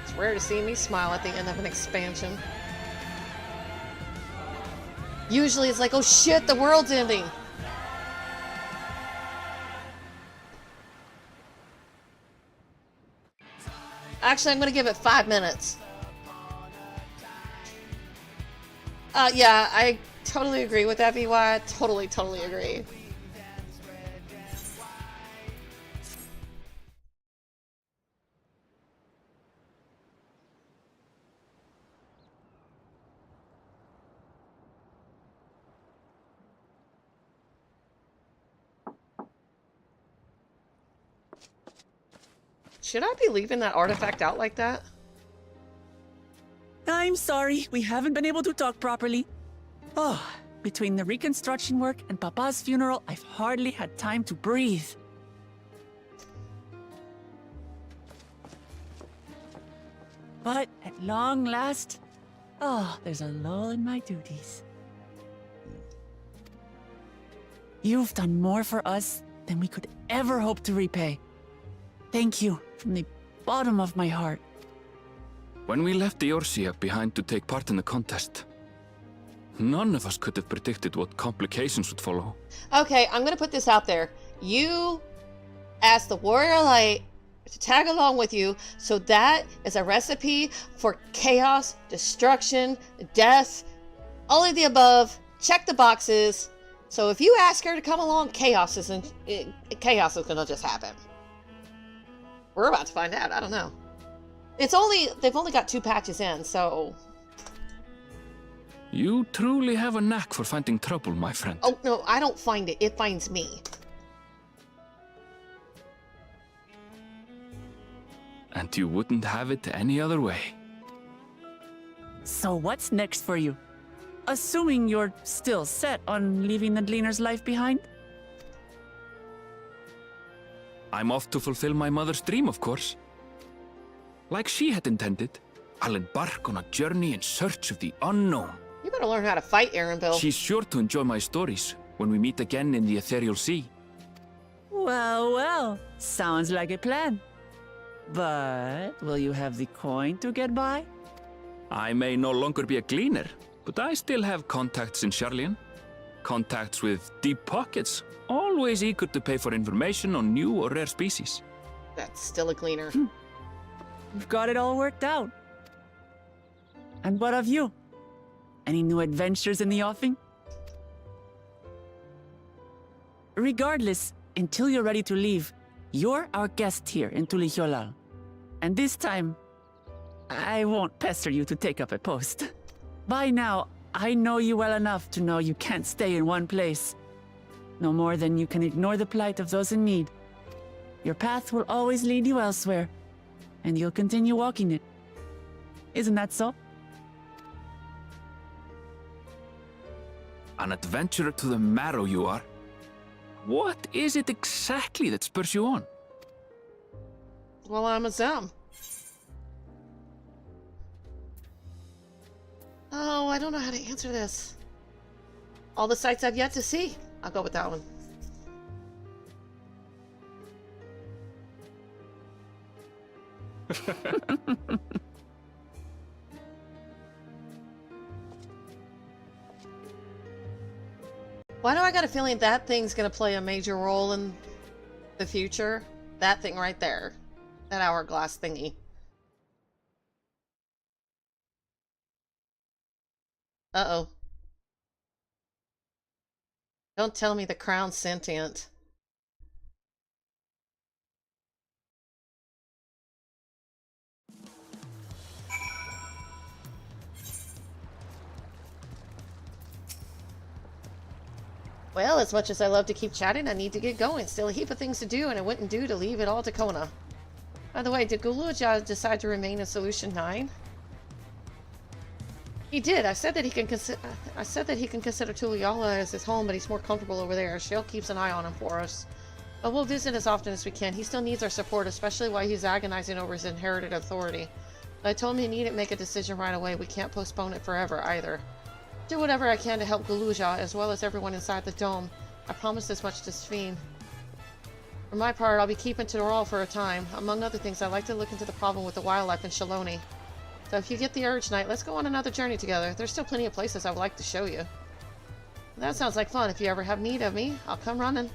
It's rare to see me smile at the end of an expansion. Usually it's like, oh shit, the world's ending. Actually, I'm gonna give it 5 minutes. Yeah, I totally agree with that, VY. Totally agree. Should I be leaving that artifact out like that? I'm sorry, we haven't been able to talk properly. Oh, between the reconstruction work and Papa's funeral, I've hardly had time to breathe. But at long last, there's a lull in my duties. You've done more for us than we could ever hope to repay. Thank you from the bottom of my heart. When we left Eorzea behind to take part in the contest, none of us could have predicted what complications would follow. Okay, I'm gonna put this out there. You asked the Warrior Light to tag along with you. So that is a recipe for chaos, destruction, death, all of the above. Check the boxes. So if you ask her to come along, chaos is gonna just happen. We're about to find out. I don't know. They've only got 2 patches in, so. You truly have a knack for finding trouble, my friend. Oh no, I don't find it. It finds me. And you wouldn't have it any other way. So what's next for you? Assuming you're still set on leaving the Gleaner's life behind? I'm off to fulfill my mother's dream, of course. Like she had intended, I'll embark on a journey in search of the unknown. You better learn how to fight, Aaron Bill. She's sure to enjoy my stories when we meet again in the ethereal sea. Well, well, sounds like a plan. But will you have the coin to get by? I may no longer be a gleaner, but I still have contacts in Charlian. Contacts with deep pockets, always eager to pay for information on new or rare species. That's still a gleaner. You've got it all worked out. And what of you? Any new adventures in the offing? Regardless, until you're ready to leave, you're our guest here in Tulihyolal. And this time, I won't pester you to take up a post. By now, I know you well enough to know you can't stay in one place. No more than you can ignore the plight of those in need. Your path will always lead you elsewhere, and you'll continue walking it. Isn't that so? An adventurer to the marrow you are. What is it exactly that spurs you on? Well, I'm a Zem. Oh, I don't know how to answer this. All the sights I've yet to see. I'll go with that one. Why do I got a feeling that thing's gonna play a major role in the future? That thing right there. That hourglass thingy. Uh-oh. Don't tell me the crown's sentient. Well, as much as I love to keep chatting, I need to get going. Still a heap of things to do, and it wouldn't do to leave it all to Kona. By the way, did Guluja decide to remain in Solution 9? He did. I said that he can consider Tuliala as his home, but he's more comfortable over there. Shale keeps an eye on him for us. But we'll visit as often as we can. He still needs our support, especially while he's agonizing over his inherited authority. But I told him he needn't make a decision right away. We can't postpone it forever, either. Do whatever I can to help Guluja, as well as everyone inside the dome. I promise as much to Sphene. For my part, I'll be keeping Tidorol for a time. Among other things, I'd like to look into the problem with the wildlife in Shaloni. So if you get the urge, Knight, let's go on another journey together. There's still plenty of places I would like to show you. That sounds like fun. If you ever have need of me, I'll come running.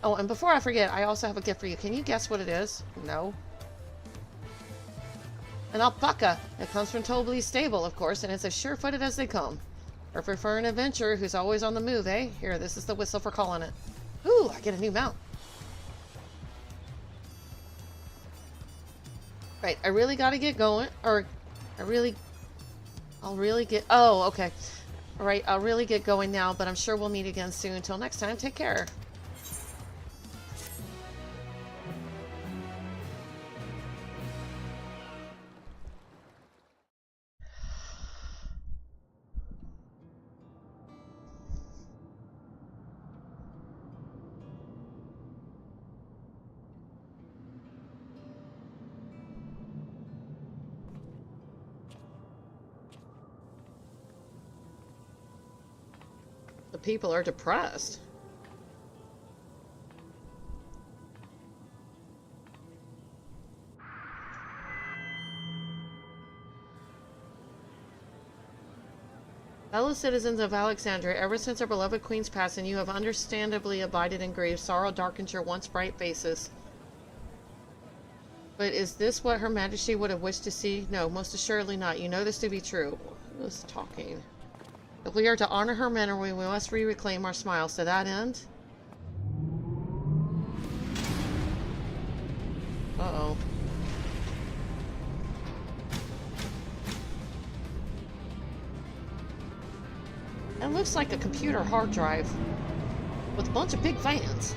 Oh, and before I forget, I also have a gift for you. Can you guess what it is? No. An alpaca. It comes from Toble's stable, of course, and it's as sure-footed as they come. Perfect for an adventurer who's always on the move, eh? Here, this is the whistle for calling it. Ooh, I get a new mount. Right, I really gotta get going, or I'll really get, oh, okay. All right, I'll really get going now, but I'm sure we'll meet again soon. Until next time, take care. The people are depressed. Fellow citizens of Alexandria, ever since our beloved queen's passing, you have understandably abided in grief. Sorrow darkens your once bright faces. But is this what Her Majesty would have wished to see? No, most assuredly not. You know this to be true. Who's talking? If we are to honor her memory, we must reclaim our smiles. To that end... Uh-oh. That looks like a computer hard drive with a bunch of big fans.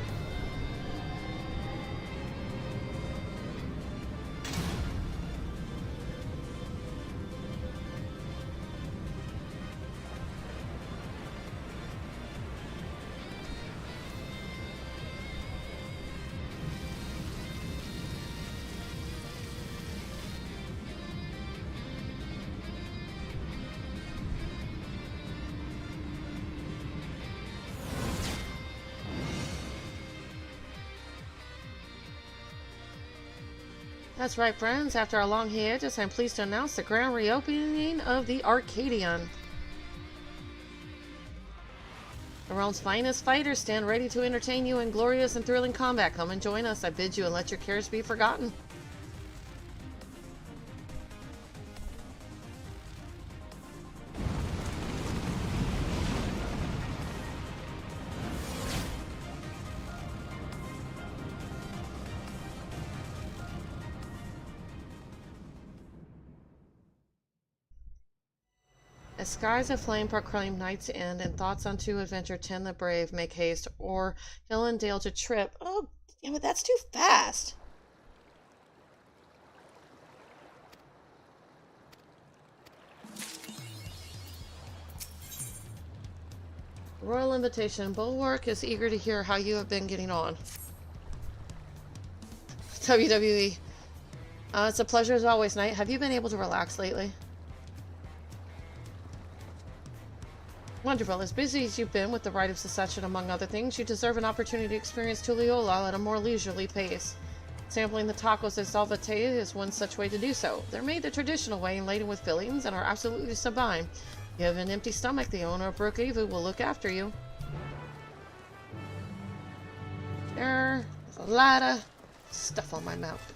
That's right, friends. After a long hiatus, I'm pleased to announce the grand reopening of the Arcadion. The realm's finest fighters stand ready to entertain you in glorious and thrilling combat. Come and join us. I bid you and let your cares be forgotten. As skies aflame proclaim night's end, and thoughts unto adventure tend the brave, make haste, or hill and dale to trip. Oh, yeah, but that's too fast. Royal Invitation. Bulwark is eager to hear how you have been getting on. WWE. It's a pleasure as always, Knight. Have you been able to relax lately? Wonderful. As busy as you've been with the rite of secession, among other things, you deserve an opportunity to experience Tuliola at a more leisurely pace. Sampling the tacos at Salvate is one such way to do so. They're made the traditional way and laden with fillings and are absolutely sublime. If you have an empty stomach, the owner of Brook Evu will look after you. There's a lot of stuff on my mouth.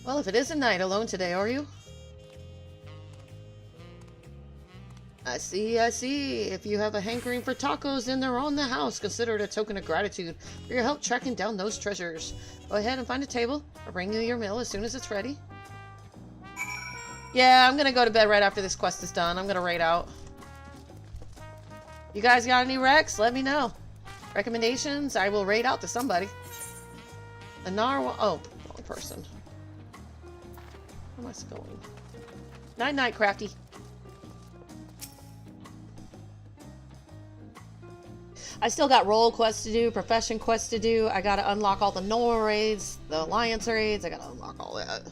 Well, if it isn't night, alone today, are you? I see, I see. If you have a hankering for tacos, then they're on the house. Consider it a token of gratitude for your help tracking down those treasures. Go ahead and find a table. I'll bring you your meal as soon as it's ready. Yeah, I'm gonna go to bed right after this quest is done. I'm gonna raid out. You guys got any recs? Let me know. Recommendations? I will raid out to somebody. The narwhal. Oh, wrong person. Where am I going? Night night, Crafty. I still got role quests to do, profession quests to do. I gotta unlock all the Noah raids, the Alliance raids. I gotta unlock all that.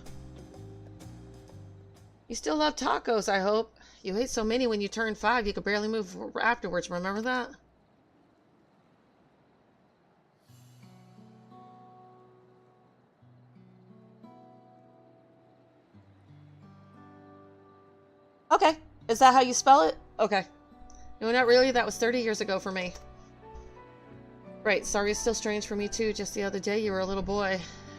You still love tacos, I hope. You ate so many when you turned 5, you could barely move afterwards. Remember that? Okay. Is that how you spell it? Okay. No, not really. That was 30 years ago for me. Right. Sorry, it's still strange for me, too. Just the other day, you were a little boy,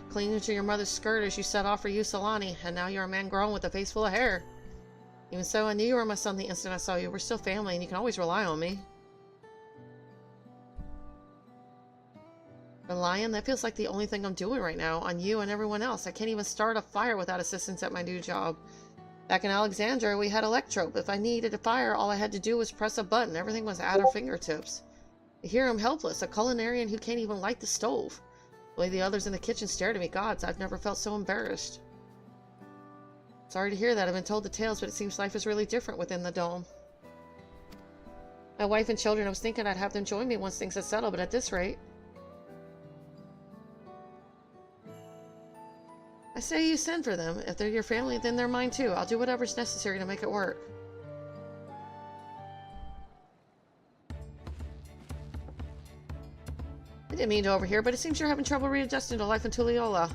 clinging to your mother's skirt as you set off for Usolani, and now you're a man grown with a face full of hair. Even so, I knew you were my son the instant I saw you. We're still family, and you can always rely on me. Relying? That feels like the only thing I'm doing right now, on you and everyone else. I can't even start a fire without assistance at my new job. Back in Alexandria, we had Electrope. If I needed a fire, all I had to do was press a button. Everything was at our fingertips. Here I'm helpless, a culinarian who can't even light the stove. The way the others in the kitchen stared at me, gods, I've never felt so embarrassed. Sorry to hear that. I've been told the tales, but it seems life is really different within the dome. My wife and children, I was thinking I'd have them join me once things had settled, but at this rate... I say you send for them. If they're your family, then they're mine too. I'll do whatever's necessary to make it work. I didn't mean to overhear, but it seems you're having trouble readjusting to life in Tulliola.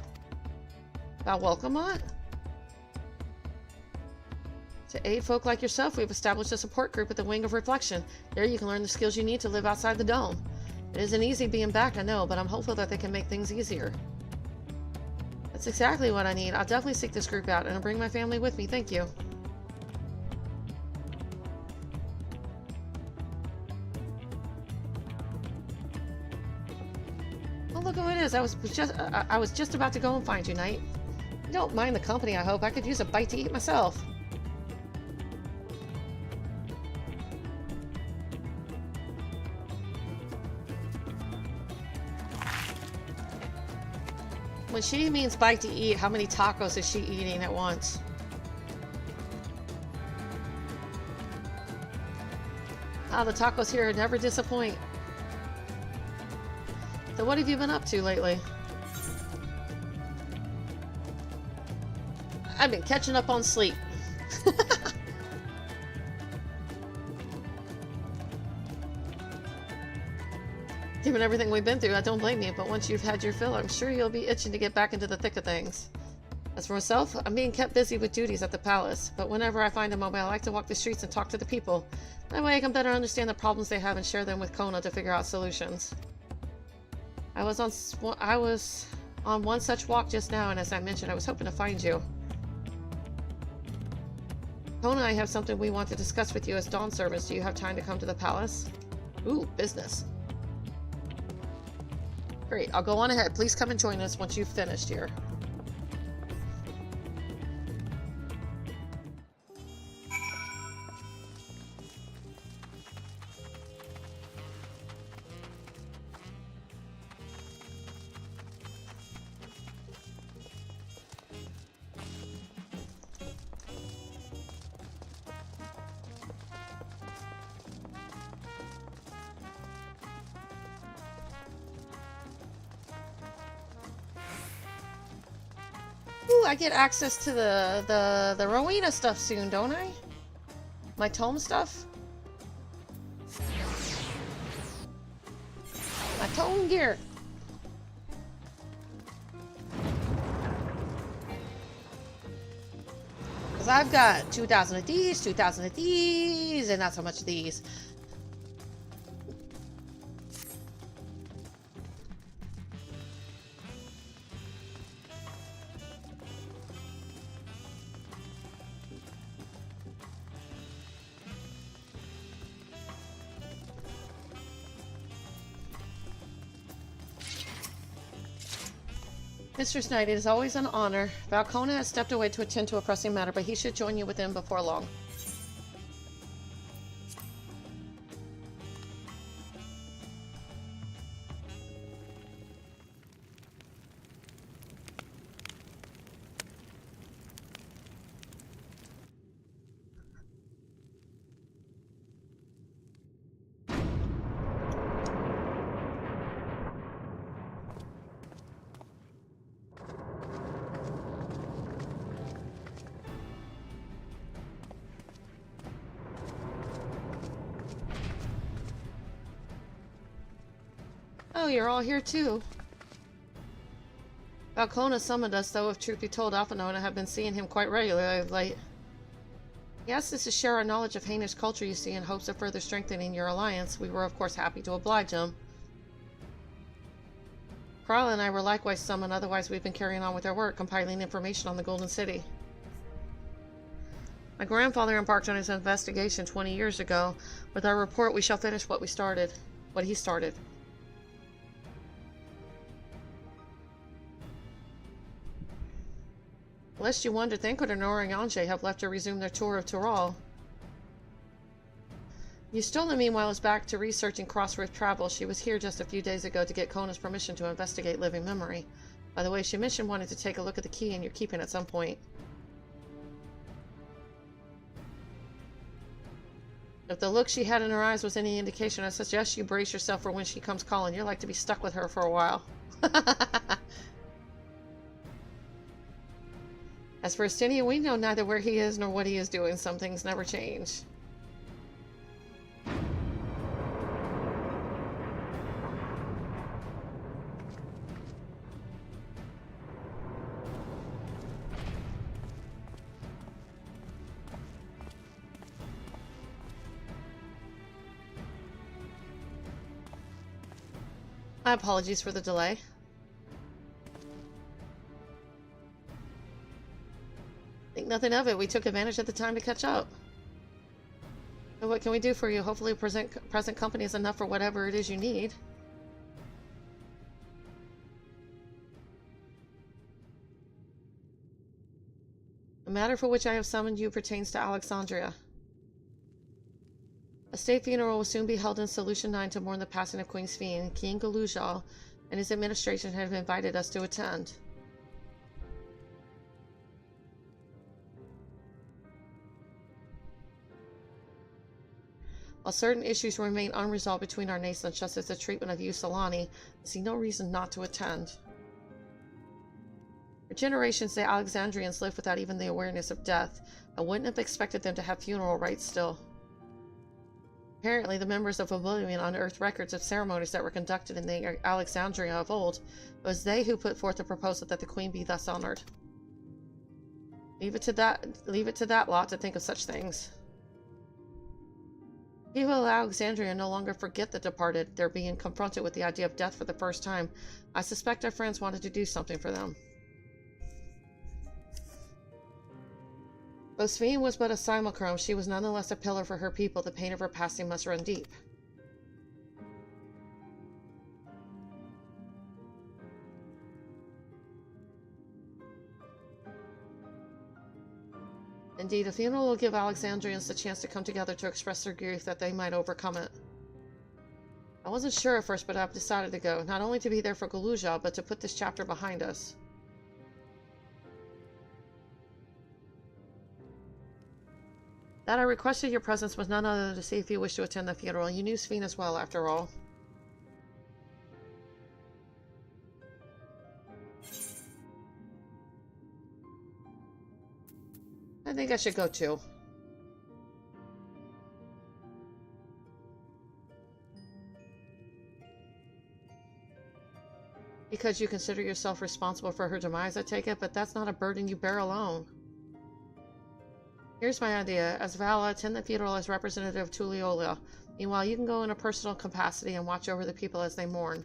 About Welcomont? To aid folk like yourself, we've established a support group at the Wing of Reflection. There you can learn the skills you need to live outside the dome. It isn't easy being back, I know, but I'm hopeful that they can make things easier. That's exactly what I need. I'll definitely seek this group out, and I'll bring my family with me. Thank you. Oh, look who it is. I was just about to go and find you, Knight. You don't mind the company, I hope. I could use a bite to eat myself. When she means bite to eat, how many tacos is she eating at once? Ah, the tacos here never disappoint. So what have you been up to lately? I've been catching up on sleep. Given everything we've been through, I don't blame you, but once you've had your fill, I'm sure you'll be itching to get back into the thick of things. As for myself, I'm being kept busy with duties at the palace, but whenever I find a moment, I like to walk the streets and talk to the people. That way I can better understand the problems they have and share them with Kona to figure out solutions. I was on one such walk just now, and as I mentioned, I was hoping to find you. Kona and I have something we want to discuss with you as Dawn servants. Do you have time to come to the palace? Ooh, business. Great, I'll go on ahead. Please come and join us once you've finished here. Ooh, I get access to the Rowena stuff soon, don't I? My tome stuff? My tome gear. Because I've got 2,000 of these, 2,000 of these, and not so much of these. Mistress Knight, it is always an honor. Valcona has stepped away to attend to a pressing matter, but he should join you within before long. Oh, you're all here too. Valcona summoned us, though if truth be told, Alphanona have been seeing him quite regularly of late. He asked us to share our knowledge of Hainish culture, you see, in hopes of further strengthening your alliance. We were, of course, happy to oblige him. Krala and I were likewise summoned, otherwise we've been carrying on with our work, compiling information on the Golden City. My grandfather embarked on his investigation 20 years ago. With our report, we shall finish what he started. Lest you wonder, Thancred and Oriange have left to resume their tour of Tural. Yustona, meanwhile, is back to researching cross-rift travel. She was here just a few days ago to get Kona's permission to investigate living memory. By the way, she mentioned wanting to take a look at the key in your keeping at some point. If the look she had in her eyes was any indication, I suggest you brace yourself for when she comes calling. You're like to be stuck with her for a while. As for Astinia, we know neither where he is nor what he is doing. Some things never change. My apologies for the delay. Think nothing of it. We took advantage of the time to catch up. So what can we do for you? Hopefully present company is enough for whatever it is you need. The matter for which I have summoned you pertains to Alexandria. A state funeral will soon be held in Solution 9 to mourn the passing of Queen Sphene. King Galujal and his administration have invited us to attend. While certain issues remain unresolved between our nations, such as the treatment of Yusilani, I see no reason not to attend. For generations, the Alexandrians lived without even the awareness of death. I wouldn't have expected them to have funeral rites still. Apparently, the members of Oblivion unearthed records of ceremonies that were conducted in the Alexandria of old. It was they who put forth the proposal that the queen be thus honored. Leave it to that lot to think of such things. People of Alexandria no longer forget the departed. They're being confronted with the idea of death for the first time. I suspect our friends wanted to do something for them. Though Sphene was but a simulacrum, she was nonetheless a pillar for her people. The pain of her passing must run deep. Indeed, a funeral will give Alexandrians the chance to come together to express their grief that they might overcome it. I wasn't sure at first, but I've decided to go, not only to be there for Galujal, but to put this chapter behind us. That I requested your presence was none other than to see if you wish to attend the funeral. You knew Sphene as well, after all. I think I should go too. Because you consider yourself responsible for her demise, I take it, but that's not a burden you bear alone. Here's my idea. As Vala, attend the funeral as representative of Tulliola. Meanwhile, you can go in a personal capacity and watch over the people as they mourn.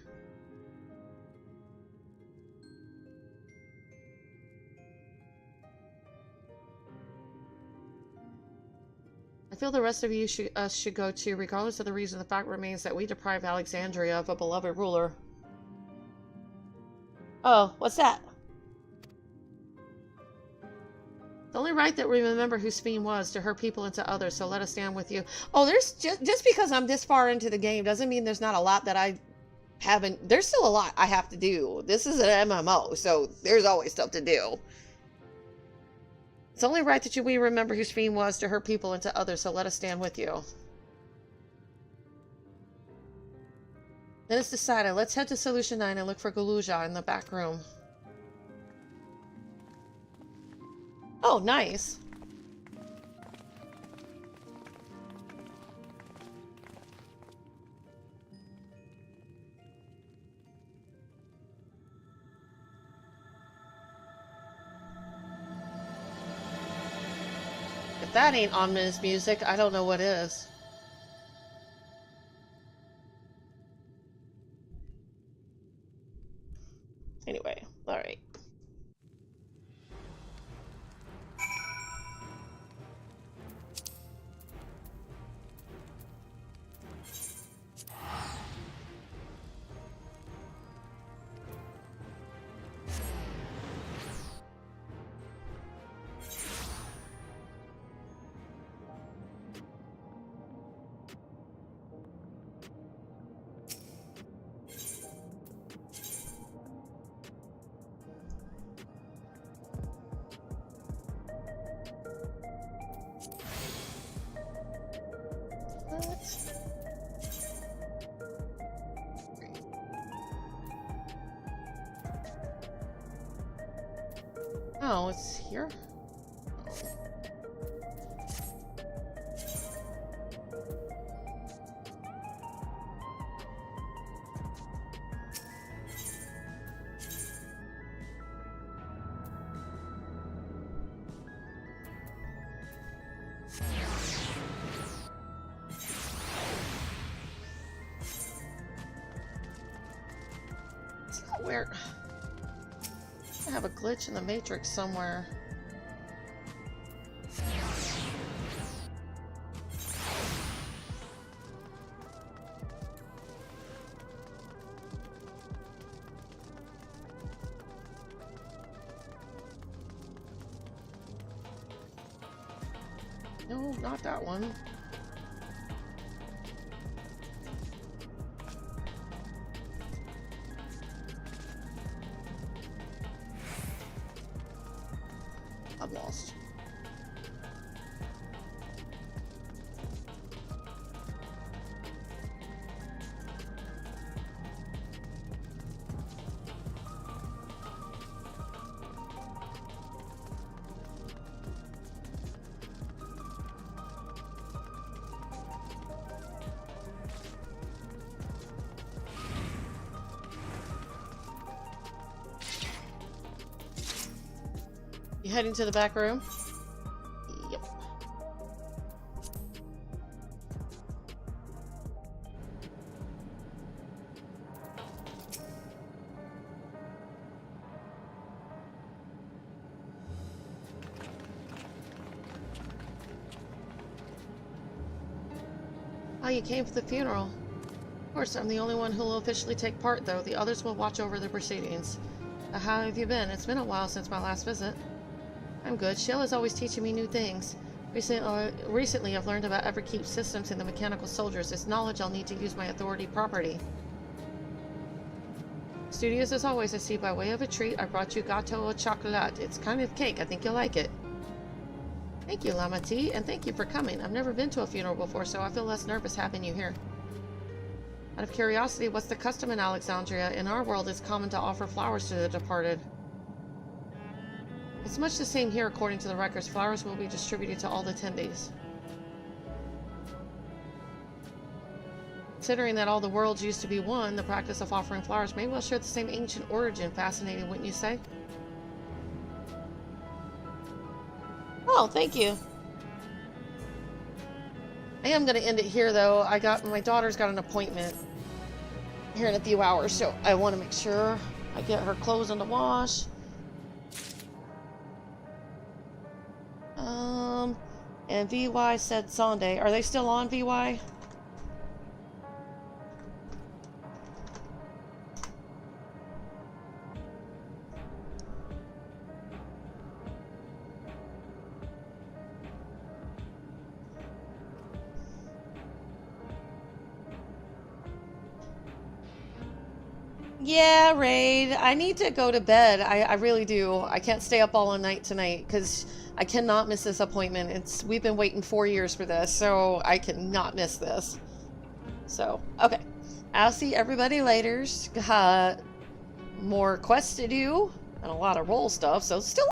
I feel the rest of you should go too, regardless of the reason. The fact remains that we deprive Alexandria of a beloved ruler. Oh, what's that? It's only right that we remember who Sphene was to her people and to others, so let us stand with you. Oh, there's just because I'm this far into the game doesn't mean there's not a lot that I haven't. There's still a lot I have to do. This is an MMO, so there's always stuff to do. It's only right that we remember who Sphene was to her people and to others, so let us stand with you. Then it's decided. Let's head to Solution 9 and look for Galujal in the back room. Oh, nice. If that ain't ominous music, I don't know what is. Anyway, alright. Oh, it's here? Where? I have a glitch in the matrix somewhere. No, not that one. I'm lost. You heading to the back room? Yep. Oh, you came for the funeral. Of course, I'm the only one who will officially take part, though. The others will watch over the proceedings. How have you been? It's been a while since my last visit. I'm good. Sheila's always teaching me new things. Recently, I've learned about Everkeep's systems and the mechanical soldiers. It's knowledge I'll need to use my authority properly. Studious as always, I see. By way of a treat, I brought you gâteau au chocolat. It's kind of cake. I think you'll like it. Thank you, Lamati, and thank you for coming. I've never been to a funeral before, so I feel less nervous having you here. Out of curiosity, what's the custom in Alexandria? In our world, it's common to offer flowers to the departed. It's much the same here, according to the records. Flowers will be distributed to all the attendees. Considering that all the worlds used to be one, the practice of offering flowers may well share the same ancient origin. Fascinating, wouldn't you say? Oh, thank you. I am going to end it here, though. My daughter's got an appointment here in a few hours, so I want to make sure I get her clothes in the wash. And VY said Sunday. Are they still on, VY? Yeah, Raid. I need to go to bed. I really do. I can't stay up all night tonight because I cannot miss this appointment. We've been waiting 4 years for this, so I cannot miss this. So, okay. I'll see everybody later. Got more quests to do and a lot of roll stuff, so still